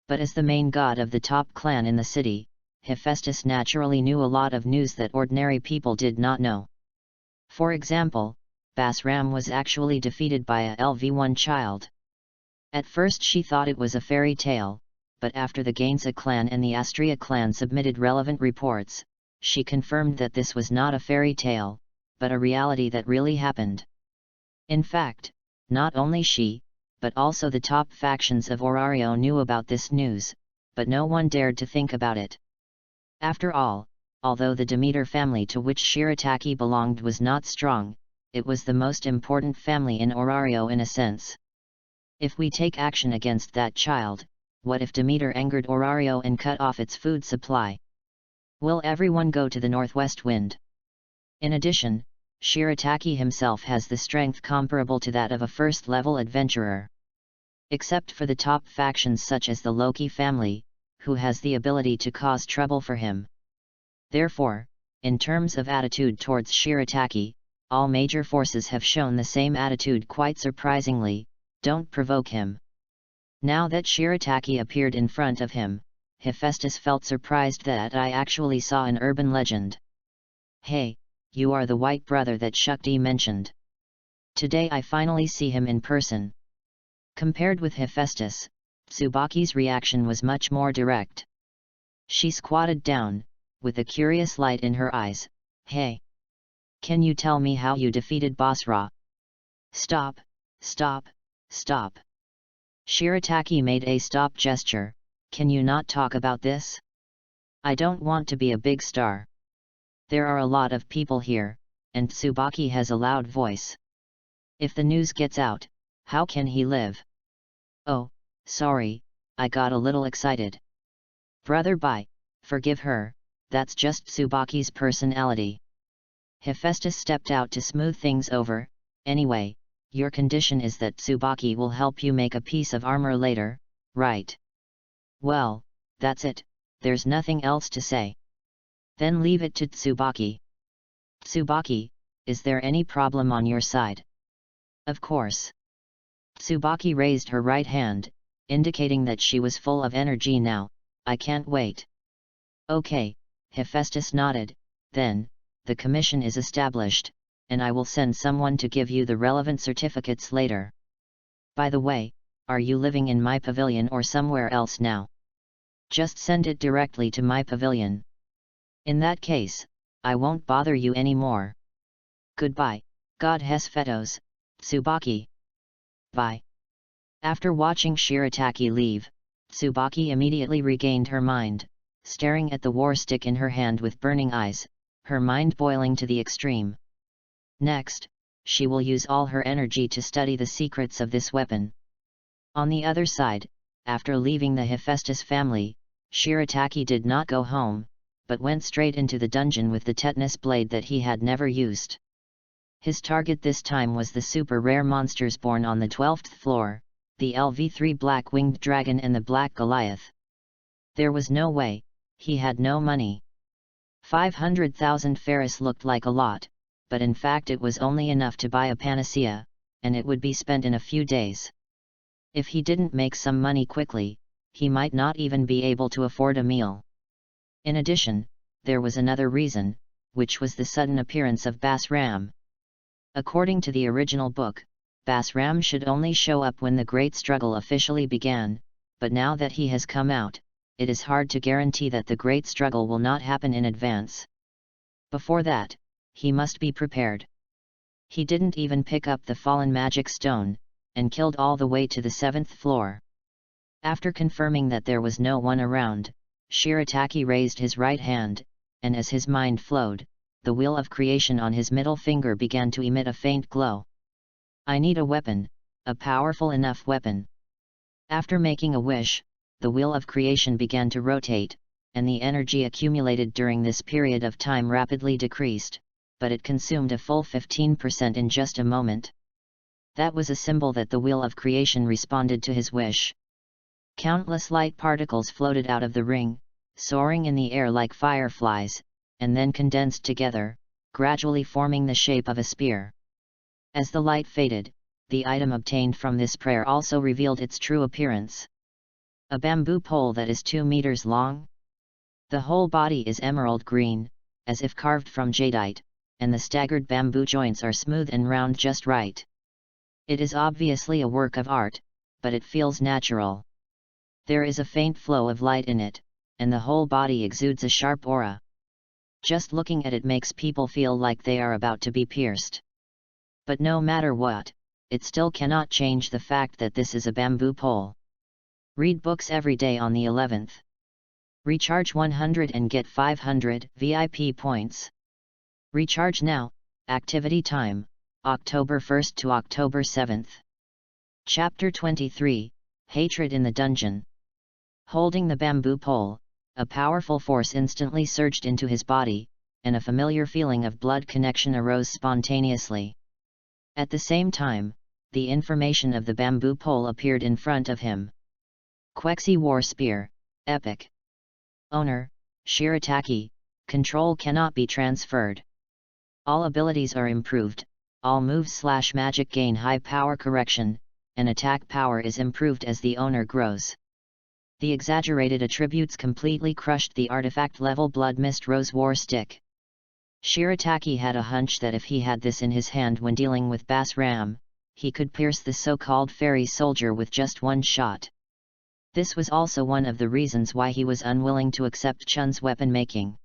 But as the main god of the top clan in the city, Hephaestus naturally knew a lot of news that ordinary people did not know. For example, Basram was actually defeated by a LV1 child. At first she thought it was a fairy tale, but after the Gainsa clan and the Astria clan submitted relevant reports, she confirmed that this was not a fairy tale, but a reality that really happened. In fact, not only she, but also the top factions of Orario knew about this news, but no one dared to think about it. After all, although the Demeter family to which Shirataki belonged was not strong, it was the most important family in Orario in a sense. If we take action against that child, what if Demeter angered Orario and cut off its food supply? Will everyone go to the northwest wind? In addition, Shirataki himself has the strength comparable to that of a first-level adventurer. Except for the top factions such as the Loki family, who has the ability to cause trouble for him. Therefore, in terms of attitude towards Shirataki, all major forces have shown the same attitude quite surprisingly, don't provoke him. Now that Shirataki appeared in front of him, Hephaestus felt surprised that I actually saw an urban legend. Hey, you are the white brother that Shukti mentioned. Today I finally see him in person. Compared with Hephaestus, Tsubaki's reaction was much more direct. She squatted down, with a curious light in her eyes. Hey! Can you tell me how you defeated Basra? Stop! Shirataki made a stop gesture. Can you not talk about this? I don't want to be a big star. There are a lot of people here, and Tsubaki has a loud voice. If the news gets out, how can he live? Oh, sorry, I got a little excited. Brother bye, forgive her, that's just Tsubaki's personality. Hephaestus stepped out to smooth things over. Anyway, your condition is that Tsubaki will help you make a piece of armor later, right? Well, that's it, there's nothing else to say. Then leave it to Tsubaki. Tsubaki, is there any problem on your side? Of course. Tsubaki raised her right hand, indicating that she was full of energy now. I can't wait. Okay, Hephaestus nodded. Then, the commission is established, and I will send someone to give you the relevant certificates later. By the way, are you living in my pavilion or somewhere else now? Just send it directly to my pavilion. In that case, I won't bother you anymore. Goodbye, God Hephaestus, Tsubaki. Bye. After watching Shirataki leave, Tsubaki immediately regained her mind, staring at the war stick in her hand with burning eyes, her mind boiling to the extreme. Next, she will use all her energy to study the secrets of this weapon. On the other side, after leaving the Hephaestus family, Shirataki did not go home, but went straight into the dungeon with the tetanus blade that he had never used. His target this time was the super rare monsters born on the 12th floor, the LV3 black-winged dragon and the black Goliath. There was no way, he had no money. 500,000 Ferris looked like a lot, but in fact it was only enough to buy a panacea, and it would be spent in a few days. If he didn't make some money quickly, he might not even be able to afford a meal. In addition, there was another reason, which was the sudden appearance of Basram. According to the original book, Basram should only show up when the Great Struggle officially began, but now that he has come out, it is hard to guarantee that the Great Struggle will not happen in advance. Before that, he must be prepared. He didn't even pick up the fallen magic stone, and killed all the way to the 7th floor. After confirming that there was no one around, Shirataki raised his right hand, and as his mind flowed, the wheel of creation on his middle finger began to emit a faint glow. I need a weapon, a powerful enough weapon. After making a wish, the wheel of creation began to rotate, and the energy accumulated during this period of time rapidly decreased, but it consumed a full 15% in just a moment. That was a symbol that the wheel of creation responded to his wish. Countless light particles floated out of the ring, soaring in the air like fireflies, and then condensed together, gradually forming the shape of a spear. As the light faded, the item obtained from this prayer also revealed its true appearance. A bamboo pole that is 2 meters long. The whole body is emerald green, as if carved from jadeite, and the staggered bamboo joints are smooth and round just right. It is obviously a work of art, but it feels natural. There is a faint flow of light in it, and the whole body exudes a sharp aura. Just looking at it makes people feel like they are about to be pierced. But no matter what, it still cannot change the fact that this is a bamboo pole. Read books every day on the 11th. Recharge 100 and get 500 VIP points. Recharge now. Activity time, October 1st to October 7th. Chapter 23, Hatred in the Dungeon. Holding the bamboo pole, a powerful force instantly surged into his body, and a familiar feeling of blood connection arose spontaneously. At the same time, the information of the bamboo pole appeared in front of him. Quexi War Spear, Epic. Owner, Shirataki, control cannot be transferred. All abilities are improved, all moves/magic gain high power correction, and attack power is improved as the owner grows. The exaggerated attributes completely crushed the artifact-level Blood Mist Rose War Stick. Shirataki had a hunch that if he had this in his hand when dealing with Basram, he could pierce the so-called fairy soldier with just one shot. This was also one of the reasons why he was unwilling to accept Chun's weapon making.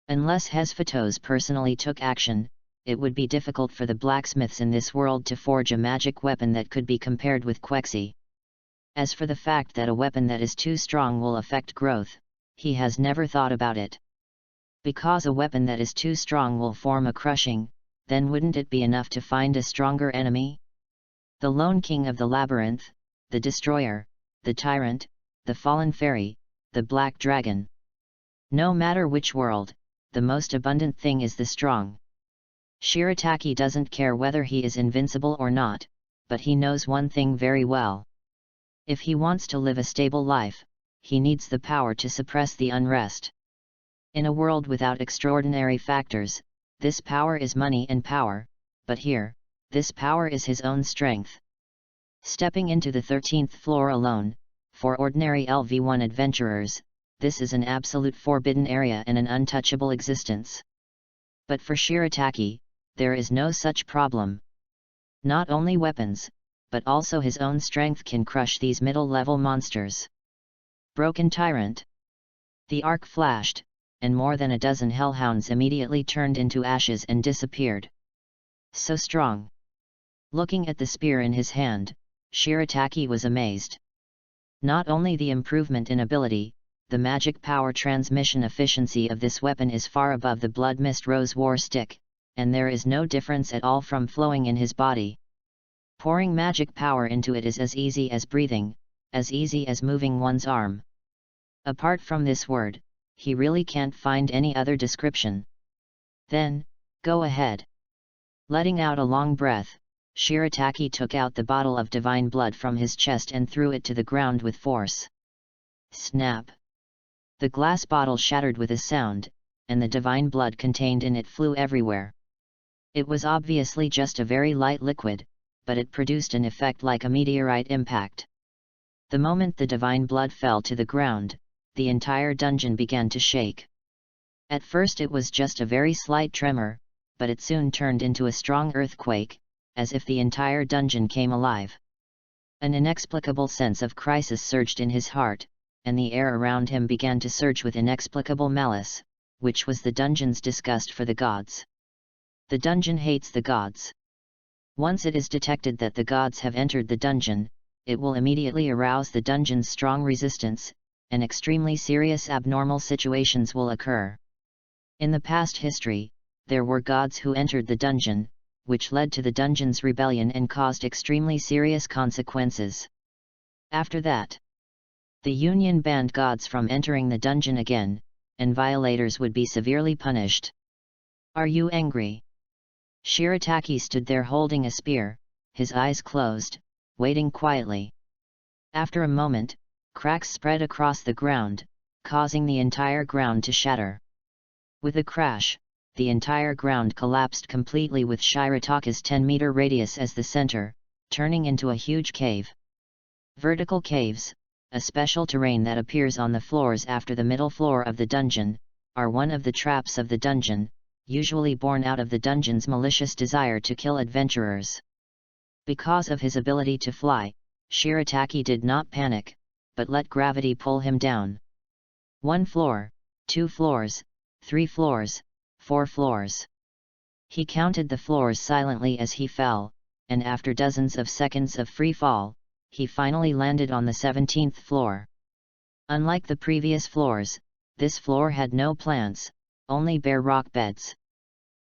Unless Hesfatos personally took action, it would be difficult for the blacksmiths in this world to forge a magic weapon that could be compared with Quexi. As for the fact that a weapon that is too strong will affect growth, he has never thought about it. Because a weapon that is too strong will form a crushing, then wouldn't it be enough to find a stronger enemy? The lone king of the labyrinth, the destroyer, the tyrant, the fallen fairy, the black dragon. No matter which world, the most abundant thing is the strong. Shirataki doesn't care whether he is invincible or not, but he knows one thing very well. If he wants to live a stable life, he needs the power to suppress the unrest. In a world without extraordinary factors, this power is money and power, but here, this power is his own strength. Stepping into the 13th floor alone, for ordinary LV1 adventurers, this is an absolute forbidden area and an untouchable existence. But for Shirataki, there is no such problem. Not only weapons, but also his own strength can crush these middle-level monsters. Broken Tyrant. The arc flashed, and more than a dozen hellhounds immediately turned into ashes and disappeared. So strong. Looking at the spear in his hand, Shirataki was amazed. Not only the improvement in ability, the magic power transmission efficiency of this weapon is far above the Blood Mist Rose War Stick, and there is no difference at all from flowing in his body. Pouring magic power into it is as easy as breathing, as easy as moving one's arm. Apart from this word, he really can't find any other description. Then, go ahead. Letting out a long breath, Shirataki took out the bottle of divine blood from his chest and threw it to the ground with force. Snap! The glass bottle shattered with a sound, and the divine blood contained in it flew everywhere. It was obviously just a very light liquid, but it produced an effect like a meteorite impact. The moment the divine blood fell to the ground, the entire dungeon began to shake. At first it was just a very slight tremor, but it soon turned into a strong earthquake, as if the entire dungeon came alive. An inexplicable sense of crisis surged in his heart, and the air around him began to surge with inexplicable malice, which was the dungeon's disgust for the gods. The dungeon hates the gods. Once it is detected that the gods have entered the dungeon, it will immediately arouse the dungeon's strong resistance, and extremely serious abnormal situations will occur. In the past history, there were gods who entered the dungeon, which led to the dungeon's rebellion and caused extremely serious consequences. After that, the Union banned gods from entering the dungeon again, and violators would be severely punished. Are you angry? Shirataki stood there holding a spear, his eyes closed, waiting quietly. After a moment, cracks spread across the ground, causing the entire ground to shatter. With a crash, the entire ground collapsed completely with Shirataki's 10-meter radius as the center, turning into a huge cave. Vertical caves, a special terrain that appears on the floors after the middle floor of the dungeon, are one of the traps of the dungeon, usually born out of the dungeon's malicious desire to kill adventurers. Because of his ability to fly, Shirataki did not panic, but let gravity pull him down. 1 floor, 2 floors, 3 floors, 4 floors. He counted the floors silently as he fell, and after dozens of seconds of free fall, he finally landed on the 17th floor. Unlike the previous floors, this floor had no plants, only bare rock beds.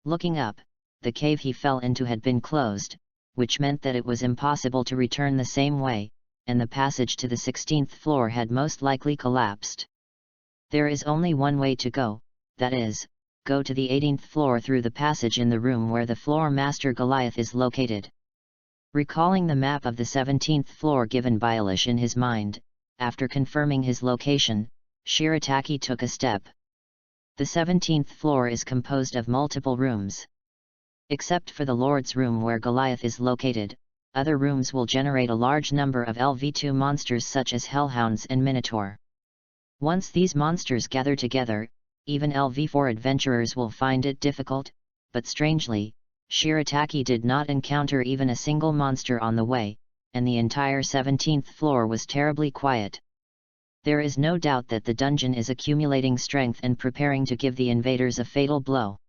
Looking up, the cave he fell into had been closed, which meant that it was impossible to return the same way, and the passage to the 16th floor had most likely collapsed. There is only one way to go, that is, go to the 18th floor through the passage in the room where the floor master Goliath is located. Recalling the map of the 17th floor given by Elish in his mind, after confirming his location, Shirataki took a step. The 17th floor is composed of multiple rooms. Except for the Lord's room where Goliath is located, other rooms will generate a large number of LV2 monsters such as Hellhounds and Minotaur. Once these monsters gather together, even LV4 adventurers will find it difficult, but strangely, Shirataki did not encounter even a single monster on the way, and the entire 17th floor was terribly quiet. There is no doubt that the dungeon is accumulating strength and preparing to give the invaders a fatal blow.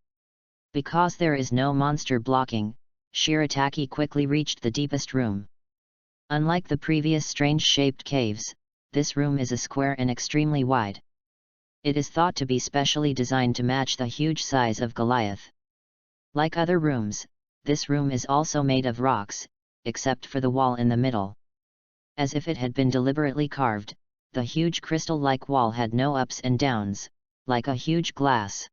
Because there is no monster blocking, Shirataki quickly reached the deepest room. Unlike the previous strange-shaped caves, this room is a square and extremely wide. It is thought to be specially designed to match the huge size of Goliath. Like other rooms, this room is also made of rocks, except for the wall in the middle. As if it had been deliberately carved, the huge crystal-like wall had no ups and downs, like a huge glass.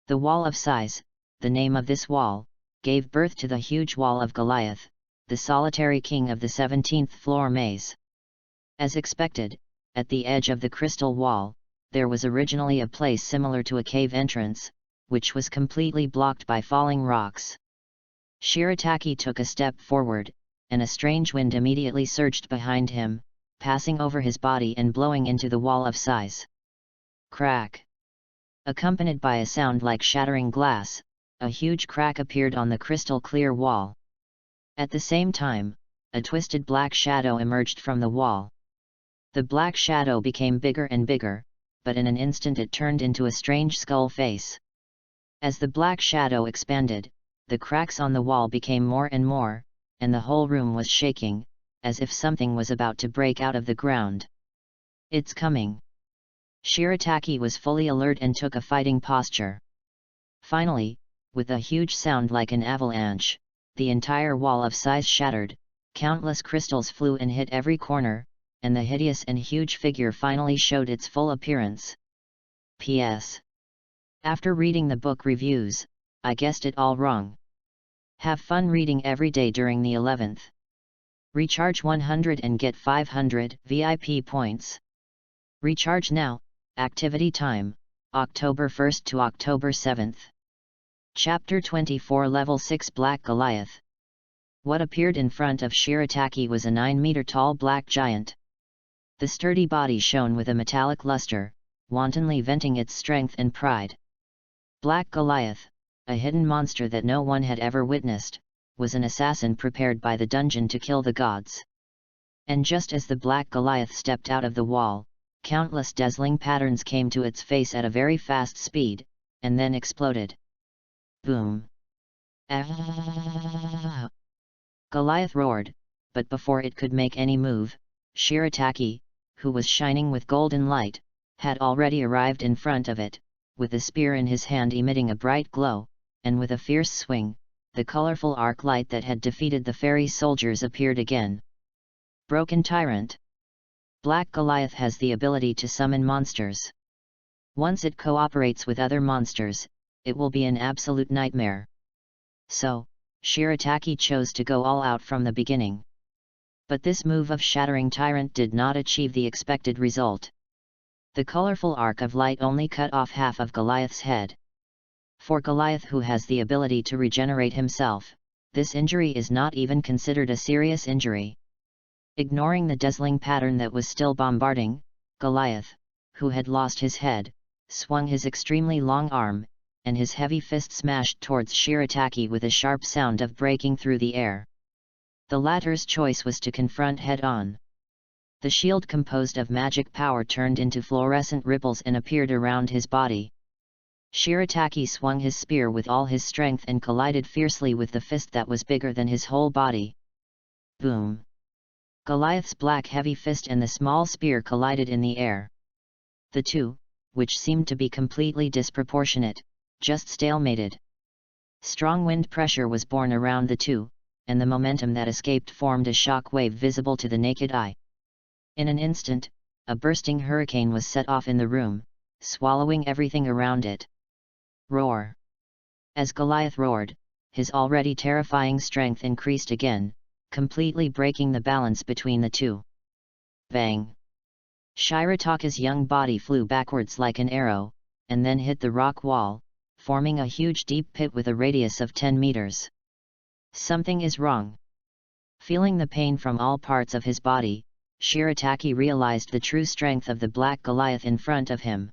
The Wall of Size, the name of this wall, gave birth to the huge wall of Goliath, the solitary king of the 17th floor maze. As expected, at the edge of the crystal wall, there was originally a place similar to a cave entrance, which was completely blocked by falling rocks. Shirataki took a step forward, and a strange wind immediately surged behind him, passing over his body and blowing into the Wall of Size. Crack! Accompanied by a sound like shattering glass, a huge crack appeared on the crystal-clear wall. At the same time, a twisted black shadow emerged from the wall. The black shadow became bigger and bigger, but in an instant it turned into a strange skull face. As the black shadow expanded, the cracks on the wall became more and more, and the whole room was shaking, as if something was about to break out of the ground. It's coming! Shirataki was fully alert and took a fighting posture. Finally, with a huge sound like an avalanche, the entire Wall of Size shattered, countless crystals flew and hit every corner, and the hideous and huge figure finally showed its full appearance. P.S. After reading the book reviews, I guessed it all wrong. Have fun reading every day during the 11th. Recharge 100 and get 500 VIP points. Recharge now, Activity time, October 1st to October 7th. Chapter 24 Level 6 Black Goliath. What appeared in front of Shirataki was a 9-meter tall black giant. The sturdy body shone with a metallic luster, wantonly venting its strength and pride. Black Goliath, a hidden monster that no one had ever witnessed, was an assassin prepared by the dungeon to kill the gods. And just as the Black Goliath stepped out of the wall, countless dazzling patterns came to its face at a very fast speed, and then exploded. Boom! Ah! Goliath roared, but before it could make any move, Shirataki, who was shining with golden light, had already arrived in front of it, with the spear in his hand emitting a bright glow, and with a fierce swing, the colorful arc light that had defeated the fairy soldiers appeared again. Broken Tyrant. Black Goliath has the ability to summon monsters. Once it cooperates with other monsters, it will be an absolute nightmare. So, Shirataki chose to go all out from the beginning. But this move of Shattering Tyrant did not achieve the expected result. The colorful arc of light only cut off half of Goliath's head. For Goliath, who has the ability to regenerate himself, this injury is not even considered a serious injury. Ignoring the dazzling pattern that was still bombarding, Goliath, who had lost his head, swung his extremely long arm, and his heavy fist smashed towards Shirataki with a sharp sound of breaking through the air. The latter's choice was to confront head-on. The shield composed of magic power turned into fluorescent ripples and appeared around his body. Shirataki swung his spear with all his strength and collided fiercely with the fist that was bigger than his whole body. Boom! Goliath's black heavy fist and the small spear collided in the air. The two, which seemed to be completely disproportionate, just stalemated. Strong wind pressure was born around the two, and the momentum that escaped formed a shock wave visible to the naked eye. In an instant, a bursting hurricane was set off in the room, swallowing everything around it. Roar! As Goliath roared, his already terrifying strength increased again, completely breaking the balance between the two. Bang! Shirataka's young body flew backwards like an arrow, and then hit the rock wall, forming a huge deep pit with a radius of 10 meters. Something is wrong. Feeling the pain from all parts of his body, Shirataki realized the true strength of the Black Goliath in front of him.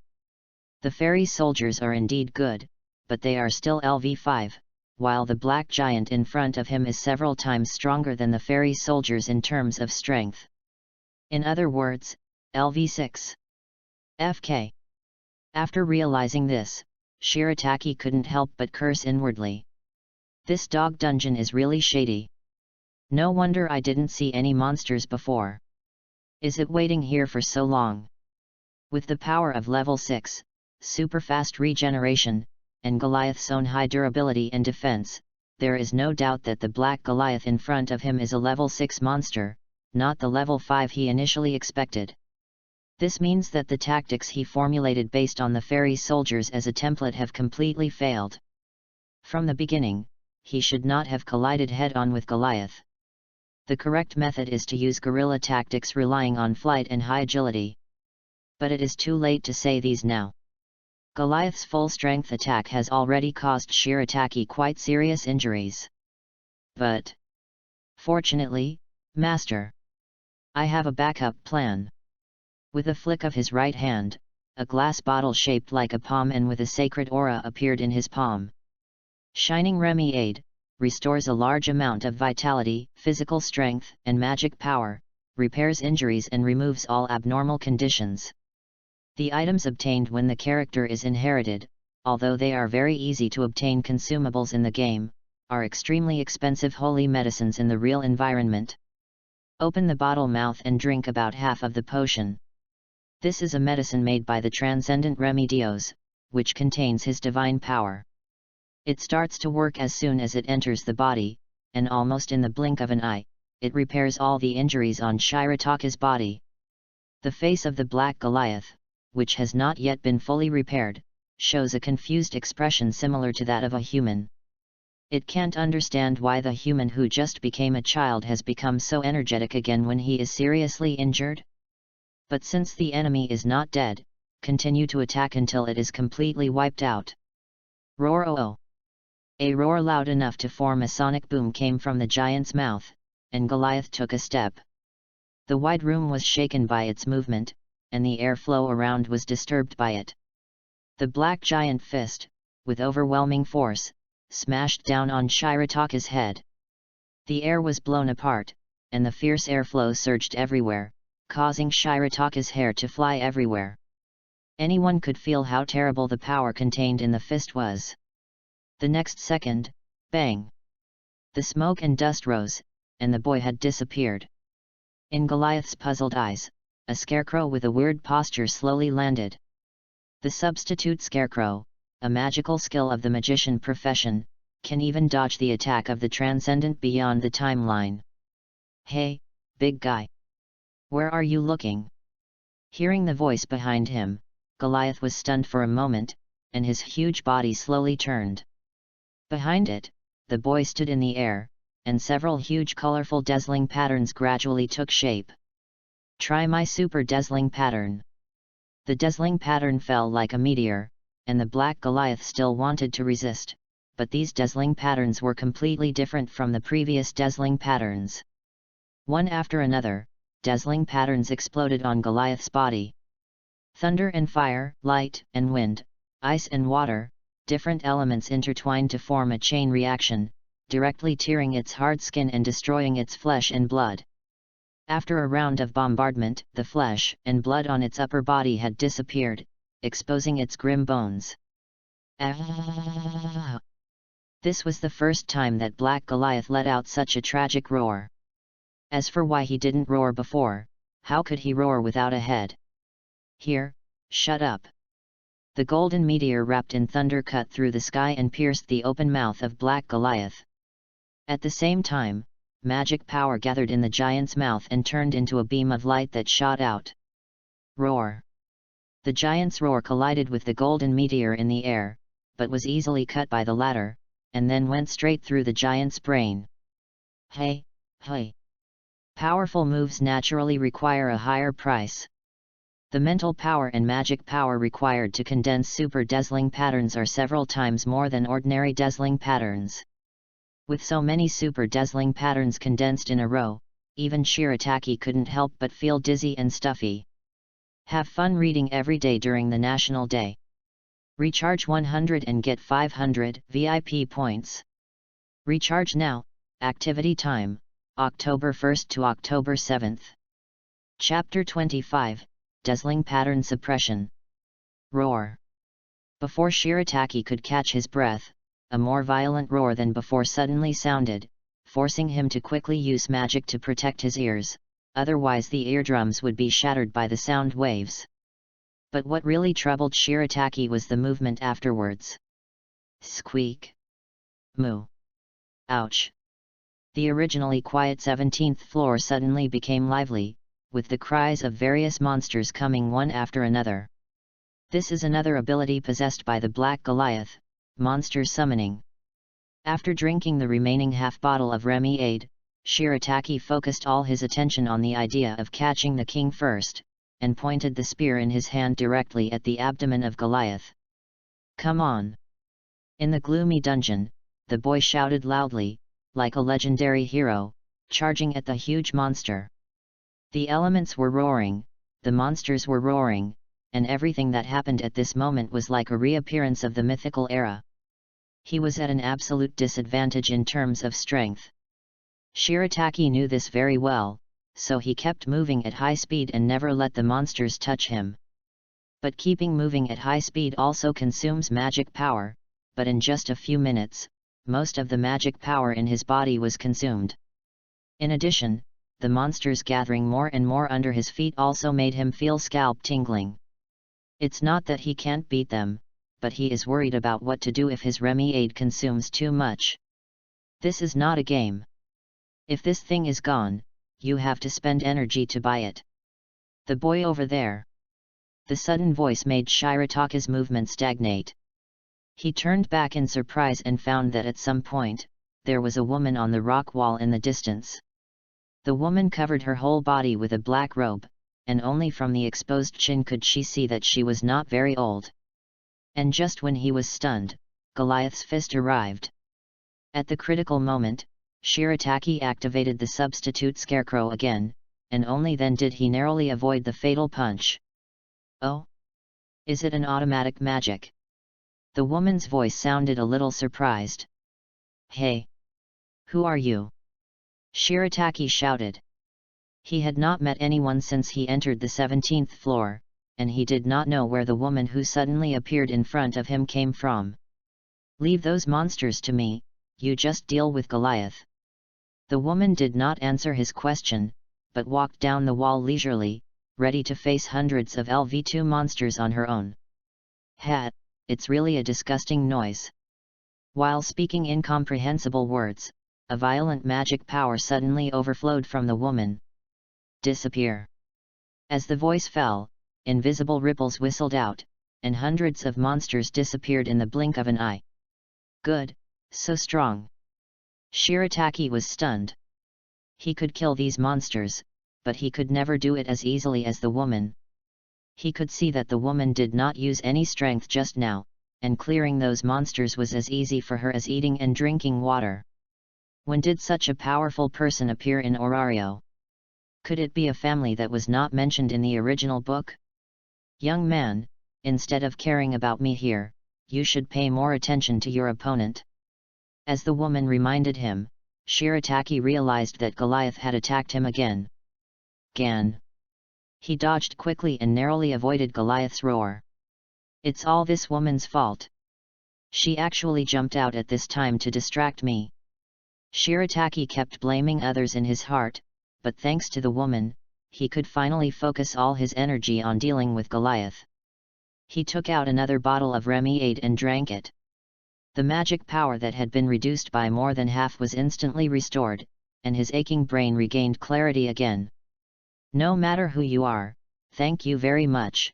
The fairy soldiers are indeed good, but they are still LV5, while the black giant in front of him is several times stronger than the fairy soldiers in terms of strength. In other words, LV6. FK. After realizing this, Shirataki couldn't help but curse inwardly. This dog dungeon is really shady. No wonder I didn't see any monsters before. Is it waiting here for so long? With the power of level 6, super fast regeneration, and Goliath's own high durability and defense, there is no doubt that the Black Goliath in front of him is a level 6 monster, not the level 5 he initially expected. This means that the tactics he formulated based on the fairy soldiers as a template have completely failed. From the beginning, he should not have collided head-on with Goliath. The correct method is to use guerrilla tactics relying on flight and high agility. But it is too late to say these now. Goliath's full-strength attack has already caused Shirataki quite serious injuries. But fortunately, Master, I have a backup plan. With a flick of his right hand, a glass bottle shaped like a palm and with a sacred aura appeared in his palm. Shining Remedy restores a large amount of vitality, physical strength, and magic power, repairs injuries and removes all abnormal conditions. The items obtained when the character is inherited, although they are very easy to obtain consumables in the game, are extremely expensive holy medicines in the real environment. Open the bottle mouth and drink about half of the potion. This is a medicine made by the Transcendent Remedios, which contains his divine power. It starts to work as soon as it enters the body, and almost in the blink of an eye, it repairs all the injuries on Shirataka's body. The face of the Black Goliath, which has not yet been fully repaired, shows a confused expression similar to that of a human. It can't understand why the human who just became a child has become so energetic again when he is seriously injured. But since the enemy is not dead, continue to attack until it is completely wiped out. Roar oh! A roar loud enough to form a sonic boom came from the giant's mouth, and Goliath took a step. The wide room was shaken by its movement, and the airflow around was disturbed by it. The black giant fist, with overwhelming force, smashed down on Shirataka's head. The air was blown apart, and the fierce airflow surged everywhere, causing Shirataka's hair to fly everywhere. Anyone could feel how terrible the power contained in the fist was. The next second, bang! The smoke and dust rose, and the boy had disappeared. In Goliath's puzzled eyes, a scarecrow with a weird posture slowly landed. The substitute scarecrow, a magical skill of the magician profession, can even dodge the attack of the transcendent beyond the timeline. Hey, big guy! Where are you looking? Hearing the voice behind him, Goliath was stunned for a moment, and his huge body slowly turned. Behind it, the boy stood in the air, and several huge colorful dazzling patterns gradually took shape. Try my super dazzling pattern. The dazzling pattern fell like a meteor, and the black Goliath still wanted to resist, but these dazzling patterns were completely different from the previous dazzling patterns. One after another, dazzling patterns exploded on Goliath's body. Thunder and fire, light and wind, ice and water, different elements intertwined to form a chain reaction, directly tearing its hard skin and destroying its flesh and blood. After a round of bombardment, the flesh and blood on its upper body had disappeared, exposing its grim bones. Ah! This was the first time that Black Goliath let out such a tragic roar. As for why he didn't roar before, how could he roar without a head? Here, shut up! The golden meteor wrapped in thunder cut through the sky and pierced the open mouth of Black Goliath. At the same time, magic power gathered in the giant's mouth and turned into a beam of light that shot out. Roar! The giant's roar collided with the golden meteor in the air, but was easily cut by the latter, and then went straight through the giant's brain. Hey, hey! Powerful moves naturally require a higher price. The mental power and magic power required to condense super dazzling patterns are several times more than ordinary dazzling patterns. With so many super dazzling patterns condensed in a row, even Shirataki couldn't help but feel dizzy and stuffy. Have fun reading every day during the National Day. Recharge 100 and get 500 VIP points. Recharge now. Activity time, October 1st to October 7th. Chapter 25, Dazzling Pattern Suppression. Roar! Before Shirataki could catch his breath, a more violent roar than before suddenly sounded, forcing him to quickly use magic to protect his ears, otherwise the eardrums would be shattered by the sound waves. But what really troubled Shirataki was the movement afterwards. Squeak! Moo! Ouch! The originally quiet 17th floor suddenly became lively, with the cries of various monsters coming one after another. This is another ability possessed by the Black Goliath, monster summoning. After drinking the remaining half bottle of Readaloud, Shirataki focused all his attention on the idea of catching the king first, and pointed the spear in his hand directly at the abdomen of Goliath. Come on! In the gloomy dungeon, the boy shouted loudly, like a legendary hero, charging at the huge monster. The elements were roaring, the monsters were roaring, and everything that happened at this moment was like a reappearance of the mythical era. He was at an absolute disadvantage in terms of strength. Shirataki knew this very well, so he kept moving at high speed and never let the monsters touch him. But keeping moving at high speed also consumes magic power, but in just a few minutes, most of the magic power in his body was consumed. In addition, the monsters gathering more and more under his feet also made him feel scalp tingling. It's not that he can't beat them, but he is worried about what to do if his Readaloud consumes too much. This is not a game. If this thing is gone, you have to spend energy to buy it. The boy over there. The sudden voice made Shirataka's movement stagnate. He turned back in surprise and found that at some point, there was a woman on the rock wall in the distance. The woman covered her whole body with a black robe, and only from the exposed chin could she see that she was not very old. And just when he was stunned, Goliath's fist arrived. At the critical moment, Shirataki activated the substitute scarecrow again, and only then did he narrowly avoid the fatal punch. "Oh? Is it an automatic magic?" The woman's voice sounded a little surprised. "Hey! Who are you?" Shirataki shouted. He had not met anyone since he entered the 17th floor, and he did not know where the woman who suddenly appeared in front of him came from. "Leave those monsters to me, you just deal with Goliath." The woman did not answer his question, but walked down the wall leisurely, ready to face hundreds of LV2 monsters on her own. It's really a disgusting noise." While speaking incomprehensible words, a violent magic power suddenly overflowed from the woman. "Disappear." As the voice fell, invisible ripples whistled out, and hundreds of monsters disappeared in the blink of an eye. "Good, so strong." Shirataki was stunned. He could kill these monsters, but he could never do it as easily as the woman. He could see that the woman did not use any strength just now, and clearing those monsters was as easy for her as eating and drinking water. When did such a powerful person appear in Orario? Could it be a family that was not mentioned in the original book? "Young man, instead of caring about me here, you should pay more attention to your opponent." As the woman reminded him, Shirataki realized that Goliath had attacked him again. Gan. He dodged quickly and narrowly avoided Goliath's roar. "It's all this woman's fault. She actually jumped out at this time to distract me." Shirataki kept blaming others in his heart, but thanks to the woman, he could finally focus all his energy on dealing with Goliath. He took out another bottle of Remiade and drank it. The magic power that had been reduced by more than half was instantly restored, and his aching brain regained clarity again. "No matter who you are, thank you very much."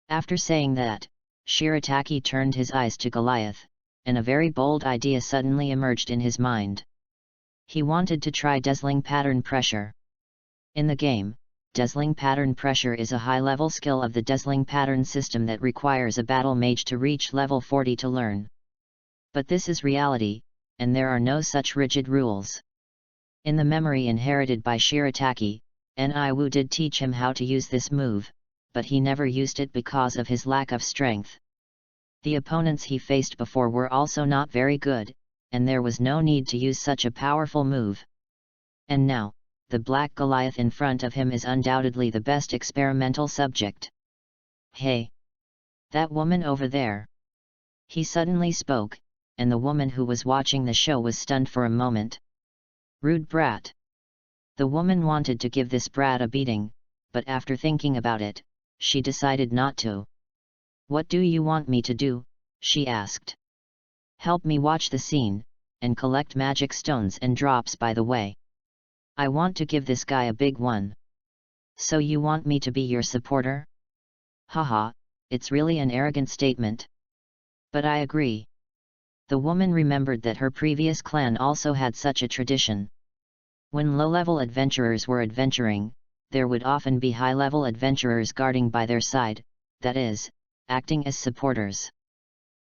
After saying that, Shirataki turned his eyes to Goliath, and a very bold idea suddenly emerged in his mind. He wanted to try Dazzling Pattern Pressure. In the game, Dazzling Pattern Pressure is a high-level skill of the Dazzling Pattern system that requires a battle mage to reach level 40 to learn. But this is reality, and there are no such rigid rules. In the memory inherited by Shirataki, Niwu did teach him how to use this move, but he never used it because of his lack of strength. The opponents he faced before were also not very good, and there was no need to use such a powerful move. And now, the Black Goliath in front of him is undoubtedly the best experimental subject. "Hey! That woman over there!" He suddenly spoke, and the woman who was watching the show was stunned for a moment. "Rude brat!" The woman wanted to give this brat a beating, but after thinking about it, she decided not to. "What do you want me to do?" she asked. "Help me watch the scene, and collect magic stones and drops by the way. I want to give this guy a big one." "So you want me to be your supporter?" "Haha, it's really an arrogant statement. But I agree." The woman remembered that her previous clan also had such a tradition. When low-level adventurers were adventuring, there would often be high-level adventurers guarding by their side, that is, acting as supporters.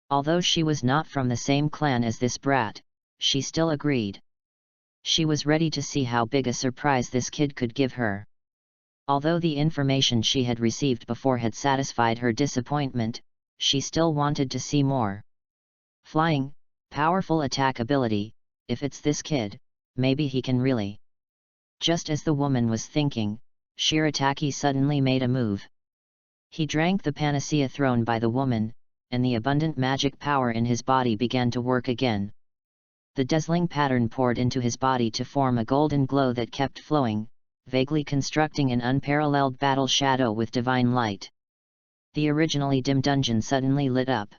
Although she was not from the same clan as this brat, she still agreed. She was ready to see how big a surprise this kid could give her. Although the information she had received before had satisfied her disappointment, she still wanted to see more. Flying, powerful attack ability, if it's this kid, maybe he can really. Just as the woman was thinking, Shirataki suddenly made a move. He drank the panacea thrown by the woman, and the abundant magic power in his body began to work again. The dazzling pattern poured into his body to form a golden glow that kept flowing, vaguely constructing an unparalleled battle shadow with divine light. The originally dim dungeon suddenly lit up.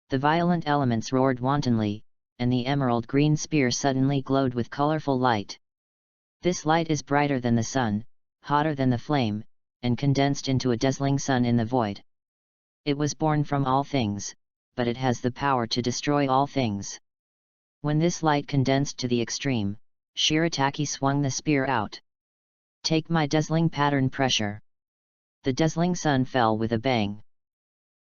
The violent elements roared wantonly, and the emerald green spear suddenly glowed with colorful light. This light is brighter than the sun, hotter than the flame, and condensed into a dazzling sun in the void. It was born from all things, but it has the power to destroy all things. When this light condensed to the extreme, Shirataki swung the spear out. "Take my dazzling pattern pressure." The dazzling sun fell with a bang.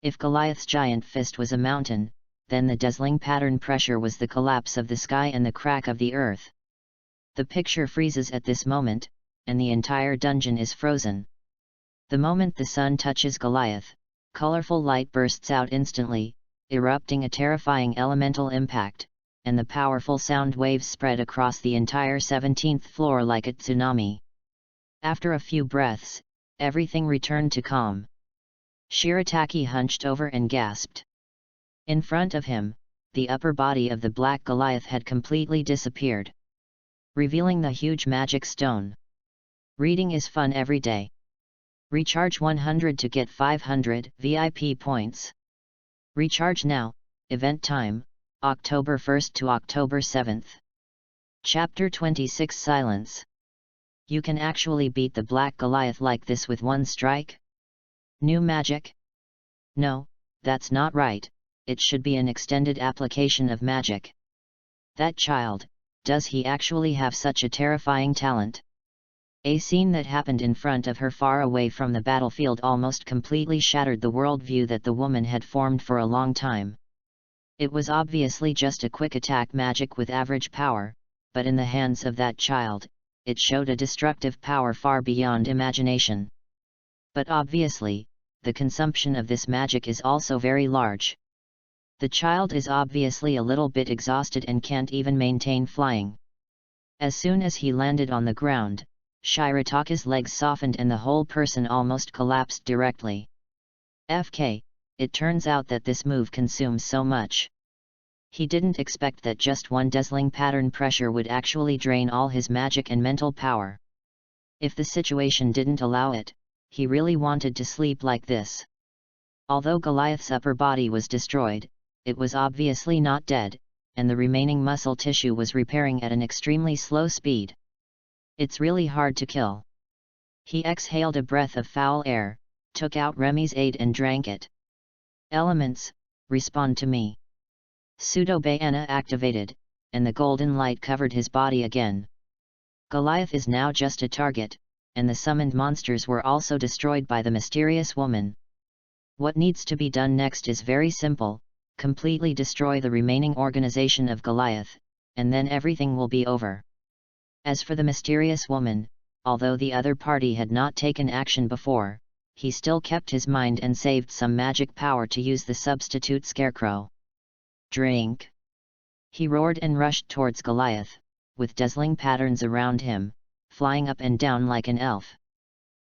If Goliath's giant fist was a mountain, then the dazzling pattern pressure was the collapse of the sky and the crack of the earth. The picture freezes at this moment, and the entire dungeon is frozen. The moment the sun touches Goliath, colorful light bursts out instantly, erupting a terrifying elemental impact, and the powerful sound waves spread across the entire 17th floor like a tsunami. After a few breaths, everything returned to calm. Shirataki hunched over and gasped. In front of him, the upper body of the black Goliath had completely disappeared, revealing the huge magic stone. Reading is fun every day. Recharge 100 to get 500 VIP points. Recharge now. Event time, October 1st to October 7th. Chapter 26 Silence. You can actually beat the Black Goliath like this with one strike? New magic? No, that's not right, it should be an extended application of magic. That child, does he actually have such a terrifying talent? A scene that happened in front of her far away from the battlefield almost completely shattered the worldview that the woman had formed for a long time. It was obviously just a quick attack magic with average power, but in the hands of that child, it showed a destructive power far beyond imagination. But obviously, the consumption of this magic is also very large. The child is obviously a little bit exhausted and can't even maintain flying. As soon as he landed on the ground, Shirataki's legs softened and the whole person almost collapsed directly. FK, it turns out that this move consumes so much. He didn't expect that just one dazzling pattern pressure would actually drain all his magic and mental power. If the situation didn't allow it, he really wanted to sleep like this. Although Goliath's upper body was destroyed, it was obviously not dead, and the remaining muscle tissue was repairing at an extremely slow speed. It's really hard to kill. He exhaled a breath of foul air, took out Remy's aid and drank it. Elements, respond to me. Pseudo-Bayana activated, and the golden light covered his body again. Goliath is now just a target, and the summoned monsters were also destroyed by the mysterious woman. What needs to be done next is very simple: completely destroy the remaining organization of Goliath, and then everything will be over. As for the mysterious woman, although the other party had not taken action before, he still kept his mind and saved some magic power to use the substitute scarecrow. Drink! He roared and rushed towards Goliath, with dazzling patterns around him, flying up and down like an elf.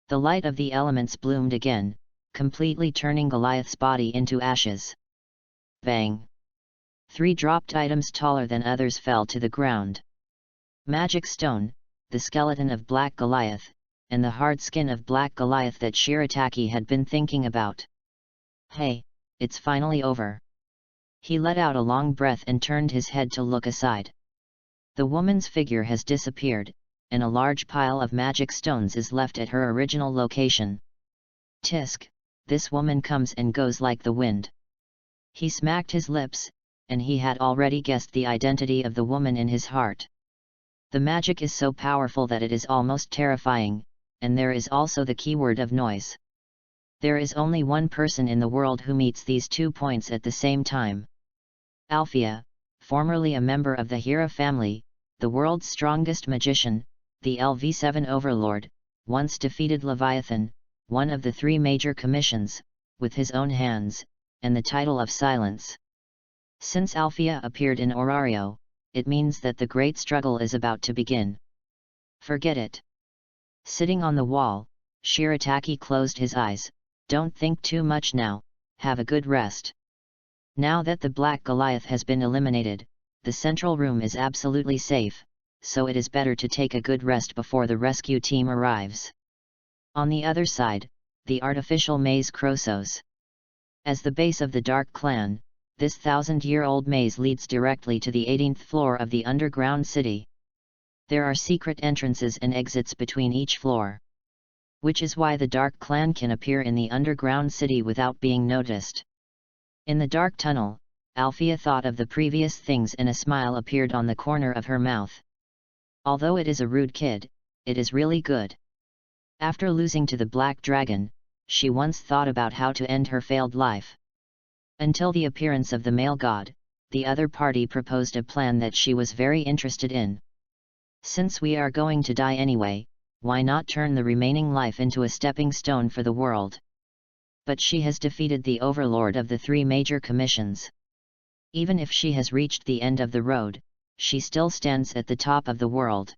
The light of the elements bloomed again, completely turning Goliath's body into ashes. Bang! 3 dropped items taller than others fell to the ground. Magic stone, the skeleton of Black Goliath, and the hard skin of Black Goliath that Shirataki had been thinking about. Hey, it's finally over. He let out a long breath and turned his head to look aside. The woman's figure has disappeared, and a large pile of magic stones is left at her original location. Tisk, this woman comes and goes like the wind. He smacked his lips, and he had already guessed the identity of the woman in his heart. The magic is so powerful that it is almost terrifying, and there is also the keyword of noise. There is only one person in the world who meets these 2 points at the same time. Althea, formerly a member of the Hira family, the world's strongest magician, the LV7 overlord, once defeated Leviathan, one of the 3 major commissions, with his own hands, and the title of Silence. Since Althea appeared in Orario, it means that the great struggle is about to begin. Forget it. Sitting on the wall, Shirataki closed his eyes. Don't think too much now, have a good rest. Now that the Black Goliath has been eliminated, the central room is absolutely safe, so it is better to take a good rest before the rescue team arrives. On the other side, the artificial maze Krosos. As the base of the Dark Clan, this 1000-year-old maze leads directly to the 18th floor of the underground city. There are secret entrances and exits between each floor. Which is why the Dark Clan can appear in the underground city without being noticed. In the dark tunnel, Althea thought of the previous things and a smile appeared on the corner of her mouth. Although it is a rude kid, it is really good. After losing to the Black Dragon, she once thought about how to end her failed life. Until the appearance of the male god, the other party proposed a plan that she was very interested in. Since we are going to die anyway, why not turn the remaining life into a stepping stone for the world? But she has defeated the overlord of the three major commissions. Even if she has reached the end of the road, she still stands at the top of the world.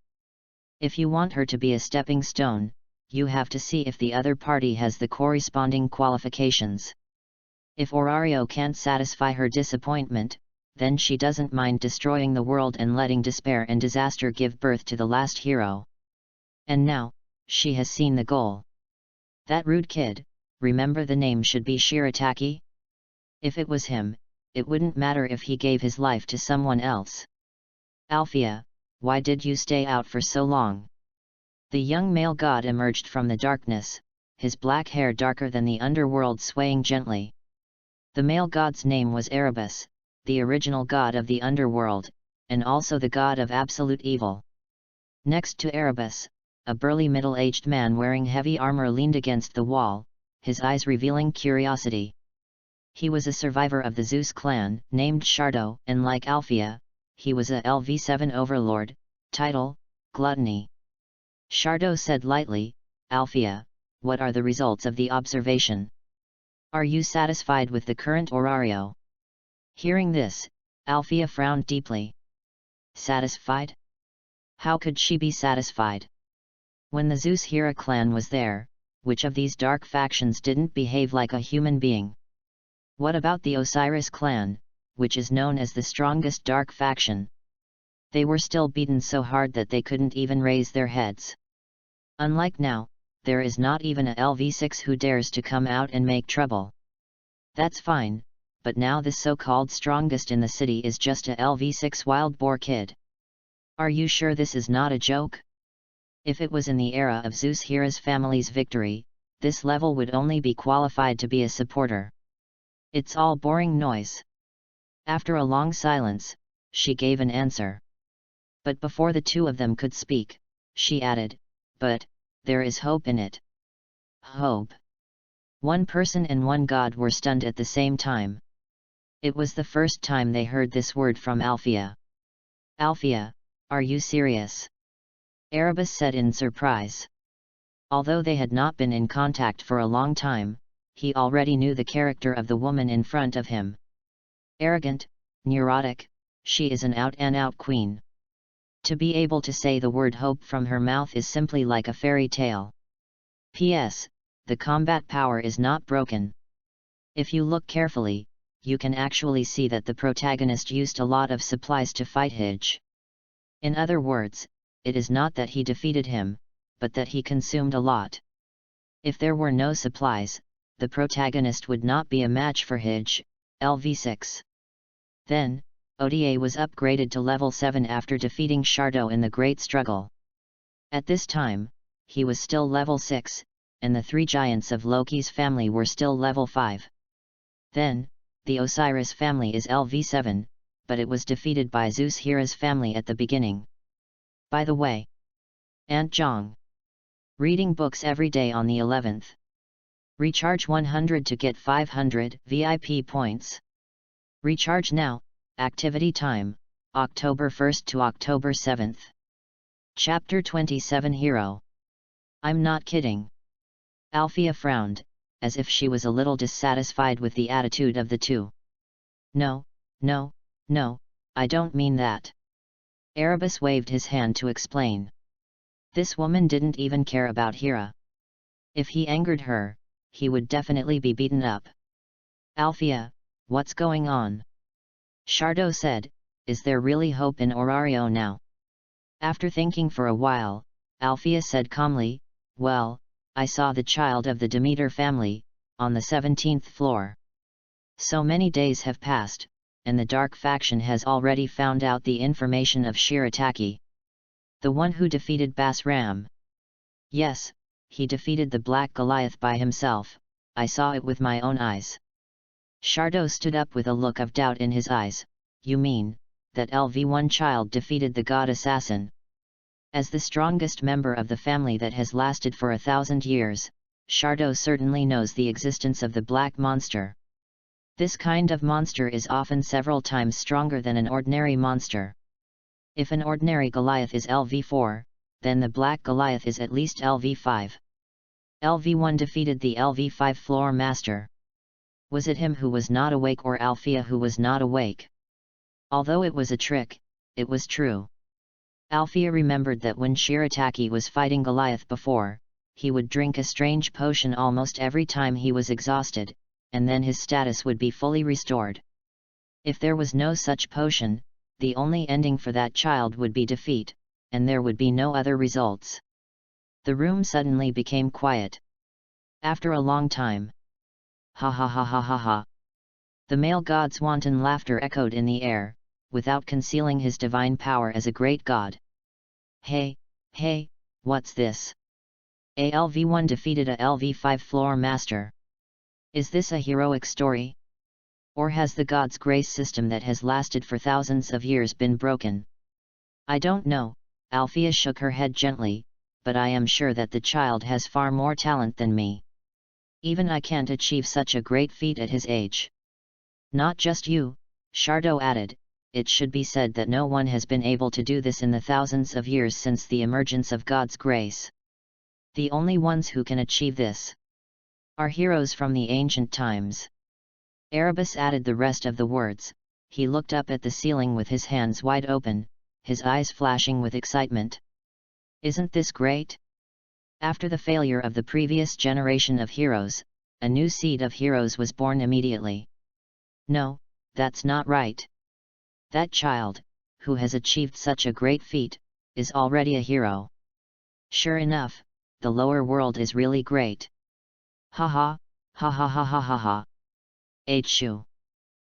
If you want her to be a stepping stone, you have to see if the other party has the corresponding qualifications. If Orario can't satisfy her disappointment, then she doesn't mind destroying the world and letting despair and disaster give birth to the last hero. And now, she has seen the goal. That rude kid, remember the name should be Shirataki? If it was him, it wouldn't matter if he gave his life to someone else. Althea, why did you stay out for so long? The young male god emerged from the darkness, his black hair darker than the underworld swaying gently. The male god's name was Erebus, the original god of the underworld, and also the god of absolute evil. Next to Erebus, a burly middle-aged man wearing heavy armor leaned against the wall, his eyes revealing curiosity. He was a survivor of the Zeus clan, named Shardo, and like Althea, he was a LV7 overlord, title, Gluttony. Shardo said lightly, Althea, what are the results of the observation? Are you satisfied with the current Orario? Hearing this, Althea frowned deeply. Satisfied? How could she be satisfied? When the Zeus Hera clan was there, which of these dark factions didn't behave like a human being? What about the Osiris clan, which is known as the strongest dark faction? They were still beaten so hard that they couldn't even raise their heads. Unlike now, there is not even a LV6 who dares to come out and make trouble. That's fine, but now this so-called strongest in the city is just a LV6 wild boar kid. Are you sure this is not a joke? If it was in the era of Zeus Hera's family's victory, this level would only be qualified to be a supporter. It's all boring noise. After a long silence, she gave an answer. But before the two of them could speak, she added, but, there is hope in it. Hope. One person and one god were stunned at the same time. It was the first time they heard this word from Althea. Althea, are you serious? Erebus said in surprise. Although they had not been in contact for a long time, he already knew the character of the woman in front of him. Arrogant, neurotic, she is an out-and-out queen. To be able to say the word hope from her mouth is simply like a fairy tale. P.S. The combat power is not broken. If you look carefully, you can actually see that the protagonist used a lot of supplies to fight Hige. In other words, it is not that he defeated him, but that he consumed a lot. If there were no supplies, the protagonist would not be a match for Hige, LV6. Then, Oda was upgraded to level 7 after defeating Shardo in the Great Struggle. At this time, he was still level 6, and the three giants of Loki's family were still level 5. Then, the Osiris family is LV7, but it was defeated by Zeus Hera's family at the beginning. By the way, Aunt Jong. Reading books every day on the 11th. Recharge 100 to get 500 VIP points. Recharge now, activity time, October 1st to October 7th. Chapter 27 Hero. I'm not kidding. Althea frowned, as if she was a little dissatisfied with the attitude of the two. No, I don't mean that. Erebus waved his hand to explain. This woman didn't even care about Hera. If he angered her, he would definitely be beaten up. Althea, what's going on? Shardo said, is there really hope in Orario now? After thinking for a while, Althea said calmly, well, I saw the child of the Demeter family, on the 17th floor. So many days have passed, and the dark faction has already found out the information of Shirataki. The one who defeated Basram. Yes, he defeated the Black Goliath by himself, I saw it with my own eyes. Shardo stood up with a look of doubt in his eyes, you mean, that LV1 child defeated the god assassin? As the strongest member of the family that has lasted for 1,000 years, Shardo certainly knows the existence of the black monster. This kind of monster is often several times stronger than an ordinary monster. If an ordinary Goliath is LV4, then the black Goliath is at least LV5. LV1 defeated the LV5 floor master. Was it him who was not awake or Althea who was not awake? Although it was a trick, it was true. Althea remembered that when Shirataki was fighting Goliath before, he would drink a strange potion almost every time he was exhausted, and then his status would be fully restored. If there was no such potion, the only ending for that child would be defeat, and there would be no other results. The room suddenly became quiet. After a long time. Ha ha ha ha ha ha. The male god's wanton laughter echoed in the air, without concealing his divine power as a great god. Hey, what's this? A LV1 defeated a LV5 floor master. Is this a heroic story? Or has the god's grace system that has lasted for thousands of years been broken? I don't know, Althea shook her head gently, but I am sure that the child has far more talent than me. Even I can't achieve such a great feat at his age. Not just you, Shardo added, it should be said that no one has been able to do this in the thousands of years since the emergence of God's grace. The only ones who can achieve this are heroes from the ancient times. Erebus added the rest of the words. He looked up at the ceiling with his hands wide open, his eyes flashing with excitement. Isn't this great? After the failure of the previous generation of heroes, a new seed of heroes was born immediately. No, that's not right. That child, who has achieved such a great feat, is already a hero. Sure enough, the lower world is really great. Ha ha ha ha ha ha. H-shu.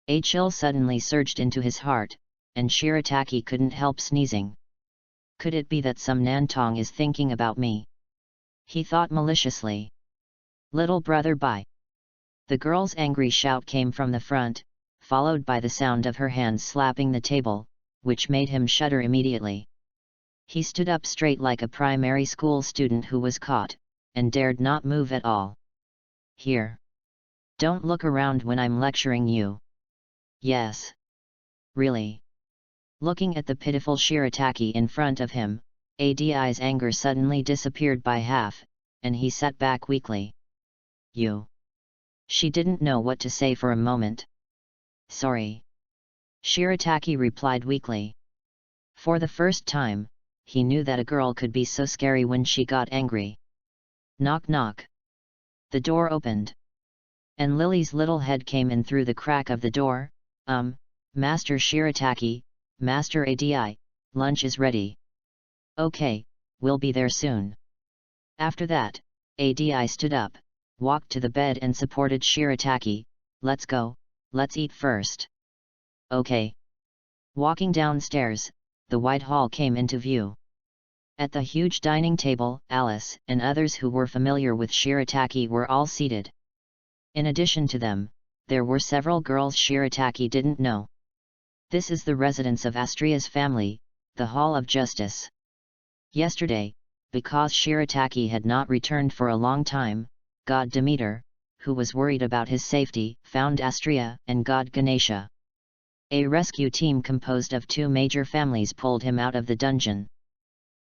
A chill suddenly surged into his heart, and Shirataki couldn't help sneezing. Could it be that some Nantong is thinking about me? He thought maliciously. Little brother bye. The girl's angry shout came from the front, followed by the sound of her hands slapping the table, which made him shudder immediately. He stood up straight like a primary school student who was caught, and dared not move at all. Here. Don't look around when I'm lecturing you. Yes. Really. Looking at the pitiful Shirataki in front of him, Adi's anger suddenly disappeared by half, and he sat back weakly. You. She didn't know what to say for a moment. Sorry. Shirataki replied weakly. For the first time, he knew that a girl could be so scary when she got angry. Knock knock. The door opened. And Lily's little head came in through the crack of the door. Master Shirataki, Master Adi, lunch is ready. Okay, we'll be there soon. After that, Adi stood up, walked to the bed and supported Shirataki. Let's go, let's eat first. Okay. Walking downstairs, the White Hall came into view. At the huge dining table, Alice and others who were familiar with Shirataki were all seated. In addition to them, there were several girls Shirataki didn't know. This is the residence of Astria's family, the Hall of Justice. Yesterday, because Shirataki had not returned for a long time, God Demeter, who was worried about his safety, found Astria and God Ganesha. A rescue team composed of 2 major families pulled him out of the dungeon.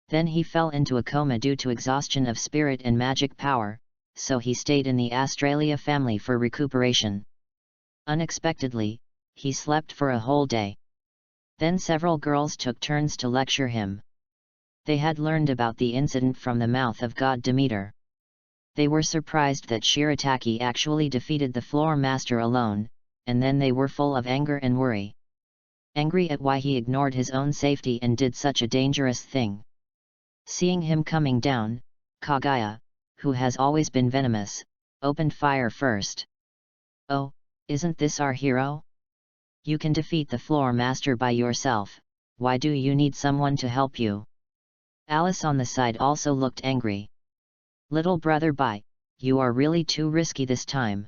Then he fell into a coma due to exhaustion of spirit and magic power, so he stayed in the Australia family for recuperation. Unexpectedly, he slept for a whole day. Then several girls took turns to lecture him. They had learned about the incident from the mouth of God Demeter. They were surprised that Shirataki actually defeated the floor master alone, and then they were full of anger and worry. Angry at why he ignored his own safety and did such a dangerous thing. Seeing him coming down, Kaguya, who has always been venomous, opened fire first. Oh, isn't this our hero? You can defeat the floor master by yourself, why do you need someone to help you? Alice on the side also looked angry. Little brother bye, you are really too risky this time.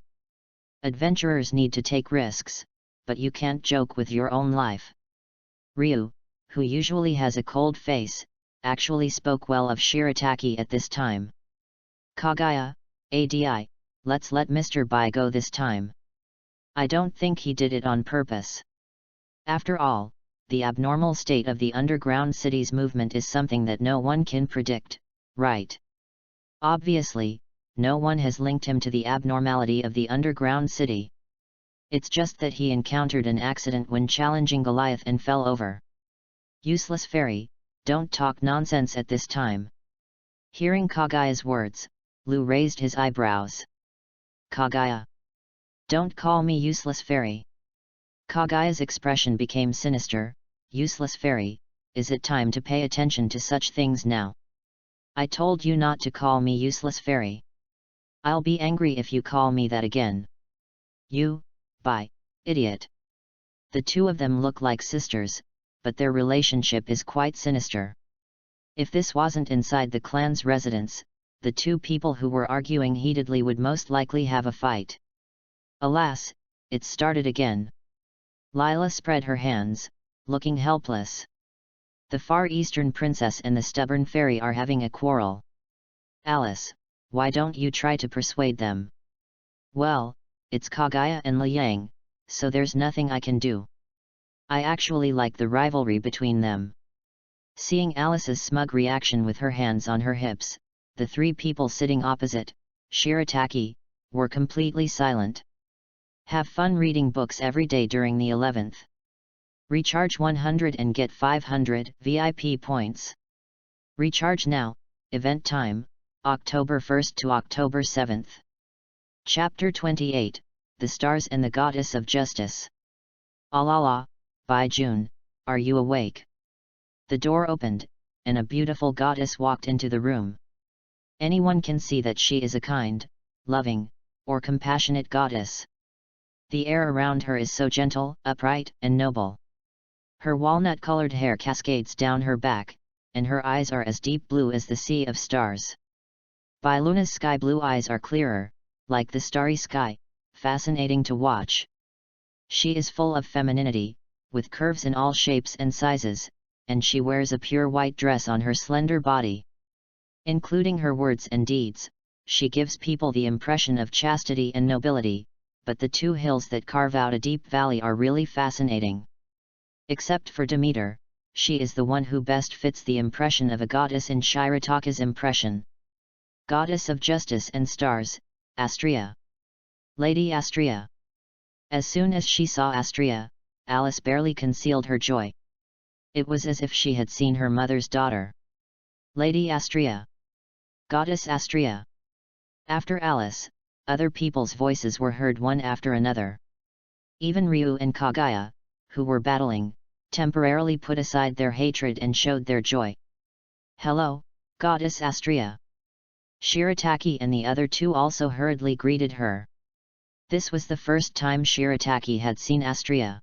Adventurers need to take risks, but you can't joke with your own life. Ryu, who usually has a cold face, actually spoke well of Shirataki at this time. Kaguya, ADI, let's let Mr. Bai go this time. I don't think he did it on purpose. After all, the abnormal state of the underground city's movement is something that no one can predict, right? Obviously, no one has linked him to the abnormality of the underground city. It's just that he encountered an accident when challenging Goliath and fell over. Useless fairy, don't talk nonsense at this time. Hearing Kagaya's words, Lu raised his eyebrows. Kagaya! Don't call me useless fairy. Kagaya's expression became sinister. Useless fairy, is it time to pay attention to such things now? I told you not to call me useless fairy. I'll be angry if you call me that again. You, Bai, idiot. The two of them look like sisters, but their relationship is quite sinister. If this wasn't inside the clan's residence, the two people who were arguing heatedly would most likely have a fight. Alas, it started again. Lila spread her hands, looking helpless. The Far Eastern princess and the stubborn fairy are having a quarrel. Alice, why don't you try to persuade them? Well, it's Kagaya and Liang, so there's nothing I can do. I actually like the rivalry between them. Seeing Alice's smug reaction with her hands on her hips, the three people sitting opposite, Shirataki, were completely silent. Have fun reading books every day during the 11th. Recharge 100 and get 500 VIP points. Recharge now, event time, October 1st to October 7th. Chapter 28, The Stars and the Goddess of Justice. Alala, by June, are you awake? The door opened, and a beautiful goddess walked into the room. Anyone can see that she is a kind, loving, or compassionate goddess. The air around her is so gentle, upright, and noble. Her walnut-colored hair cascades down her back, and her eyes are as deep blue as the sea of stars. Bai Luna's sky-blue eyes are clearer, like the starry sky, fascinating to watch. She is full of femininity, with curves in all shapes and sizes, and she wears a pure white dress on her slender body. Including her words and deeds, she gives people the impression of chastity and nobility, but the two hills that carve out a deep valley are really fascinating. Except for Demeter, she is the one who best fits the impression of a goddess in Shirataka's impression. Goddess of Justice and Stars, Astrea. Lady Astrea. As soon as she saw Astrea, Alice barely concealed her joy. It was as if she had seen her mother's daughter. Lady Astrea. Goddess Astrea. After Alice, other people's voices were heard one after another. Even Ryu and Kagaya, who were battling, temporarily put aside their hatred and showed their joy. Hello, Goddess Astrea. Shirataki and the other two also hurriedly greeted her. This was the first time Shirataki had seen Astrea.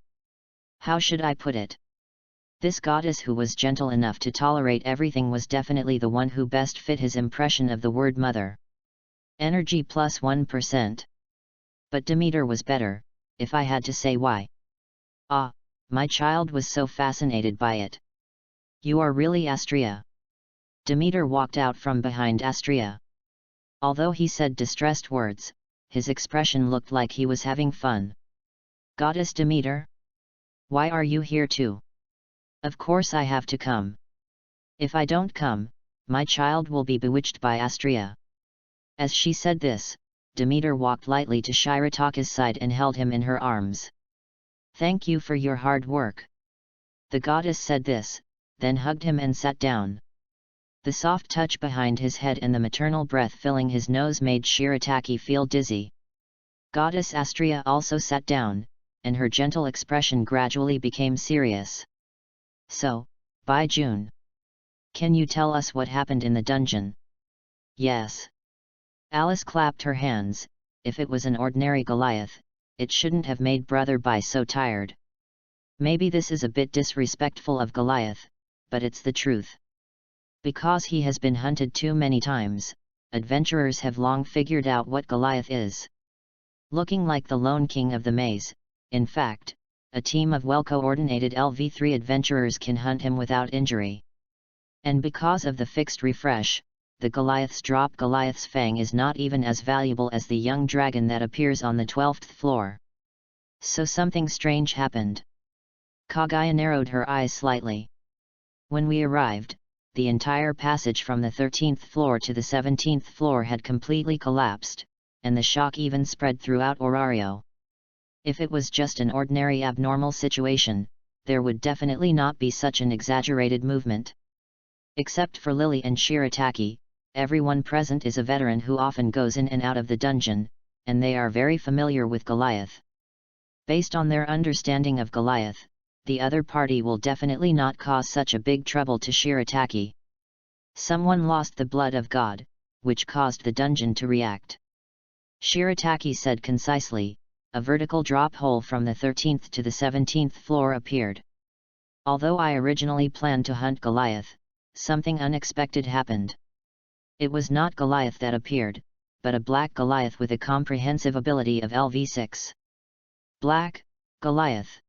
How should I put it? This goddess who was gentle enough to tolerate everything was definitely the one who best fit his impression of the word mother. Energy plus 1%. But Demeter was better, if I had to say why. Ah, my child was so fascinated by it. You are really Astrea. Demeter walked out from behind Astrea. Although he said distressed words, his expression looked like he was having fun. Goddess Demeter? Why are you here too? Of course I have to come. If I don't come, my child will be bewitched by Astrea. As she said this, Demeter walked lightly to Shirataka's side and held him in her arms. Thank you for your hard work. The goddess said this, then hugged him and sat down. The soft touch behind his head and the maternal breath filling his nose made Shirataki feel dizzy. Goddess Astrea also sat down, and her gentle expression gradually became serious. So, by June. Can you tell us what happened in the dungeon? Yes. Alice clapped her hands. If it was an ordinary Goliath, it shouldn't have made Brother Bai so tired. Maybe this is a bit disrespectful of Goliath, but it's the truth. Because he has been hunted too many times, adventurers have long figured out what Goliath is. Looking like the lone king of the maze, in fact, a team of well-coordinated LV3 adventurers can hunt him without injury. And because of the fixed refresh, the Goliath's drop. Goliath's fang is not even as valuable as the young dragon that appears on the 12th floor. So something strange happened. Kaguya narrowed her eyes slightly. When we arrived, the entire passage from the 13th floor to the 17th floor had completely collapsed, and the shock even spread throughout Orario. If it was just an ordinary abnormal situation, there would definitely not be such an exaggerated movement. Except for Lily and Shirataki, everyone present is a veteran who often goes in and out of the dungeon, and they are very familiar with Goliath. Based on their understanding of Goliath, the other party will definitely not cause such a big trouble to Shirataki. Someone lost the blood of God, which caused the dungeon to react. Shirataki said concisely. A vertical drop hole from the 13th to the 17th floor appeared. Although I originally planned to hunt Goliath, something unexpected happened. It was not Goliath that appeared, but a black Goliath with a comprehensive ability of LV6. Black Goliath.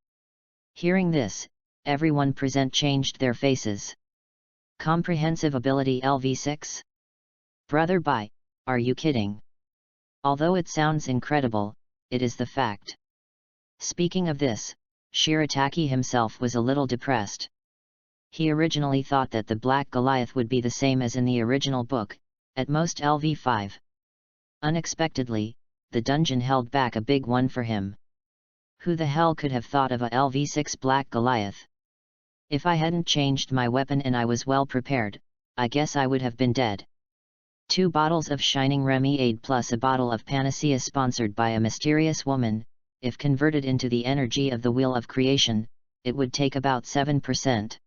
Hearing this, everyone present changed their faces. Comprehensive ability LV6? Brother Bai, are you kidding? Although it sounds incredible, it is the fact. Speaking of this, Shirataki himself was a little depressed. He originally thought that the Black Goliath would be the same as in the original book, at most LV5. Unexpectedly, the dungeon held back a big one for him. Who the hell could have thought of a LV6 Black Goliath? If I hadn't changed my weapon and I was well prepared, I guess I would have been dead. 2 bottles of Shining Remyade plus a bottle of Panacea sponsored by a mysterious woman. If converted into the energy of the Wheel of Creation, it would take about 7%.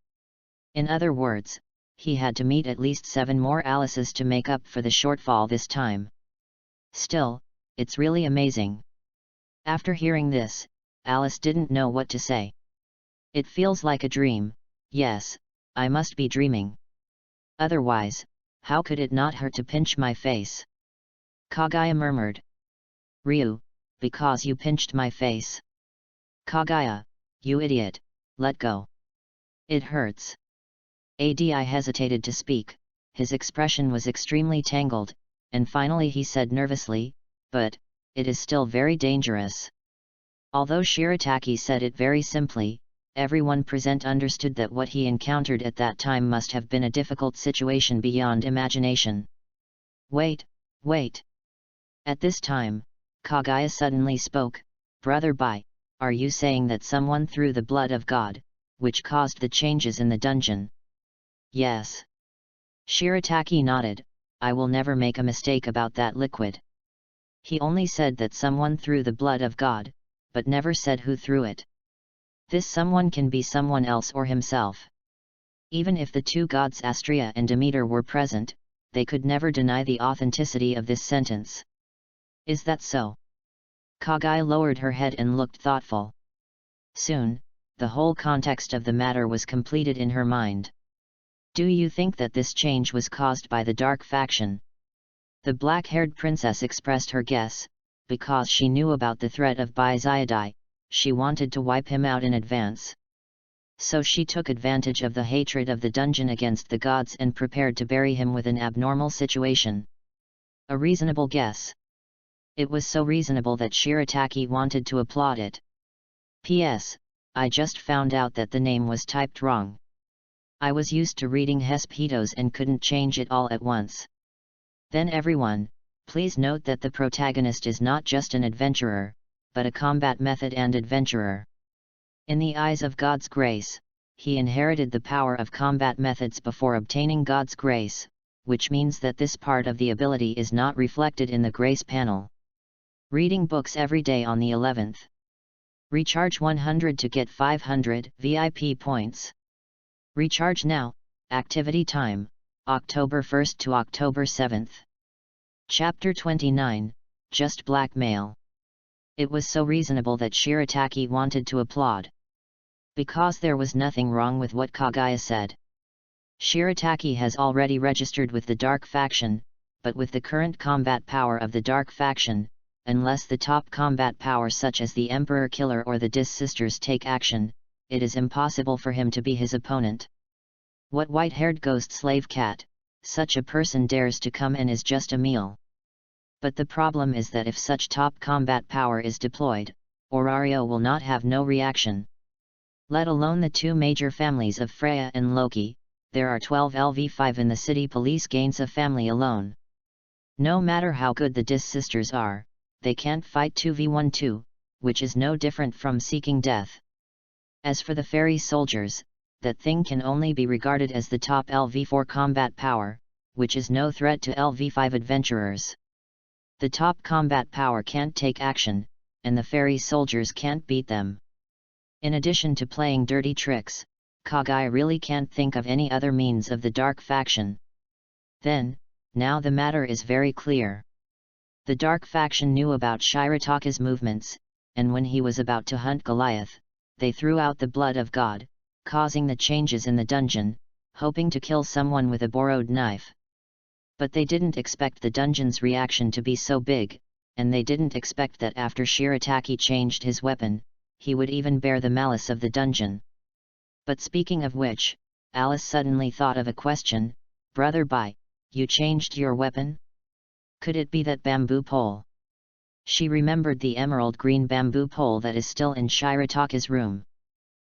In other words, he had to meet at least 7 more Alices to make up for the shortfall this time. Still, it's really amazing. After hearing this, Alice didn't know what to say. It feels like a dream. Yes, I must be dreaming. Otherwise, how could it not hurt to pinch my face? Kaguya murmured. Ryu, because you pinched my face. Kaguya, you idiot, let go. It hurts. Adi hesitated to speak, his expression was extremely tangled, and finally he said nervously, but, it is still very dangerous. Although Shirataki said it very simply, everyone present understood that what he encountered at that time must have been a difficult situation beyond imagination. Wait. At this time, Kaguya suddenly spoke, Brother Bai, are you saying that someone threw the blood of God, which caused the changes in the dungeon? Yes. Shirataki nodded, I will never make a mistake about that liquid. He only said that someone threw the blood of God, but never said who threw it. This someone can be someone else or himself. Even if the 2 gods Astrea and Demeter were present, they could never deny the authenticity of this sentence. Is that so? Kaguya lowered her head and looked thoughtful. Soon, the whole context of the matter was completed in her mind. Do you think that this change was caused by the dark faction? The black-haired princess expressed her guess, because she knew about the threat of Bai-Zayadai. She wanted to wipe him out in advance. So she took advantage of the hatred of the dungeon against the gods and prepared to bury him with an abnormal situation. A reasonable guess. It was so reasonable that Shirataki wanted to applaud it. P.S. I just found out that the name was typed wrong. I was used to reading Hespetos and couldn't change it all at once. Then everyone, please note that the protagonist is not just an adventurer, but a combat method and adventurer. In the eyes of God's grace, he inherited the power of combat methods before obtaining God's grace, which means that this part of the ability is not reflected in the grace panel. Reading books every day on the 11th. Recharge 100 to get 500 VIP points. Recharge now, activity time, October 1st to October 7th. Chapter 29, Just Blackmail. It was so reasonable that Shirataki wanted to applaud. Because there was nothing wrong with what Kaguya said. Shirataki has already registered with the Dark Faction, but with the current combat power of the Dark Faction, unless the top combat power such as the Emperor Killer or the Dis Sisters take action, it is impossible for him to be his opponent. What white-haired ghost slave cat, such a person dares to come and is just a meal. But the problem is that if such top combat power is deployed, Orario will not have no reaction. Let alone the two major families of Freya and Loki, there are 12 LV5 in the city police gains a family alone. No matter how good the Dis sisters are, they can't fight 2v12, which is no different from seeking death. As for the fairy soldiers, that thing can only be regarded as the top LV4 combat power, which is no threat to LV5 adventurers. The top combat power can't take action, and the fairy soldiers can't beat them. In addition to playing dirty tricks, Kaguya really can't think of any other means of the dark faction. Then, now the matter is very clear. The dark faction knew about Shirataka's movements, and when he was about to hunt Goliath, they threw out the blood of God, causing the changes in the dungeon, hoping to kill someone with a borrowed knife. But they didn't expect the dungeon's reaction to be so big, and they didn't expect that after Shirataki changed his weapon, he would even bear the malice of the dungeon. But speaking of which, Alice suddenly thought of a question. Brother Bai, you changed your weapon? Could it be that bamboo pole? She remembered the emerald green bamboo pole that is still in Shirataka's room.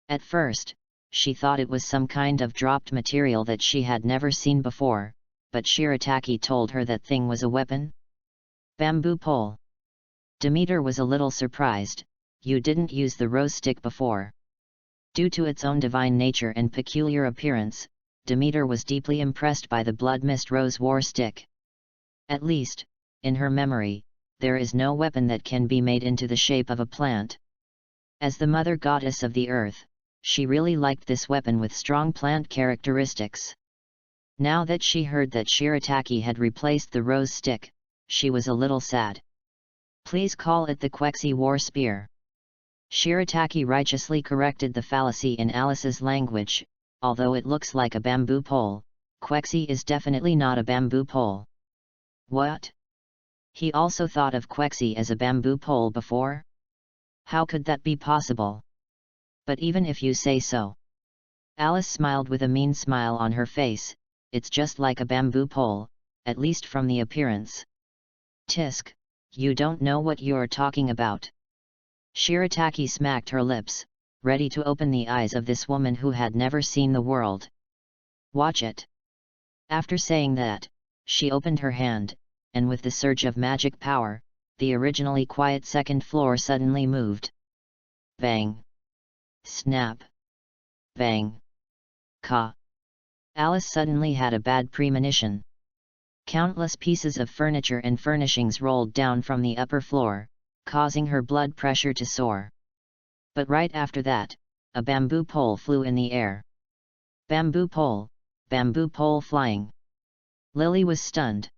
At first, she thought it was some kind of dropped material that she had never seen before, but Shirataki told her that thing was a weapon. Bamboo pole. Demeter was a little surprised. You didn't use the rose stick before. Due to its own divine nature and peculiar appearance, Demeter was deeply impressed by the blood mist rose war stick. At least, in her memory, there is no weapon that can be made into the shape of a plant. As the mother goddess of the earth, she really liked this weapon with strong plant characteristics. Now that she heard that Shirataki had replaced the rose stick, she was a little sad. Please call it the Quexi war spear. Shirataki righteously corrected the fallacy in Alice's language. Although it looks like a bamboo pole, Quexi is definitely not a bamboo pole. What? He also thought of Quexi as a bamboo pole before? How could that be possible? But even if you say so. Alice smiled with a mean smile on her face. It's just like a bamboo pole, at least from the appearance. Tisk, you don't know what you're talking about. Shirataki smacked her lips, ready to open the eyes of this woman who had never seen the world. Watch it. After saying that, she opened her hand, and with the surge of magic power, the originally quiet second floor suddenly moved. Bang! Snap! Bang! Ka! Alice suddenly had a bad premonition. Countless pieces of furniture and furnishings rolled down from the upper floor, causing her blood pressure to soar. But right after that, a bamboo pole flew in the air. Bamboo pole flying. Lily was stunned.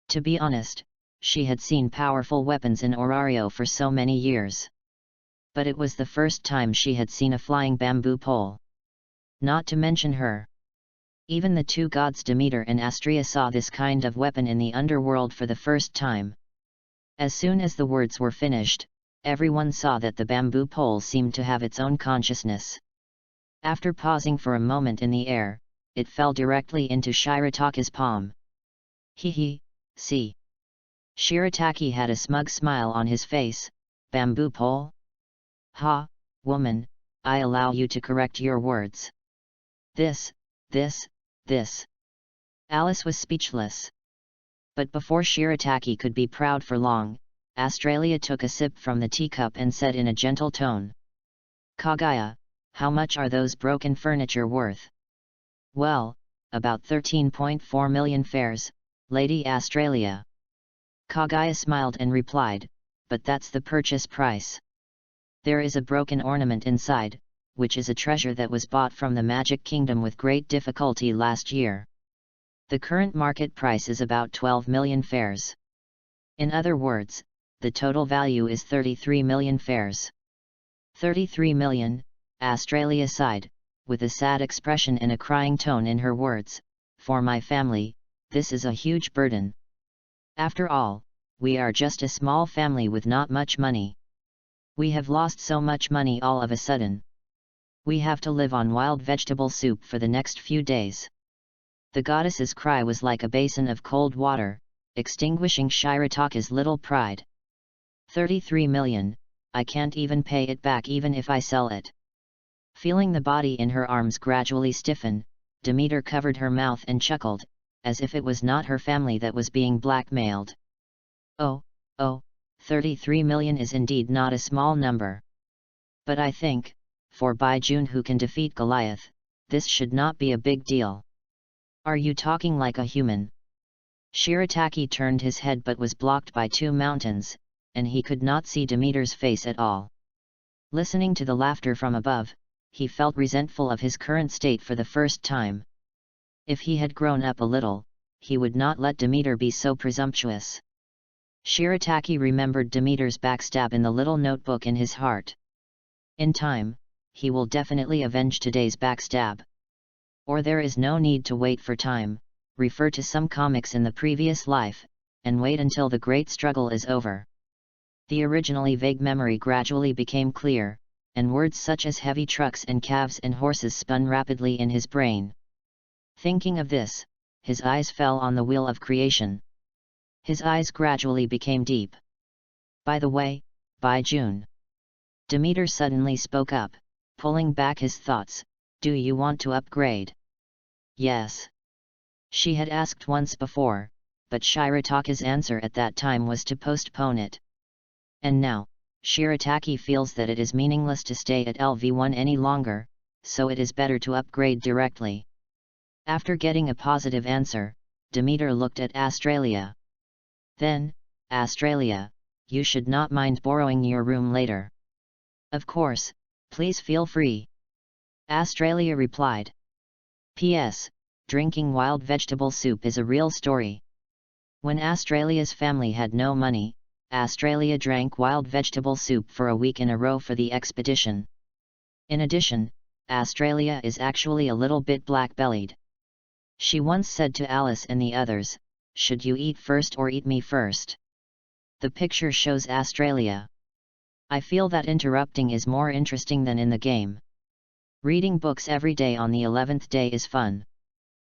To be honest, she had seen powerful weapons in Orario for so many years. But it was the first time she had seen a flying bamboo pole. Not to mention her. Even the two gods Demeter and Astrea saw this kind of weapon in the underworld for the first time. As soon as the words were finished, everyone saw that the bamboo pole seemed to have its own consciousness. After pausing for a moment in the air, it fell directly into Shirataka's palm. Hee, see. Shirataki had a smug smile on his face. Bamboo pole? Ha, woman, I allow you to correct your words. This. Alice was speechless. But before Shirataki could be proud for long, Australia took a sip from the teacup and said in a gentle tone. Kaguya, how much are those broken furniture worth? Well, about 13.4 million fares, Lady Australia. Kaguya smiled and replied, but that's the purchase price. There is a broken ornament inside, which is a treasure that was bought from the Magic Kingdom with great difficulty last year. The current market price is about 12 million fares. In other words, the total value is 33 million fares. 33 million, Australia sighed, with a sad expression and a crying tone in her words. For my family, this is a huge burden. After all, we are just a small family with not much money. We have lost so much money all of a sudden. We have to live on wild vegetable soup for the next few days. The goddess's cry was like a basin of cold water, extinguishing Shirataka's little pride. 33 million, I can't even pay it back even if I sell it. Feeling the body in her arms gradually stiffen, Demeter covered her mouth and chuckled, as if it was not her family that was being blackmailed. Oh, 33 million is indeed not a small number. But I think, for Baijun who can defeat Goliath, this should not be a big deal. Are you talking like a human? Shirataki turned his head but was blocked by two mountains, and he could not see Demeter's face at all. Listening to the laughter from above, he felt resentful of his current state for the first time. If he had grown up a little, he would not let Demeter be so presumptuous. Shirataki remembered Demeter's backstab in the little notebook in his heart. In time, he will definitely avenge today's backstab. Or there is no need to wait for time, refer to some comics in the previous life, and wait until the great struggle is over. The originally vague memory gradually became clear, and words such as heavy trucks and calves and horses spun rapidly in his brain. Thinking of this, his eyes fell on the wheel of creation. His eyes gradually became deep. By the way, Baijun. Demeter suddenly spoke up, pulling back his thoughts, do you want to upgrade? Yes. She had asked once before, but Shirataka's answer at that time was to postpone it. And now, Shirataki feels that it is meaningless to stay at LV1 any longer, so it is better to upgrade directly. After getting a positive answer, Demeter looked at Australia. Then, Australia, you should not mind borrowing your room later. Of course, please feel free. Australia replied. P.S. Drinking wild vegetable soup is a real story. When Australia's family had no money, Australia drank wild vegetable soup for a week in a row for the expedition. In addition, Australia is actually a little bit black-bellied. She once said to Alice and the others, should you eat first or eat me first? The picture shows Australia. I feel that interrupting is more interesting than in the game. Reading books every day on the 11th day is fun.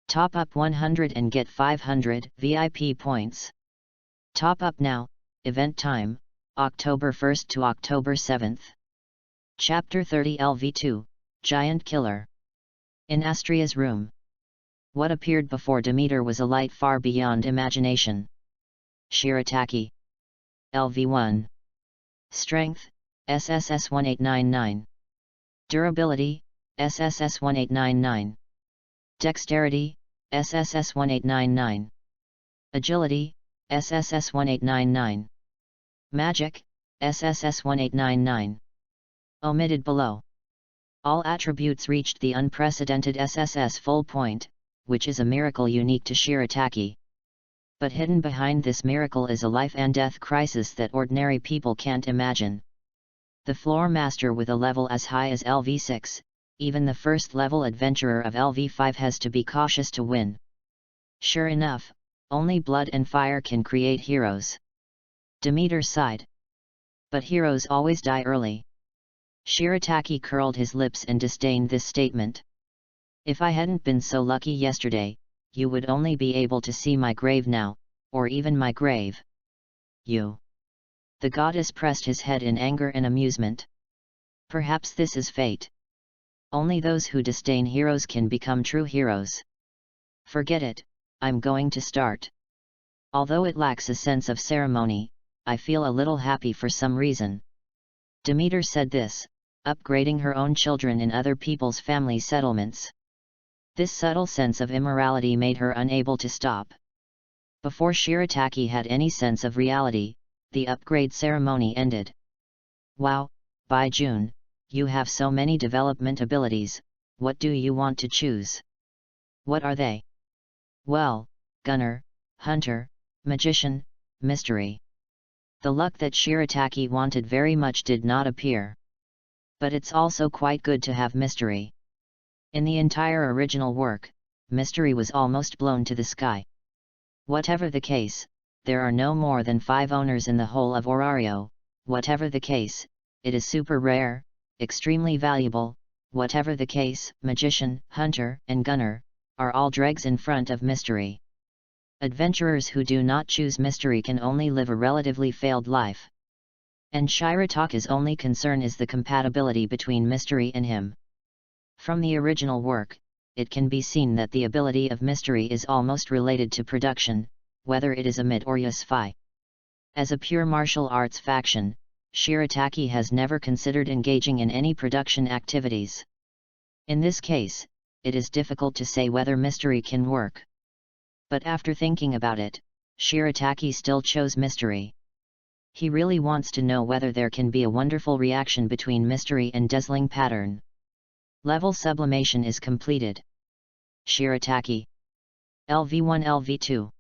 Top up 100 and get 500 VIP points. Top up now, event time, October 1st to October 7th. Chapter 30 LV2, Giant Killer. In Astria's room. What appeared before Demeter was a light far beyond imagination. Shirataki. LV1. Strength, SSS 1899. Durability, SSS 1899. Dexterity, SSS 1899. Agility, SSS 1899. Magic, SSS 1899. Omitted below. All attributes reached the unprecedented SSS full point, which is a miracle unique to Shirataki. But hidden behind this miracle is a life and death crisis that ordinary people can't imagine. The floor master with a level as high as LV6, even the first level adventurer of LV5 has to be cautious to win. Sure enough, only blood and fire can create heroes. Demeter sighed. But heroes always die early. Shirataki curled his lips and disdained this statement. If I hadn't been so lucky yesterday, you would only be able to see my grave now, or even my grave. You. The goddess pressed his head in anger and amusement. Perhaps this is fate. Only those who disdain heroes can become true heroes. Forget it, I'm going to start. Although it lacks a sense of ceremony, I feel a little happy for some reason. Demeter said this, upgrading her own children in other people's family settlements. This subtle sense of immorality made her unable to stop. Before Shirataki had any sense of reality, the upgrade ceremony ended. Wow, Baijun, you have so many development abilities, what do you want to choose? What are they? Well, Gunner, Hunter, Magician, Mystery. The luck that Shirataki wanted very much did not appear. But it's also quite good to have Mystery. In the entire original work, Mystery was almost blown to the sky. Whatever the case, there are no more than 5 owners in the whole of Orario. Whatever the case, it is super rare, extremely valuable. Whatever the case, Magician, Hunter, and Gunner, are all dregs in front of mystery. Adventurers who do not choose mystery can only live a relatively failed life. And Shirataka's only concern is the compatibility between mystery and him. From the original work, it can be seen that the ability of mystery is almost related to production, whether it is a myth or sci-fi. As a pure martial arts faction, Shirataka has never considered engaging in any production activities. In this case, it is difficult to say whether mystery can work. But after thinking about it, Shirataka still chose mystery. He really wants to know whether there can be a wonderful reaction between mystery and dazzling pattern. Level sublimation is completed. Shirataka. LV1 LV2.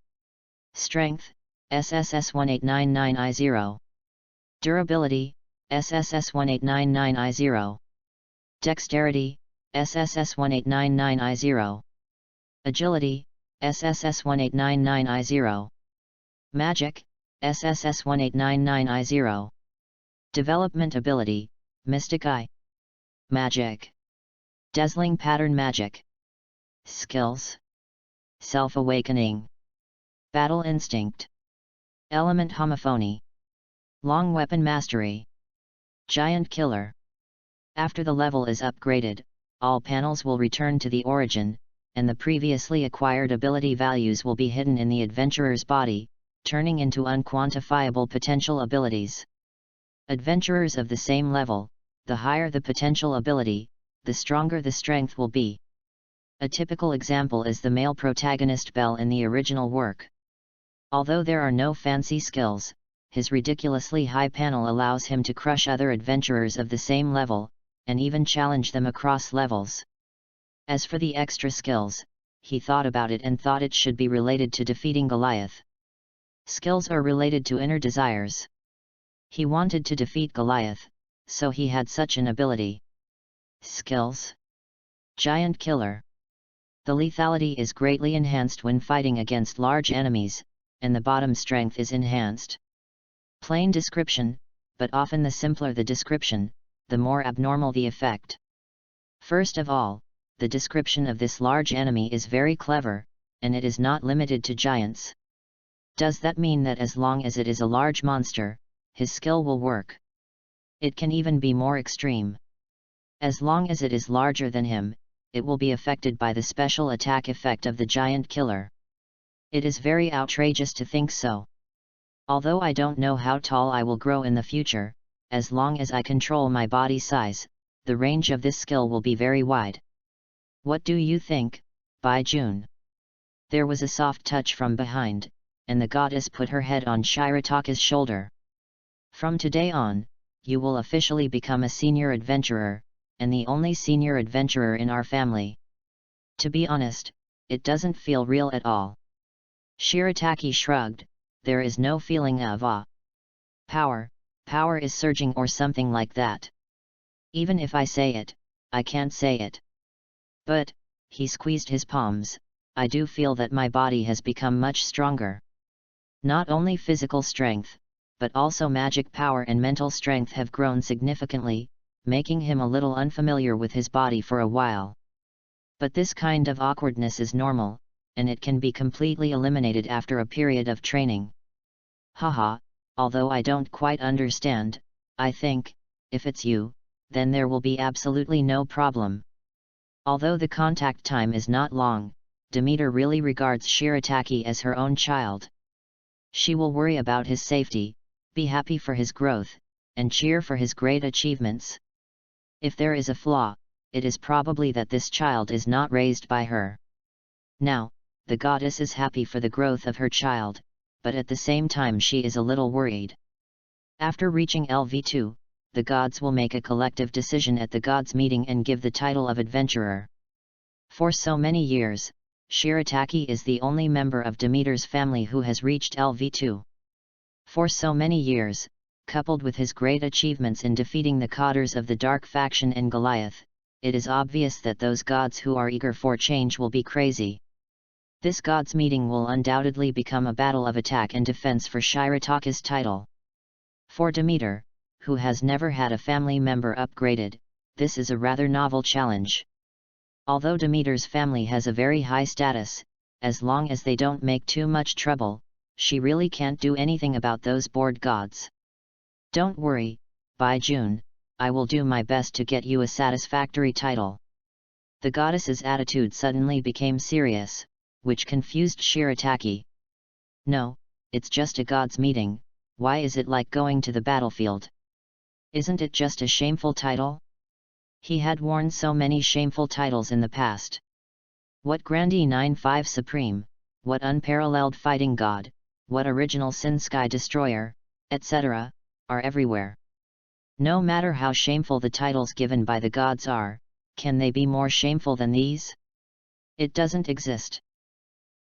Strength, SSS1899I0. Durability, SSS1899I0. Dexterity, SSS1899I0. Agility, SSS1899I0. Magic, SSS1899I0. Development ability, Mystic Eye. Magic. Dazzling Pattern Magic. Skills. Self-Awakening. Battle Instinct. Element Homophony. Long Weapon Mastery. Giant Killer. After the level is upgraded, all panels will return to the origin, and the previously acquired ability values will be hidden in the adventurer's body, turning into unquantifiable potential abilities. Adventurers of the same level, the higher the potential ability, the stronger the strength will be. A typical example is the male protagonist Bell in the original work. Although there are no fancy skills, his ridiculously high panel allows him to crush other adventurers of the same level, and even challenge them across levels. As for the extra skills, he thought about it and thought it should be related to defeating Goliath. Skills are related to inner desires. He wanted to defeat Goliath, so he had such an ability. Skills. Giant Killer. The lethality is greatly enhanced when fighting against large enemies, and the bottom strength is enhanced. Plain description, but often the simpler the description, the more abnormal the effect. First of all, the description of this large enemy is very clever, and it is not limited to giants. Does that mean that as long as it is a large monster, his skill will work? It can even be more extreme. As long as it is larger than him, it will be affected by the special attack effect of the giant killer. It is very outrageous to think so. Although I don't know how tall I will grow in the future, as long as I control my body size, the range of this skill will be very wide. What do you think, Bai Jun? There was a soft touch from behind, and the goddess put her head on Shirataka's shoulder. From today on, you will officially become a senior adventurer, and the only senior adventurer in our family. To be honest, it doesn't feel real at all. Shirataka shrugged. There is no feeling of awe. Power is surging or something like that. Even if I say it, I can't say it. But, he squeezed his palms, I do feel that my body has become much stronger. Not only physical strength, but also magic power and mental strength have grown significantly, making him a little unfamiliar with his body for a while. But this kind of awkwardness is normal, and it can be completely eliminated after a period of training. Haha, although I don't quite understand, I think, if it's you, then there will be absolutely no problem. Although the contact time is not long, Demeter really regards Shirataka as her own child. She will worry about his safety, be happy for his growth, and cheer for his great achievements. If there is a flaw, it is probably that this child is not raised by her. Now, the goddess is happy for the growth of her child, but at the same time she is a little worried. After reaching LV2, the gods will make a collective decision at the gods' meeting and give the title of adventurer. For so many years, Shirataka is the only member of Demeter's family who has reached LV2. For so many years, coupled with his great achievements in defeating the Cotters of the Dark Faction and Goliath, it is obvious that those gods who are eager for change will be crazy. This gods' meeting will undoubtedly become a battle of attack and defense for Shirataka's title. For Demeter, who has never had a family member upgraded, this is a rather novel challenge. Although Demeter's family has a very high status, as long as they don't make too much trouble, she really can't do anything about those bored gods. Don't worry, by June, I will do my best to get you a satisfactory title. The goddess's attitude suddenly became serious, which confused Shirataki. No, it's just a god's meeting, why is it like going to the battlefield? Isn't it just a shameful title? He had worn so many shameful titles in the past. What Grandee 9-5 Supreme, what Unparalleled Fighting God, what Original Sin Sky Destroyer, etc., are everywhere. No matter how shameful the titles given by the gods are, can they be more shameful than these? It doesn't exist.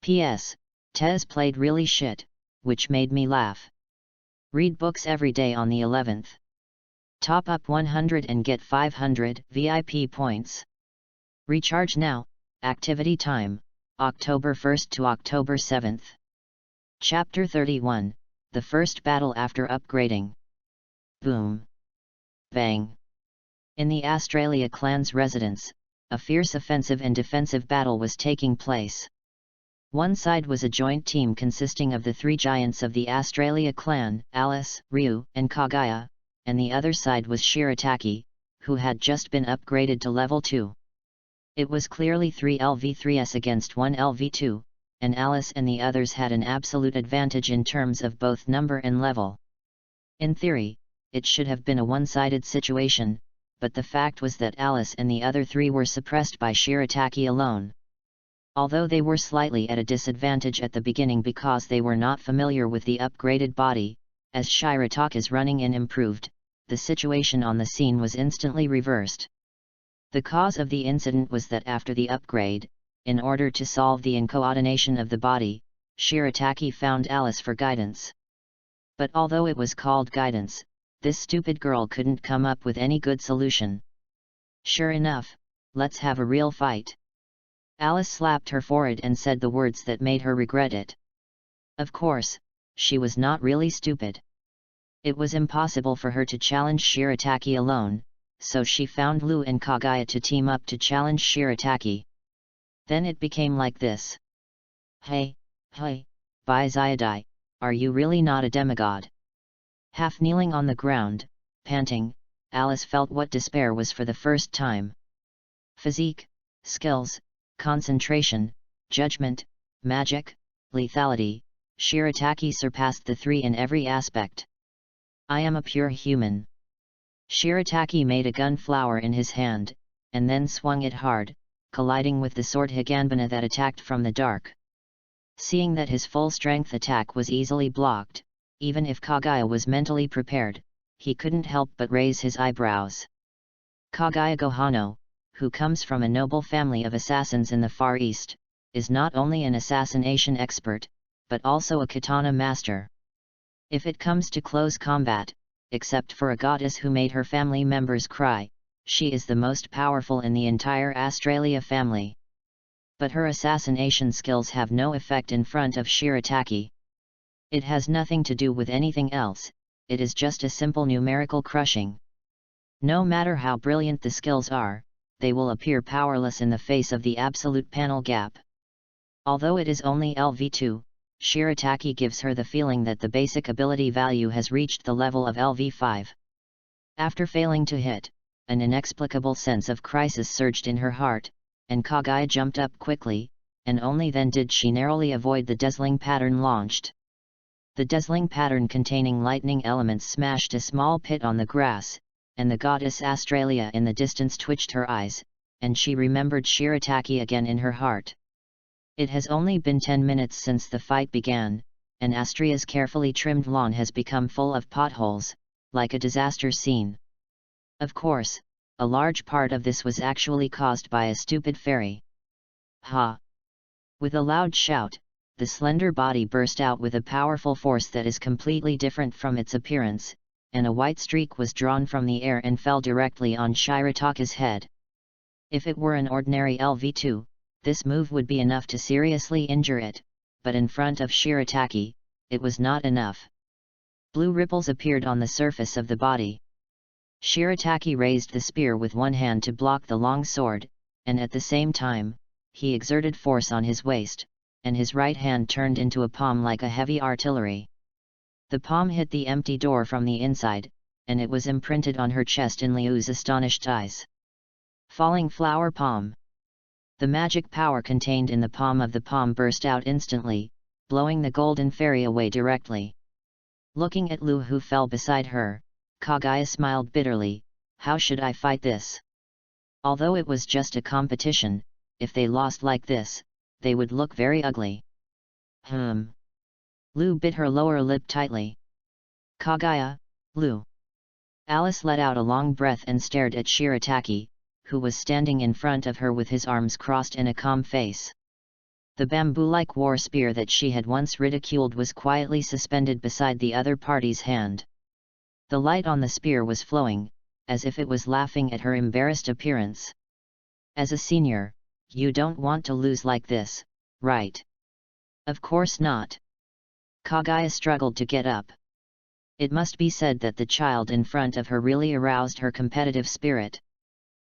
P.S. Tez played really shit, which made me laugh. Read books every day on the 11th. Top up 100 and get 500 VIP points. Recharge now, activity time, October 1st to October 7th. Chapter 31, The First Battle After Upgrading. Boom. Bang. In the Australia clan's residence, a fierce offensive and defensive battle was taking place. One side was a joint team consisting of the three giants of the Australia clan, Alice, Ryu, and Kagaya, and the other side was Shirataki, who had just been upgraded to level 2. It was clearly 3 LV3s against 1 LV2, and Alice and the others had an absolute advantage in terms of both number and level. In theory, it should have been a one-sided situation, but the fact was that Alice and the other three were suppressed by Shirataki alone. Although they were slightly at a disadvantage at the beginning because they were not familiar with the upgraded body, as Shirataki's running in improved, the situation on the scene was instantly reversed. The cause of the incident was that after the upgrade, in order to solve the incoordination of the body, Shirataki found Alice for guidance. But although it was called guidance, this stupid girl couldn't come up with any good solution. Sure enough, let's have a real fight. Alice slapped her forehead and said the words that made her regret it. Of course, she was not really stupid. It was impossible for her to challenge Shirataki alone, so she found Lu and Kagaya to team up to challenge Shirataki. Then it became like this. Hey, Bai Zayadai, are you really not a demigod? Half kneeling on the ground, panting, Alice felt what despair was for the first time. Physique, skills, concentration, judgment, magic, lethality, Shirataki surpassed the three in every aspect. I am a pure human. Shirataki made a gun flower in his hand, and then swung it hard, colliding with the sword Higanbana that attacked from the dark. Seeing that his full-strength attack was easily blocked, even if Kagaya was mentally prepared, he couldn't help but raise his eyebrows. Kagaya Gohano, who comes from a noble family of assassins in the Far East, is not only an assassination expert, but also a katana master. If it comes to close combat, except for a goddess who made her family members cry, she is the most powerful in the entire Australia family. But her assassination skills have no effect in front of Shirataki. It has nothing to do with anything else, it is just a simple numerical crushing. No matter how brilliant the skills are, they will appear powerless in the face of the absolute panel gap. Although it is only LV2, Shirataki gives her the feeling that the basic ability value has reached the level of LV5. After failing to hit, an inexplicable sense of crisis surged in her heart, and Kagaya jumped up quickly, and only then did she narrowly avoid the dazzling pattern launched. The dazzling pattern containing lightning elements smashed a small pit on the grass, and the goddess Australia in the distance twitched her eyes, and she remembered Shirataki again in her heart. It has only been 10 minutes since the fight began, and Austria's carefully trimmed lawn has become full of potholes, like a disaster scene. Of course, a large part of this was actually caused by a stupid fairy. Ha! With a loud shout, the slender body burst out with a powerful force that is completely different from its appearance, and a white streak was drawn from the air and fell directly on Shirataki's head. If it were an ordinary LV2, this move would be enough to seriously injure it, but in front of Shirataki, it was not enough. Blue ripples appeared on the surface of the body. Shirataki raised the spear with one hand to block the long sword, and at the same time, he exerted force on his waist, and his right hand turned into a palm like a heavy artillery. The palm hit the empty door from the inside, and it was imprinted on her chest in Liu's astonished eyes. Falling flower palm. The magic power contained in the palm of the palm burst out instantly, blowing the golden fairy away directly. Looking at Liu, who fell beside her, Kaguya smiled bitterly. How should I fight this? Although it was just a competition, if they lost like this, they would look very ugly. Liu bit her lower lip tightly. Kaguya, Liu. Alice let out a long breath and stared at Shirataki, who was standing in front of her with his arms crossed and a calm face. The bamboo-like war spear that she had once ridiculed was quietly suspended beside the other party's hand. The light on the spear was flowing, as if it was laughing at her embarrassed appearance. As a senior, you don't want to lose like this, right? Of course not. Kaguya struggled to get up. It must be said that the child in front of her really aroused her competitive spirit.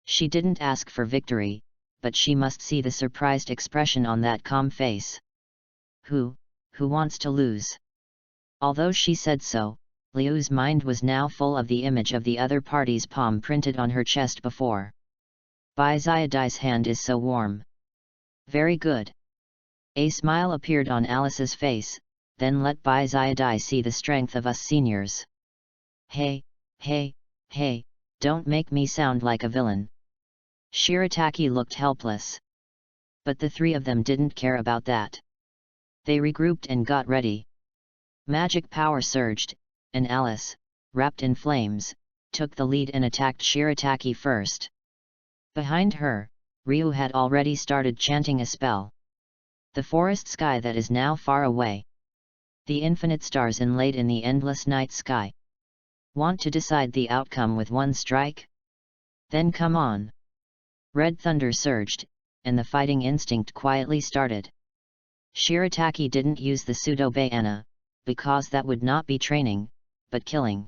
She didn't ask for victory, but she must see the surprised expression on that calm face. Who wants to lose? Although she said so, Liu's mind was now full of the image of the other party's palm printed on her chest before. Bai Xiaodai's hand is so warm. Very good. A smile appeared on Alice's face, then let Bai Xiaodai see the strength of us seniors. Hey, don't make me sound like a villain. Shirataki looked helpless. But the three of them didn't care about that. They regrouped and got ready. Magic power surged, and Alice, wrapped in flames, took the lead and attacked Shirataki first. Behind her, Ryu had already started chanting a spell. The forest sky that is now far away. The infinite stars inlaid in the endless night sky. Want to decide the outcome with one strike? Then come on. Red thunder surged, and the fighting instinct quietly started. Shirataki didn't use the pseudo-bayana, because that would not be training, but killing.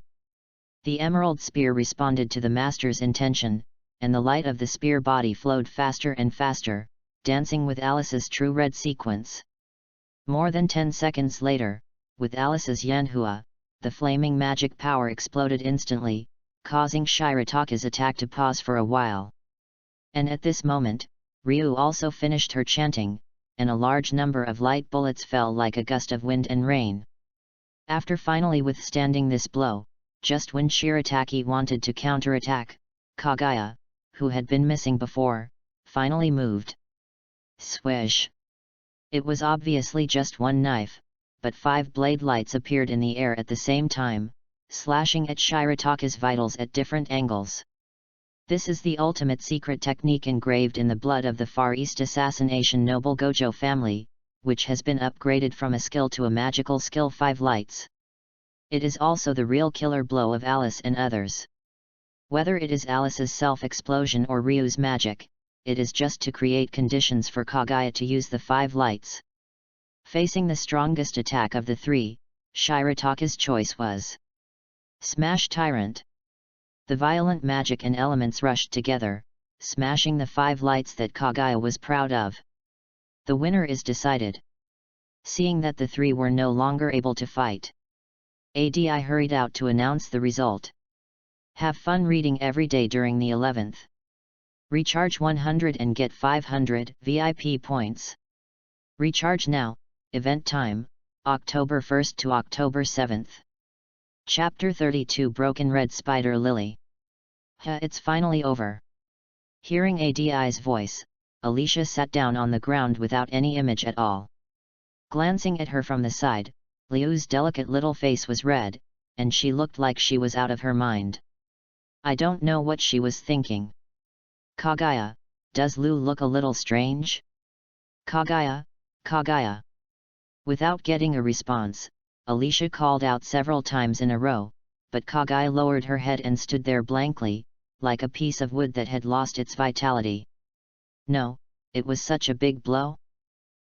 The emerald spear responded to the master's intention, and the light of the spear body flowed faster and faster, dancing with Alice's true red sequence. More than 10 seconds later, with Alice's Yanhua, the flaming magic power exploded instantly, causing Shirataki's attack to pause for a while. And at this moment, Ryu also finished her chanting, and a large number of light bullets fell like a gust of wind and rain. After finally withstanding this blow, just when Shirataki wanted to counterattack, Kaguya, who had been missing before, finally moved. Swish! It was obviously just one knife, but 5 blade lights appeared in the air at the same time, slashing at Shirataki's vitals at different angles. This is the ultimate secret technique engraved in the blood of the Far East assassination noble Gojo family, which has been upgraded from a skill to a magical skill 5 lights. It is also the real killer blow of Alice and others. Whether it is Alice's self-explosion or Ryu's magic, it is just to create conditions for Kaguya to use the 5 lights. Facing the strongest attack of the 3, Shirataki's choice was Smash Tyrant. The violent magic and elements rushed together, smashing the 5 lights that Kaguya was proud of. The winner is decided. Seeing that the 3 were no longer able to fight, ADI hurried out to announce the result. Have fun reading every day during the 11th. Recharge 100 and get 500 VIP points. Recharge now. Event time, October 1st to October 7th. Chapter 32 Broken Red Spider Lily. It's finally over. Hearing ADI's voice, Alicia sat down on the ground without any image at all. Glancing at her from the side, Liu's delicate little face was red, and she looked like she was out of her mind. I don't know what she was thinking. Kaguya, does Liu look a little strange? Kaguya. Without getting a response, Alicia called out several times in a row, but Kaguya lowered her head and stood there blankly, like a piece of wood that had lost its vitality. No, it was such a big blow.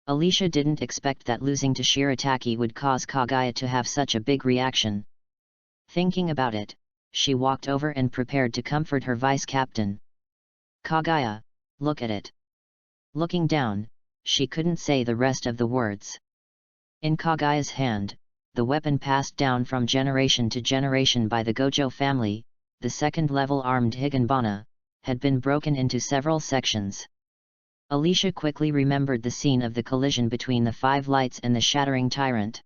Alicia didn't expect that losing to Shirataki would cause Kaguya to have such a big reaction. Thinking about it, she walked over and prepared to comfort her vice-captain. Kaguya, Look at it. Looking down, she couldn't say the rest of the words. In Kagaya's hand, the weapon passed down from generation to generation by the Gojo family, the second-level armed Higanbana, had been broken into several sections. Alicia quickly remembered the scene of the collision between the 5 lights and the shattering tyrant.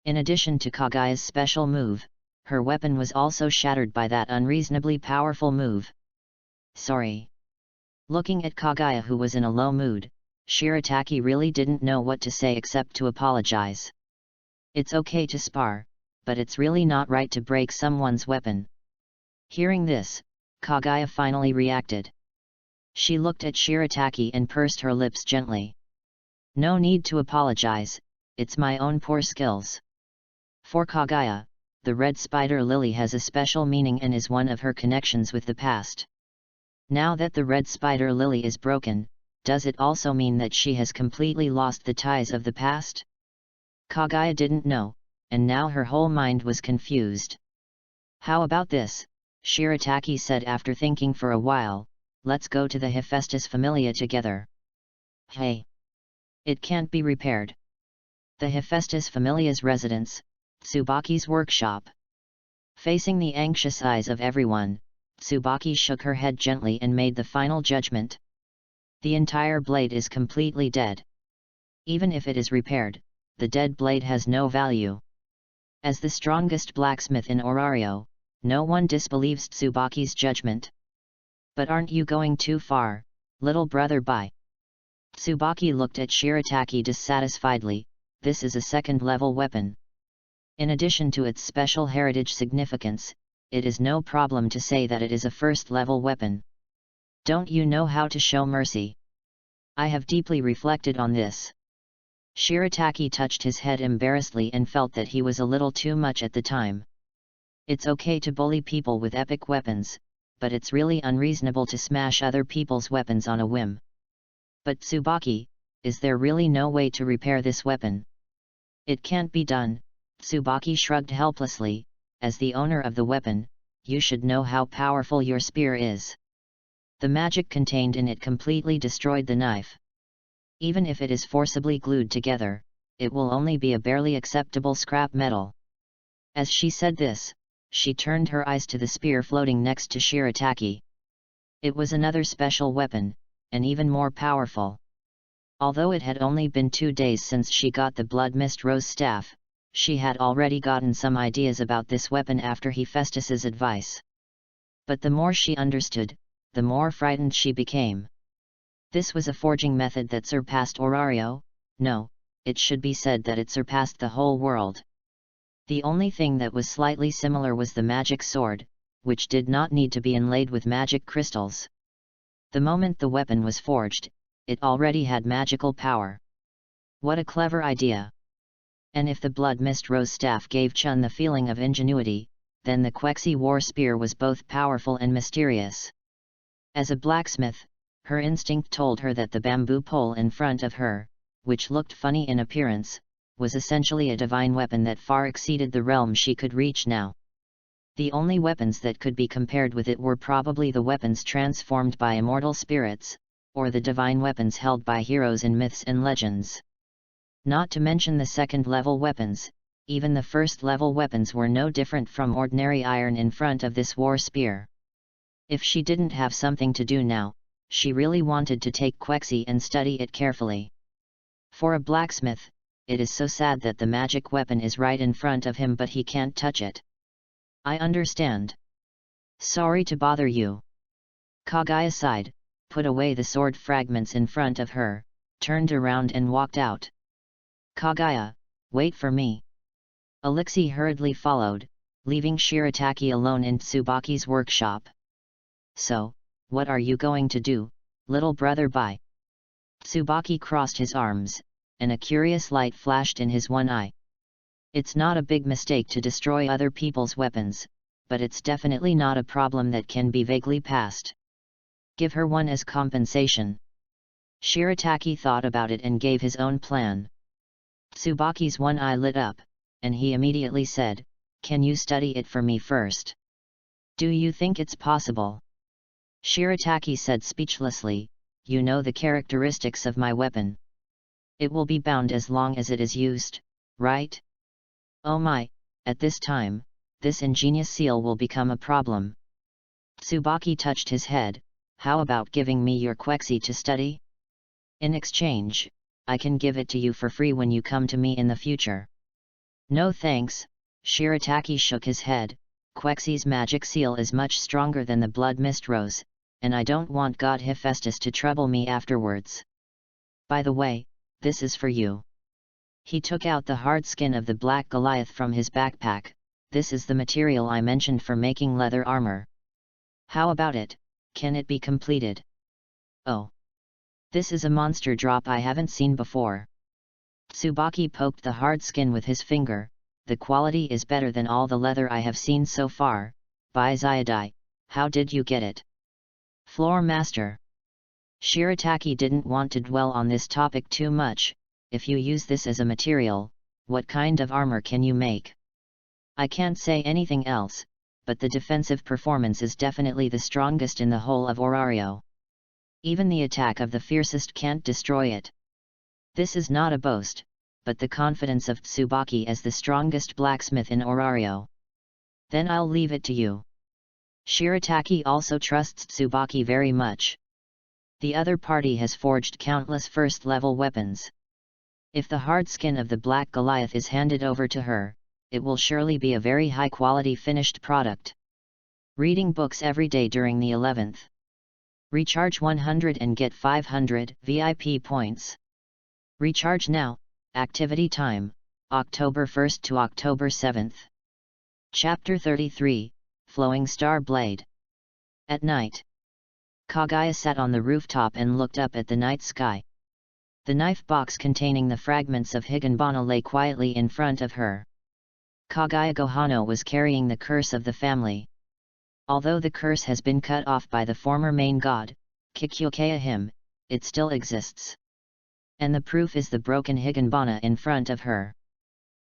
In addition to Kagaya's special move, her weapon was also shattered by that unreasonably powerful move. Sorry. Looking at Kagaya, who was in a low mood, Shirataki really didn't know what to say except to apologize. It's okay to spar, but it's really not right to break someone's weapon. Hearing this, Kagaya finally reacted. She looked at Shirataki and pursed her lips gently. No need to apologize, it's my own poor skills. For Kagaya, the red spider lily has a special meaning and is one of her connections with the past. Now that the red spider lily is broken, does it also mean that she has completely lost the ties of the past? Kagaya didn't know, and now her whole mind was confused. How about this? Shirataki said after thinking for a while, let's go to the Hephaestus Familia together. Hey! It can't be repaired. The Hephaestus Familia's residence, Tsubaki's workshop. Facing the anxious eyes of everyone, Tsubaki shook her head gently and made the final judgment. The entire blade is completely dead. Even if it is repaired, the dead blade has no value. As the strongest blacksmith in Orario, no one disbelieves Tsubaki's judgment. But aren't you going too far, little brother? Bye. Tsubaki looked at Shirataki dissatisfiedly. This is a second-level weapon. In addition to its special heritage significance, it is no problem to say that it is a first-level weapon. Don't you know how to show mercy? I have deeply reflected on this. Shirataki touched his head embarrassedly and felt that he was a little too much at the time. It's okay to bully people with epic weapons, but it's really unreasonable to smash other people's weapons on a whim. But Tsubaki, is there really no way to repair this weapon? It can't be done, Tsubaki shrugged helplessly. As the owner of the weapon, you should know how powerful your spear is. The magic contained in it completely destroyed the knife. Even if it is forcibly glued together, it will only be a barely acceptable scrap metal. As she said this, she turned her eyes to the spear floating next to Shirataki. It was another special weapon, and even more powerful. Although it had only been 2 days since she got the Blood Mist Rose staff, she had already gotten some ideas about this weapon after Hephaestus's advice. But the more she understood, the more frightened she became. This was a forging method that surpassed Orario. No, it should be said that it surpassed the whole world. The only thing that was slightly similar was the magic sword, which did not need to be inlaid with magic crystals. The moment the weapon was forged, it already had magical power. What a clever idea! And if the Blood Mist Rose staff gave Chun the feeling of ingenuity, then the Quexi War Spear was both powerful and mysterious. As a blacksmith, her instinct told her that the bamboo pole in front of her, which looked funny in appearance, was essentially a divine weapon that far exceeded the realm she could reach now. The only weapons that could be compared with it were probably the weapons transformed by immortal spirits, or the divine weapons held by heroes in myths and legends. Not to mention the second-level weapons, even the first-level weapons were no different from ordinary iron in front of this war spear. If she didn't have something to do now, she really wanted to take Quexi and study it carefully. For a blacksmith, it is so sad that the magic weapon is right in front of him but he can't touch it. I understand. Sorry to bother you. Kagaya sighed, put away the sword fragments in front of her, turned around and walked out. Kagaya, wait for me. Alexei hurriedly followed, leaving Shirataki alone in Tsubaki's workshop. So, what are you going to do, little brother? Bye. Tsubaki crossed his arms, and a curious light flashed in his one eye. It's not a big mistake to destroy other people's weapons, but it's definitely not a problem that can be vaguely passed. Give her one as compensation. Shirataki thought about it and gave his own plan. Tsubaki's one eye lit up, and he immediately said, "Can you study it for me first?" "Do you think it's possible?" Shirataki said speechlessly, you know the characteristics of my weapon. It will be bound as long as it is used, right? Oh my, at this time, this ingenious seal will become a problem. Tsubaki touched his head. How about giving me your quexi to study? In exchange, I can give it to you for free when you come to me in the future. No thanks, Shirataki shook his head. Quexi's magic seal is much stronger than the blood mist rose, and I don't want God Hephaestus to trouble me afterwards. By the way, this is for you. He took out the hard skin of the black Goliath from his backpack. This is the material I mentioned for making leather armor. How about it, can it be completed? Oh. This is a monster drop I haven't seen before. Tsubaki poked the hard skin with his finger. The quality is better than all the leather I have seen so far. By Zyadai, how did you get it? Floor Master. Shirataki didn't want to dwell on this topic too much. If you use this as a material, what kind of armor can you make? I can't say anything else, but the defensive performance is definitely the strongest in the whole of Orario. Even the attack of the fiercest can't destroy it. This is not a boast, but the confidence of Tsubaki as the strongest blacksmith in Orario. Then I'll leave it to you. Shirataki also trusts Tsubaki very much. The other party has forged countless first-level weapons. If the hard skin of the Black Goliath is handed over to her, it will surely be a very high-quality finished product. Reading books every day during the 11th. Recharge 100 and get 500 VIP points. Recharge now. Activity time, October 1st to October 7th. Chapter 33, Flowing Star Blade. At night. Kaguya sat on the rooftop and looked up at the night sky. The knife box containing the fragments of Higanbana lay quietly in front of her. Kaguya Gohano was carrying the curse of the family. Although the curse has been cut off by the former main god, Kikyukea him, it still exists. And the proof is the broken Higanbana in front of her.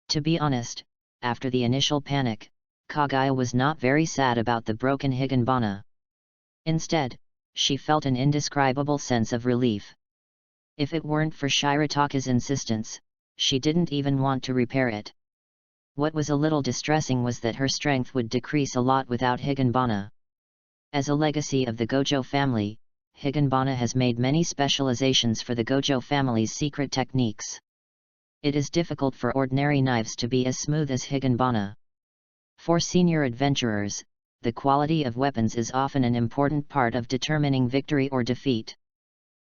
To be honest, after the initial panic, Kaguya was not very sad about the broken Higanbana. Instead, she felt an indescribable sense of relief. If it weren't for Shirataka's insistence, she didn't even want to repair it. What was a little distressing was that her strength would decrease a lot without Higanbana. As a legacy of the Gojo family, Higanbana has made many specializations for the Gojo family's secret techniques. It is difficult for ordinary knives to be as smooth as Higanbana. For senior adventurers, the quality of weapons is often an important part of determining victory or defeat.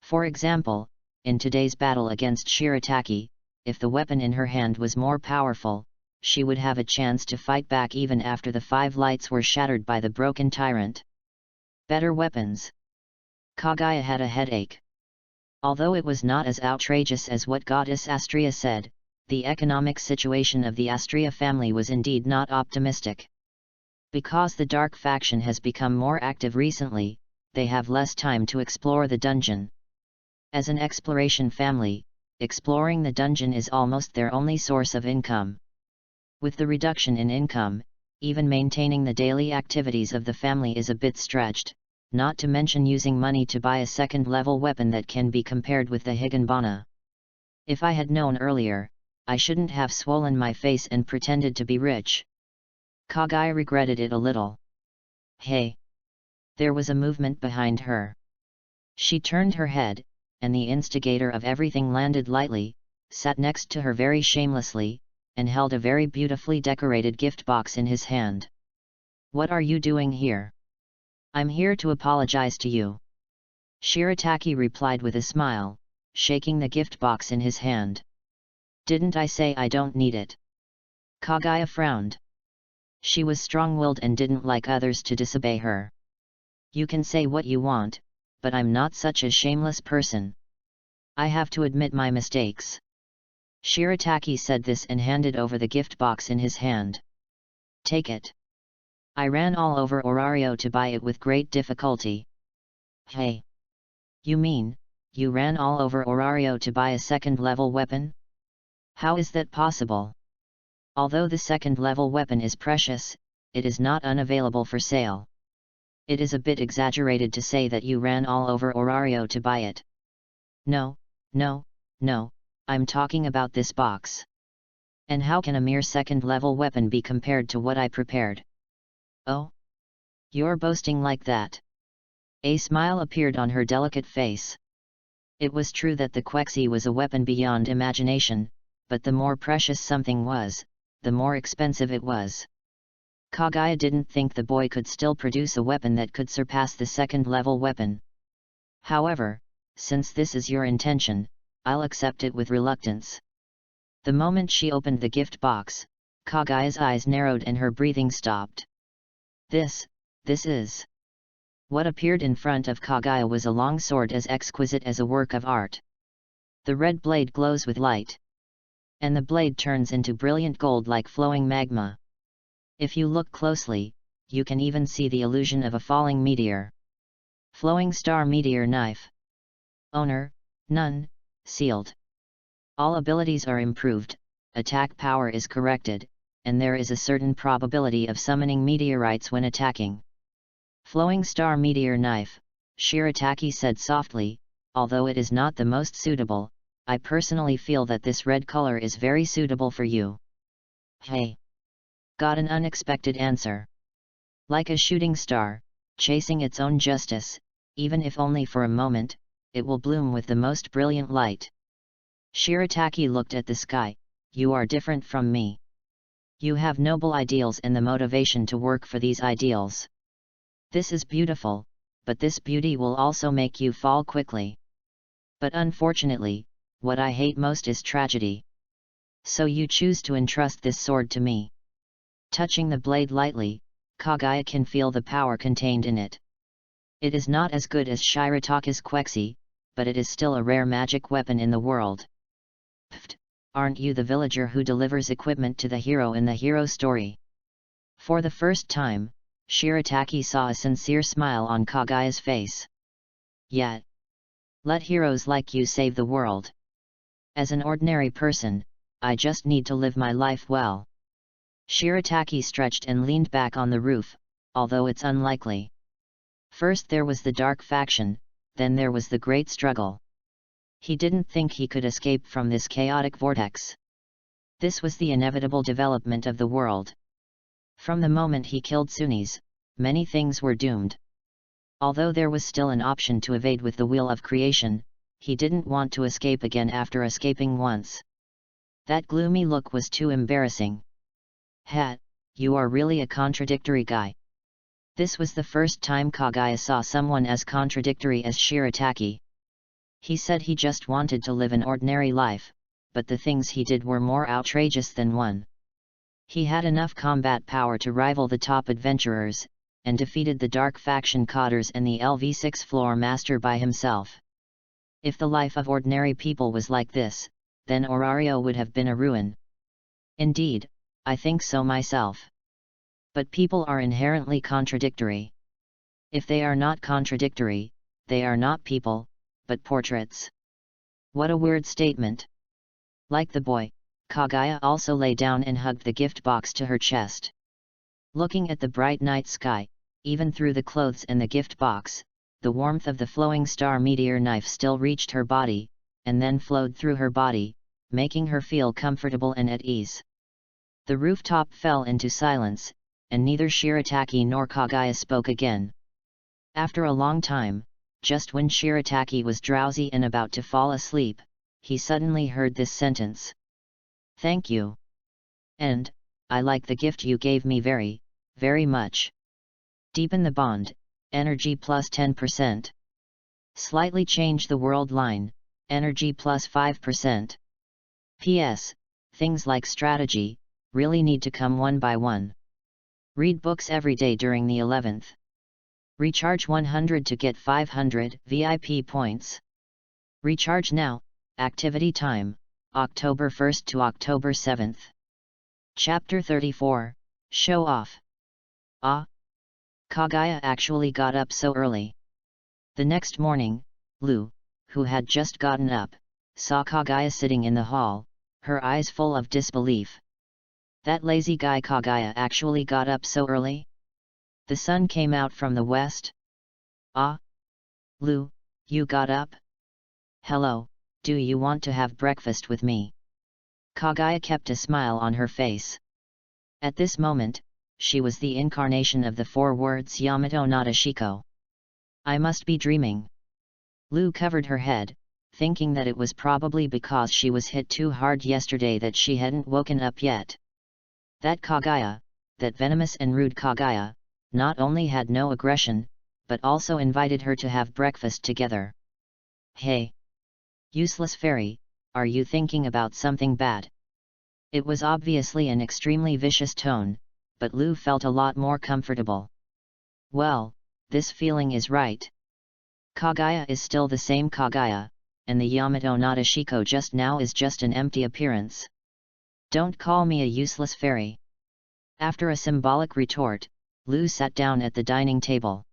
For example, in today's battle against Shirataki, if the weapon in her hand was more powerful, she would have a chance to fight back even after the 5 lights were shattered by the broken tyrant. Better weapons. Kaguya had a headache. Although it was not as outrageous as what Goddess Astrea said, the economic situation of the Astrea family was indeed not optimistic. Because the Dark faction has become more active recently, they have less time to explore the dungeon. As an exploration family, exploring the dungeon is almost their only source of income. With the reduction in income, even maintaining the daily activities of the family is a bit stretched, not to mention using money to buy a second-level weapon that can be compared with the Higanbana. If I had known earlier, I shouldn't have swollen my face and pretended to be rich. Kaguya regretted it a little. Hey! There was a movement behind her. She turned her head, and the instigator of everything landed lightly, sat next to her very shamelessly, and held a very beautifully decorated gift box in his hand. What are you doing here? I'm here to apologize to you. Shirataki replied with a smile, shaking the gift box in his hand. Didn't I say I don't need it? Kaguya frowned. She was strong-willed and didn't like others to disobey her. You can say what you want, but I'm not such a shameless person. I have to admit my mistakes. Shirataki said this and handed over the gift box in his hand. Take it. I ran all over Orario to buy it with great difficulty. Hey! You mean, you ran all over Orario to buy a second-level weapon? How is that possible? Although the second-level weapon is precious, it is not unavailable for sale. It is a bit exaggerated to say that you ran all over Orario to buy it. No, no, no, I'm talking about this box. And how can a mere second-level weapon be compared to what I prepared? Oh? You're boasting like that. A smile appeared on her delicate face. It was true that the Quexi was a weapon beyond imagination, but the more precious something was, the more expensive it was. Kaguya didn't think the boy could still produce a weapon that could surpass the second-level weapon. However, since this is your intention, I'll accept it with reluctance. The moment she opened the gift box, Kaguya's eyes narrowed and her breathing stopped. This is... What appeared in front of Kaguya was a long sword as exquisite as a work of art. The red blade glows with light. And the blade turns into brilliant gold like flowing magma. If you look closely, you can even see the illusion of a falling meteor. Flowing star meteor knife. Owner, none, sealed. All abilities are improved, attack power is corrected, and there is a certain probability of summoning meteorites when attacking. Flowing star meteor knife, Shirataki said softly, although it is not the most suitable, I personally feel that this red color is very suitable for you. Hey! Got an unexpected answer. Like a shooting star, chasing its own justice, even if only for a moment, it will bloom with the most brilliant light. Shirataki looked at the sky. You are different from me. You have noble ideals and the motivation to work for these ideals. This is beautiful, but this beauty will also make you fall quickly. But unfortunately, what I hate most is tragedy. So you choose to entrust this sword to me. Touching the blade lightly, Kaguya can feel the power contained in it. It is not as good as Shirataki's Quexi, but it is still a rare magic weapon in the world. Pfft, aren't you the villager who delivers equipment to the hero in the hero story? For the first time, Shirataki saw a sincere smile on Kaguya's face. Yet, let heroes like you save the world. As an ordinary person, I just need to live my life well. Shirataki stretched and leaned back on the roof, although it's unlikely. First there was the dark faction, then there was the great struggle. He didn't think he could escape from this chaotic vortex. This was the inevitable development of the world. From the moment he killed Sunis, many things were doomed. Although there was still an option to evade with the wheel of creation, he didn't want to escape again after escaping once. That gloomy look was too embarrassing. Hat, you are really a contradictory guy. This was the first time Kaguya saw someone as contradictory as Shirataki. He said he just wanted to live an ordinary life, but the things he did were more outrageous than one. He had enough combat power to rival the top adventurers, and defeated the Dark Faction Cotters and the LV6 Floor Master by himself. If the life of ordinary people was like this, then Orario would have been a ruin. Indeed, I think so myself. But people are inherently contradictory. If they are not contradictory, they are not people, but portraits. What a weird statement. Like the boy, Kaguya also lay down and hugged the gift box to her chest. Looking at the bright night sky, even through the clothes and the gift box, the warmth of the flowing star meteor knife still reached her body, and then flowed through her body, making her feel comfortable and at ease. The rooftop fell into silence, and neither Shirataki nor Kaguya spoke again. After a long time, just when Shirataki was drowsy and about to fall asleep, he suddenly heard this sentence. Thank you. And, I like the gift you gave me very, very much. Deepen the bond, energy plus 10%. Slightly change the world line, energy plus 5%. P.S. Things like strategy, really need to come one by one. Read books every day during the 11th. Recharge 100 to get 500 VIP points. Recharge now, activity time, October 1st to October 7th. Chapter 34, Show Off. Ah! Kaguya actually got up so early. The next morning, Lu, who had just gotten up, saw Kaguya sitting in the hall, her eyes full of disbelief. That lazy guy Kaguya actually got up so early? The sun came out from the west. Ah! Lu, you got up? Hello, do you want to have breakfast with me? Kaguya kept a smile on her face. At this moment, she was the incarnation of the 4 words Yamato Nadeshiko. I must be dreaming. Lu covered her head, thinking that it was probably because she was hit too hard yesterday that she hadn't woken up yet. That Kaguya, that venomous and rude Kaguya, not only had no aggression, but also invited her to have breakfast together. Hey! Useless fairy, are you thinking about something bad? It was obviously an extremely vicious tone, but Lu felt a lot more comfortable. Well, this feeling is right. Kaguya is still the same Kaguya, and the Yamato Nadeshiko just now is just an empty appearance. Don't call me a useless fairy. After a symbolic retort, Lu sat down at the dining table.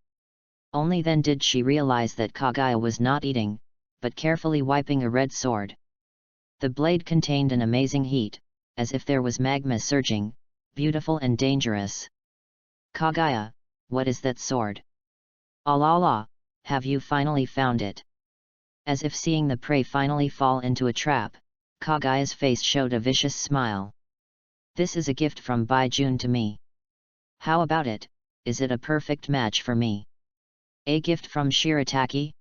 Only then did she realize that Kaguya was not eating, but carefully wiping a red sword. The blade contained an amazing heat, as if there was magma surging, beautiful and dangerous. Kaguya, what is that sword? Allah, have you finally found it? As if seeing the prey finally fall into a trap, Kaguya's face showed a vicious smile. This is a gift from Baijun to me. How about it, is it a perfect match for me? A gift from Shirataki?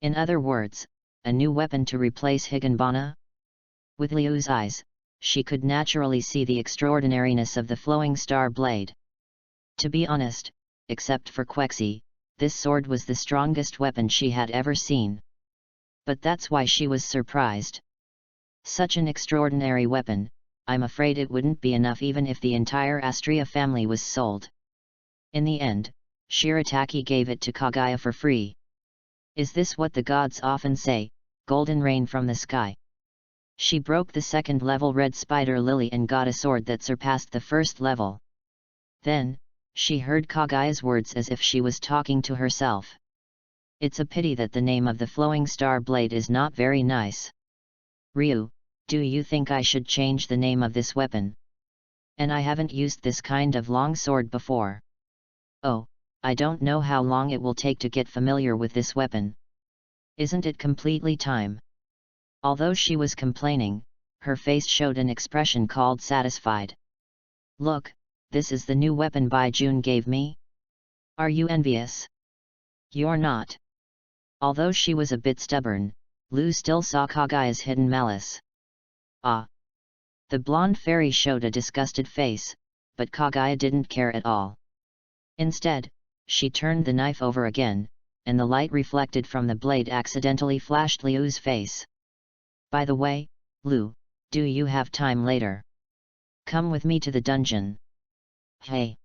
In other words, a new weapon to replace Higanbana? With Liu's eyes, she could naturally see the extraordinariness of the flowing star blade. To be honest, except for Quexi, this sword was the strongest weapon she had ever seen. But that's why she was surprised. Such an extraordinary weapon, I'm afraid it wouldn't be enough even if the entire Astria family was sold. In the end, Shirataki gave it to Kaguya for free. Is this what the gods often say, golden rain from the sky? She broke the 2nd level red spider lily and got a sword that surpassed the 1st level. Then, she heard Kaguya's words as if she was talking to herself. It's a pity that the name of the flowing star blade is not very nice. Ryu, do you think I should change the name of this weapon? And I haven't used this kind of long sword before. Oh, I don't know how long it will take to get familiar with this weapon. Isn't it completely time? Although she was complaining, her face showed an expression called satisfied. Look, this is the new weapon Baijun gave me. Are you envious? You're not. Although she was a bit stubborn, Lu still saw Kaguya's hidden malice. Ah! The blonde fairy showed a disgusted face, but Kaguya didn't care at all. Instead, she turned the knife over again, and the light reflected from the blade accidentally flashed Liu's face. By the way, Lu, do you have time later? Come with me to the dungeon. Hey!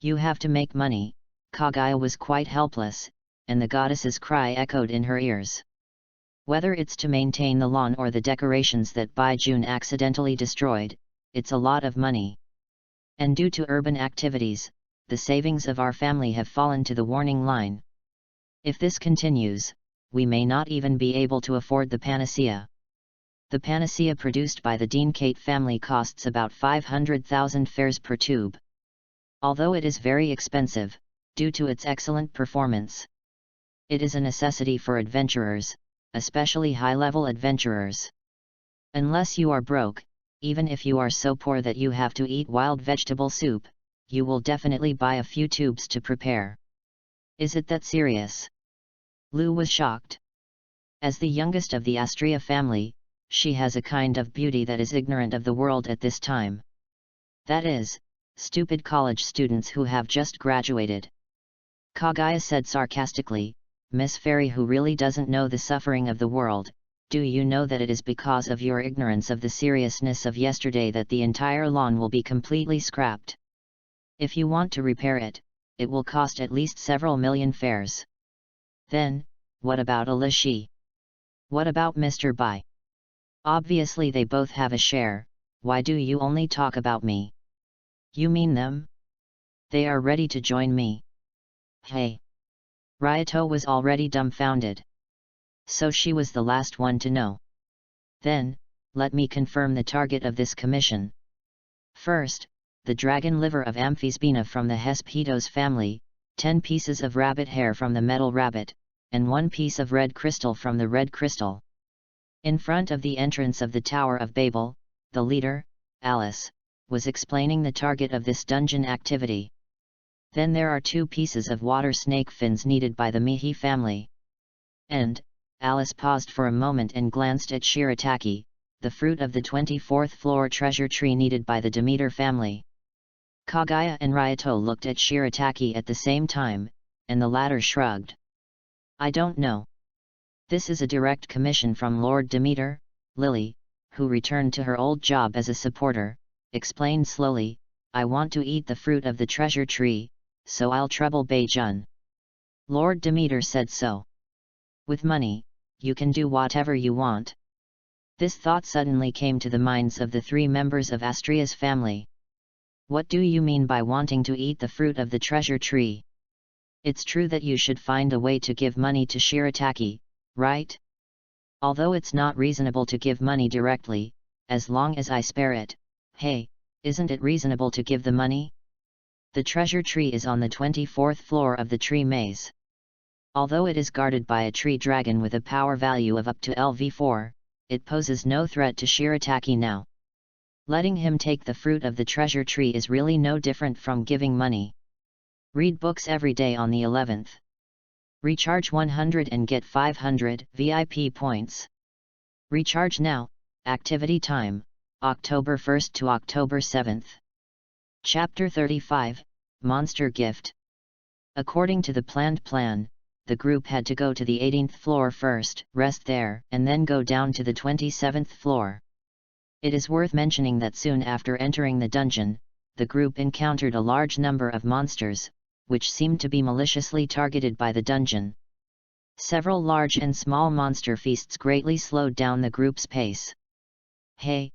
You have to make money. Kaguya was quite helpless, and the goddess's cry echoed in her ears. Whether it's to maintain the lawn or the decorations that Baijun accidentally destroyed, it's a lot of money. And due to urban activities, the savings of our family have fallen to the warning line. If this continues, we may not even be able to afford the panacea. The panacea produced by the Deancate family costs about 500,000 fares per tube. Although it is very expensive, due to its excellent performance. It is a necessity for adventurers, especially high-level adventurers. Unless you are broke, even if you are so poor that you have to eat wild vegetable soup, you will definitely buy a few tubes to prepare. Is it that serious? Lu was shocked. As the youngest of the Astria family, she has a kind of beauty that is ignorant of the world at this time. That is, stupid college students who have just graduated. Kaguya said sarcastically, Miss Fairy who really doesn't know the suffering of the world, do you know that it is because of your ignorance of the seriousness of yesterday that the entire lawn will be completely scrapped? If you want to repair it, it will cost at least several million fares. Then, what about Alishi? What about Mr. Bai? Obviously they both have a share, why do you only talk about me? You mean them? They are ready to join me. Hey! Ryato was already dumbfounded. So she was the last one to know. Then, let me confirm the target of this commission. First, the dragon liver of Amphisbena from the Hespetos family, 10 pieces of rabbit hair from the metal rabbit, and 1 piece of red crystal from the red crystal. In front of the entrance of the Tower of Babel, the leader, Alice, was explaining the target of this dungeon activity. Then there are 2 pieces of water snake fins needed by the Mihi family. And, Alice paused for a moment and glanced at Shirataki, the fruit of the 24th floor treasure tree needed by the Demeter family. Kagaya and Ryato looked at Shirataki at the same time, and the latter shrugged. I don't know. This is a direct commission from Lord Demeter. Lily, who returned to her old job as a supporter, explained slowly, I want to eat the fruit of the treasure tree, so I'll trouble Beijun. Lord Demeter said so. With money, you can do whatever you want. This thought suddenly came to the minds of the 3 members of Astria's family. What do you mean by wanting to eat the fruit of the treasure tree? It's true that you should find a way to give money to Shirataki, right? Although it's not reasonable to give money directly, as long as I spare it, hey, isn't it reasonable to give the money? The treasure tree is on the 24th floor of the tree maze. Although it is guarded by a tree dragon with a power value of up to LV4, it poses no threat to Shirataki now. Letting him take the fruit of the treasure tree is really no different from giving money. Read books every day on the 11th. Recharge 100 and get 500 VIP points. Recharge now. Activity time, October 1st to October 7th. Chapter 35, Monster Gift. According to the planned plan, the group had to go to the 18th floor first, rest there, and then go down to the 27th floor. It is worth mentioning that soon after entering the dungeon, the group encountered a large number of monsters, which seemed to be maliciously targeted by the dungeon. Several large and small monster feasts greatly slowed down the group's pace. Hey,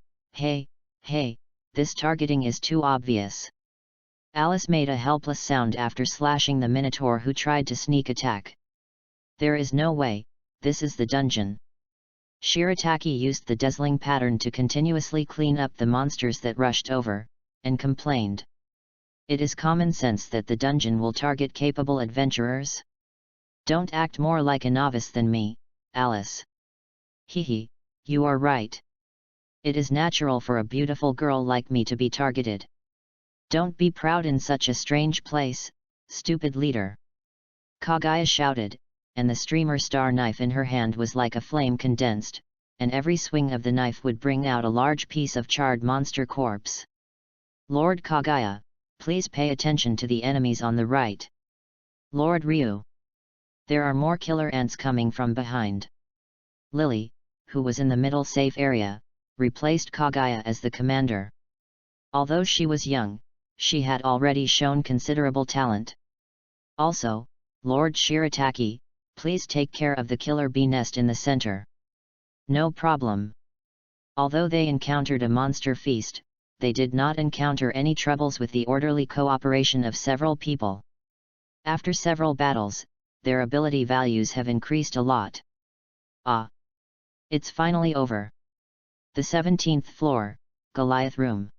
this targeting is too obvious. Alice made a helpless sound after slashing the Minotaur who tried to sneak attack. There is no way, this is the dungeon. Shirataki used the dazzling pattern to continuously clean up the monsters that rushed over, and complained. It is common sense that the dungeon will target capable adventurers. Don't act more like a novice than me, Alice. Hehe, you are right. It is natural for a beautiful girl like me to be targeted. Don't be proud in such a strange place, stupid leader. Kagaya shouted, and the streamer star knife in her hand was like a flame condensed, and every swing of the knife would bring out a large piece of charred monster corpse. Lord Kagaya, please pay attention to the enemies on the right. Lord Ryu. There are more killer ants coming from behind. Lily, who was in the middle safe area, replaced Kagaya as the commander. Although she was young, she had already shown considerable talent. Also, Lord Shirataki, please take care of the killer bee nest in the center. No problem. Although they encountered a monster feast, they did not encounter any troubles with the orderly cooperation of several people. After several battles, their ability values have increased a lot. Ah! It's finally over. The 17th floor, Goliath Room.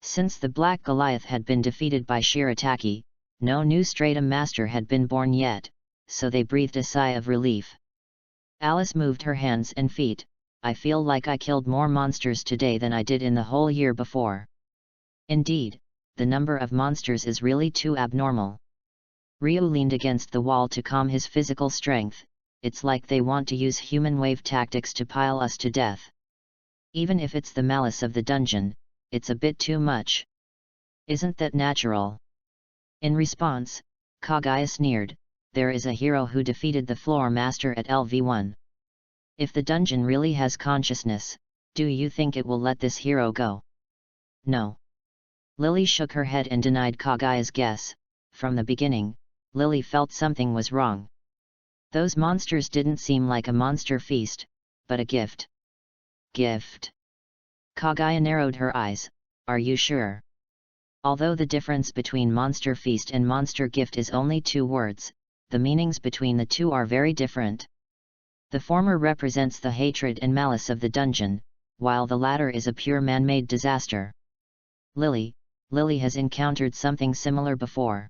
Since the Black Goliath had been defeated by Shirataki, no new Stratum Master had been born yet, so they breathed a sigh of relief. Alice moved her hands and feet. I feel like I killed more monsters today than I did in the whole year before. Indeed, the number of monsters is really too abnormal. Ryu leaned against the wall to calm his physical strength. It's like they want to use human wave tactics to pile us to death. Even if it's the malice of the dungeon, it's a bit too much. Isn't that natural? In response, Kagaya sneered, there is a hero who defeated the floor master at LV1. If the dungeon really has consciousness, do you think it will let this hero go? No. Lily shook her head and denied Kagaya's guess. From the beginning, Lily felt something was wrong. Those monsters didn't seem like a monster feast, but a gift. Gift? Kagaya narrowed her eyes, are you sure? Although the difference between monster feast and monster gift is only 2 words, the meanings between the two are very different. The former represents the hatred and malice of the dungeon, while the latter is a pure man-made disaster. Lily, Lily has encountered something similar before.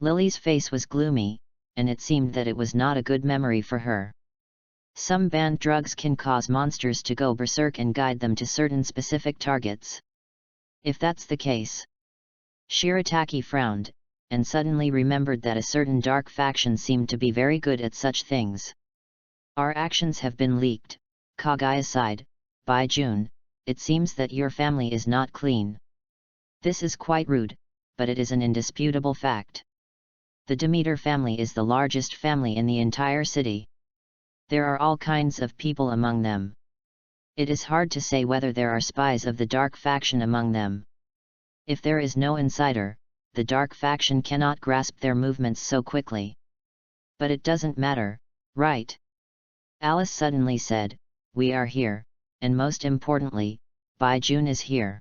Lily's face was gloomy, and it seemed that it was not a good memory for her. Some banned drugs can cause monsters to go berserk and guide them to certain specific targets. If that's the case. Shirataki frowned, and suddenly remembered that a certain dark faction seemed to be very good at such things. Our actions have been leaked, Kagaya sighed. By June, it seems that your family is not clean. This is quite rude, but it is an indisputable fact. The Demeter family is the largest family in the entire city. There are all kinds of people among them. It is hard to say whether there are spies of the dark faction among them. If there is no insider, the dark faction cannot grasp their movements so quickly. But it doesn't matter, right? Alice suddenly said, we are here, and most importantly, Bai Jun is here.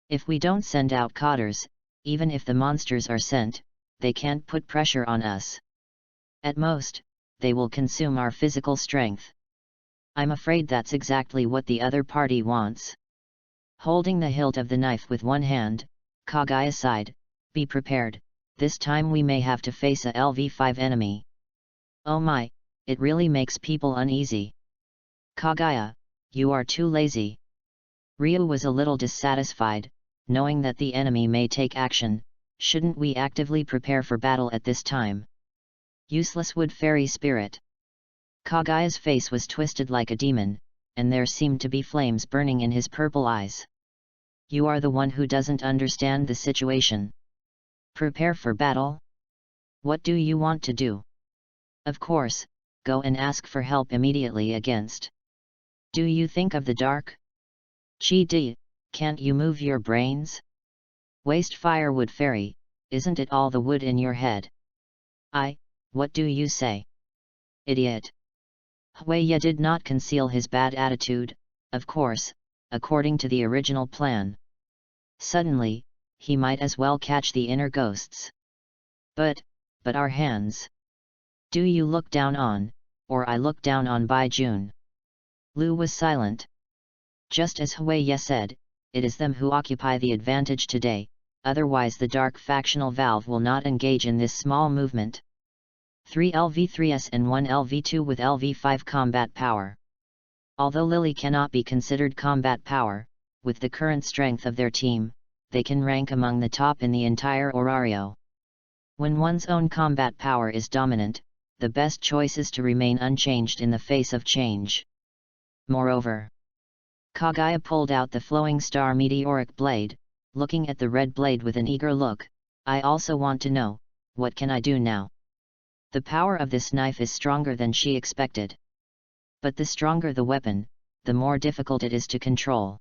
If we don't send out cotters, even if the monsters are sent, they can't put pressure on us. At most, they will consume our physical strength. I'm afraid that's exactly what the other party wants. Holding the hilt of the knife with one hand, Kagaya sighed, be prepared, this time we may have to face a LV5 enemy. Oh my, it really makes people uneasy. Kagaya, you are too lazy. Ryu was a little dissatisfied, knowing that the enemy may take action. Shouldn't we actively prepare for battle at this time? Useless wood fairy spirit. Kagaya's face was twisted like a demon, and there seemed to be flames burning in his purple eyes. You are the one who doesn't understand the situation. Prepare for battle? What do you want to do? Of course, go and ask for help immediately against. Do you think of the dark? Chi-di, can't you move your brains? Waste firewood fairy, isn't it all the wood in your head? What do you say? Idiot. Huaya did not conceal his bad attitude, of course, according to the original plan. Suddenly, he might as well catch the inner ghosts. But our hands. Do you look down on, or I look down on Bai Jun? Lu was silent. Just as Huaya said, it is them who occupy the advantage today, otherwise the dark factional valve will not engage in this small movement. 3 LV3S and 1 LV2 with LV5 combat power. Although Lily cannot be considered combat power, with the current strength of their team, they can rank among the top in the entire Orario. When one's own combat power is dominant, the best choice is to remain unchanged in the face of change. Moreover, Kagaya pulled out the flowing star meteoric blade, looking at the red blade with an eager look. I also want to know, what can I do now? The power of this knife is stronger than she expected. But the stronger the weapon, the more difficult it is to control.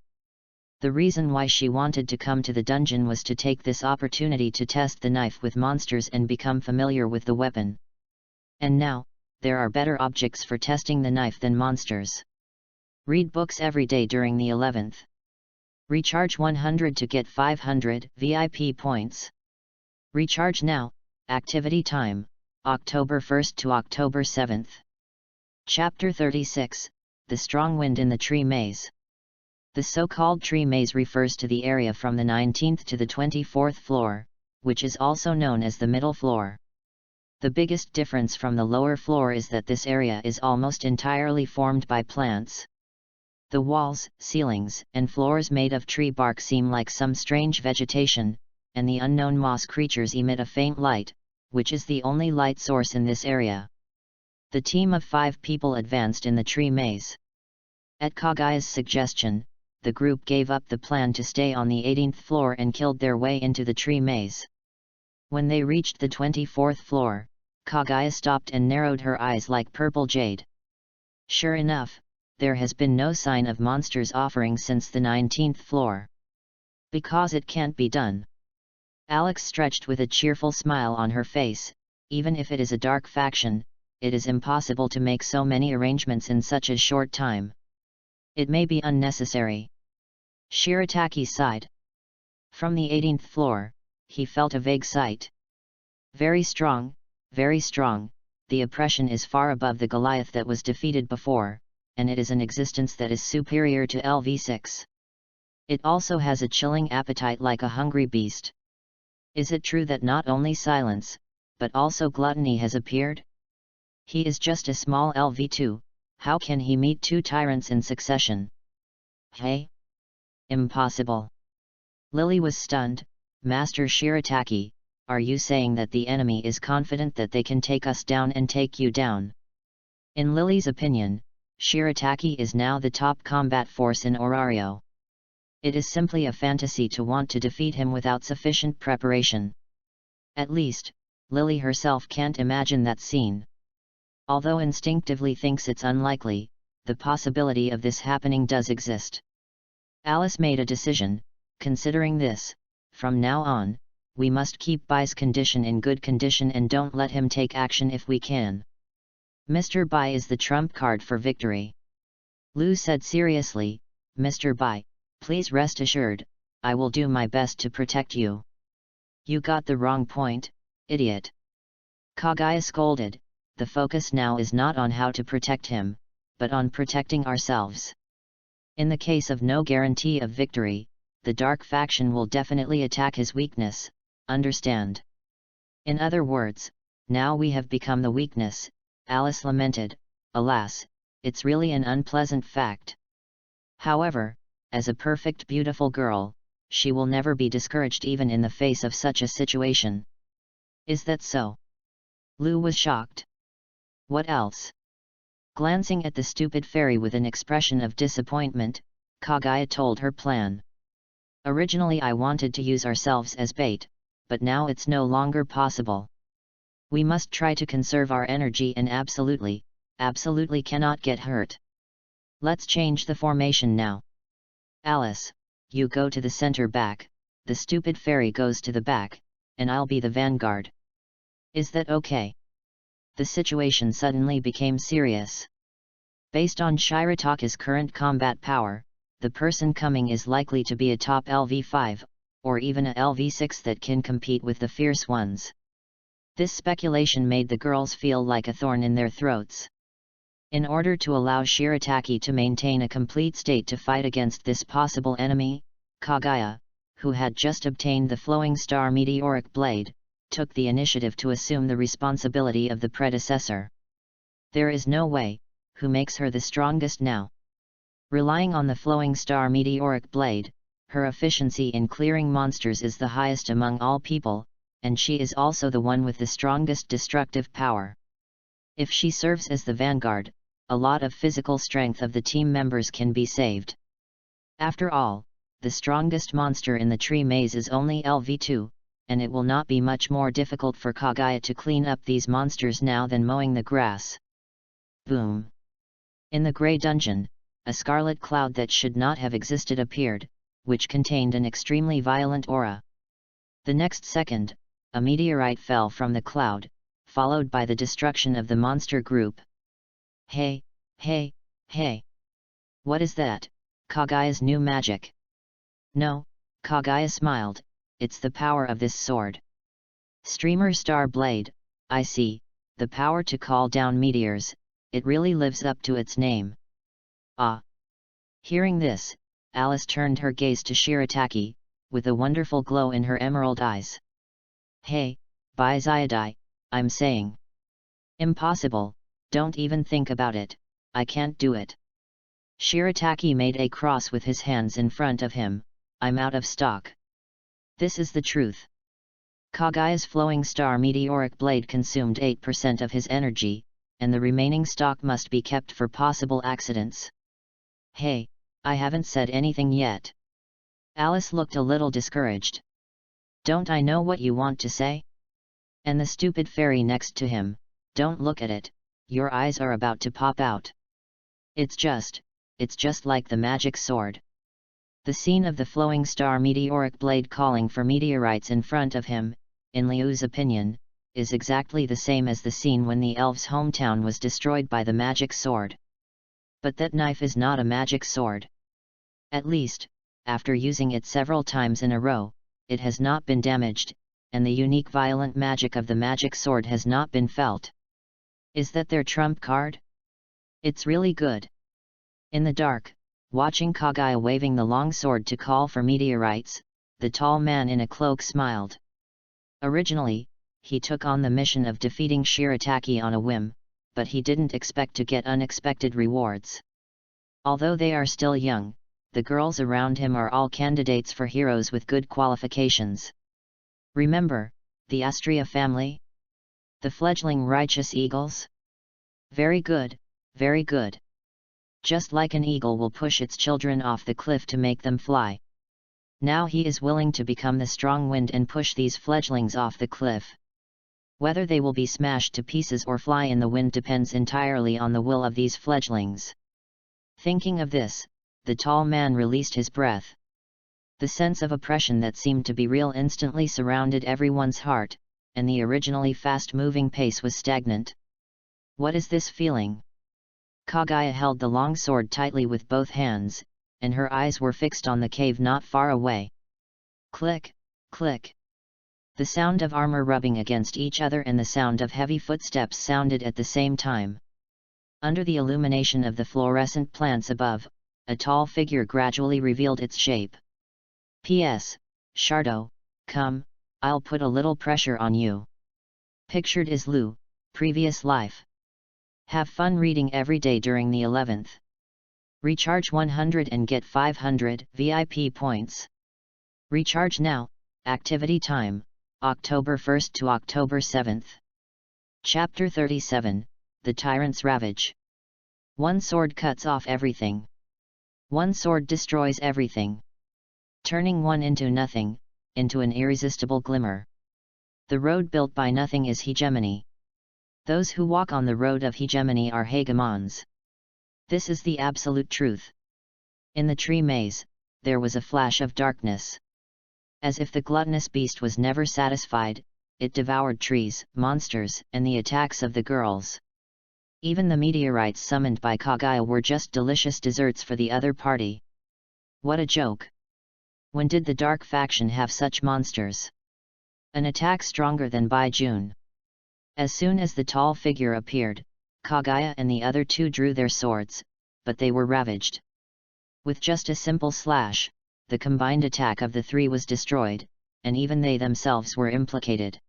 The reason why she wanted to come to the dungeon was to take this opportunity to test the knife with monsters and become familiar with the weapon. And now, there are better objects for testing the knife than monsters. Read books every day during the 11th. Recharge 100 to get 500 VIP points. Recharge now, activity time, October 1st to October 7th. Chapter 36, The Strong Wind in the Tree Maze. The so-called tree maze refers to the area from the 19th to the 24th floor, which is also known as the middle floor. The biggest difference from the lower floor is that this area is almost entirely formed by plants. The walls, ceilings, and floors made of tree bark seem like some strange vegetation, and the unknown moss creatures emit a faint light, which is the only light source in this area. The team of 5 people advanced in the tree maze. At Kagaya's suggestion, the group gave up the plan to stay on the 18th floor and killed their way into the tree maze. When they reached the 24th floor, Kagaya stopped and narrowed her eyes like purple jade. Sure enough, there has been no sign of monsters offering since the 19th floor. Because it can't be done. Alex stretched with a cheerful smile on her face. Even if it is a dark faction, it is impossible to make so many arrangements in such a short time. It may be unnecessary. Shirataki sighed. From the 18th floor, he felt a vague sight. Very strong, the oppression is far above the Goliath that was defeated before, and it is an existence that is superior to LV6. It also has a chilling appetite like a hungry beast. Is it true that not only silence, but also gluttony has appeared? He is just a small LV2, how can he meet two tyrants in succession? Hey? Impossible. Lily was stunned. Master Shirataki, are you saying that the enemy is confident that they can take us down and take you down? In Lily's opinion, Shirataki is now the top combat force in Orario. It is simply a fantasy to want to defeat him without sufficient preparation. At least, Lily herself can't imagine that scene. Although instinctively thinks it's unlikely, the possibility of this happening does exist. Alice made a decision. Considering this, from now on, we must keep Bai's condition in good condition and don't let him take action if we can. Mr. Bai is the trump card for victory. Lu said seriously, Mr. Bai, please rest assured, I will do my best to protect you. You got the wrong point, idiot. Kagaya scolded, the focus now is not on how to protect him, but on protecting ourselves. In the case of no guarantee of victory, the dark faction will definitely attack his weakness, understand? In other words, now we have become the weakness, Alice lamented, alas, it's really an unpleasant fact. However, as a perfect beautiful girl, she will never be discouraged even in the face of such a situation. Is that so? Lu was shocked. What else? Glancing at the stupid fairy with an expression of disappointment, Kagaya told her plan. Originally I wanted to use ourselves as bait, but now it's no longer possible. We must try to conserve our energy and absolutely cannot get hurt. Let's change the formation now. Alice, you go to the center back, the stupid fairy goes to the back, and I'll be the vanguard. Is that okay? The situation suddenly became serious. Based on Shirataki's current combat power, the person coming is likely to be a top LV5, or even a LV6 that can compete with the fierce ones. This speculation made the girls feel like a thorn in their throats. In order to allow Shirataki to maintain a complete state to fight against this possible enemy, Kagaya, who had just obtained the Flowing Star Meteoric Blade, took the initiative to assume the responsibility of the predecessor. There is no way, who makes her the strongest now? Relying on the Flowing Star Meteoric Blade, her efficiency in clearing monsters is the highest among all people, and she is also the one with the strongest destructive power. If she serves as the vanguard, a lot of physical strength of the team members can be saved. After all, the strongest monster in the tree maze is only LV2, and it will not be much more difficult for Kagaya to clean up these monsters now than mowing the grass. Boom! In the grey dungeon, a scarlet cloud that should not have existed appeared, which contained an extremely violent aura. The next second, a meteorite fell from the cloud, followed by the destruction of the monster group. Hey, hey, hey! What is that? Kagaya's new magic? No, Kagaya smiled, it's the power of this sword. Streamer Star Blade, I see, the power to call down meteors, it really lives up to its name. Ah! Hearing this, Alice turned her gaze to Shirataki, with a wonderful glow in her emerald eyes. Hey, Bai Zyadai, I'm saying. Impossible, don't even think about it, I can't do it. Shirataki made a cross with his hands in front of him, I'm out of stock. This is the truth. Kagaya's Flowing Star Meteoric Blade consumed 8% of his energy, and the remaining stock must be kept for possible accidents. Hey, I haven't said anything yet. Alice looked a little discouraged. Don't I know what you want to say? And the stupid fairy next to him, don't look at it, your eyes are about to pop out. It's just like the magic sword. The scene of the Flowing Star Meteoric Blade calling for meteorites in front of him, in Liu's opinion, is exactly the same as the scene when the elf's hometown was destroyed by the magic sword. But that knife is not a magic sword. At least, after using it several times in a row, it has not been damaged, and the unique violent magic of the magic sword has not been felt. Is that their trump card? It's really good. In the dark, Watching Kagaya waving the long sword to call for meteorites, the tall man in a cloak smiled. Originally, he took on the mission of defeating Shirataki on a whim, but he didn't expect to get unexpected rewards. Although they are still young, the girls around him are all candidates for heroes with good qualifications. Remember, the Astria family? The fledgling righteous eagles? Very good, very good. Just like an eagle will push its children off the cliff to make them fly. Now he is willing to become the strong wind and push these fledglings off the cliff. Whether they will be smashed to pieces or fly in the wind depends entirely on the will of these fledglings. Thinking of this, the tall man released his breath. The sense of oppression that seemed to be real instantly surrounded everyone's heart, and the originally fast-moving pace was stagnant. What is this feeling? Kagaya held the long sword tightly with both hands, and her eyes were fixed on the cave not far away. Click, click. The sound of armor rubbing against each other and the sound of heavy footsteps sounded at the same time. Under the illumination of the fluorescent plants above, a tall figure gradually revealed its shape. P.S. Shardo, come, I'll put a little pressure on you. Pictured is Lu, previous life. Have fun reading every day during the 11th. Recharge 100 and get 500 VIP points. Recharge now, activity time, October 1st to October 7th. Chapter 37, The Tyrant's Ravage. One sword cuts off everything. One sword destroys everything. Turning one into nothing, into an irresistible glimmer. The road built by nothing is hegemony. Those who walk on the road of hegemony are hegemons. This is the absolute truth. In the tree maze, there was a flash of darkness. As if the gluttonous beast was never satisfied, it devoured trees, monsters, and the attacks of the girls. Even the meteorites summoned by Kagaya were just delicious desserts for the other party. What a joke! When did the dark faction have such monsters? An attack stronger than Baijun. As soon as the tall figure appeared, Kagaya and the other two drew their swords, but they were ravaged. With just a simple slash, the combined attack of the three was destroyed, and even they themselves were implicated.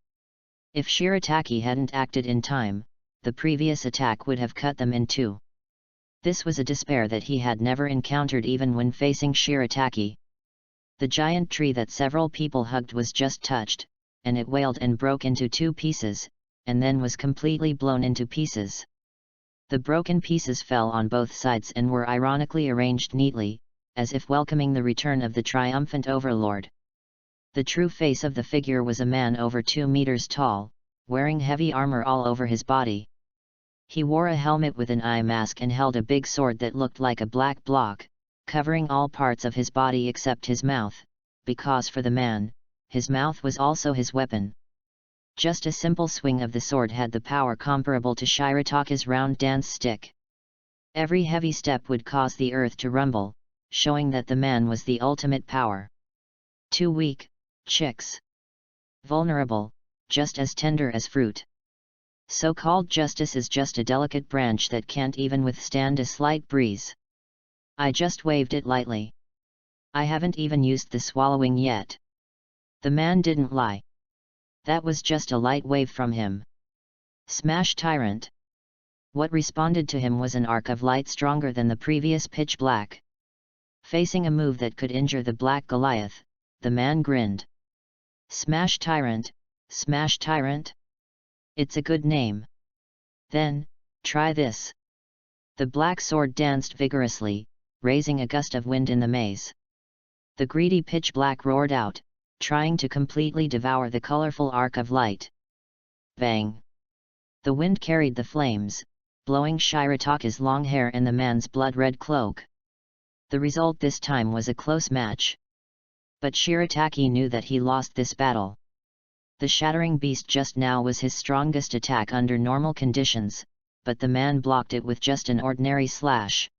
If Shirataki hadn't acted in time, the previous attack would have cut them in two. This was a despair that he had never encountered even when facing Shirataki. The giant tree that several people hugged was just touched, and it wailed and broke into two pieces, and then was completely blown into pieces. The broken pieces fell on both sides and were ironically arranged neatly, as if welcoming the return of the triumphant overlord. The true face of the figure was a man over 2 meters tall, wearing heavy armor all over his body. He wore a helmet with an eye mask and held a big sword that looked like a black block, covering all parts of his body except his mouth, because for the man, his mouth was also his weapon. Just a simple swing of the sword had the power comparable to Shirataki's round dance stick. Every heavy step would cause the earth to rumble, showing that the man was the ultimate power. Too weak, chicks. Vulnerable, just as tender as fruit. So-called justice is just a delicate branch that can't even withstand a slight breeze. I just waved it lightly. I haven't even used the swallowing yet. The man didn't lie. That was just a light wave from him. Smash tyrant. What responded to him was an arc of light stronger than the previous pitch black. Facing a move that could injure the Black Goliath, the man grinned. Smash tyrant, smash tyrant? It's a good name. Then, try this. The black sword danced vigorously, raising a gust of wind in the maze. The greedy pitch black roared out, trying to completely devour the colorful arc of light. Bang! The wind carried the flames, blowing Shirataki's long hair and the man's blood-red cloak. The result this time was a close match. But Shirataki knew that he lost this battle. The shattering beast just now was his strongest attack under normal conditions, but the man blocked it with just an ordinary slash.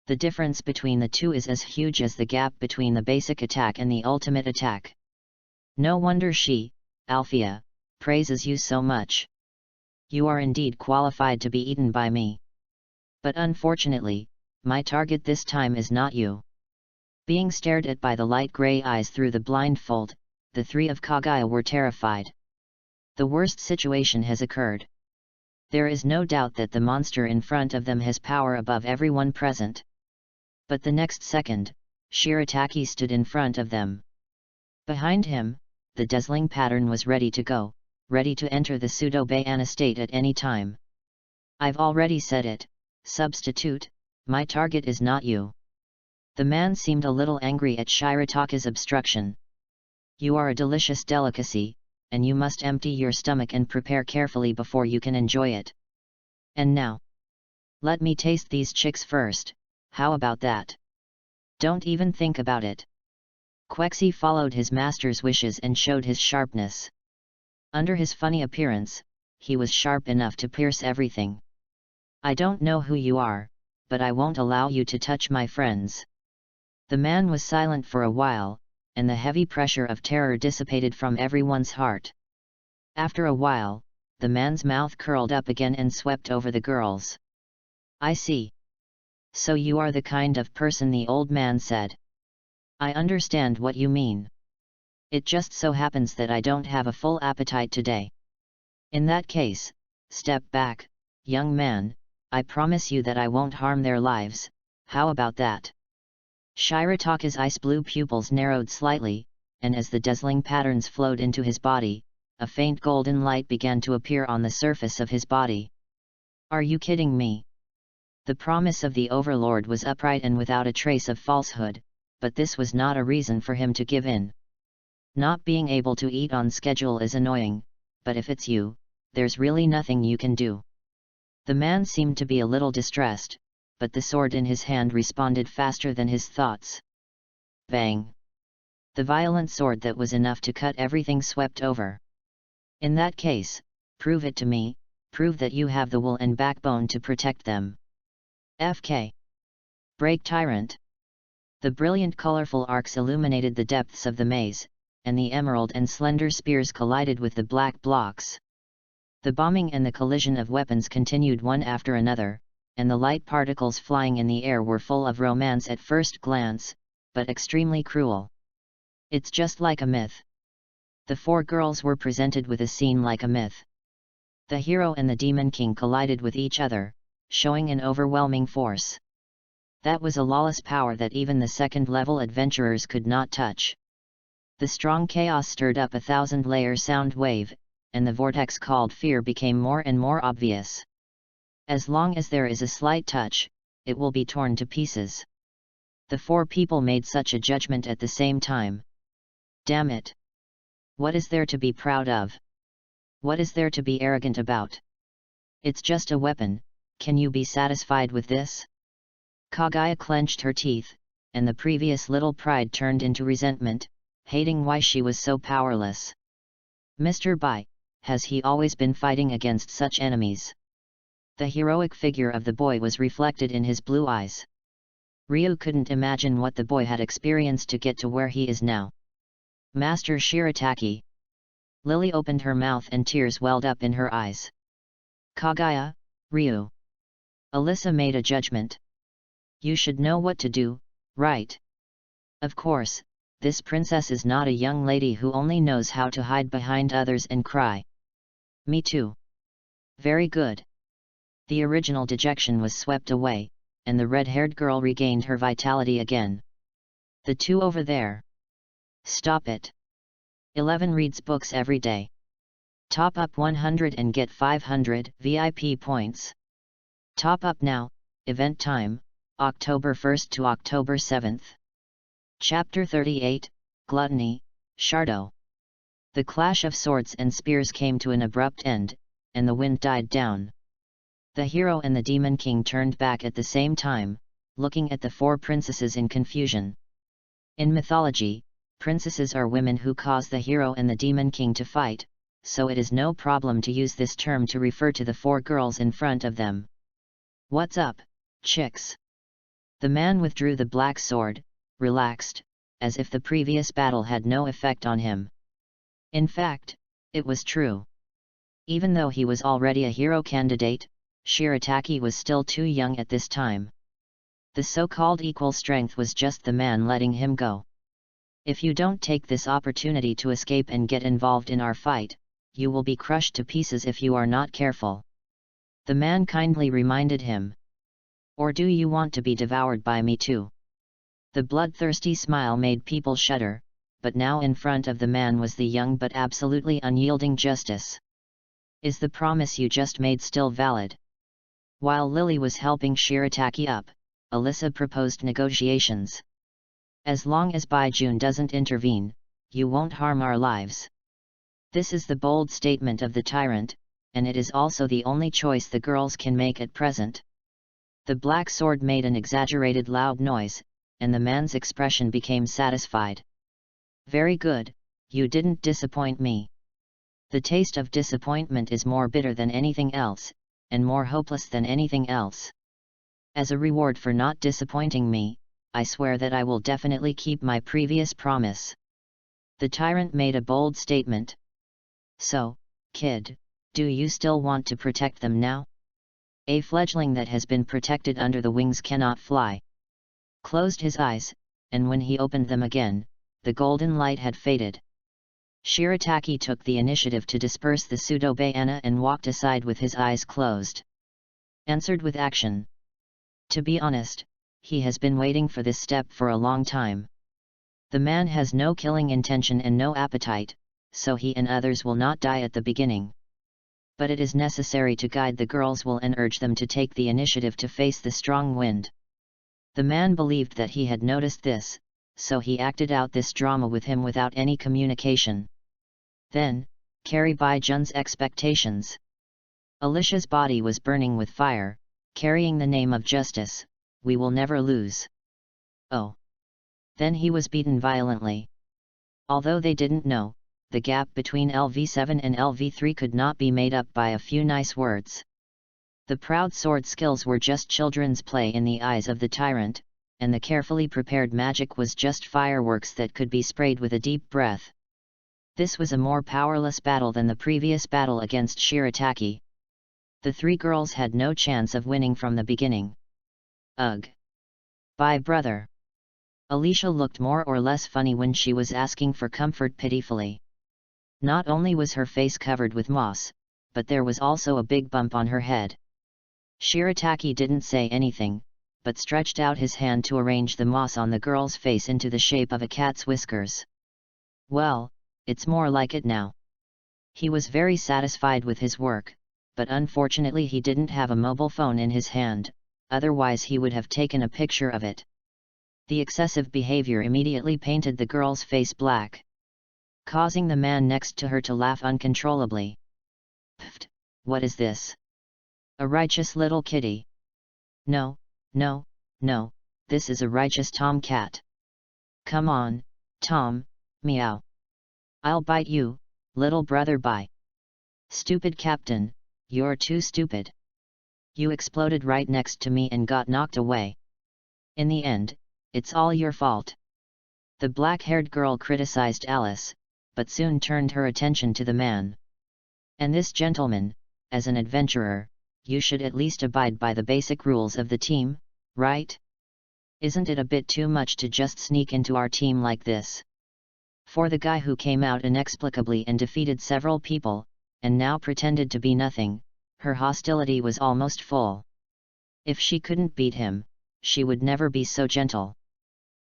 The difference between the two is as huge as the gap between the basic attack and the ultimate attack. No wonder she, Althea, praises you so much. You are indeed qualified to be eaten by me. But unfortunately, my target this time is not you." Being stared at by the light grey eyes through the blindfold, the three of Kaguya were terrified. The worst situation has occurred. There is no doubt that the monster in front of them has power above everyone present. But the next second, Shirataki stood in front of them. Behind him, the dazzling pattern was ready to go, ready to enter the pseudo-Bayana state at any time. "I've already said it, substitute, my target is not you." The man seemed a little angry at Shirataki's obstruction. "You are a delicious delicacy, and you must empty your stomach and prepare carefully before you can enjoy it. And now, let me taste these chicks first, how about that? Don't even think about it." Quexi followed his master's wishes and showed his sharpness. Under his funny appearance, he was sharp enough to pierce everything. "I don't know who you are, but I won't allow you to touch my friends." The man was silent for a while, and the heavy pressure of terror dissipated from everyone's heart. After a while, the man's mouth curled up again and swept over the girls. "I see. So you are the kind of person," the old man said. "I understand what you mean. It just so happens that I don't have a full appetite today." "In that case, step back, young man, I promise you that I won't harm their lives, how about that?" Shirataki's ice-blue pupils narrowed slightly, and as the dazzling patterns flowed into his body, a faint golden light began to appear on the surface of his body. "Are you kidding me?" The promise of the Overlord was upright and without a trace of falsehood, but this was not a reason for him to give in. Not being able to eat on schedule is annoying, but if it's you, there's really nothing you can do. The man seemed to be a little distressed, but the sword in his hand responded faster than his thoughts. Bang! The violent sword that was enough to cut everything swept over. "In that case, prove it to me, prove that you have the will and backbone to protect them. FK. Break tyrant." The brilliant colorful arcs illuminated the depths of the maze, and the emerald and slender spears collided with the black blocks. The bombing and the collision of weapons continued one after another, and the light particles flying in the air were full of romance at first glance, but extremely cruel. "It's just like a myth." The four girls were presented with a scene like a myth. The hero and the Demon King collided with each other, showing an overwhelming force. That was a lawless power that even the second-level adventurers could not touch. The strong chaos stirred up a 1,000-layer sound wave, and the vortex called fear became more and more obvious. As long as there is a slight touch, it will be torn to pieces. The four people made such a judgment at the same time. Damn it! What is there to be proud of? What is there to be arrogant about? It's just a weapon, can you be satisfied with this? Kaguya clenched her teeth, and the previous little pride turned into resentment, hating why she was so powerless. Mr. Bai, has he always been fighting against such enemies? The heroic figure of the boy was reflected in his blue eyes. Ryu couldn't imagine what the boy had experienced to get to where he is now. Master Shirataki. Lily opened her mouth and tears welled up in her eyes. Kaguya, Ryu. Alyssa made a judgment. You should know what to do, right? Of course, this princess is not a young lady who only knows how to hide behind others and cry. Me too. Very good. The original dejection was swept away, and the red-haired girl regained her vitality again. The two over there. Stop it. 11 reads books every day. Top up 100 and get 500 VIP points. Top up now, event time, October 1st to October 7th. Chapter 38, Gluttony, Shardo. The clash of swords and spears came to an abrupt end, and the wind died down. The hero and the Demon King turned back at the same time, looking at the four princesses in confusion. In mythology, princesses are women who cause the hero and the Demon King to fight, so it is no problem to use this term to refer to the four girls in front of them. What's up, chicks? The man withdrew the black sword, relaxed, as if the previous battle had no effect on him. In fact, it was true. Even though he was already a hero candidate, Shirataki was still too young at this time. The so-called equal strength was just the man letting him go. If you don't take this opportunity to escape and get involved in our fight, you will be crushed to pieces if you are not careful. The man kindly reminded him. Or do you want to be devoured by me too? The bloodthirsty smile made people shudder, but now in front of the man was the young but absolutely unyielding Justice. Is the promise you just made still valid? While Lily was helping Shirataki up, Alyssa proposed negotiations. As long as Baijun doesn't intervene, you won't harm our lives. This is the bold statement of the tyrant, and it is also the only choice the girls can make at present. The black sword made an exaggerated loud noise, and the man's expression became satisfied. Very good, you didn't disappoint me. The taste of disappointment is more bitter than anything else, and more hopeless than anything else. As a reward for not disappointing me, I swear that I will definitely keep my previous promise. The tyrant made a bold statement. So, kid, do you still want to protect them now? A fledgling that has been protected under the wings cannot fly. Closed his eyes, and when he opened them again, the golden light had faded. Shirataki took the initiative to disperse the pseudo-bayana and walked aside with his eyes closed. Answered with action. To be honest, he has been waiting for this step for a long time. The man has no killing intention and no appetite, so he and others will not die at the beginning. But it is necessary to guide the girls will and urge them to take the initiative to face the strong wind. The man believed that he had noticed this, so he acted out this drama with him without any communication. Then, carry Baijun's expectations. Alicia's body was burning with fire, carrying the name of Justice. We will never lose. Oh. Then he was beaten violently. Although they didn't know, the gap between LV7 and LV3 could not be made up by a few nice words. The proud sword skills were just children's play in the eyes of the tyrant, and the carefully prepared magic was just fireworks that could be sprayed with a deep breath. This was a more powerless battle than the previous battle against Shirataki. The three girls had no chance of winning from the beginning. Ugh! Bye, brother! Alicia looked more or less funny when she was asking for comfort pitifully. Not only was her face covered with moss, but there was also a big bump on her head. Shirataki didn't say anything, but stretched out his hand to arrange the moss on the girl's face into the shape of a cat's whiskers. Well, it's more like it now. He was very satisfied with his work, but unfortunately he didn't have a mobile phone in his hand, otherwise he would have taken a picture of it. The excessive behavior immediately painted the girl's face black, causing the man next to her to laugh uncontrollably. Pfft, what is this? A righteous little kitty? No, no, no, this is a righteous tomcat. Come on, Tom, meow. I'll bite you, little brother bye. Stupid captain, you're too stupid. You exploded right next to me and got knocked away. In the end, it's all your fault. The black-haired girl criticized Alice, but soon turned her attention to the man. And this gentleman, as an adventurer, you should at least abide by the basic rules of the team, right? Isn't it a bit too much to just sneak into our team like this? For the guy who came out inexplicably and defeated several people, and now pretended to be nothing, her hostility was almost full. If she couldn't beat him, she would never be so gentle.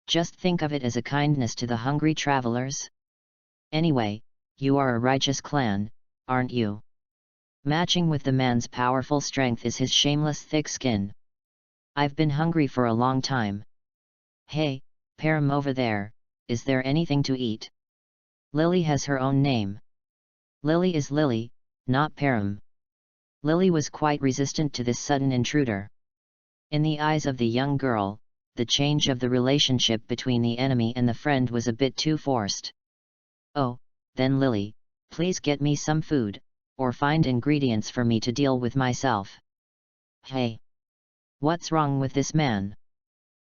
Just think of it as a kindness to the hungry travelers. Anyway, you are a righteous clan, aren't you? Matching with the man's powerful strength is his shameless thick skin. I've been hungry for a long time. Hey, Param over there, is there anything to eat? Lily has her own name. Lily is Lily, not Param. Lily was quite resistant to this sudden intruder. In the eyes of the young girl, the change of the relationship between the enemy and the friend was a bit too forced. Oh, then Lily, please get me some food, or find ingredients for me to deal with myself. Hey! What's wrong with this man?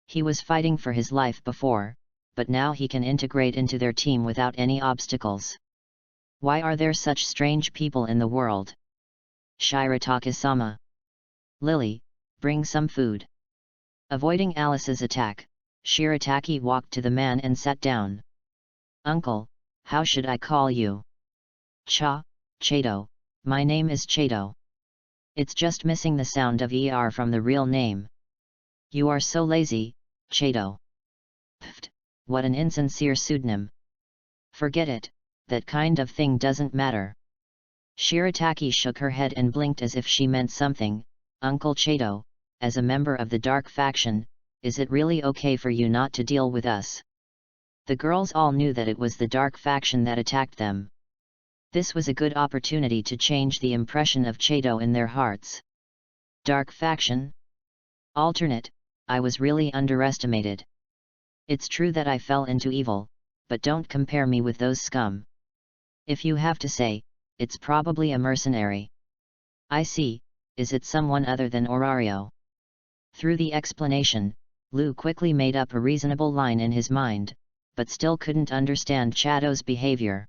He was fighting for his life before, but now he can integrate into their team without any obstacles. Why are there such strange people in the world? Shirataka-sama. Lily, bring some food. Avoiding Alice's attack, Shirataki walked to the man and sat down. "Uncle, how should I call you?" Chado. My name is Chado. It's just missing the sound of ER from the real name." "You are so lazy, Chado." "Pfft, what an insincere pseudonym." "Forget it, that kind of thing doesn't matter." Shirataki shook her head and blinked as if she meant something. "Uncle Chado, as a member of the Dark Faction, is it really okay for you not to deal with us?" The girls all knew that it was the Dark Faction that attacked them. This was a good opportunity to change the impression of Chado in their hearts. Dark Faction? Alternate, I was really underestimated. It's true that I fell into evil, but don't compare me with those scum. If you have to say, it's probably a mercenary. I see, is it someone other than Orario? Through the explanation, Lou quickly made up a reasonable line in his mind, but still couldn't understand Chado's behavior.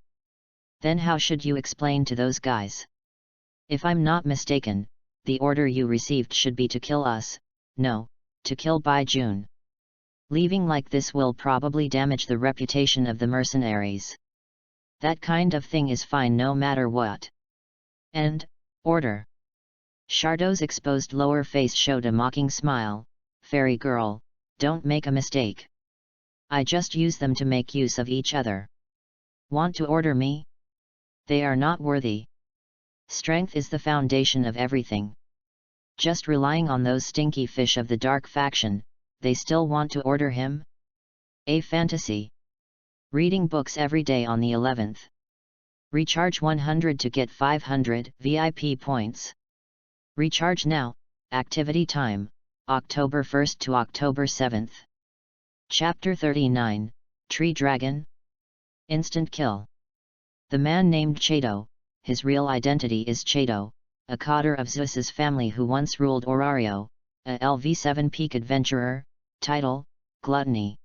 Then how should you explain to those guys? If I'm not mistaken, the order you received should be to kill us, no, to kill by June. Leaving like this will probably damage the reputation of the mercenaries. That kind of thing is fine no matter what. And, order. Chado's exposed lower face showed a mocking smile. "Fairy girl, don't make a mistake. I just use them to make use of each other. Want to order me? They are not worthy. Strength is the foundation of everything. Just relying on those stinky fish of the Dark Faction, they still want to order him? A fantasy. Reading books every day on the 11th. Recharge 100 to get 500 VIP points. Recharge now, activity time, October 1st to October 7th. Chapter 39, Tree Dragon. Instant kill. The man named Chado, his real identity is Chado, a cadre of Zeus's family who once ruled Orario, a LV7 peak adventurer, title, Gluttony.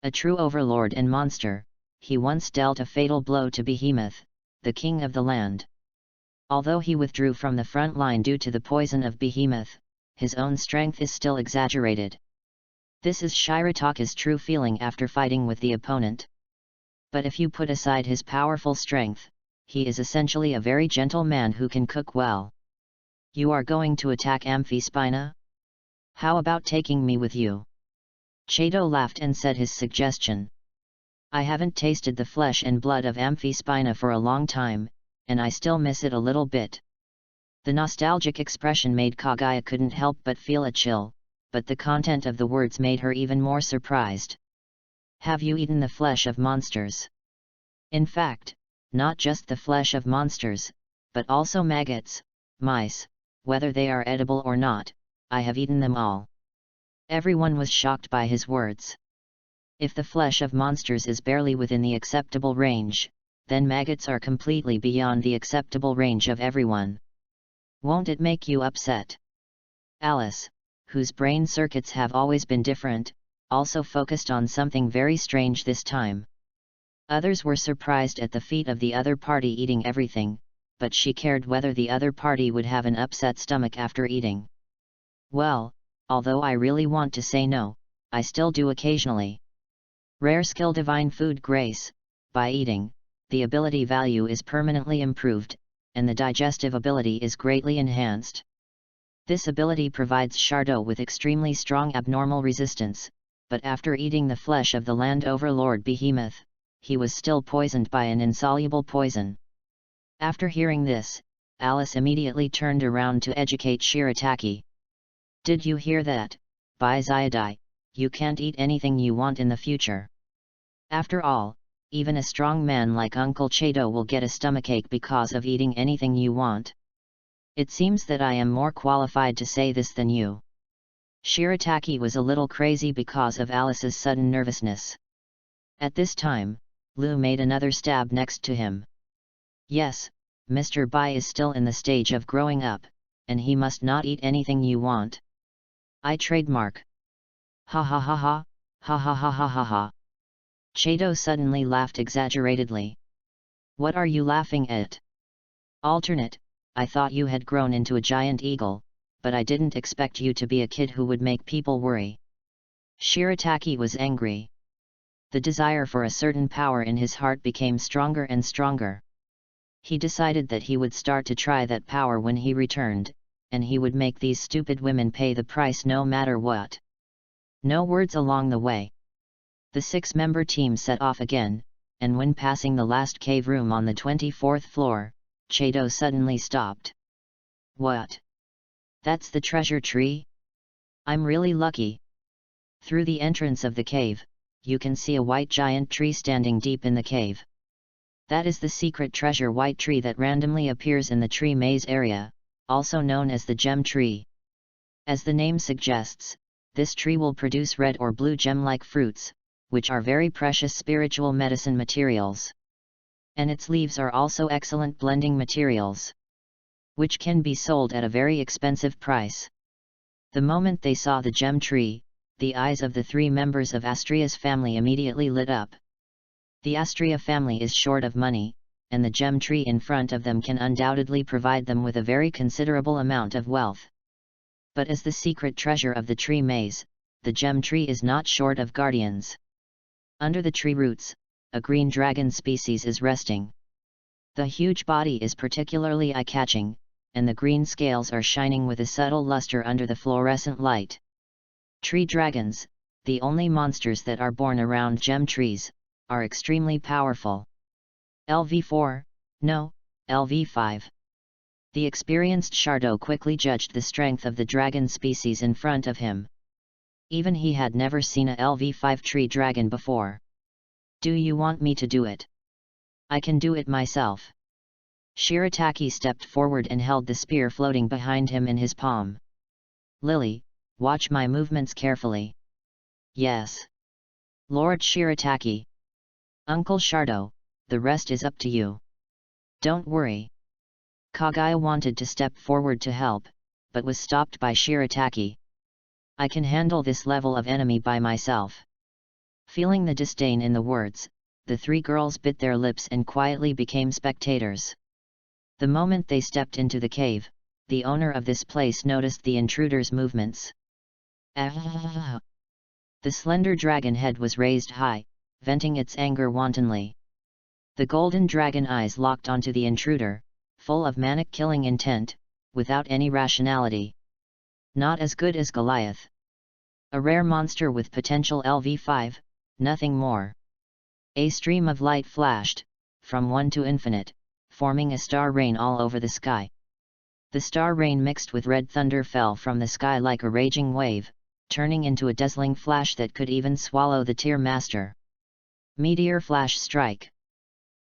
A true overlord and monster, he once dealt a fatal blow to Behemoth, the king of the land. Although he withdrew from the front line due to the poison of Behemoth, his own strength is still exaggerated. This is Shirataki's true feeling after fighting with the opponent. But if you put aside his powerful strength, he is essentially a very gentle man who can cook well. You are going to attack Amphispina? How about taking me with you? Chado laughed and said his suggestion. I haven't tasted the flesh and blood of Amphispina for a long time, and I still miss it a little bit. The nostalgic expression made Kaguya couldn't help but feel a chill, but the content of the words made her even more surprised. Have you eaten the flesh of monsters? In fact, not just the flesh of monsters, but also maggots, mice, whether they are edible or not, I have eaten them all. Everyone was shocked by his words. If the flesh of monsters is barely within the acceptable range, then maggots are completely beyond the acceptable range of everyone. Won't it make you upset? Alice, whose brain circuits have always been different, also focused on something very strange this time. Others were surprised at the feat of the other party eating everything, but she cared whether the other party would have an upset stomach after eating. Well, although I really want to say no, I still do occasionally. Rare skill Divine Food Grace, by eating, the ability value is permanently improved, and the digestive ability is greatly enhanced. This ability provides Chado with extremely strong abnormal resistance, but after eating the flesh of the land overlord Behemoth, he was still poisoned by an insoluble poison. After hearing this, Alice immediately turned around to educate Shirataki. Did you hear that, by Zyadai, you can't eat anything you want in the future. After all, even a strong man like Uncle Chado will get a stomachache because of eating anything you want. It seems that I am more qualified to say this than you. Shirataki was a little crazy because of Alice's sudden nervousness. At this time, Lou made another stab next to him. Yes, Mr. Bai is still in the stage of growing up, and he must not eat anything you want. I trademark. Ha ha ha ha, ha ha ha ha ha ha. Chado suddenly laughed exaggeratedly. What are you laughing at? Alternate, I thought you had grown into a giant eagle, but I didn't expect you to be a kid who would make people worry." Shirataki was angry. The desire for a certain power in his heart became stronger and stronger. He decided that he would start to try that power when he returned, and he would make these stupid women pay the price no matter what. No words along the way. The 6-member team set off again, and when passing the last cave room on the 24th floor, Chado suddenly stopped. "What? That's the treasure tree? I'm really lucky." Through the entrance of the cave, you can see a white giant tree standing deep in the cave. That is the secret treasure white tree that randomly appears in the tree maze area, also known as the gem tree. As the name suggests, this tree will produce red or blue gem-like fruits, which are very precious spiritual medicine materials. And its leaves are also excellent blending materials, which can be sold at a very expensive price. The moment they saw the gem tree, the eyes of the 3 members of Astria's family immediately lit up. The Astria family is short of money, and the gem tree in front of them can undoubtedly provide them with a very considerable amount of wealth. But as the secret treasure of the tree maze, the gem tree is not short of guardians. Under the tree roots, a green dragon species is resting. The huge body is particularly eye-catching, and the green scales are shining with a subtle luster under the fluorescent light. Tree dragons, the only monsters that are born around gem trees, are extremely powerful. LV4, no, LV5. The experienced Shardo quickly judged the strength of the dragon species in front of him. Even he had never seen a LV5 tree dragon before. "Do you want me to do it? I can do it myself." Shirataki stepped forward and held the spear floating behind him in his palm. "Lily, watch my movements carefully." "Yes, Lord Shirataki." "Uncle Shardo, the rest is up to you. Don't worry." Kaguya wanted to step forward to help, but was stopped by Shirataki. "I can handle this level of enemy by myself." Feeling the disdain in the words, the 3 girls bit their lips and quietly became spectators. The moment they stepped into the cave, the owner of this place noticed the intruder's movements. The slender dragon head was raised high, venting its anger wantonly. The golden dragon eyes locked onto the intruder, full of manic killing intent, without any rationality. Not as good as Goliath. A rare monster with potential LV5, nothing more. A stream of light flashed, from 1 to infinite, forming a star rain all over the sky. The star rain mixed with red thunder fell from the sky like a raging wave, turning into a dazzling flash that could even swallow the Tier Master. Meteor Flash Strike.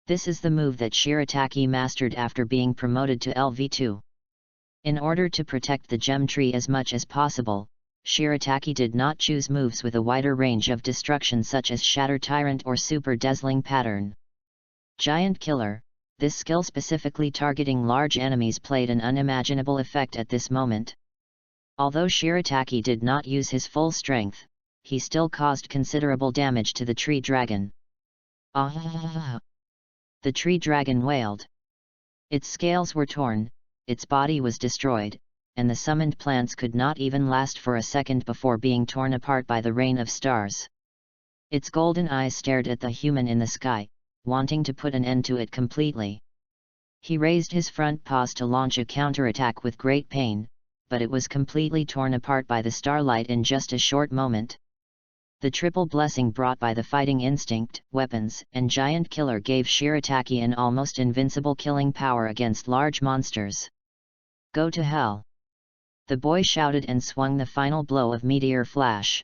This is the move that Shirataki mastered after being promoted to LV2. In order to protect the gem tree as much as possible, Shirataki did not choose moves with a wider range of destruction such as Shatter Tyrant or Super Dazzling Pattern. Giant Killer, this skill specifically targeting large enemies played an unimaginable effect at this moment. Although Shirataki did not use his full strength, he still caused considerable damage to the tree dragon. "Ah!" The tree dragon wailed. Its scales were torn, its body was destroyed, and the summoned plants could not even last for a second before being torn apart by the rain of stars. Its golden eyes stared at the human in the sky, wanting to put an end to it completely. He raised his front paws to launch a counterattack with great pain, but it was completely torn apart by the starlight in just a short moment. The triple blessing brought by the fighting instinct, weapons, and giant killer gave Shirataki an almost invincible killing power against large monsters. "Go to hell!" The boy shouted and swung the final blow of Meteor Flash.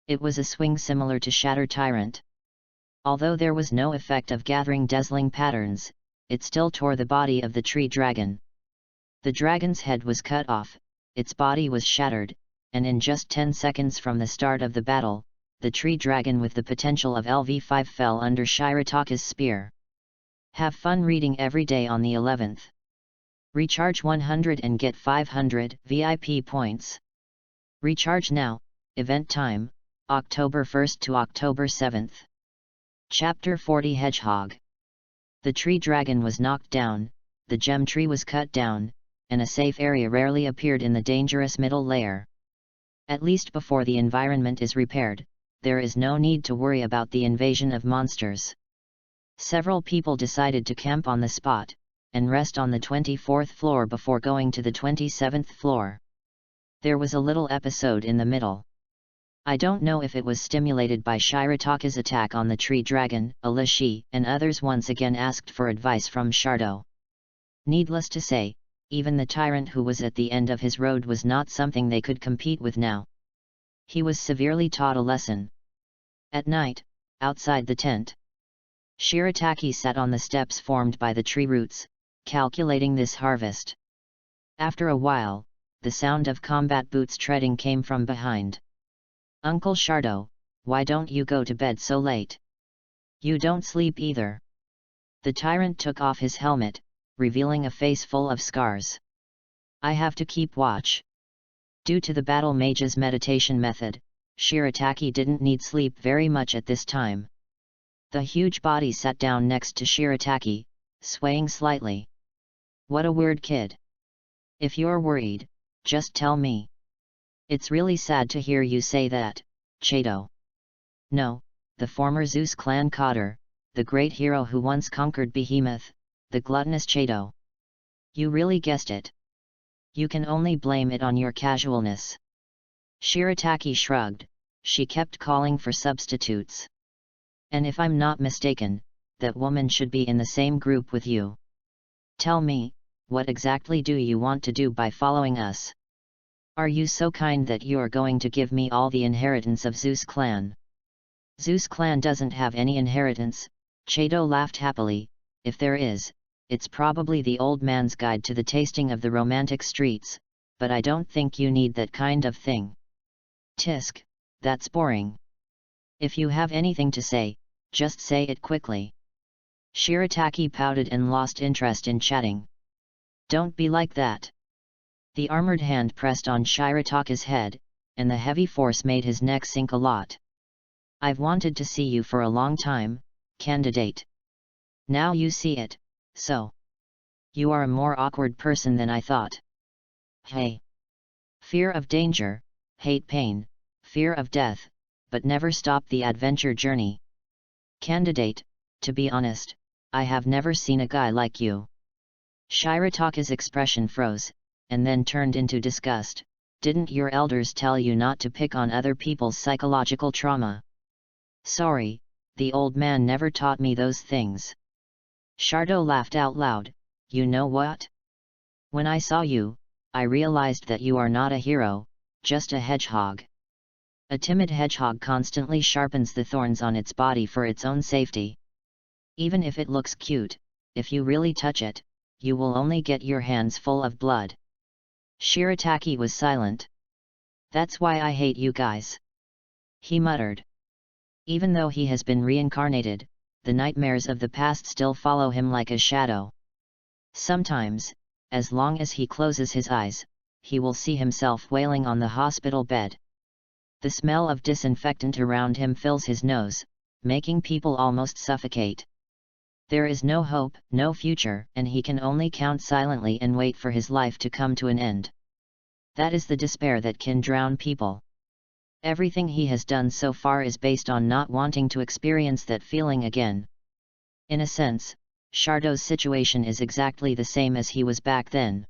It was a swing similar to Shatter Tyrant. Although there was no effect of gathering dazzling patterns, it still tore the body of the tree dragon. The dragon's head was cut off, its body was shattered, and in just 10 seconds from the start of the battle, the tree dragon with the potential of LV5 fell under Shirataka's spear. Have fun reading every day on the 11th. Recharge 100 and get 500 VIP points. Recharge now, event time, October 1st to October 7th. Chapter 40 Hedgehog. The tree dragon was knocked down, the gem tree was cut down, and a safe area rarely appeared in the dangerous middle layer. At least before the environment is repaired, there is no need to worry about the invasion of monsters. Several people decided to camp on the spot, and rest on the 24th floor before going to the 27th floor. There was a little episode in the middle. I don't know if it was stimulated by Shirataka's attack on the tree dragon. Alishi and others once again asked for advice from Shardo. Needless to say, even the tyrant who was at the end of his road was not something they could compete with now. He was severely taught a lesson. At night, outside the tent, Shirataki sat on the steps formed by the tree roots, calculating this harvest. After a while, the sound of combat boots treading came from behind. "Uncle Shardo, why don't you go to bed so late? You don't sleep either." The tyrant took off his helmet, revealing a face full of scars. "I have to keep watch." Due to the battle mage's meditation method, Shirataki didn't need sleep very much at this time. The huge body sat down next to Shirataki, swaying slightly. "What a weird kid. If you're worried, just tell me." "It's really sad to hear you say that, Chado." "No, the former Zeus clan Cotter, the great hero who once conquered Behemoth, the gluttonous Chado." "You really guessed it. You can only blame it on your casualness." Shirataki shrugged. She kept calling for substitutes. "And if I'm not mistaken, that woman should be in the same group with you. Tell me, what exactly do you want to do by following us? Are you so kind that you're going to give me all the inheritance of Zeus clan?" "Zeus clan doesn't have any inheritance," Chado laughed happily. "If there is, it's probably the old man's guide to the tasting of the romantic streets, but I don't think you need that kind of thing." "Tisk, that's boring. If you have anything to say, just say it quickly." Shirataki pouted and lost interest in chatting. "Don't be like that." The armored hand pressed on Shirataka's head, and the heavy force made his neck sink a lot. "I've wanted to see you for a long time, candidate. Now you see it, so. You are a more awkward person than I thought." "Hey. Fear of danger, hate pain, fear of death, but never stop the adventure journey. Candidate, to be honest, I have never seen a guy like you." Shirataka's expression froze, and then turned into disgust. "Didn't your elders tell you not to pick on other people's psychological trauma?" "Sorry, the old man never taught me those things." Shardo laughed out loud. "You know what? When I saw you, I realized that you are not a hero, just a hedgehog. A timid hedgehog constantly sharpens the thorns on its body for its own safety. Even if it looks cute, if you really touch it, you will only get your hands full of blood." Shirataki was silent. "That's why I hate you guys," he muttered. Even though he has been reincarnated, the nightmares of the past still follow him like a shadow. Sometimes, as long as he closes his eyes, he will see himself wailing on the hospital bed. The smell of disinfectant around him fills his nose, making people almost suffocate. There is no hope, no future, and he can only count silently and wait for his life to come to an end. That is the despair that can drown people. Everything he has done so far is based on not wanting to experience that feeling again. In a sense, Shardo's situation is exactly the same as he was back then.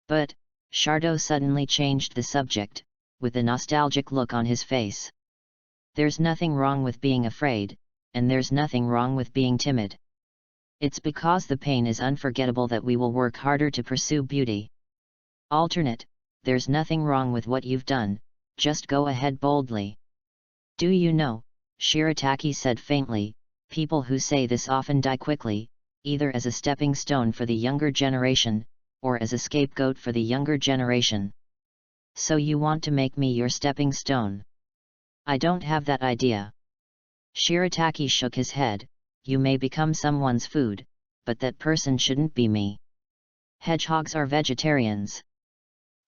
But, Shardo suddenly changed the subject, with a nostalgic look on his face. "There's nothing wrong with being afraid, and there's nothing wrong with being timid. It's because the pain is unforgettable that we will work harder to pursue beauty. Alternate, there's nothing wrong with what you've done, just go ahead boldly." "Do you know," Shirataki said faintly, "people who say this often die quickly, either as a stepping stone for the younger generation, or as a scapegoat for the younger generation. So you want to make me your stepping stone?" "I don't have that idea." Shirataki shook his head. "You may become someone's food, but that person shouldn't be me. Hedgehogs are vegetarians.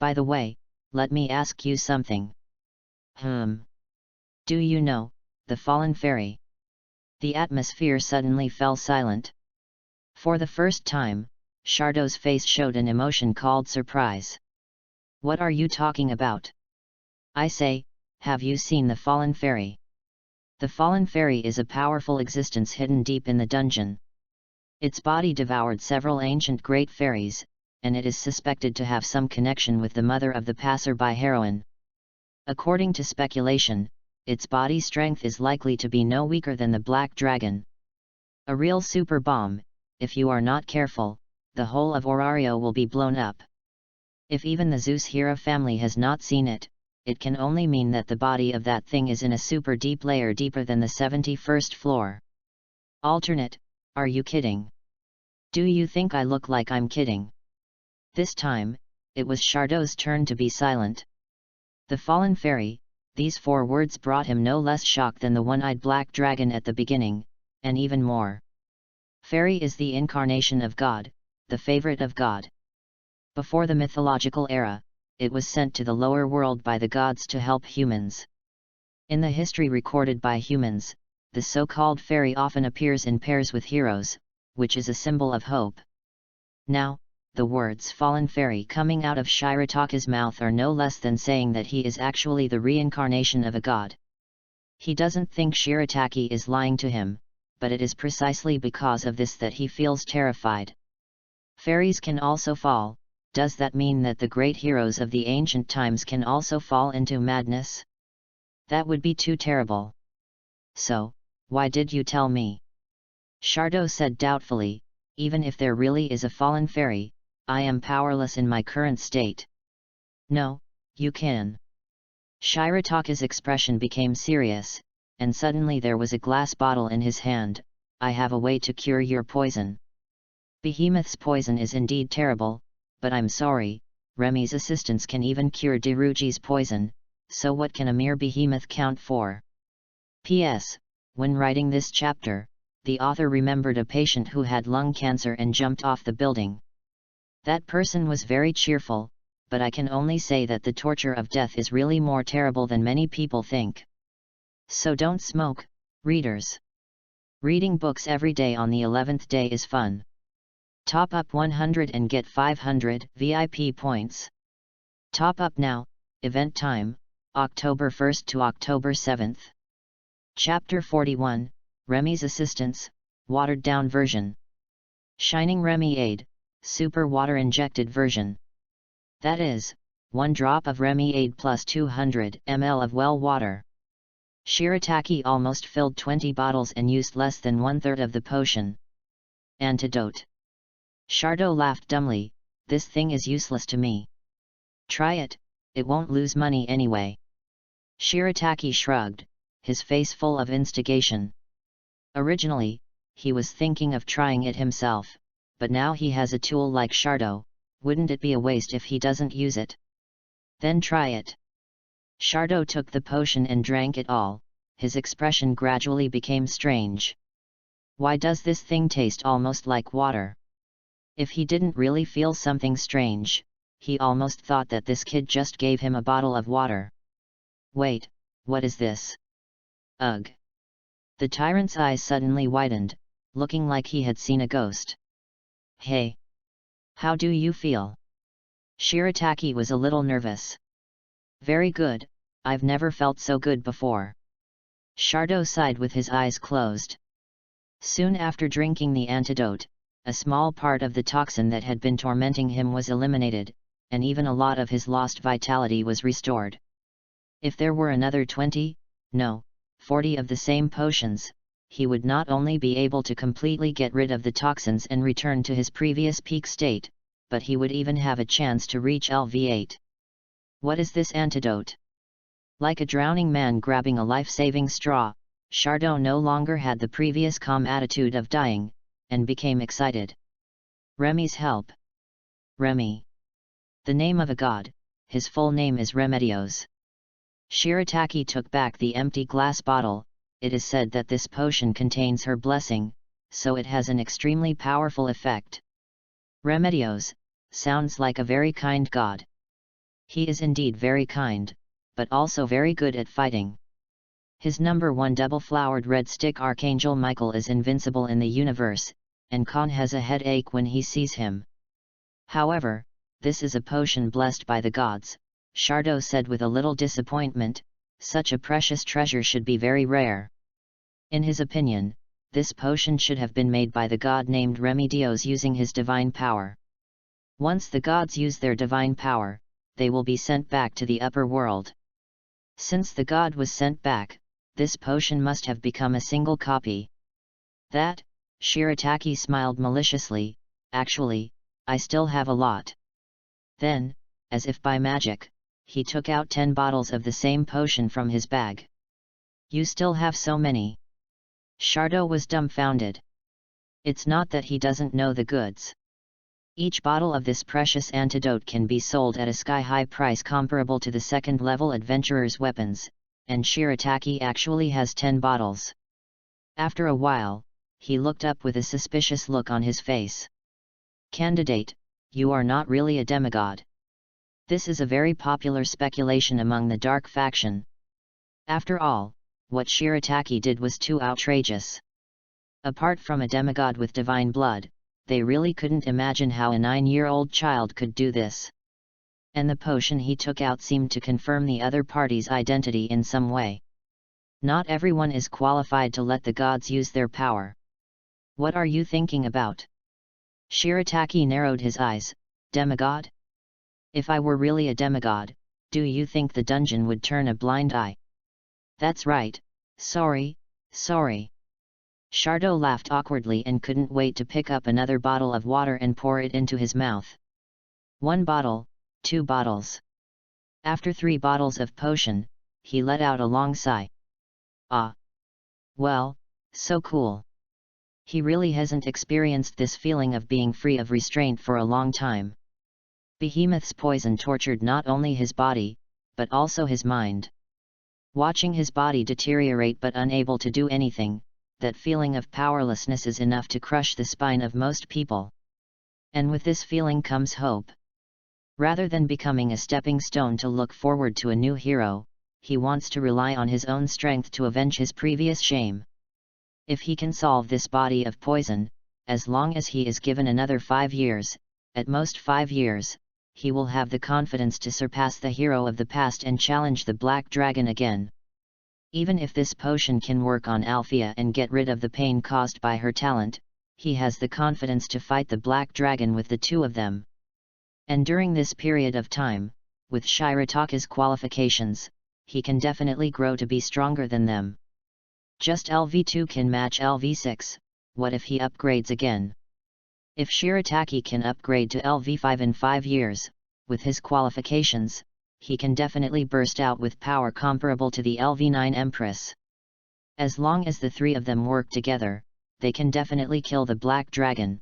By the way, let me ask you something. Do you know, the fallen fairy?" The atmosphere suddenly fell silent. For the first time, Chardot's face showed an emotion called surprise. What are you talking about? I say, have you seen the Fallen Fairy? The Fallen Fairy is a powerful existence hidden deep in the dungeon. Its body devoured several ancient great fairies, and it is suspected to have some connection with the mother of the passerby heroine. According to speculation, its body strength is likely to be no weaker than the Black Dragon. A real super bomb. If you are not careful, the whole of Orario will be blown up. If even the Zeus Hera family has not seen it, it can only mean that the body of that thing is in a super deep layer deeper than the 71st floor. Alternate, are you kidding? Do you think I look like I'm kidding? This time, it was Chardot's turn to be silent. The Fallen Fairy, these 4 words brought him no less shock than the one-eyed black dragon at the beginning, and even more. Fairy is the incarnation of God, the favorite of God. Before the mythological era, it was sent to the lower world by the gods to help humans. In the history recorded by humans, the so-called fairy often appears in pairs with heroes, which is a symbol of hope. Now, the words Fallen Fairy coming out of Shirataka's mouth are no less than saying that he is actually the reincarnation of a god. He doesn't think Shirataki is lying to him, but it is precisely because of this that he feels terrified. Fairies can also fall. Does that mean that the great heroes of the ancient times can also fall into madness? That would be too terrible. So, why did you tell me? Chardot said doubtfully, even if there really is a fallen fairy, I am powerless in my current state. No, you can. Shirataka's expression became serious, and suddenly there was a glass bottle in his hand. I have a way to cure your poison. Behemoth's poison is indeed terrible, but I'm sorry, Remy's assistants can even cure Deruji's poison, so what can a mere behemoth count for? P.S. When writing this chapter, the author remembered a patient who had lung cancer and jumped off the building. That person was very cheerful, but I can only say that the torture of death is really more terrible than many people think. So don't smoke, readers. Reading books every day on the 11th day is fun. Top up 100 and get 500 VIP points. Top up now, event time, October 1st to October 7th. Chapter 41, Remy's Assistants, watered down version. Shining Remy Aid, super water injected version. That is, 1 drop of Remy Aid plus 200 ml of well water. Shirataki almost filled 20 bottles and used less than 1/3 of the potion. Antidote. Chardot laughed dumbly, this thing is useless to me. Try it, it won't lose money anyway. Shirataki shrugged, his face full of instigation. Originally, he was thinking of trying it himself, but now he has a tool like Chardot, wouldn't it be a waste if he doesn't use it? Then try it. Chardot took the potion and drank it all, his expression gradually became strange. Why does this thing taste almost like water? If he didn't really feel something strange, he almost thought that this kid just gave him a bottle of water. Wait, what is this? Ugh! The tyrant's eyes suddenly widened, looking like he had seen a ghost. Hey! How do you feel? Shirataki was a little nervous. Very good, I've never felt so good before. Chardot sighed with his eyes closed. Soon after drinking the antidote, a small part of the toxin that had been tormenting him was eliminated, and even a lot of his lost vitality was restored. If there were another 20, no, 40 of the same potions, he would not only be able to completely get rid of the toxins and return to his previous peak state, but he would even have a chance to reach LV8. What is this antidote? Like a drowning man grabbing a life-saving straw, Chardot no longer had the previous calm attitude of dying, and became excited. Remy's help. Remy. The name of a god, his full name is Remedios. Shirataki took back the empty glass bottle. It is said that this potion contains her blessing, so it has an extremely powerful effect. Remedios, sounds like a very kind god. He is indeed very kind, but also very good at fighting. His number 1 double-flowered red stick Archangel Michael is invincible in the universe, and Khan has a headache when he sees him. However, this is a potion blessed by the gods, Shardo said with a little disappointment. Such a precious treasure should be very rare. In his opinion, this potion should have been made by the god named Remedios using his divine power. Once the gods use their divine power, they will be sent back to the upper world. Since the god was sent back, this potion must have become a single copy. That, Shirataki smiled maliciously, actually, I still have a lot. Then, as if by magic, he took out 10 bottles of the same potion from his bag. You still have so many? Shardo was dumbfounded. It's not that he doesn't know the goods. Each bottle of this precious antidote can be sold at a sky-high price comparable to the second-level adventurer's weapons, and Shirataki actually has 10 bottles. After a while, he looked up with a suspicious look on his face. Candidate, you are not really a demigod. This is a very popular speculation among the Dark faction. After all, what Shirataki did was too outrageous. Apart from a demigod with divine blood, they really couldn't imagine how a 9-year-old child could do this. And the potion he took out seemed to confirm the other party's identity in some way. Not everyone is qualified to let the gods use their power. What are you thinking about? Shirataki narrowed his eyes. Demigod? If I were really a demigod, do you think the dungeon would turn a blind eye? That's right, sorry. Shardo laughed awkwardly and couldn't wait to pick up another bottle of water and pour it into his mouth. 1 bottle, 2 bottles. After 3 bottles of potion, he let out a long sigh. Ah! Well, so cool. He really hasn't experienced this feeling of being free of restraint for a long time. Behemoth's poison tortured not only his body, but also his mind. Watching his body deteriorate but unable to do anything, that feeling of powerlessness is enough to crush the spine of most people. And with this feeling comes hope. Rather than becoming a stepping stone to look forward to a new hero, he wants to rely on his own strength to avenge his previous shame. If he can solve this body of poison, as long as he is given another 5 years, at most 5 years, he will have the confidence to surpass the hero of the past and challenge the Black Dragon again. Even if this potion can work on Althea and get rid of the pain caused by her talent, he has the confidence to fight the Black Dragon with the 2 of them. And during this period of time, with Shirataki's qualifications, he can definitely grow to be stronger than them. Just LV2 can match LV6, what if he upgrades again? If Shirataki can upgrade to LV5 in 5 years, with his qualifications, he can definitely burst out with power comparable to the LV9 Empress. As long as the 3 of them work together, they can definitely kill the Black Dragon.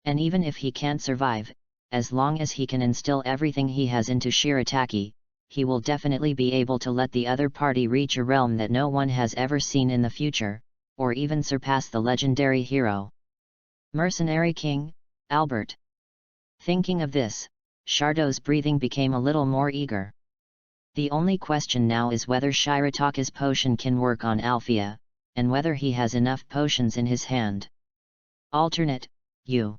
And even if he can't survive, as long as he can instill everything he has into Shirataki, he will definitely be able to let the other party reach a realm that no one has ever seen in the future, or even surpass the legendary hero. Mercenary King, Albert. Thinking of this, Shardo's breathing became a little more eager. The only question now is whether Shirataki's potion can work on Althea, and whether he has enough potions in his hand. Alternate, you.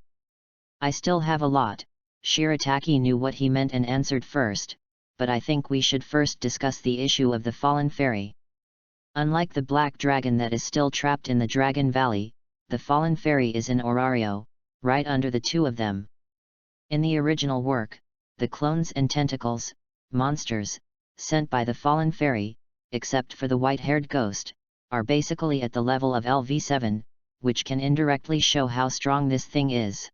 I still have a lot. Shirataki knew what he meant and answered first, but I think we should first discuss the issue of the fallen fairy. Unlike the Black Dragon that is still trapped in the Dragon Valley, the fallen fairy is in Orario, right under the 2 of them. In the original work, the clones and tentacles, monsters, sent by the fallen fairy, except for the white-haired ghost, are basically at the level of LV7, which can indirectly show how strong this thing is.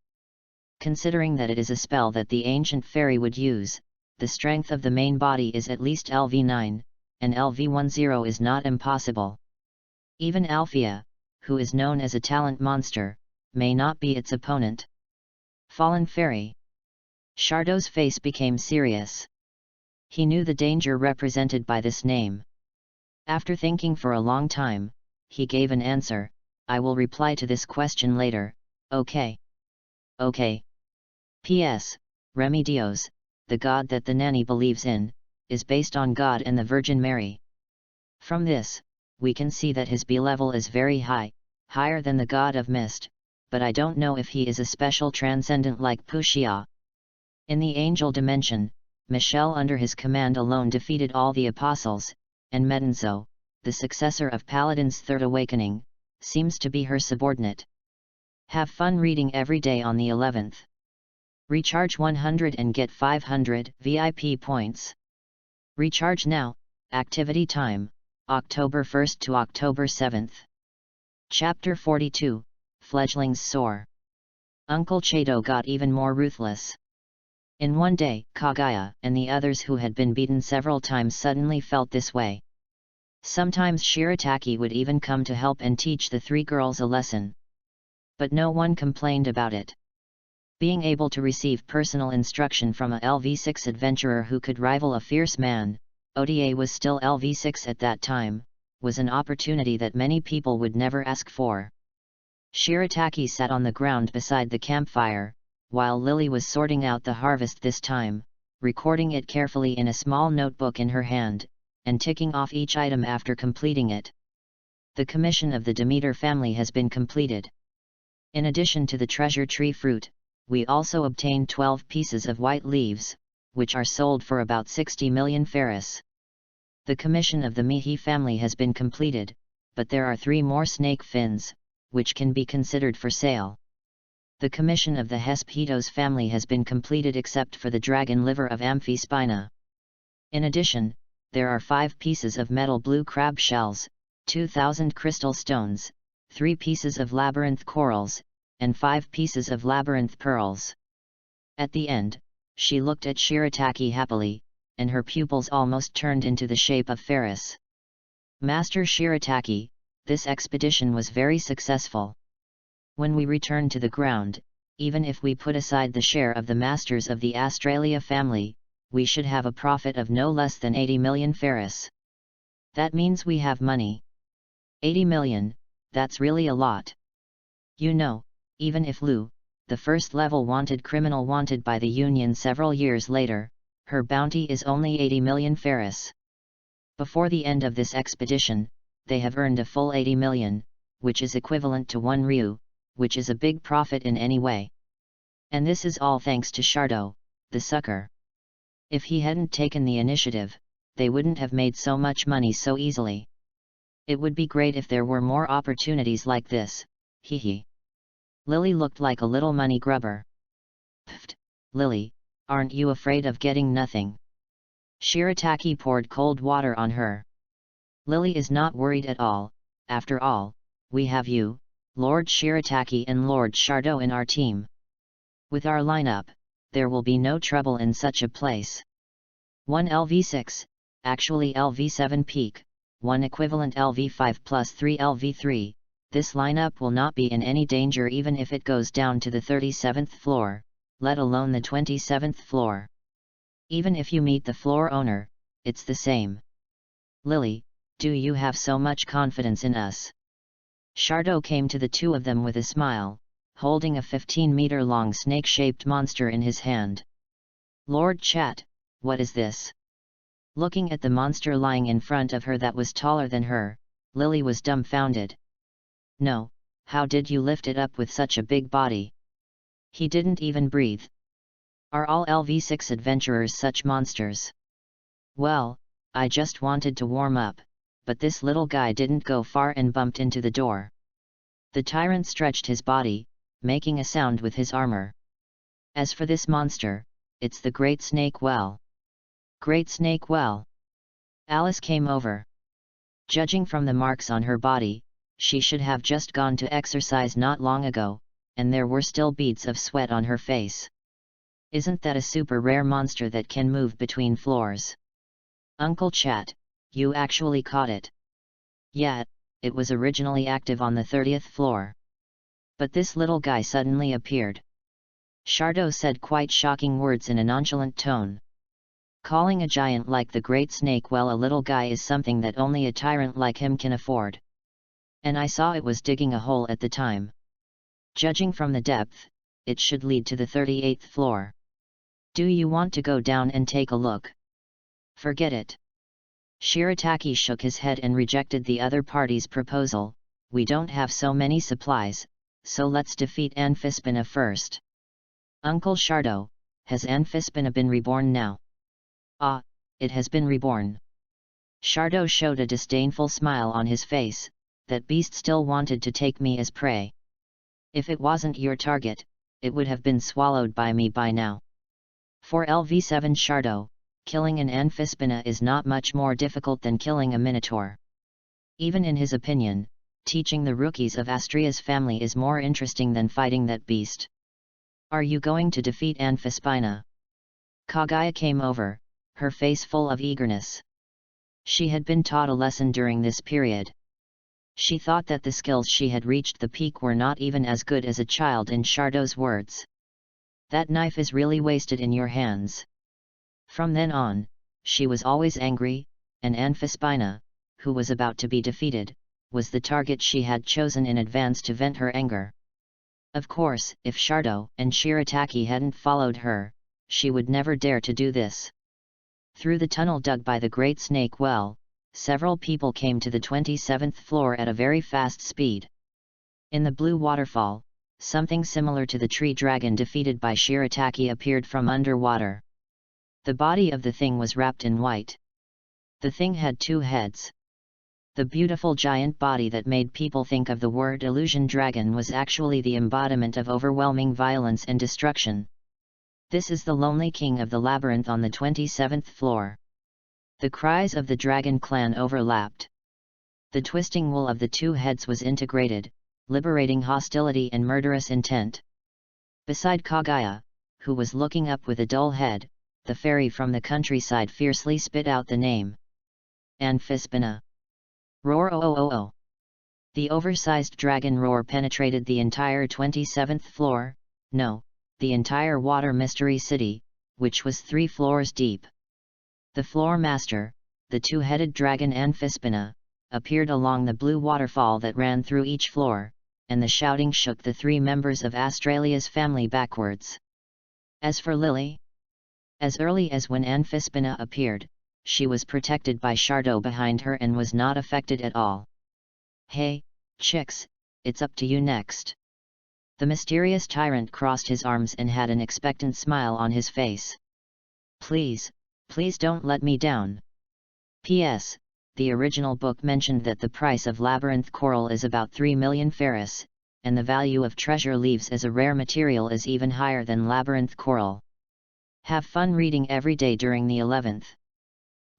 Considering that it is a spell that the ancient fairy would use, the strength of the main body is at least LV9, and LV10 is not impossible. Even Althea, who is known as a talent monster, may not be its opponent. Fallen fairy. Shardo's face became serious. He knew the danger represented by this name. After thinking for a long time, he gave an answer. I will reply to this question later, okay? Okay. P.S. Remedios, the god that the nanny believes in, is based on God and the Virgin Mary. From this, we can see that his B level is very high, higher than the god of mist, but I don't know if he is a special transcendent like Puxia, In the angel dimension, Michel under his command alone defeated all the apostles, and Medenzo, the successor of Paladin's Third Awakening, seems to be her subordinate. Have fun reading every day on the 11th. Recharge 100 and get 500 VIP points. Recharge now. Activity time, October 1st to October 7th. Chapter 42, Fledglings Soar. Uncle Chato got even more ruthless. In one day, Kagaya and the others who had been beaten several times suddenly felt this way. Sometimes Shirataki would even come to help and teach the three girls a lesson. But no one complained about it. Being able to receive personal instruction from a LV6 adventurer who could rival a fierce man, Oda was still LV6 at that time, was an opportunity that many people would never ask for. Shirataki sat on the ground beside the campfire, while Lily was sorting out the harvest this time, recording it carefully in a small notebook in her hand, and ticking off each item after completing it. The commission of the Demeter family has been completed. In addition to the treasure tree fruit, we also obtained 12 pieces of white leaves, which are sold for about 60 million ferris. The commission of the Mihi family has been completed, but there are 3 more snake fins, which can be considered for sale. The commission of the Hespetos family has been completed except for the dragon liver of Amphispina. In addition, there are 5 pieces of metal blue crab shells, 2,000 crystal stones, 3 pieces of labyrinth corals, and 5 pieces of labyrinth pearls. At the end, she looked at Shirataki happily, and her pupils almost turned into the shape of Ferris. Master Shirataki, this expedition was very successful. When we return to the ground, even if we put aside the share of the masters of the Australia family, we should have a profit of no less than 80 million ferris. That means we have money. 80 million, that's really a lot. You know, even if Lu, the first level wanted criminal wanted by the Union several years later, her bounty is only 80 million ferris. Before the end of this expedition, they have earned a full 80 million, which is equivalent to 1 ryu, which is a big profit in any way. And this is all thanks to Shardo, the sucker. If he hadn't taken the initiative, they wouldn't have made so much money so easily. It would be great if there were more opportunities like this, hehe. Lily looked like a little money grubber. Pfft, Lily, aren't you afraid of getting nothing? Shirataki poured cold water on her. Lily is not worried at all. After all, we have you, Lord Shirataki and Lord Shardo in our team. With our lineup, there will be no trouble in such a place. 1 LV6, actually LV7 peak, 1 equivalent LV5 plus 3 LV3, this lineup will not be in any danger even if it goes down to the 37th floor, let alone the 27th floor. Even if you meet the floor owner, it's the same. Lily, do you have so much confidence in us? Shardo came to the two of them with a smile, holding a 15-meter-long snake-shaped monster in his hand. Lord Chat, what is this? Looking at the monster lying in front of her that was taller than her, Lily was dumbfounded. No, how did you lift it up with such a big body? He didn't even breathe. Are all LV6 adventurers such monsters? Well, I just wanted to warm up, but this little guy didn't go far and bumped into the door. The tyrant stretched his body, making a sound with his armor. As for this monster, it's the Great Snake Well. Great Snake Well. Alice came over. Judging from the marks on her body, she should have just gone to exercise not long ago, and there were still beads of sweat on her face. Isn't that a super rare monster that can move between floors? Uncle Chat, you actually caught it. Yeah, it was originally active on the 30th floor. But this little guy suddenly appeared. Shardo said quite shocking words in a nonchalant tone. Calling a giant like the Great Snake Well a little guy is something that only a tyrant like him can afford. And I saw it was digging a hole at the time. Judging from the depth, it should lead to the 38th floor. Do you want to go down and take a look? Forget it. Shirataki shook his head and rejected the other party's proposal. We don't have so many supplies, so let's defeat Amphispina first. Uncle Shardo, has Amphispina been reborn now? Ah, it has been reborn. Shardo showed a disdainful smile on his face. That beast still wanted to take me as prey. If it wasn't your target, it would have been swallowed by me by now. For LV7 Shardo, killing an Amphispina is not much more difficult than killing a Minotaur. Even in his opinion, teaching the rookies of Astria's family is more interesting than fighting that beast. Are you going to defeat Amphispina? Kaguya came over, her face full of eagerness. She had been taught a lesson during this period. She thought that the skills she had reached the peak were not even as good as a child in Shardo's words. That knife is really wasted in your hands. From then on, she was always angry, and Amphispina, who was about to be defeated, was the target she had chosen in advance to vent her anger. Of course, if Shardo and Shirataki hadn't followed her, she would never dare to do this. Through the tunnel dug by the Great Snake Well, several people came to the 27th floor at a very fast speed. In the blue waterfall, something similar to the tree dragon defeated by Shirataki appeared from underwater. The body of the thing was wrapped in white. The thing had 2 heads. The beautiful giant body that made people think of the word illusion dragon was actually the embodiment of overwhelming violence and destruction. This is the lonely king of the labyrinth on the 27th floor. The cries of the dragon clan overlapped. The twisting wool of the 2 heads was integrated, liberating hostility and murderous intent. Beside Kaguya, who was looking up with a dull head, the fairy from the countryside fiercely spit out the name. Amphispina. Roar oh oh oh oh. The oversized dragon roar penetrated the entire 27th floor, no, the entire water mystery city, which was 3 floors deep. The floor master, the 2-headed dragon Amphispina, appeared along the blue waterfall that ran through each floor, and the shouting shook the 3 members of Australia's family backwards. As for Lily, as early as when Amphispina appeared, she was protected by Shardo behind her and was not affected at all. Hey, chicks, it's up to you next. The mysterious tyrant crossed his arms and had an expectant smile on his face. Please don't let me down. P.S. The original book mentioned that the price of labyrinth coral is about 3 million ferrous, and the value of treasure leaves as a rare material is even higher than labyrinth coral. Have fun reading every day during the 11th.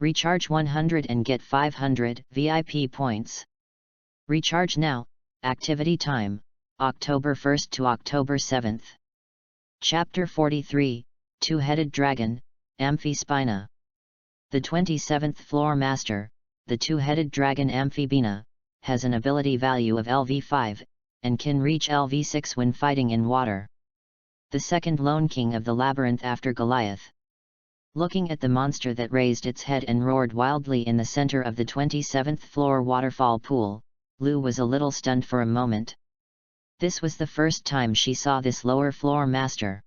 Recharge 100 and get 500 VIP points. Recharge now. Activity time, October 1st to October 7th. Chapter 43, 2-Headed Dragon, Amphispina. The 27th floor master, the 2-headed dragon Amphibina, has an ability value of LV5, and can reach LV6 when fighting in water. The second lone king of the labyrinth after Goliath. Looking at the monster that raised its head and roared wildly in the center of the 27th floor waterfall pool, Lou was a little stunned for a moment. This was the first time she saw this lower floor master.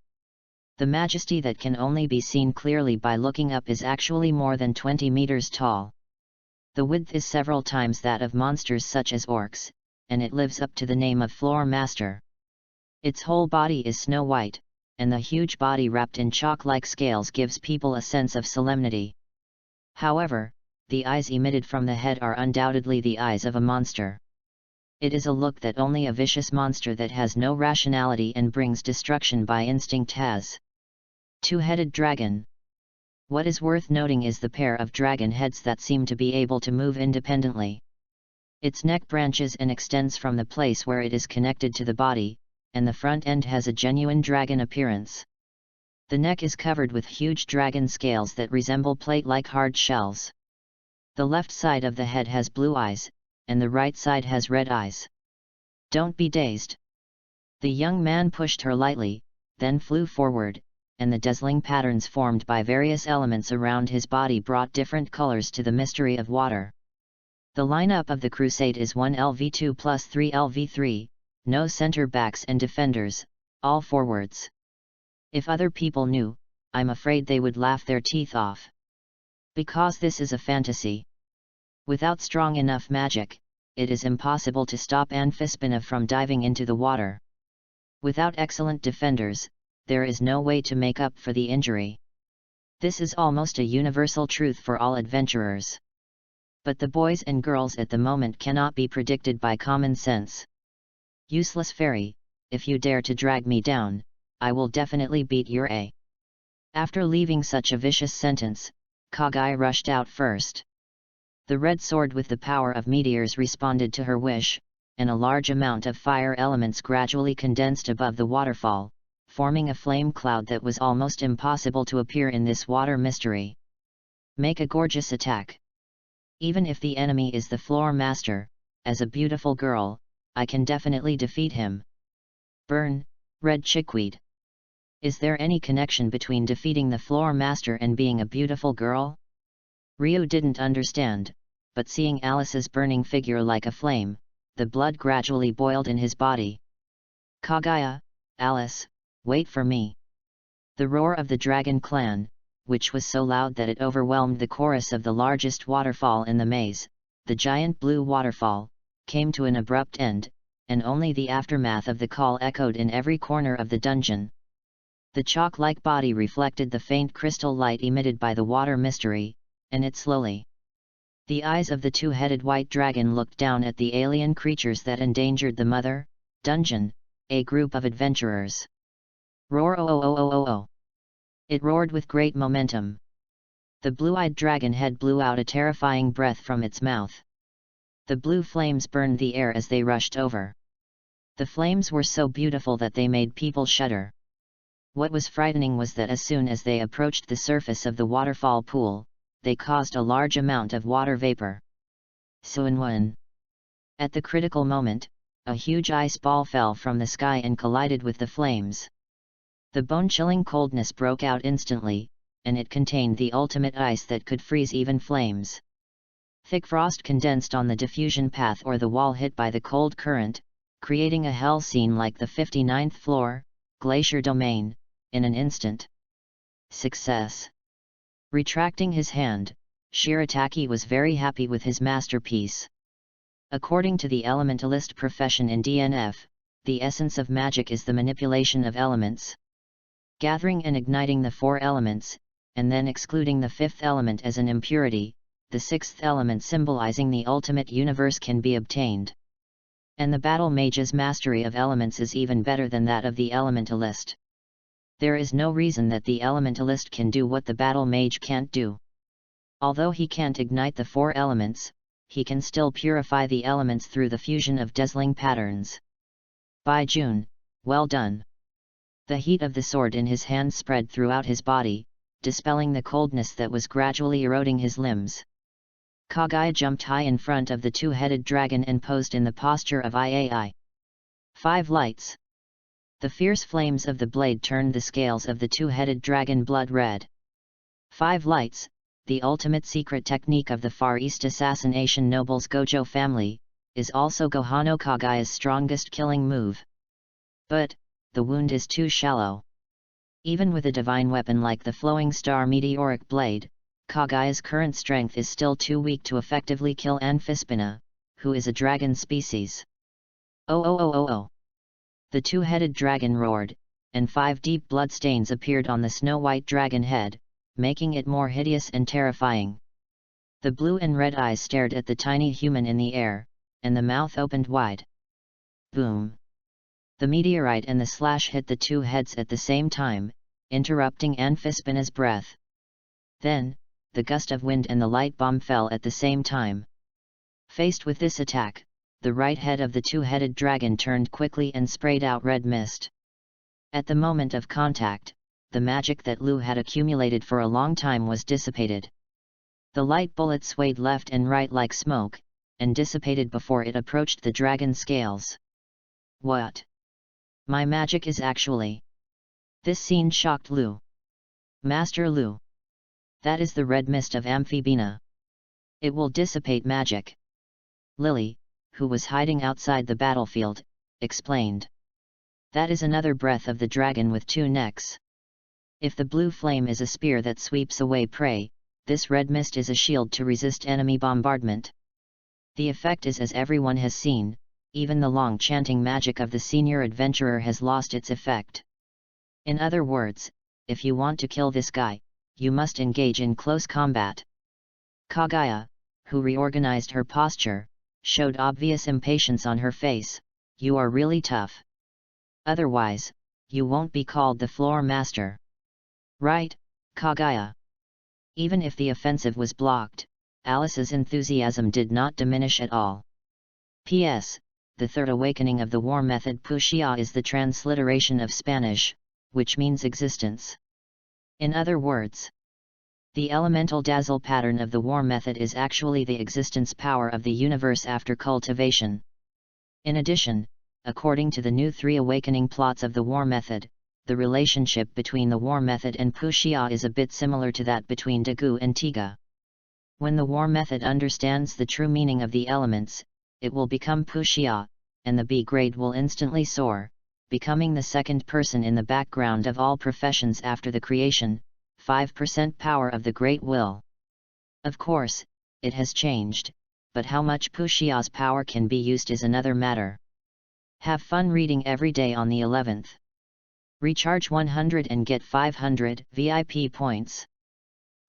The majesty that can only be seen clearly by looking up is actually more than 20 meters tall. The width is several times that of monsters such as orcs, and it lives up to the name of floor master. Its whole body is snow white, and the huge body wrapped in chalk-like scales gives people a sense of solemnity. However, the eyes emitted from the head are undoubtedly the eyes of a monster. It is a look that only a vicious monster that has no rationality and brings destruction by instinct has. 2-headed dragon. What is worth noting is the pair of dragon heads that seem to be able to move independently. Its neck branches and extends from the place where it is connected to the body, and the front end has a genuine dragon appearance. The neck is covered with huge dragon scales that resemble plate-like hard shells. The left side of the head has blue eyes, and the right side has red eyes. Don't be dazed. The young man pushed her lightly, then flew forward, and the dazzling patterns formed by various elements around his body brought different colors to the mystery of water. The lineup of the crusade is 1 LV2 plus 3 LV3, no center backs and defenders, all forwards. If other people knew, I'm afraid they would laugh their teeth off. Because this is a fantasy. Without strong enough magic, it is impossible to stop Amphispina from diving into the water. Without excellent defenders, there is no way to make up for the injury. This is almost a universal truth for all adventurers. But the boys and girls at the moment cannot be predicted by common sense. Useless fairy, if you dare to drag me down, I will definitely beat your a. After leaving such a vicious sentence, Kagai rushed out first. The red sword with the power of meteors responded to her wish, and a large amount of fire elements gradually condensed above the waterfall, forming a flame cloud that was almost impossible to appear in this water mystery. Make a gorgeous attack. Even if the enemy is the floor master, as a beautiful girl, I can definitely defeat him. Burn, red chickweed. Is there any connection between defeating the floor master and being a beautiful girl? Ryu didn't understand, but seeing Alice's burning figure like a flame, the blood gradually boiled in his body. Kaguya, Alice, wait for me. The roar of the dragon clan, which was so loud that it overwhelmed the chorus of the largest waterfall in the maze, the giant blue waterfall, came to an abrupt end, and only the aftermath of the call echoed in every corner of the dungeon. The chalk-like body reflected the faint crystal light emitted by the water mystery, and it slowly. The eyes of the two-headed white dragon looked down at the alien creatures that endangered the mother dungeon, a group of adventurers. Roar oh oh oh oh oh oh. It roared with great momentum. The blue-eyed dragon head blew out a terrifying breath from its mouth. The blue flames burned the air as they rushed over. The flames were so beautiful that they made people shudder. What was frightening was that as soon as they approached the surface of the waterfall pool, they caused a large amount of water vapor. Suinwan. At the critical moment, a huge ice ball fell from the sky and collided with the flames. The bone-chilling coldness broke out instantly, and it contained the ultimate ice that could freeze even flames. Thick frost condensed on the diffusion path or the wall hit by the cold current, creating a hell scene like the 59th floor, Glacier Domain, in an instant. Success. Retracting his hand, Shirataki was very happy with his masterpiece. According to the elementalist profession in DNF, the essence of magic is the manipulation of elements. Gathering and igniting the four elements, and then excluding the fifth element as an impurity, the sixth element symbolizing the ultimate universe can be obtained. And the battle mage's mastery of elements is even better than that of the elementalist. There is no reason that the elementalist can do what the battle mage can't do. Although he can't ignite the four elements, he can still purify the elements through the fusion of dazzling patterns. By June, well done. The heat of the sword in his hand spread throughout his body, dispelling the coldness that was gradually eroding his limbs. Kagai jumped high in front of the two-headed dragon and posed in the posture of IAI. 5 lights. The fierce flames of the blade turned the scales of the two-headed dragon blood red. 5 lights, the ultimate secret technique of the Far East assassination noble's Gojo family, is also Gohano Kagai's strongest killing move. But, the wound is too shallow. Even with a divine weapon like the Flowing Star Meteoric Blade, Kagai's current strength is still too weak to effectively kill Amphispina, who is a dragon species. Oh oh oh oh oh! The two-headed dragon roared, and 5 deep bloodstains appeared on the snow-white dragon head, making it more hideous and terrifying. The blue and red eyes stared at the tiny human in the air, and the mouth opened wide. Boom! The meteorite and the slash hit the two heads at the same time, interrupting Amphispina's breath. Then, the gust of wind and the light bomb fell at the same time. Faced with this attack, the right head of the two-headed dragon turned quickly and sprayed out red mist. At the moment of contact, the magic that Lu had accumulated for a long time was dissipated. The light bullet swayed left and right like smoke, and dissipated before it approached the dragon scales. What? My magic is actually... This scene shocked Lu. Master Lu. That is the red mist of Amphibina. It will dissipate magic. Lily, who was hiding outside the battlefield, explained. That is another breath of the dragon with 2 necks. If the blue flame is a spear that sweeps away prey, this red mist is a shield to resist enemy bombardment. The effect is as everyone has seen, even the long chanting magic of the senior adventurer has lost its effect. In other words, if you want to kill this guy, you must engage in close combat. Kaguya, who reorganized her posture, showed obvious impatience on her face. You are really tough. Otherwise, you won't be called the floor master. Right, Kaguya? Even if the offensive was blocked, Alice's enthusiasm did not diminish at all. P.S. The third awakening of the war method Puxia is the transliteration of Spanish, which means existence. In other words, the elemental dazzle pattern of the war method is actually the existence power of the universe after cultivation. In addition, according to the new 3 awakening plots of the war method, the relationship between the war method and Puxia is a bit similar to that between Dagu and Tiga. When the war method understands the true meaning of the elements, it will become Puxia, and the B grade will instantly soar, becoming the second person in the background of all professions after the creation, 5% power of the Great Will. Of course, it has changed, but how much Puxia's power can be used is another matter. Have fun reading every day on the 11th. Recharge 100 and get 500 VIP points.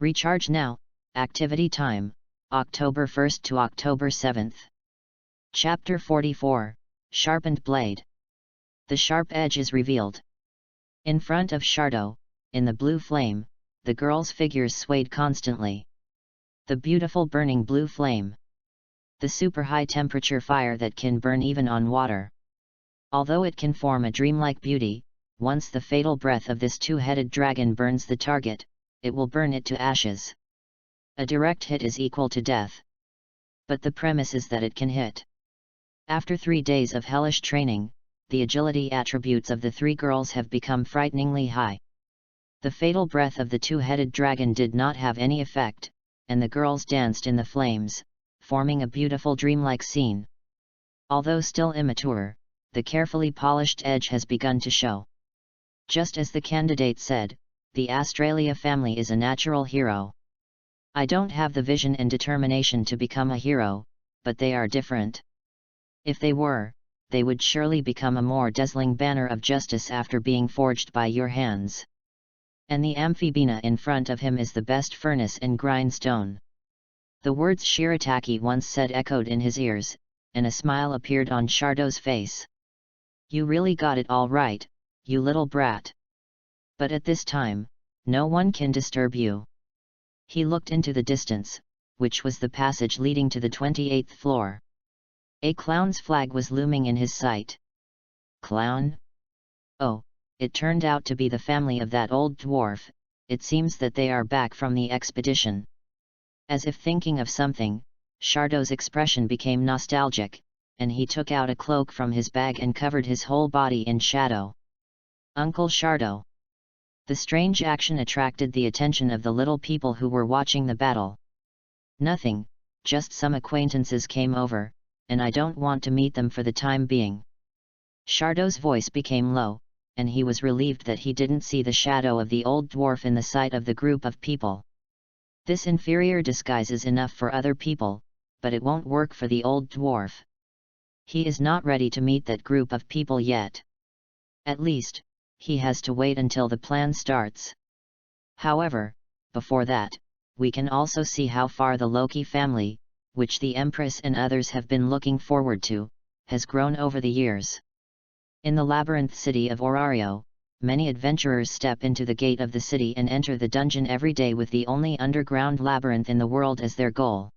Recharge now. Activity time, October 1st to October 7th. Chapter 44, Sharpened Blade. The sharp edge is revealed. In front of Shardo, in the blue flame, the girls' figures swayed constantly. The beautiful burning blue flame. The super high temperature fire that can burn even on water. Although it can form a dreamlike beauty, once the fatal breath of this two-headed dragon burns the target, it will burn it to ashes. A direct hit is equal to death. But the premise is that it can hit. After 3 days of hellish training, the agility attributes of the 3 girls have become frighteningly high. The fatal breath of the two-headed dragon did not have any effect, and the girls danced in the flames, forming a beautiful dreamlike scene. Although still immature, the carefully polished edge has begun to show. Just as the candidate said, the Australia family is a natural hero. I don't have the vision and determination to become a hero, but they are different. If they were, they would surely become a more dazzling banner of justice after being forged by your hands. And the amphibina in front of him is the best furnace and grindstone. The words Shirataki once said echoed in his ears, and a smile appeared on Shardo's face. You really got it all right, you little brat. But at this time, no one can disturb you. He looked into the distance, which was the passage leading to the 28th floor. A clown's flag was looming in his sight. Clown? Oh, it turned out to be the family of that old dwarf. It seems that they are back from the expedition. As if thinking of something, Shardo's expression became nostalgic, and he took out a cloak from his bag and covered his whole body in shadow. Uncle Shardo. The strange action attracted the attention of the little people who were watching the battle. Nothing, just some acquaintances came over, and I don't want to meet them for the time being. Shardo's voice became low, and he was relieved that he didn't see the shadow of the old dwarf in the sight of the group of people. This inferior disguise is enough for other people, but it won't work for the old dwarf. He is not ready to meet that group of people yet. At least, he has to wait until the plan starts. However, before that, we can also see how far the Loki family, which the Empress and others have been looking forward to, has grown over the years. In the labyrinth city of Orario, many adventurers step into the gate of the city and enter the dungeon every day with the only underground labyrinth in the world as their goal.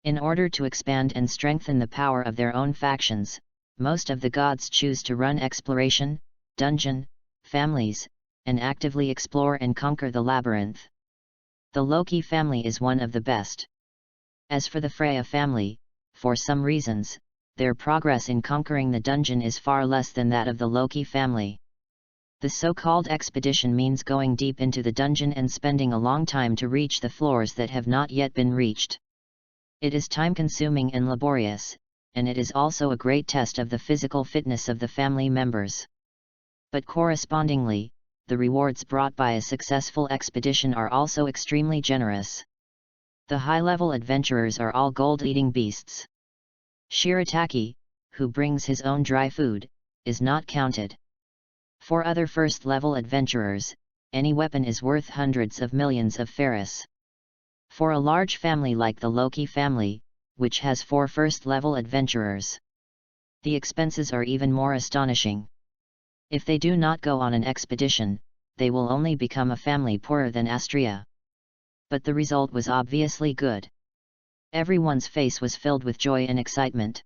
In order to expand and strengthen the power of their own factions, most of the gods choose to run exploration, dungeon, families, and actively explore and conquer the labyrinth. The Loki family is one of the best. As for the Freya family, for some reasons, their progress in conquering the dungeon is far less than that of the Loki family. The so-called expedition means going deep into the dungeon and spending a long time to reach the floors that have not yet been reached. It is time-consuming and laborious, and it is also a great test of the physical fitness of the family members. But correspondingly, the rewards brought by a successful expedition are also extremely generous. The high-level adventurers are all gold-eating beasts. Shirataki, who brings his own dry food, is not counted. For other first-level adventurers, any weapon is worth hundreds of millions of ferris. For a large family like the Loki family, which has 4 first-level adventurers, the expenses are even more astonishing. If they do not go on an expedition, they will only become a family poorer than Astria. But the result was obviously good. Everyone's face was filled with joy and excitement.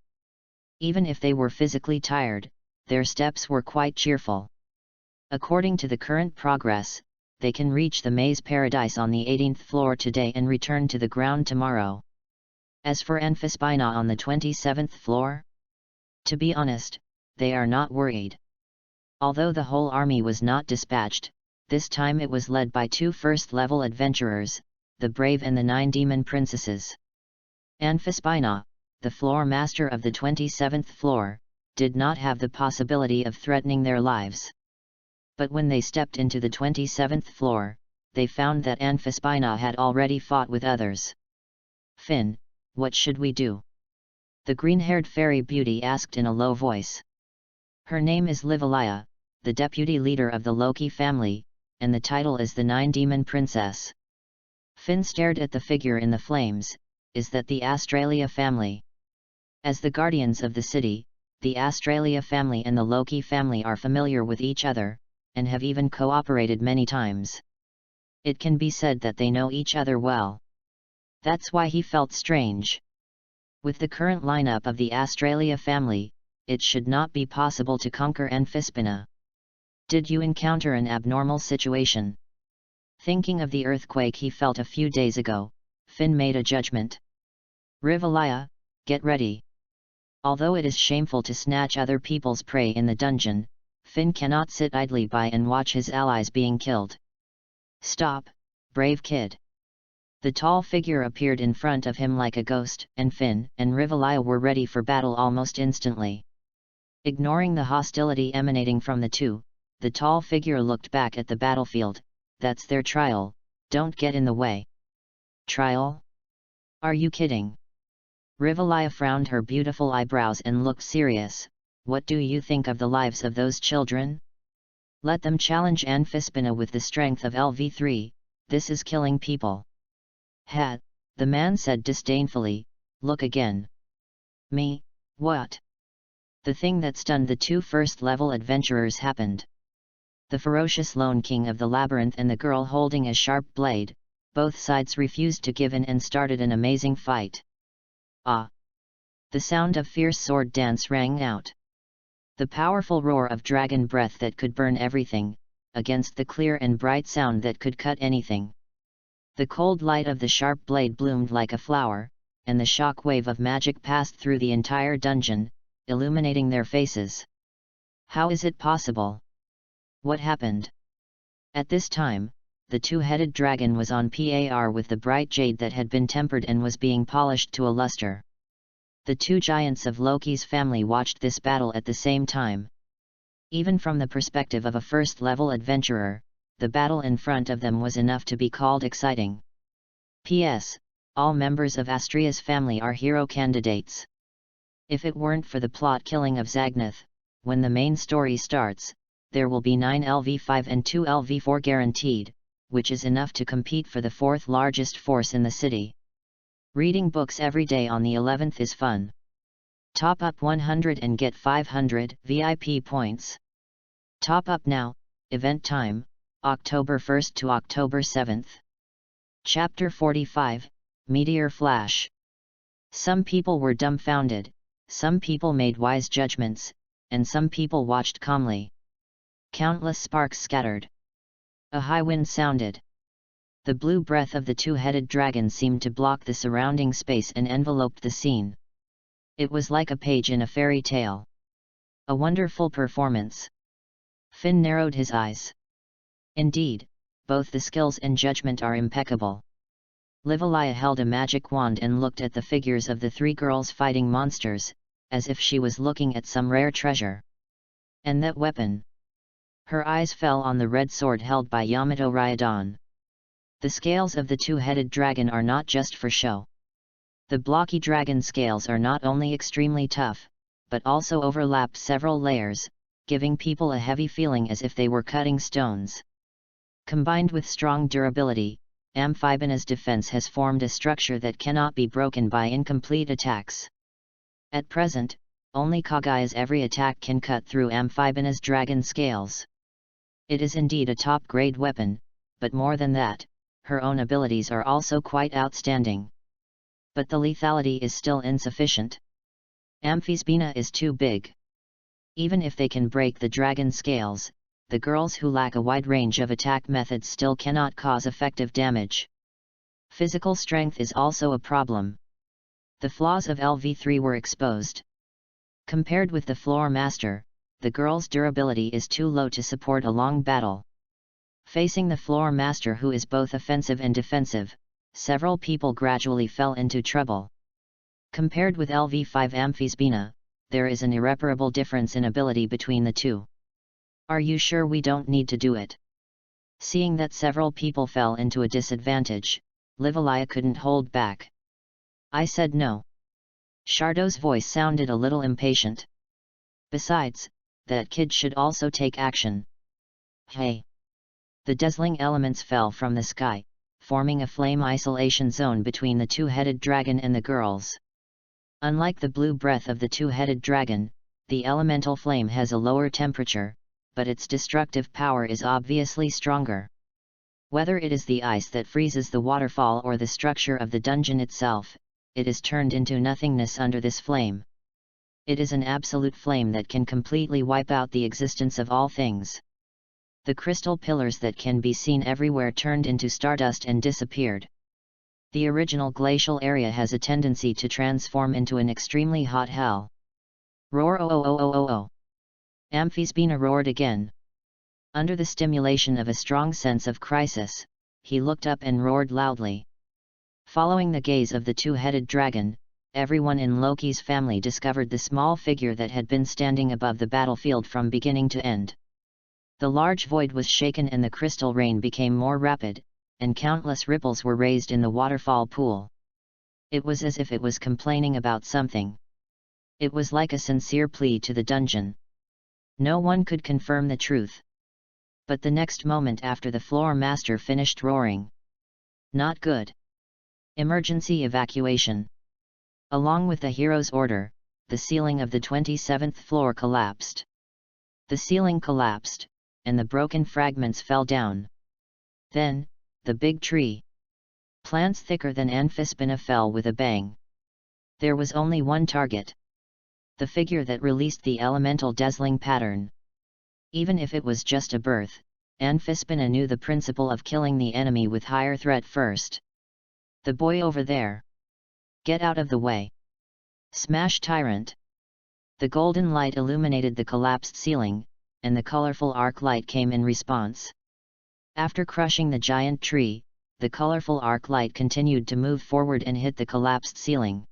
Even if they were physically tired, their steps were quite cheerful. According to the current progress, they can reach the maze paradise on the 18th floor today and return to the ground tomorrow. As for Amphispina on the 27th floor, to be honest, they are not worried. Although the whole army was not dispatched, this time it was led by 2 first-level adventurers, the Brave and the 9 Demon Princesses. Amphispina, the floor master of the 27th floor, did not have the possibility of threatening their lives. But when they stepped into the 27th floor, they found that Amphispina had already fought with others. "Finn, what should we do?" the green-haired fairy beauty asked in a low voice. Her name is Livalia, the deputy leader of the Loki family, and the title is the 9 Demon Princess. Finn stared at the figure in the flames. Is that the Australia family? As the guardians of the city, the Australia family and the Loki family are familiar with each other, and have even cooperated many times. It can be said that they know each other well. That's why he felt strange. With the current lineup of the Australia family, it should not be possible to conquer Amphispina. Did you encounter an abnormal situation? Thinking of the earthquake he felt a few days ago, Finn made a judgment. Rivalia, get ready. Although it is shameful to snatch other people's prey in the dungeon, Finn cannot sit idly by and watch his allies being killed. Stop, brave kid. The tall figure appeared in front of him like a ghost, and Finn and Rivalia were ready for battle almost instantly. Ignoring the hostility emanating from the two, the tall figure looked back at the battlefield. That's their trial, don't get in the way. Trial? Are you kidding? Rivalia frowned her beautiful eyebrows and looked serious. What do you think of the lives of those children? Let them challenge Amphispina with the strength of LV3, this is killing people. Ha, the man said disdainfully, look again. Me, what? The thing that stunned the 2 first-level adventurers happened. The ferocious Lone King of the Labyrinth and the girl holding a sharp blade, both sides refused to give in and started an amazing fight. Ah! The sound of fierce sword dance rang out. The powerful roar of dragon breath that could burn everything, against the clear and bright sound that could cut anything. The cold light of the sharp blade bloomed like a flower, and the shock wave of magic passed through the entire dungeon, illuminating their faces. How is it possible? What happened? At this time, the 2-headed dragon was on par with the bright jade that had been tempered and was being polished to a luster. The 2 giants of Loki's family watched this battle at the same time. Even from the perspective of a first-level adventurer, the battle in front of them was enough to be called exciting. P.S. All members of Astria's family are hero candidates. If it weren't for the plot killing of Zagnath, when the main story starts, there will be 9 LV5 and 2 LV4 guaranteed, which is enough to compete for the 4th largest force in the city. Reading books every day on the 11th is fun. Top up 100 and get 500 VIP points. Top up now, event time, October 1st to October 7th. Chapter 45, Meteor Flash. Some people were dumbfounded, some people made wise judgments, and some people watched calmly. Countless sparks scattered. A high wind sounded. The blue breath of the 2-headed dragon seemed to block the surrounding space and enveloped the scene. It was like a page in a fairy tale. A wonderful performance. Finn narrowed his eyes. Indeed, both the skills and judgment are impeccable. Livalia held a magic wand and looked at the figures of the 3 girls fighting monsters, as if she was looking at some rare treasure. And that weapon? Her eyes fell on the red sword held by Yamato Ryodon. The scales of the 2-headed dragon are not just for show. The blocky dragon scales are not only extremely tough, but also overlap several layers, giving people a heavy feeling as if they were cutting stones. Combined with strong durability, Amphibina's defense has formed a structure that cannot be broken by incomplete attacks. At present, only Kagaya's every attack can cut through Amphibina's dragon scales. It is indeed a top-grade weapon, but more than that, her own abilities are also quite outstanding. But the lethality is still insufficient. Amphibina is too big. Even if they can break the dragon scales, the girls who lack a wide range of attack methods still cannot cause effective damage. Physical strength is also a problem. The flaws of LV3 were exposed. Compared with the Floor Master, the girl's durability is too low to support a long battle. Facing the Floor Master, who is both offensive and defensive, several people gradually fell into trouble. Compared with LV5 Amphibina, there is an irreparable difference in ability between the two. Are you sure we don't need to do it? Seeing that several people fell into a disadvantage, Livalia couldn't hold back. I said no. Shardo's voice sounded a little impatient. Besides, that kid should also take action. Hey! The dazzling elements fell from the sky, forming a flame isolation zone between the two-headed dragon and the girls. Unlike the blue breath of the two-headed dragon, the elemental flame has a lower temperature, but its destructive power is obviously stronger. Whether it is the ice that freezes the waterfall or the structure of the dungeon itself, it is turned into nothingness under this flame. It is an absolute flame that can completely wipe out the existence of all things. The crystal pillars that can be seen everywhere turned into stardust and disappeared. The original glacial area has a tendency to transform into an extremely hot hell. Roar oh oh oh oh oh oh. Amphibina roared again. Under the stimulation of a strong sense of crisis, he looked up and roared loudly. Following the gaze of the two-headed dragon, everyone in Loki's family discovered the small figure that had been standing above the battlefield from beginning to end. The large void was shaken and the crystal rain became more rapid, and countless ripples were raised in the waterfall pool. It was as if it was complaining about something. It was like a sincere plea to the dungeon. No one could confirm the truth. But the next moment after the Floor Master finished roaring. Not good. Emergency evacuation. Along with the hero's order, the ceiling of the 27th floor collapsed. The ceiling collapsed, and the broken fragments fell down. Then, the big tree. Plants thicker than Amphibina fell with a bang. There was only one target. The figure that released the elemental dazzling pattern. Even if it was just a birth, Amphibina knew the principle of killing the enemy with higher threat first. The boy over there. Get out of the way. Smash tyrant. The golden light illuminated the collapsed ceiling, and the colorful arc light came in response. After crushing the giant tree, the colorful arc light continued to move forward and hit the collapsed ceiling.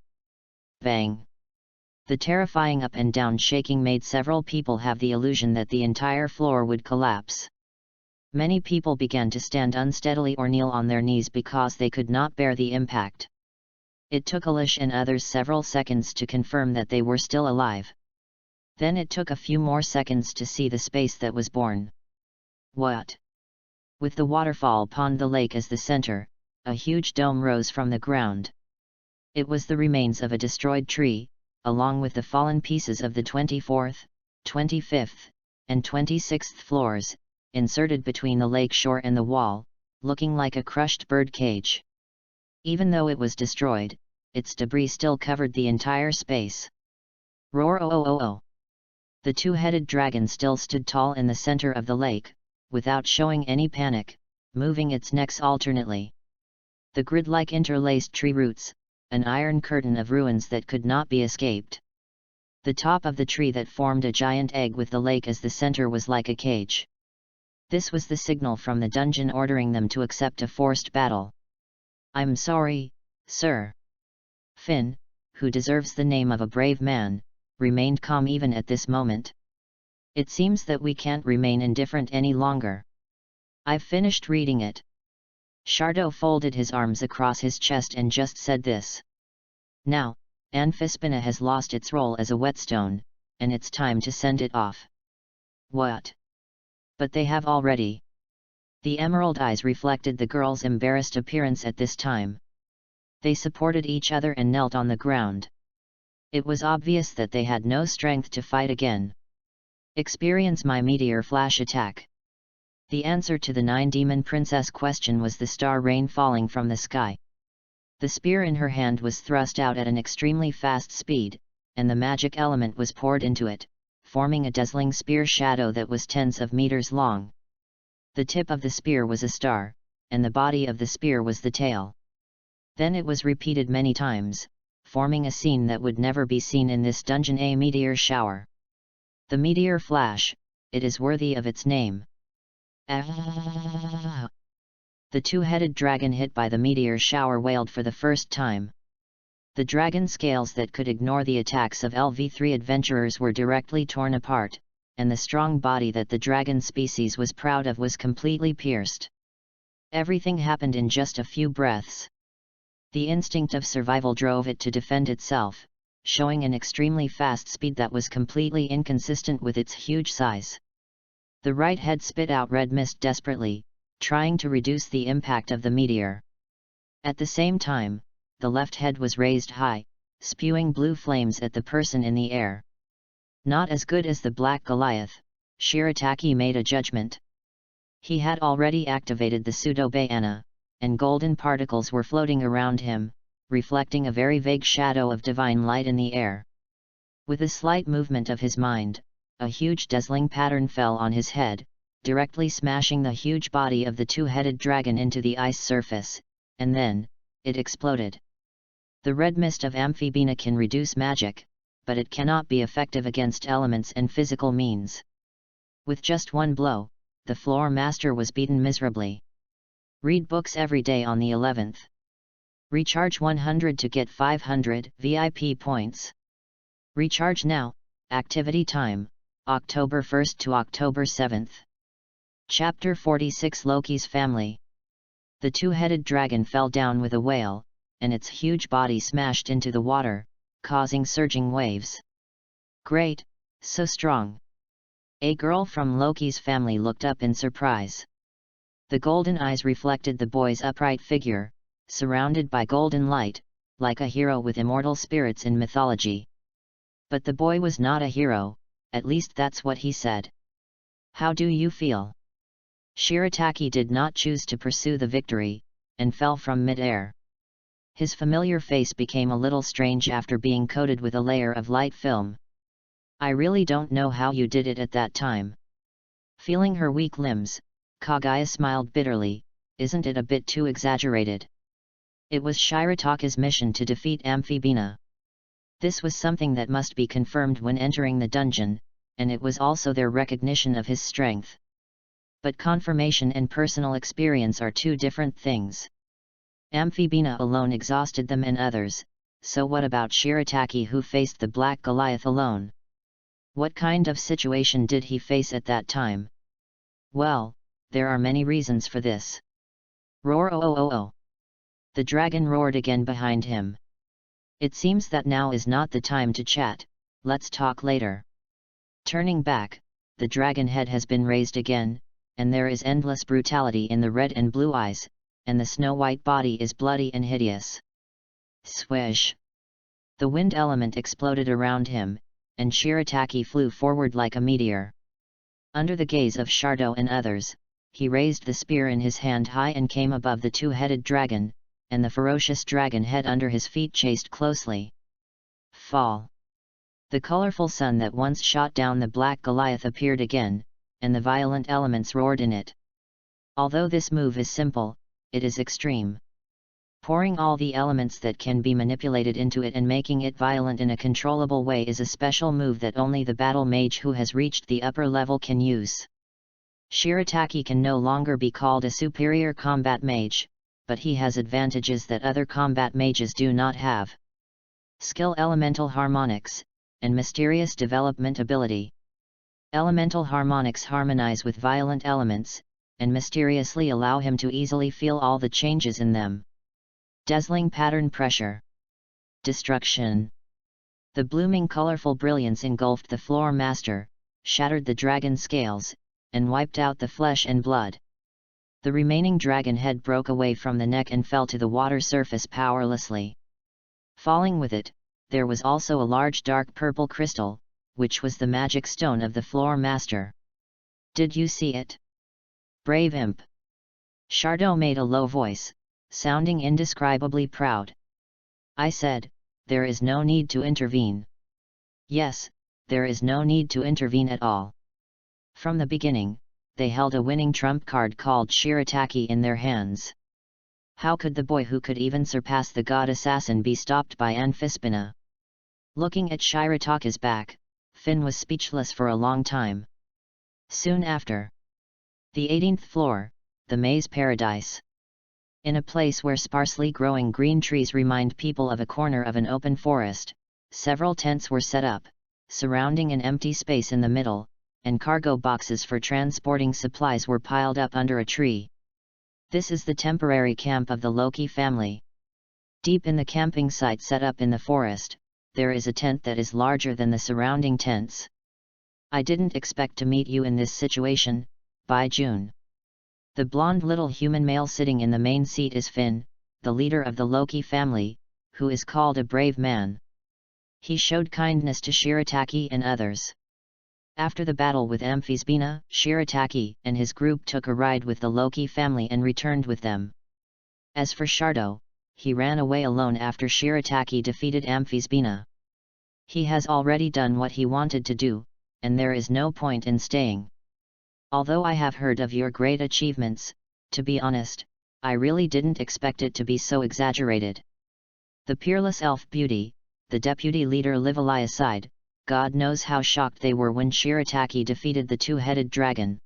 Bang! The terrifying up and down shaking made several people have the illusion that the entire floor would collapse. Many people began to stand unsteadily or kneel on their knees because they could not bear the impact. It took Alish and others several seconds to confirm that they were still alive. Then it took a few more seconds to see the space that was born. What? With the waterfall pond the lake as the center, a huge dome rose from the ground. It was the remains of a destroyed tree, along with the fallen pieces of the 24th, 25th, and 26th floors, inserted between the lake shore and the wall, looking like a crushed bird cage. Even though it was destroyed, its debris still covered the entire space. Roar oh oh oh oh. The two-headed dragon still stood tall in the center of the lake, without showing any panic, moving its necks alternately. The grid-like interlaced tree roots, an iron curtain of ruins that could not be escaped. The top of the tree that formed a giant egg with the lake as the center was like a cage. This was the signal from the dungeon ordering them to accept a forced battle. I'm sorry, sir. Finn, who deserves the name of a brave man, remained calm even at this moment. It seems that we can't remain indifferent any longer. I've finished reading it. Shardo folded his arms across his chest and just said this. Now, Amphibina has lost its role as a whetstone, and it's time to send it off. What? But they have already. The emerald eyes reflected the girls' embarrassed appearance at this time. They supported each other and knelt on the ground. It was obvious that they had no strength to fight again. Experience my meteor flash attack. The answer to the 9 demon princess question was the star rain falling from the sky. The spear in her hand was thrust out at an extremely fast speed, and the magic element was poured into it, forming a dazzling spear shadow that was tens of meters long. The tip of the spear was a star, and the body of the spear was the tail. Then it was repeated many times, forming a scene that would never be seen in this dungeon: a meteor shower. The meteor flash, it is worthy of its name. The two-headed dragon hit by the meteor shower wailed for the first time. The dragon scales that could ignore the attacks of LV3 adventurers were directly torn apart, and the strong body that the dragon species was proud of was completely pierced. Everything happened in just a few breaths. The instinct of survival drove it to defend itself, showing an extremely fast speed that was completely inconsistent with its huge size. The right head spit out red mist desperately, trying to reduce the impact of the meteor. At the same time, the left head was raised high, spewing blue flames at the person in the air. Not as good as the Black Goliath, Shirataki made a judgment. He had already activated the pseudo-bayana, and golden particles were floating around him, reflecting a very vague shadow of divine light in the air. With a slight movement of his mind, a huge dazzling pattern fell on his head, directly smashing the huge body of the two-headed dragon into the ice surface, and then, it exploded. The red mist of Amphibina can reduce magic, but it cannot be effective against elements and physical means. With just one blow, the floor master was beaten miserably. Read books every day on the 11th. Recharge 100 to get 500 VIP points. Recharge now. Activity time, October 1st to October 7th. Chapter 46: Loki's Family. The two-headed dragon fell down with a wail, and its huge body smashed into the water, causing surging waves. Great, so strong. A girl from Loki's family looked up in surprise. The golden eyes reflected the boy's upright figure, surrounded by golden light, like a hero with immortal spirits in mythology. But the boy was not a hero, at least that's what he said. How do you feel? Shirataki did not choose to pursue the victory, and fell from mid-air. His familiar face became a little strange after being coated with a layer of light film. I really don't know how you did it at that time. Feeling her weak limbs, Kaguya smiled bitterly. Isn't it a bit too exaggerated? It was Shirataki's mission to defeat Amphibina. This was something that must be confirmed when entering the dungeon, and it was also their recognition of his strength. But confirmation and personal experience are two different things. Amphibina alone exhausted them and others, so what about Shirataki, who faced the Black Goliath alone? What kind of situation did he face at that time? Well, there are many reasons for this. Roar, oh oh oh oh. The dragon roared again behind him. It seems that now is not the time to chat, let's talk later. Turning back, the dragon head has been raised again, and there is endless brutality in the red and blue eyes, and the snow-white body is bloody and hideous. Swish! The wind element exploded around him, and Shirataki flew forward like a meteor. Under the gaze of Shardo and others, he raised the spear in his hand high and came above the two-headed dragon, and the ferocious dragon head under his feet chased closely. Fall! The colorful sun that once shot down the Black Goliath appeared again, and the violent elements roared in it. Although this move is simple, it is extreme. Pouring all the elements that can be manipulated into it and making it violent in a controllable way is a special move that only the battle mage who has reached the upper level can use. Shirataki can no longer be called a superior combat mage, but he has advantages that other combat mages do not have. Skill: Elemental Harmonics, and Mysterious Development Ability. Elemental harmonics harmonize with violent elements, and mysteriously allow him to easily feel all the changes in them. Dazzling Pattern Pressure. Destruction. The blooming colorful brilliance engulfed the floor master, shattered the dragon's scales, and wiped out the flesh and blood. The remaining dragon head broke away from the neck and fell to the water surface powerlessly. Falling with it, there was also a large dark purple crystal, which was the magic stone of the floor master. Did you see it? Brave imp! Chardot made a low voice, sounding indescribably proud. I said, there is no need to intervene. Yes, there is no need to intervene at all. From the beginning, they held a winning trump card called Shirataki in their hands. How could the boy who could even surpass the god assassin be stopped by Amphispina? Looking at Shirataki's back, Finn was speechless for a long time. Soon after. The 18th floor, the maze paradise. In a place where sparsely growing green trees remind people of a corner of an open forest, several tents were set up, surrounding an empty space in the middle, and cargo boxes for transporting supplies were piled up under a tree. This is the temporary camp of the Loki family. Deep in the camping site set up in the forest, there is a tent that is larger than the surrounding tents. I didn't expect to meet you in this situation, by June. The blonde little human male sitting in the main seat is Finn, the leader of the Loki family, who is called a brave man. He showed kindness to Shirataki and others. After the battle with Amphispina, Shirataki and his group took a ride with the Loki family and returned with them. As for Chardot, he ran away alone after Shirataki defeated Amphispina. He has already done what he wanted to do, and there is no point in staying. Although I have heard of your great achievements, to be honest, I really didn't expect it to be so exaggerated. The peerless elf beauty, the deputy leader Livalaya sighed. God knows how shocked they were when Shirataki defeated the two-headed dragon.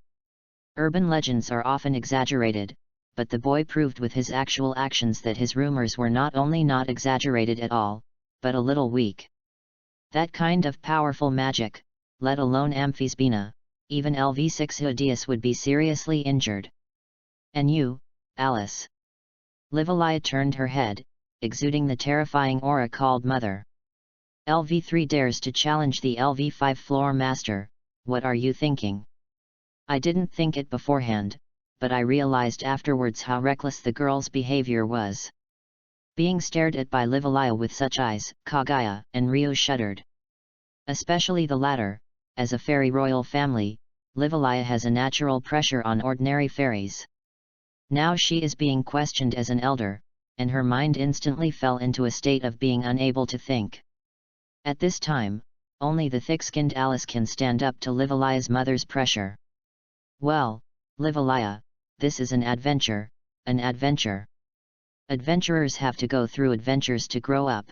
Urban legends are often exaggerated, but the boy proved with his actual actions that his rumors were not only not exaggerated at all, but a little weak. That kind of powerful magic, let alone Amphispina, even LV6 Hideus would be seriously injured. And you, Alice? Livalaya turned her head, exuding the terrifying aura called Mother. LV3 dares to challenge the LV5 floor master, what are you thinking? I didn't think it beforehand, but I realized afterwards how reckless the girl's behavior was. Being stared at by Livalaya with such eyes, Kaguya and Ryo shuddered. Especially the latter, as a fairy royal family, Livalaya has a natural pressure on ordinary fairies. Now she is being questioned as an elder, and her mind instantly fell into a state of being unable to think. At this time, only the thick-skinned Alice can stand up to Livalaya's mother's pressure. Well, Livalaya, this is an adventure, an adventure. Adventurers have to go through adventures to grow up.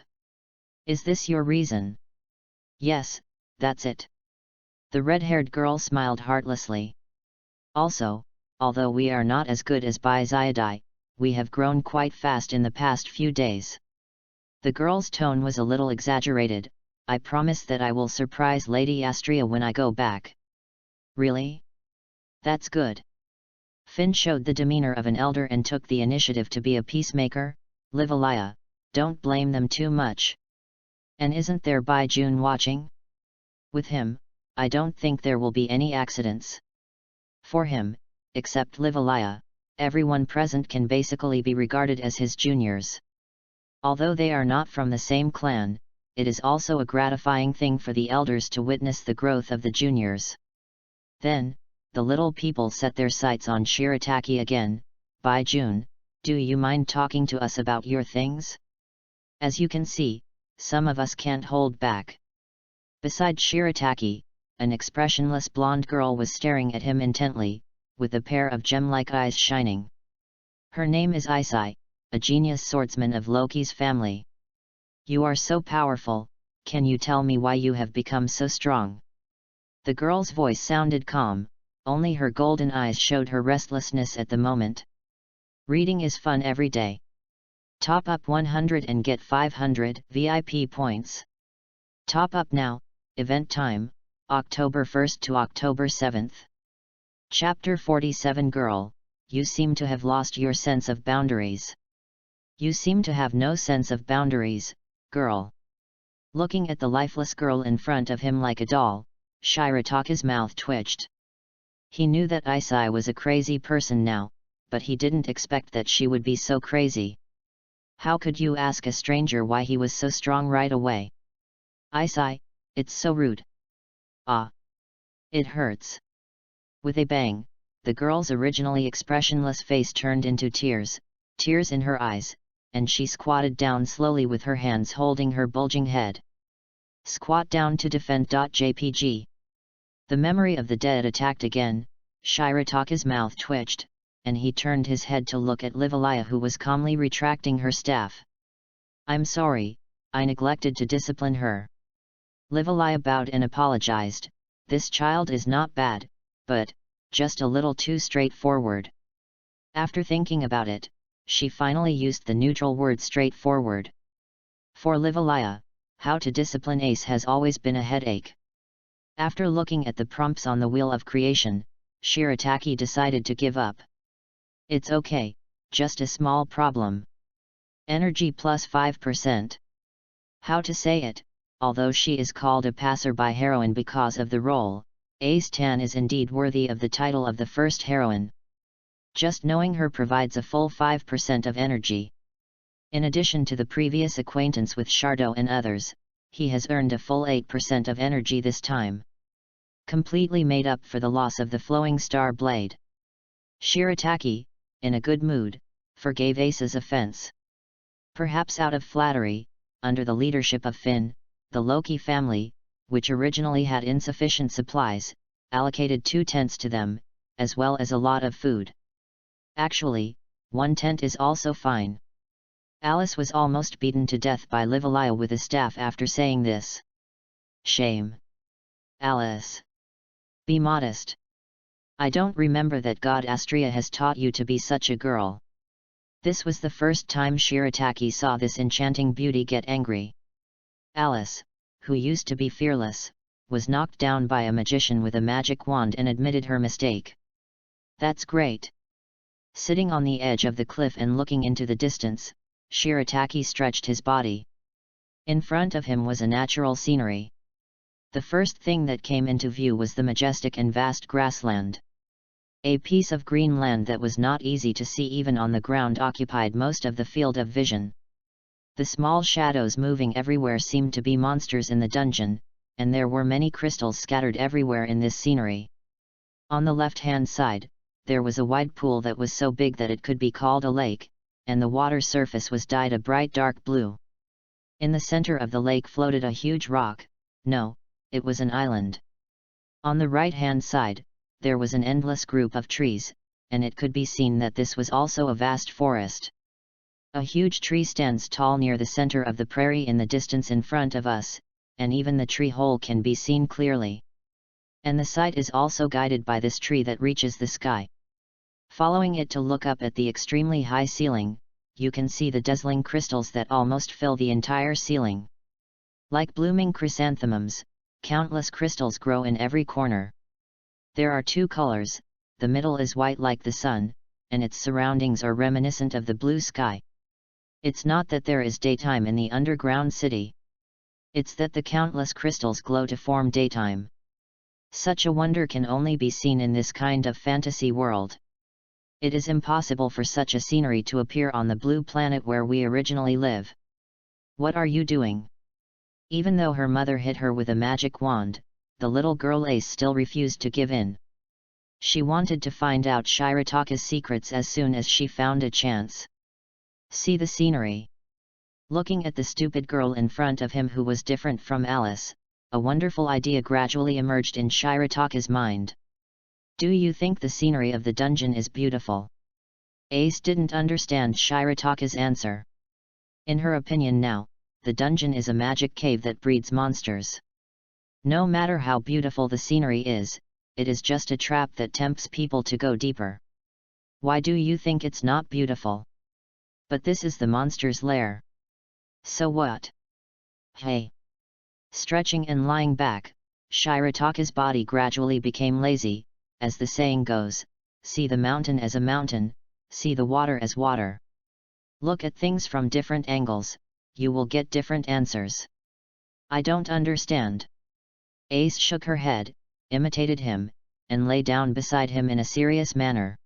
Is this your reason? Yes, that's it. The red-haired girl smiled heartlessly. Also, although we are not as good as Bai-Xiadai, we have grown quite fast in the past few days. The girl's tone was a little exaggerated. I promise that I will surprise Lady Astria when I go back. Really? That's good. Finn showed the demeanor of an elder and took the initiative to be a peacemaker. Livalaya, don't blame them too much. And isn't there Bai-Jun watching? With him, I don't think there will be any accidents. For him, except Livalaya, everyone present can basically be regarded as his juniors. Although they are not from the same clan, it is also a gratifying thing for the elders to witness the growth of the juniors. Then, the little people set their sights on Shirataki again. Bai-Jun, do you mind talking to us about your things? As you can see, some of us can't hold back. Beside Shirataki, an expressionless blonde girl was staring at him intently, with a pair of gem-like eyes shining. Her name is Isai, a genius swordsman of Loki's family. You are so powerful, can you tell me why you have become so strong? The girl's voice sounded calm, only her golden eyes showed her restlessness at the moment. Reading is fun every day. Top up 100 and get 500 VIP points. Top up now, event time, October 1st to October 7th. Chapter 47 Girl, you seem to have lost your sense of boundaries. You seem to have no sense of boundaries, girl. Looking at the lifeless girl in front of him like a doll, Shirataka's mouth twitched. He knew that Isai was a crazy person now, but he didn't expect that she would be so crazy. How could you ask a stranger why he was so strong right away? Isai, it's so rude. Ah. It hurts. With a bang, the girl's originally expressionless face turned into tears in her eyes, and she squatted down slowly with her hands holding her bulging head. Squat down to defend.jpg. The memory of the dead attacked again. Shirataka's mouth twitched, and he turned his head to look at Livalia, who was calmly retracting her staff. I'm sorry, I neglected to discipline her. Livalia bowed and apologized. This child is not bad, but just a little too straightforward. After thinking about it, she finally used the neutral word straightforward. For Livalia, how to discipline Ace has always been a headache. After looking at the prompts on the wheel of creation, Shirataki decided to give up. It's okay, just a small problem. Energy plus 5%. How to say it? Although she is called a passerby heroine because of the role, Ace Tan is indeed worthy of the title of the first heroine. Just knowing her provides a full 5% of energy. In addition to the previous acquaintance with Shardo and others, he has earned a full 8% of energy this time. Completely made up for the loss of the flowing star blade. Shirataki, in a good mood, forgave Ace's offense. Perhaps out of flattery, under the leadership of Finn, the Loki family, which originally had insufficient supplies, allocated 2 tents to them, as well as a lot of food. Actually, 1 tent is also fine. Alice was almost beaten to death by Livalia with a staff after saying this. Shame. Alice. Be modest. I don't remember that God Astria has taught you to be such a girl. This was the first time Shirataki saw this enchanting beauty get angry. Alice, who used to be fearless, was knocked down by a magician with a magic wand and admitted her mistake. That's great. Sitting on the edge of the cliff and looking into the distance, Shirataki stretched his body. In front of him was a natural scenery. The first thing that came into view was the majestic and vast grassland. A piece of green land that was not easy to see even on the ground occupied most of the field of vision. The small shadows moving everywhere seemed to be monsters in the dungeon, and there were many crystals scattered everywhere in this scenery. On the left-hand side, there was a wide pool that was so big that it could be called a lake, and the water surface was dyed a bright dark blue. In the center of the lake floated a huge rock. No, it was an island. On the right-hand side, there was an endless group of trees, and it could be seen that this was also a vast forest. A huge tree stands tall near the center of the prairie in the distance in front of us, and even the tree hole can be seen clearly. And the sight is also guided by this tree that reaches the sky. Following it to look up at the extremely high ceiling, you can see the dazzling crystals that almost fill the entire ceiling. Like blooming chrysanthemums, countless crystals grow in every corner. There are 2 colors, the middle is white like the sun, and its surroundings are reminiscent of the blue sky. It's not that there is daytime in the underground city. It's that the countless crystals glow to form daytime. Such a wonder can only be seen in this kind of fantasy world. It is impossible for such a scenery to appear on the blue planet where we originally live. What are you doing? Even though her mother hit her with a magic wand, the little girl Ace still refused to give in. She wanted to find out Shirataka's secrets as soon as she found a chance. See the scenery. Looking at the stupid girl in front of him who was different from Alice, a wonderful idea gradually emerged in Shirataka's mind. Do you think the scenery of the dungeon is beautiful? Ace didn't understand Shirataka's answer. In her opinion now, the dungeon is a magic cave that breeds monsters. No matter how beautiful the scenery is, it is just a trap that tempts people to go deeper. Why do you think it's not beautiful? But this is the monster's lair. So what? Hey! Stretching and lying back, Shirataka's body gradually became lazy, as the saying goes, see the mountain as a mountain, see the water as water. Look at things from different angles, you will get different answers. I don't understand. Ace shook her head, imitated him, and lay down beside him in a serious manner.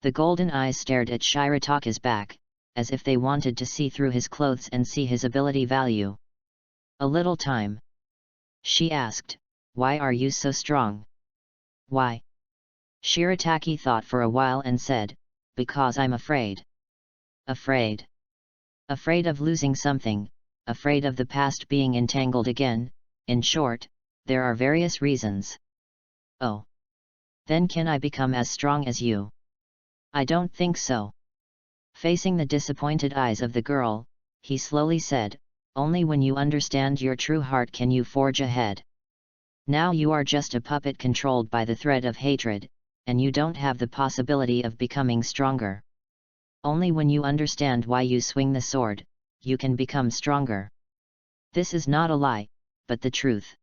The golden eyes stared at Shirataka's back, as if they wanted to see through his clothes and see his ability value. "A little time?" she asked. "Why are you so strong?" "Why?" Shirataki thought for a while and said, "Because I'm afraid." "Afraid? Afraid of losing something, afraid of the past being entangled again, in short, there are various reasons." "Oh. Then can I become as strong as you?" "I don't think so." Facing the disappointed eyes of the girl, he slowly said, "Only when you understand your true heart can you forge ahead. Now you are just a puppet controlled by the thread of hatred, and you don't have the possibility of becoming stronger. Only when you understand why you swing the sword, you can become stronger." This is not a lie, but the truth.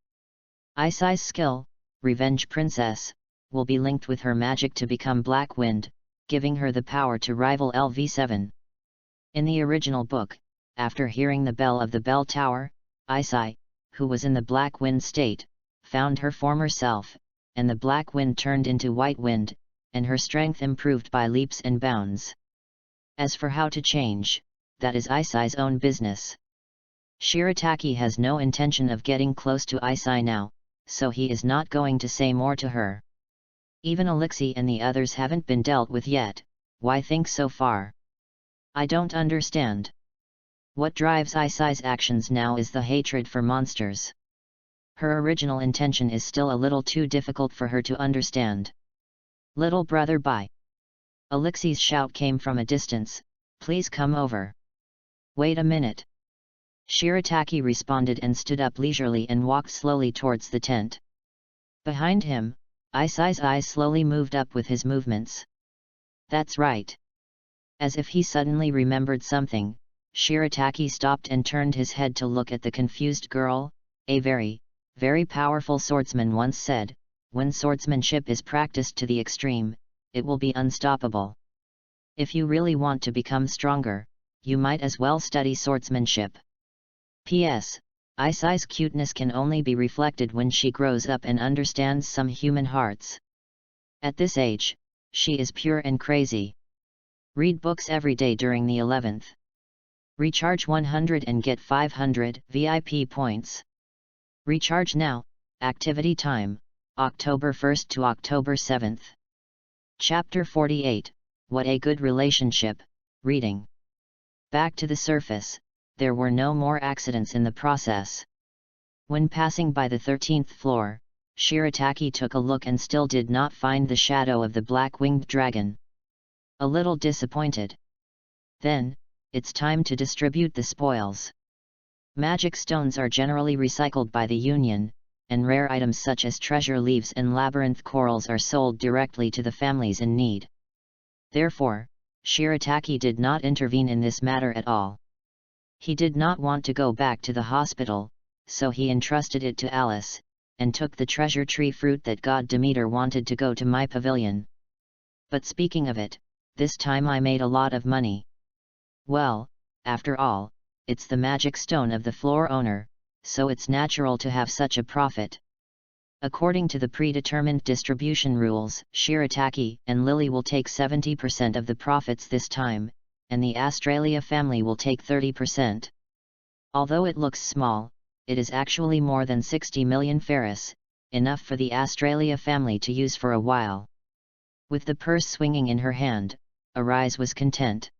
Aisai's skill, Revenge Princess, will be linked with her magic to become Black Wind, giving her the power to rival LV7. In the original book, after hearing the bell of the bell tower, Aisai, who was in the Black Wind state, found her former self, and the Black Wind turned into White Wind, and her strength improved by leaps and bounds. As for how to change, that is Aisai's own business. Shirataki has no intention of getting close to Aisai now, so he is not going to say more to her. Even Elixir and the others haven't been dealt with yet. Why think so far? I don't understand. What drives Aisai's actions now is the hatred for monsters. Her original intention is still a little too difficult for her to understand. "Little brother, bye." Elixir's shout came from a distance, "Please come over." "Wait a minute." Shirataki responded and stood up leisurely and walked slowly towards the tent. Behind him, Aisai's eyes slowly moved up with his movements. "That's right." As if he suddenly remembered something, Shirataki stopped and turned his head to look at the confused girl. "A very, very powerful swordsman once said, when swordsmanship is practiced to the extreme, it will be unstoppable. If you really want to become stronger, you might as well study swordsmanship." P.S. Aisai's cuteness can only be reflected when she grows up and understands some human hearts. At this age, she is pure and crazy. Read books every day during the 11th. Recharge 100 and get 500 VIP points. Recharge now. Activity time, October 1st to October 7th. Chapter 48, What a Good Relationship, Reading. Back to the surface, there were no more accidents in the process. When passing by the 13th floor, Shirataki took a look and still did not find the shadow of the black-winged dragon. A little disappointed. Then, it's time to distribute the spoils. Magic stones are generally recycled by the Union, and rare items such as treasure leaves and labyrinth corals are sold directly to the families in need. Therefore, Shirataki did not intervene in this matter at all. He did not want to go back to the hospital, so he entrusted it to Alice, and took the treasure tree fruit that God Demeter wanted to go to my pavilion. But speaking of it, this time I made a lot of money. Well, after all, it's the magic stone of the floor owner, so it's natural to have such a profit. According to the predetermined distribution rules, Shirataki and Lily will take 70% of the profits this time, and the Australia family will take 30%. Although it looks small, it is actually more than 60 million Ferris, enough for the Australia family to use for a while. With the purse swinging in her hand, Arise was content.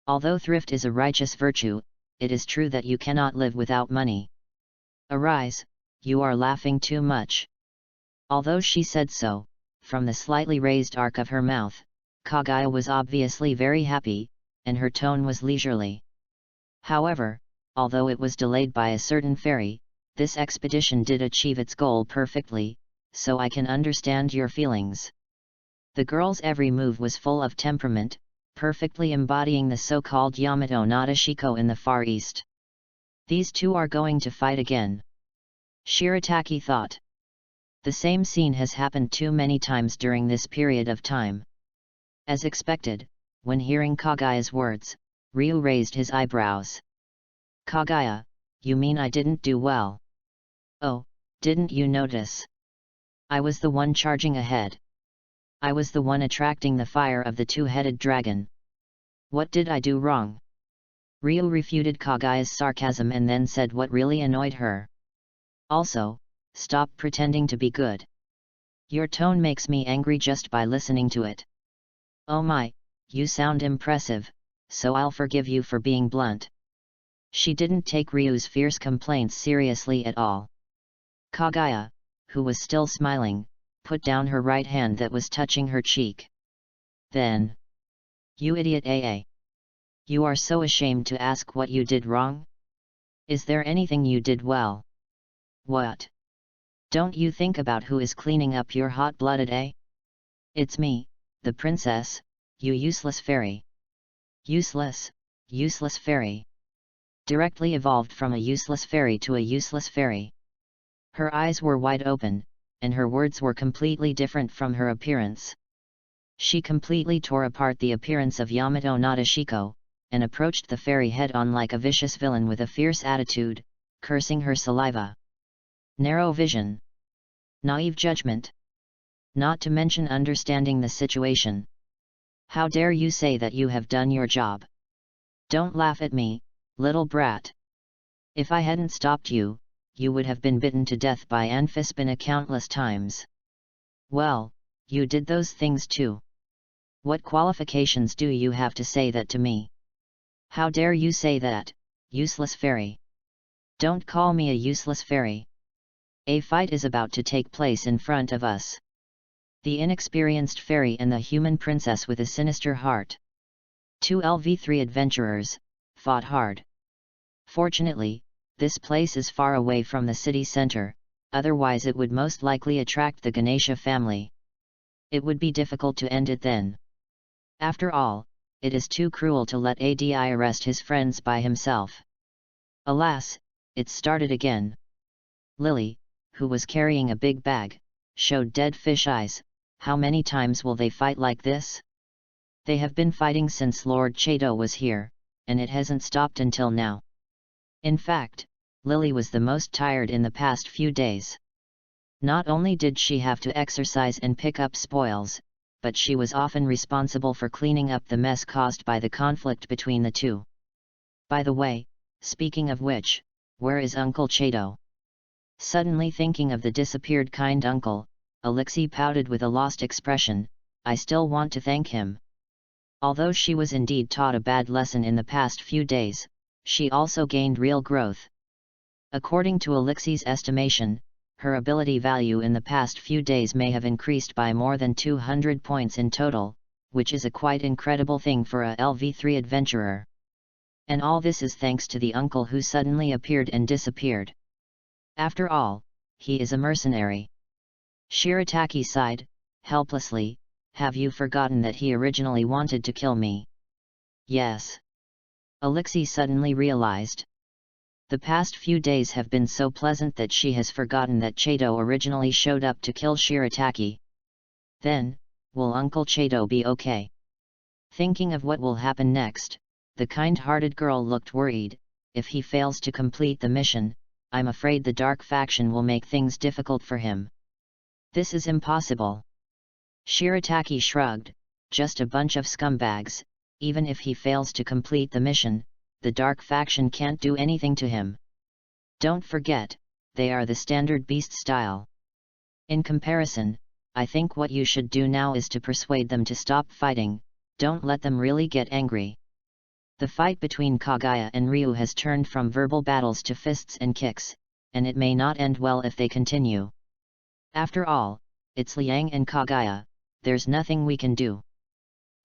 Although thrift is a righteous virtue, it is true that you cannot live without money. Arise, you are laughing too much. Although she said so, from the slightly raised arc of her mouth, Kaguya was obviously very happy, and her tone was leisurely. However, although it was delayed by a certain fairy, this expedition did achieve its goal perfectly, so I can understand your feelings. The girl's every move was full of temperament, perfectly embodying the so-called Yamato Nadeshiko in the Far East. These two are going to fight again. Shirataki thought. The same scene has happened too many times during this period of time. As expected, when hearing Kaguya's words, Ryu raised his eyebrows. Kaguya, you mean I didn't do well? Oh, Didn't you notice? I was the one charging ahead. I was the one attracting the fire of the two-headed dragon. What did I do wrong? Ryu refuted Kagaya's sarcasm and then said what really annoyed her. Also, stop pretending to be good. Your tone makes me angry just by listening to it. Oh my, you sound impressive, so I'll forgive you for being blunt. She didn't take Ryu's fierce complaints seriously at all. Kagaya, who was still smiling, put down her right hand that was touching her cheek. Then, you idiot AA. You are so ashamed to ask what you did wrong? Is there anything you did well? What? Don't you think about who is cleaning up your hot-blooded A? It's me, the princess, you useless fairy. Useless fairy. Directly evolved from a useless fairy to a useless fairy. Her eyes were wide open, and her words were completely different from her appearance. She completely tore apart the appearance of Yamato Nadeshiko, and approached the fairy head-on like a vicious villain with a fierce attitude, cursing her saliva. Narrow vision. Naive judgment. Not to mention understanding the situation. How dare you say that you have done your job? Don't laugh at me, little brat. If I hadn't stopped you, you would have been bitten to death by Amphispina countless times. Well, you did those things too. What qualifications do you have to say that to me? How dare you say that, useless fairy? Don't call me a useless fairy. A fight is about to take place in front of us. The inexperienced fairy and the human princess with a sinister heart. Two LV3 adventurers, fought hard. Fortunately, this place is far away from the city center, otherwise it would most likely attract the Ganesha family. It would be difficult to end it then. After all, it is too cruel to let Adi arrest his friends by himself. Alas, it started again. Lily, who was carrying a big bag, showed dead fish eyes. How many times will they fight like this? They have been fighting since Lord Chato was here, and it hasn't stopped until now. In fact, Lily was the most tired in the past few days. Not only did she have to exercise and pick up spoils, but she was often responsible for cleaning up the mess caused by the conflict between the two. By the way, speaking of which, where is Uncle Chato? Suddenly thinking of the disappeared kind uncle, Alexei pouted with a lost expression. I still want to thank him. Although she was indeed taught a bad lesson in the past few days, she also gained real growth. According to Alexei's estimation, her ability value in the past few days may have increased by more than 200 points in total, which is a quite incredible thing for a LV3 adventurer. And all this is thanks to the uncle who suddenly appeared and disappeared. After all, he is a mercenary. Shirataki sighed, helplessly. Have you forgotten that he originally wanted to kill me? Yes. Alexei suddenly realized. The past few days have been so pleasant that she has forgotten that Chato originally showed up to kill Shirataki. Then, will Uncle Chato be okay? Thinking of what will happen next, the kind-hearted girl looked worried. If he fails to complete the mission, I'm afraid the dark faction will make things difficult for him. This is impossible. Shirataki shrugged. Just a bunch of scumbags. Even if he fails to complete the mission, the dark faction can't do anything to him. Don't forget, they are the standard beast style. In comparison, I think what you should do now is to persuade them to stop fighting. Don't let them really get angry. The fight between Kagaya and Ryu has turned from verbal battles to fists and kicks, and it may not end well if they continue. After all, it's Liang and Kagaya, there's nothing we can do.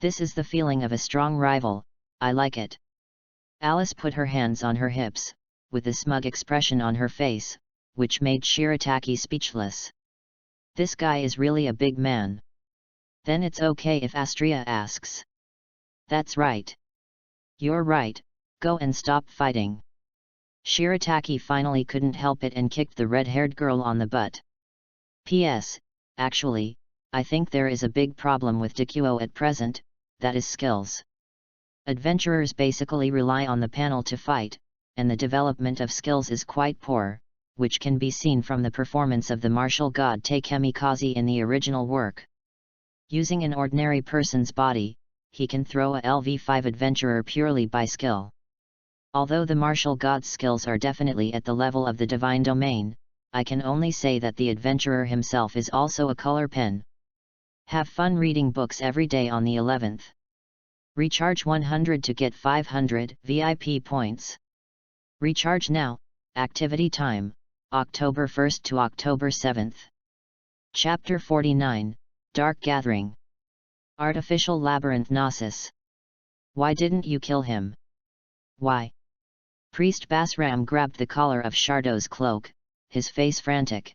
This is the feeling of a strong rival, I like it. Alice put her hands on her hips, with a smug expression on her face, which made Shirataki speechless. This guy is really a big man. Then it's okay if Astria asks. That's right. You're right, go and stop fighting. Shirataki finally couldn't help it and kicked the red-haired girl on the butt. P.S. Actually, I think there is a big problem with Dikuo at present, that is skills. Adventurers basically rely on the panel to fight, and the development of skills is quite poor, which can be seen from the performance of the martial god Takemikaze in the original work. Using an ordinary person's body, he can throw a LV5 adventurer purely by skill. Although the martial god's skills are definitely at the level of the divine domain, I can only say that the adventurer himself is also a color pen. Have fun reading books every day on the 11th. Recharge 100 to get 500 VIP points. Recharge now. Activity time, October 1st to October 7th. Chapter 49, Dark Gathering. Artificial Labyrinth Gnosis. Why didn't you kill him? Why? Priest Basram grabbed the collar of Shardo's cloak, his face frantic.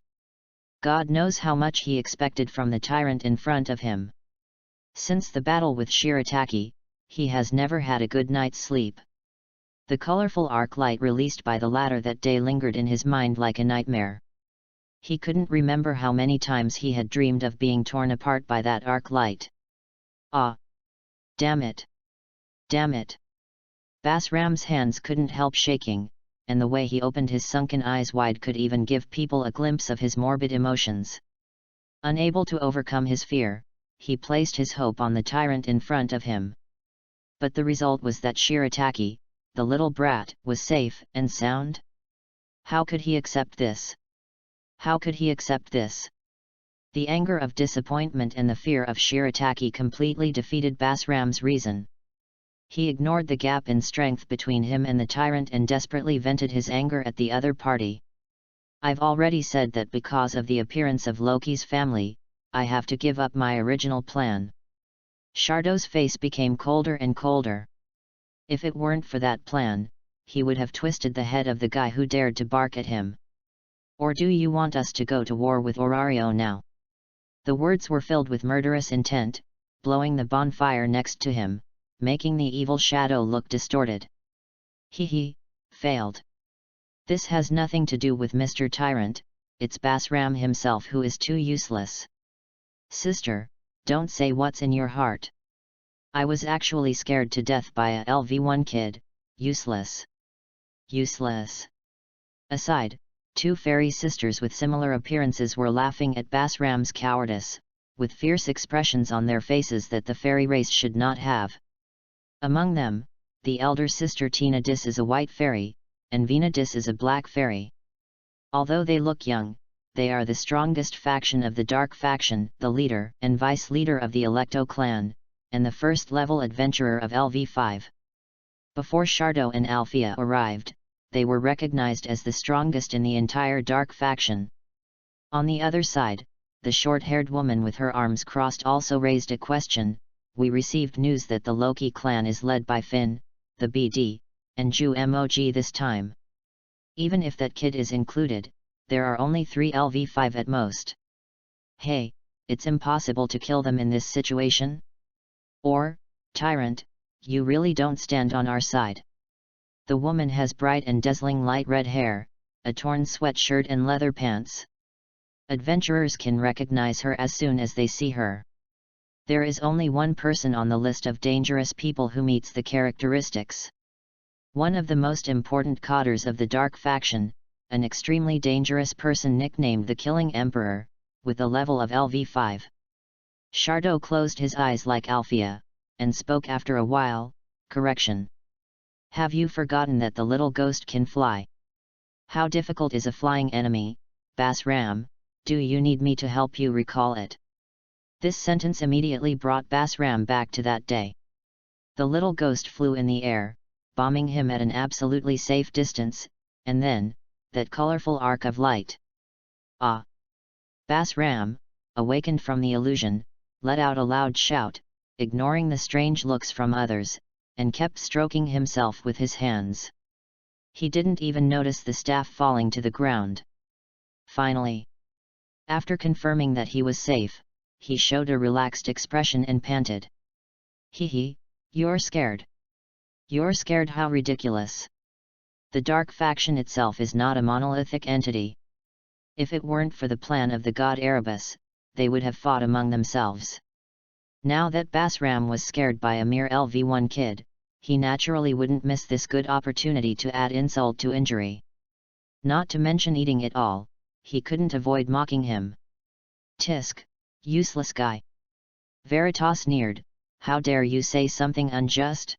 God knows how much he expected from the tyrant in front of him. Since the battle with Shirataki, he has never had a good night's sleep. The colorful arc light released by the latter that day lingered in his mind like a nightmare. He couldn't remember how many times he had dreamed of being torn apart by that arc light. Ah! Damn it! Damn it! Basram's hands couldn't help shaking, and the way he opened his sunken eyes wide could even give people a glimpse of his morbid emotions. Unable to overcome his fear, he placed his hope on the tyrant in front of him. But the result was that Shirataki, the little brat, was safe and sound? How could he accept this? How could he accept this? The anger of disappointment and the fear of Shirataki completely defeated Basram's reason. He ignored the gap in strength between him and the tyrant and desperately vented his anger at the other party. I've already said that because of the appearance of Loki's family, I have to give up my original plan. Shardo's face became colder and colder. If it weren't for that plan, he would have twisted the head of the guy who dared to bark at him. Or do you want us to go to war with Orario now? The words were filled with murderous intent, blowing the bonfire next to him, making the evil shadow look distorted. Failed. This has nothing to do with Mr. Tyrant, it's Basram himself who is too useless. Sister, don't say what's in your heart. I was actually scared to death by a LV1 kid, useless. Useless. Aside, two fairy sisters with similar appearances were laughing at Basram's cowardice, with fierce expressions on their faces that the fairy race should not have. Among them, the elder sister Tina Dis is a white fairy, and Vina Dis is a black fairy. Although they look young, they are the strongest faction of the Dark Faction, the leader and vice-leader of the Electo clan, and the first-level adventurer of LV5. Before Shardo and Althea arrived, they were recognized as the strongest in the entire Dark Faction. On the other side, the short-haired woman with her arms crossed also raised a question. We received news that the Loki clan is led by Finn, the BD, and Ju Mog this time. Even if that kid is included, there are only 3 LV5 at most. Hey, it's impossible to kill them in this situation? Or, Tyrant, you really don't stand on our side. The woman has bright and dazzling light red hair, a torn sweatshirt and leather pants. Adventurers can recognize her as soon as they see her. There is only one person on the list of dangerous people who meets the characteristics. One of the most important cadres of the Dark Faction, an extremely dangerous person nicknamed the Killing Emperor, with a level of LV5. Shardo closed his eyes like Althea, and spoke after a while, correction. Have you forgotten that the little ghost can fly? How difficult is a flying enemy, Basram? Do you need me to help you recall it? This sentence immediately brought Basram back to that day. The little ghost flew in the air, bombing him at an absolutely safe distance, and then, that colorful arc of light. Ah! Basram, awakened from the illusion, let out a loud shout, ignoring the strange looks from others, and kept stroking himself with his hands. He didn't even notice the staff falling to the ground. Finally, after confirming that he was safe, he showed a relaxed expression and panted. You're scared. You're scared? How ridiculous. The Dark Faction itself is not a monolithic entity. If it weren't for the plan of the god Erebus, they would have fought among themselves. Now that Basram was scared by a mere LV1 kid, he naturally wouldn't miss this good opportunity to add insult to injury. Not to mention eating it all, he couldn't avoid mocking him. Tisk, useless guy. Veritas sneered, how dare you say something unjust?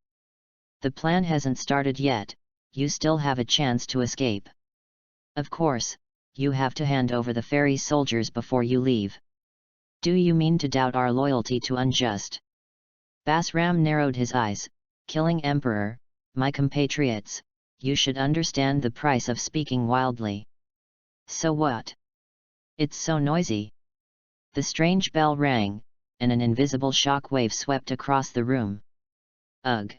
The plan hasn't started yet, you still have a chance to escape. Of course, you have to hand over the fairy soldiers before you leave. Do you mean to doubt our loyalty to unjust? Basram narrowed his eyes, killing Emperor, my compatriots, you should understand the price of speaking wildly. So what? It's so noisy. The strange bell rang, and an invisible shock wave swept across the room. Ugh!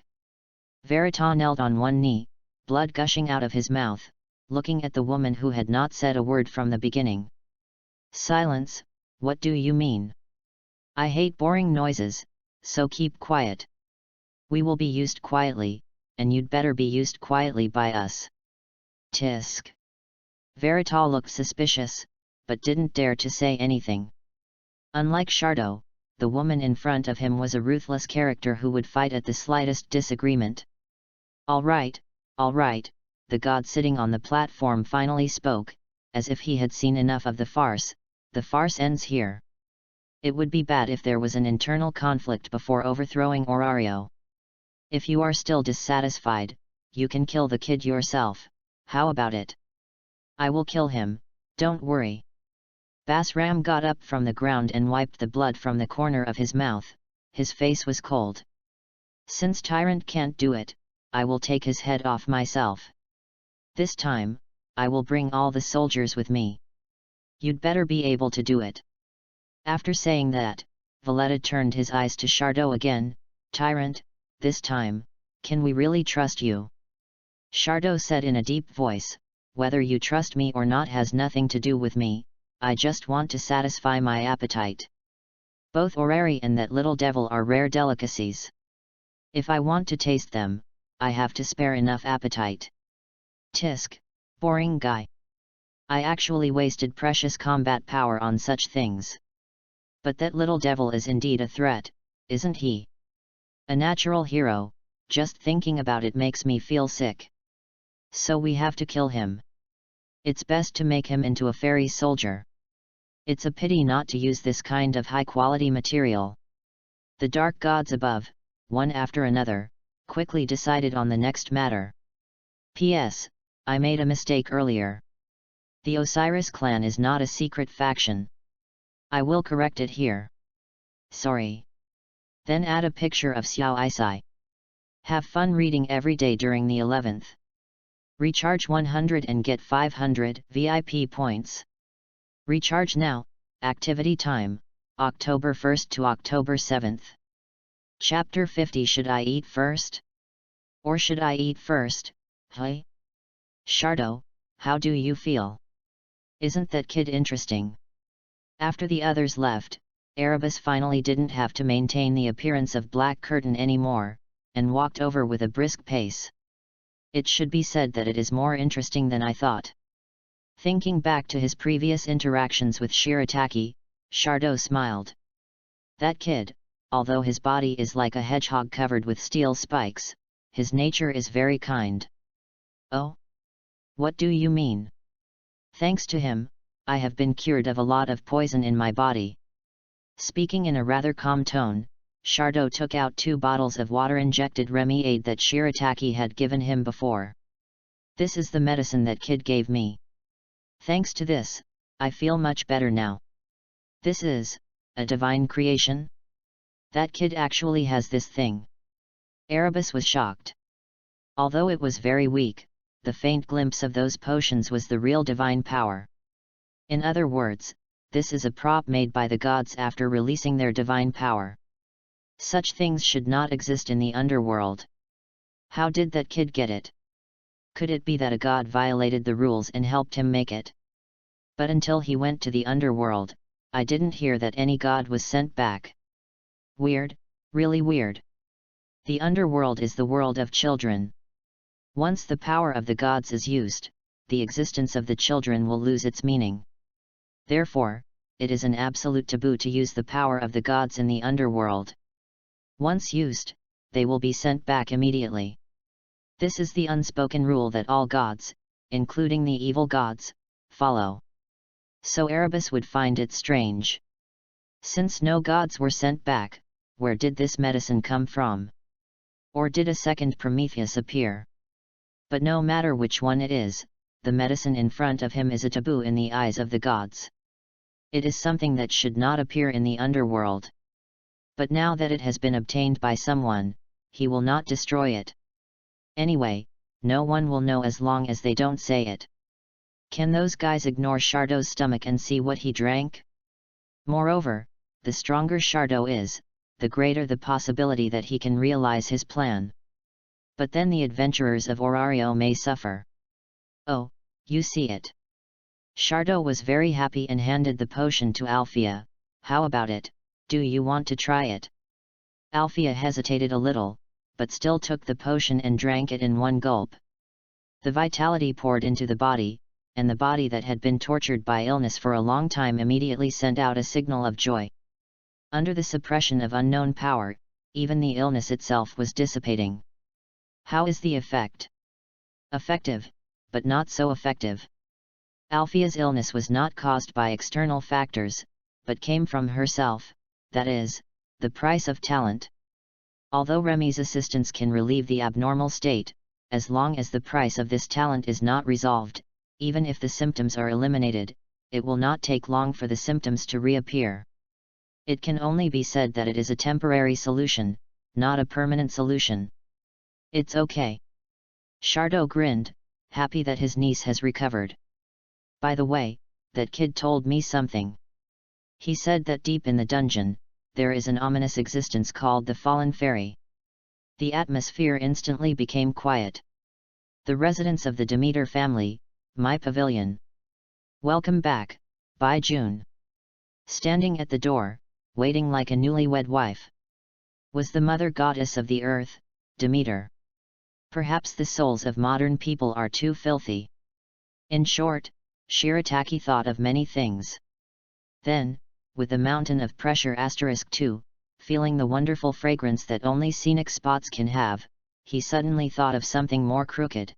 Veritas knelt on one knee, blood gushing out of his mouth, looking at the woman who had not said a word from the beginning. Silence, what do you mean? I hate boring noises, so keep quiet. We will be used quietly, and you'd better be used quietly by us. Tisk. Veritas looked suspicious, but didn't dare to say anything. Unlike Shardo, the woman in front of him was a ruthless character who would fight at the slightest disagreement. All right, the god sitting on the platform finally spoke, as if he had seen enough of the farce ends here. It would be bad if there was an internal conflict before overthrowing Orario. If you are still dissatisfied, you can kill the kid yourself, how about it? I will kill him, don't worry. Basram got up from the ground and wiped the blood from the corner of his mouth, his face was cold. Since Tyrant can't do it, I will take his head off myself. This time, I will bring all the soldiers with me. You'd better be able to do it. After saying that, Valletta turned his eyes to Shardo again. Tyrant, this time, can we really trust you? Shardo said in a deep voice, whether you trust me or not has nothing to do with me, I just want to satisfy my appetite. Both Orari and that little devil are rare delicacies. If I want to taste them, I have to spare enough appetite. Tisk, boring guy. I actually wasted precious combat power on such things. But that little devil is indeed a threat, isn't he? A natural hero, just thinking about it makes me feel sick. So we have to kill him. It's best to make him into a fairy soldier. It's a pity not to use this kind of high-quality material. The dark gods above, one after another, quickly decided on the next matter. P.S. I made a mistake earlier. The Osiris clan is not a secret faction. I will correct it here. Sorry. Then add a picture of Xiao Isai. Have fun reading every day during the 11th. Recharge 100 and get 500 VIP points. Recharge now. Activity time, October 1st to October 7th. Chapter 50. Should I eat first? Or should I eat first, hey? Shardo, how do you feel? Isn't that kid interesting? After the others left, Erebus finally didn't have to maintain the appearance of Black Curtain anymore, and walked over with a brisk pace. It should be said that it is more interesting than I thought. Thinking back to his previous interactions with Shirataki, Shardo smiled. That kid, although his body is like a hedgehog covered with steel spikes, his nature is very kind. Oh? What do you mean? Thanks to him, I have been cured of a lot of poison in my body. Speaking in a rather calm tone, Shardo took out 2 bottles of water-injected Remi-Aid that Shirataki had given him before. This is the medicine that kid gave me. Thanks to this, I feel much better now. This is a divine creation? That kid actually has this thing. Erebus was shocked. Although it was very weak, the faint glimpse of those potions was the real divine power. In other words, this is a prop made by the gods after releasing their divine power. Such things should not exist in the underworld. How did that kid get it? Could it be that a god violated the rules and helped him make it? But until he went to the underworld, I didn't hear that any god was sent back. Weird, really weird. The underworld is the world of children. Once the power of the gods is used, the existence of the children will lose its meaning. Therefore, it is an absolute taboo to use the power of the gods in the underworld. Once used, they will be sent back immediately. This is the unspoken rule that all gods, including the evil gods, follow. So Erebus would find it strange. Since no gods were sent back, where did this medicine come from? Or did a second Prometheus appear? But no matter which one it is, the medicine in front of him is a taboo in the eyes of the gods. It is something that should not appear in the underworld. But now that it has been obtained by someone, he will not destroy it. Anyway, no one will know as long as they don't say it. Can those guys ignore Chardot's stomach and see what he drank? Moreover, the stronger Chardot is, the greater the possibility that he can realize his plan. But then the adventurers of Orario may suffer. Oh, you see it. Chardot was very happy and handed the potion to Althea. How about it, do you want to try it? Althea hesitated a little, but still took the potion and drank it in one gulp. The vitality poured into the body, and the body that had been tortured by illness for a long time immediately sent out a signal of joy. Under the suppression of unknown power, even the illness itself was dissipating. How is the effect? Effective, but not so effective. Althea's illness was not caused by external factors, but came from herself, that is, the price of talent. Although Remy's assistance can relieve the abnormal state, as long as the price of this talent is not resolved, even if the symptoms are eliminated, it will not take long for the symptoms to reappear. It can only be said that it is a temporary solution, not a permanent solution. It's okay. Chardot grinned, happy that his niece has recovered. By the way, that kid told me something. He said that deep in the dungeon, there is an ominous existence called the Fallen Fairy. The atmosphere instantly became quiet. The residents of the Demeter family, my pavilion. Welcome back, by June. Standing at the door, waiting like a newlywed wife, was the mother goddess of the earth, Demeter. Perhaps the souls of modern people are too filthy. In short, Shirataki thought of many things. Then, with the mountain of pressure *2, feeling the wonderful fragrance that only scenic spots can have, he suddenly thought of something more crooked.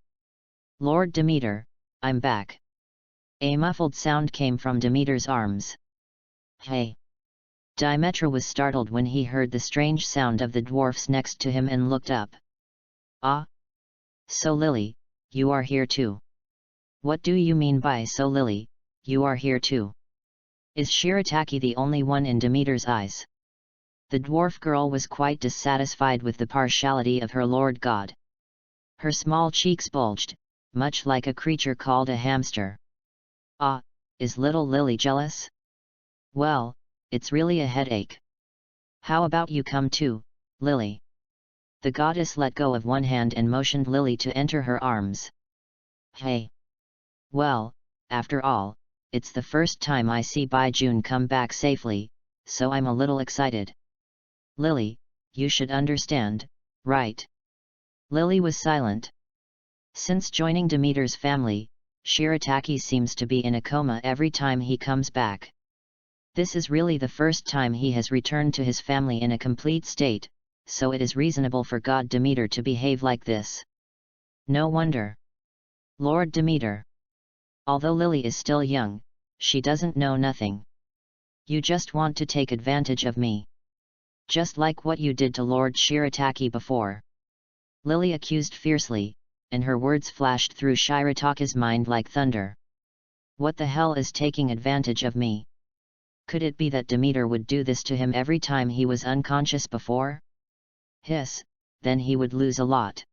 Lord Demeter, I'm back. A muffled sound came from Demeter's arms. Hey! Dimetra was startled when he heard the strange sound of the dwarfs next to him and looked up. Ah! So Lily, you are here too. What do you mean by so Lily, you are here too? Is Shirataki the only one in Demeter's eyes? The dwarf girl was quite dissatisfied with the partiality of her lord god. Her small cheeks bulged, much like a creature called a hamster. Ah, is little Lily jealous? Well, it's really a headache. How about you come too, Lily? The goddess let go of one hand and motioned Lily to enter her arms. Hey! Well, after all, it's the first time I see Baijun come back safely, so I'm a little excited. Lily, you should understand, right? Lily was silent. Since joining Demeter's family, Shirataki seems to be in a coma every time he comes back. This is really the first time he has returned to his family in a complete state, so it is reasonable for God Demeter to behave like this. No wonder. Lord Demeter. Although Lily is still young, she doesn't know nothing. You just want to take advantage of me. Just like what you did to Lord Shirataki before. Lily accused fiercely, and her words flashed through Shirataki's mind like thunder. What the hell is taking advantage of me? Could it be that Demeter would do this to him every time he was unconscious before? Hiss, then he would lose a lot.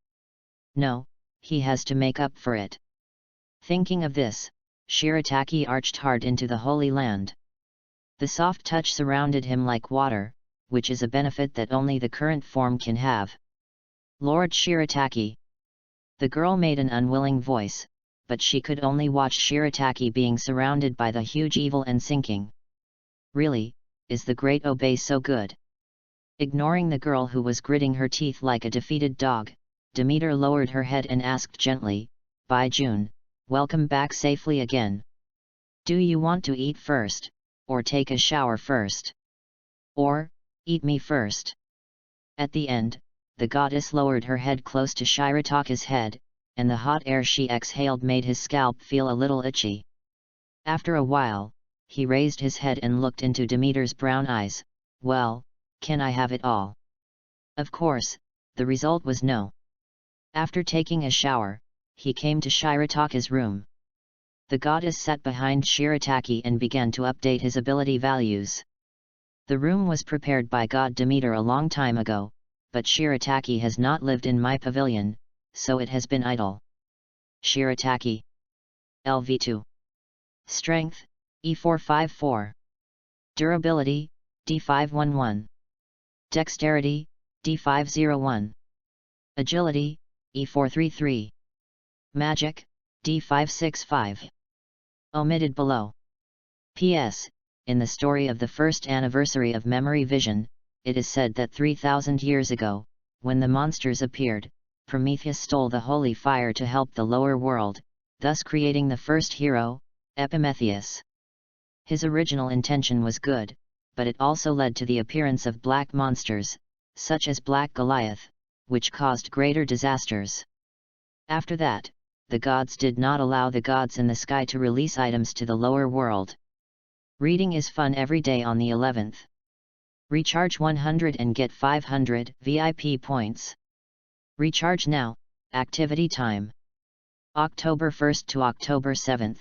No, he has to make up for it. Thinking of this, Shirataki arched hard into the Holy Land. The soft touch surrounded him like water, which is a benefit that only the current form can have. Lord Shirataki. The girl made an unwilling voice, but she could only watch Shirataki being surrounded by the huge evil and sinking. Really, is the great Obey so good? Ignoring the girl who was gritting her teeth like a defeated dog, Demeter lowered her head and asked gently, Baijun, welcome back safely again. Do you want to eat first, or take a shower first? Or, eat me first? At the end, the goddess lowered her head close to Shirataki's head, and the hot air she exhaled made his scalp feel a little itchy. After a while, he raised his head and looked into Demeter's brown eyes. "Well, can I have it all?" Of course, the result was no. After taking a shower, he came to Shirataka's room. The goddess sat behind Shirataki and began to update his ability values. The room was prepared by god Demeter a long time ago, but Shirataki has not lived in my pavilion, so it has been idle. Shirataki. LV2. Strength, E454. Durability, D511. Dexterity, D501. Agility, E433. Magic, D565. Omitted below. P.S. In the story of the first anniversary of Memory Vision, it is said that 3,000 years ago, when the monsters appeared, Prometheus stole the holy fire to help the lower world, thus creating the first hero, Epimetheus. His original intention was good, but it also led to the appearance of black monsters, such as Black Goliath, which caused greater disasters. After that, the gods did not allow the gods in the sky to release items to the lower world. Reading is fun every day on the 11th. Recharge 100 and get 500 VIP points. Recharge now, activity time. October 1st to October 7th.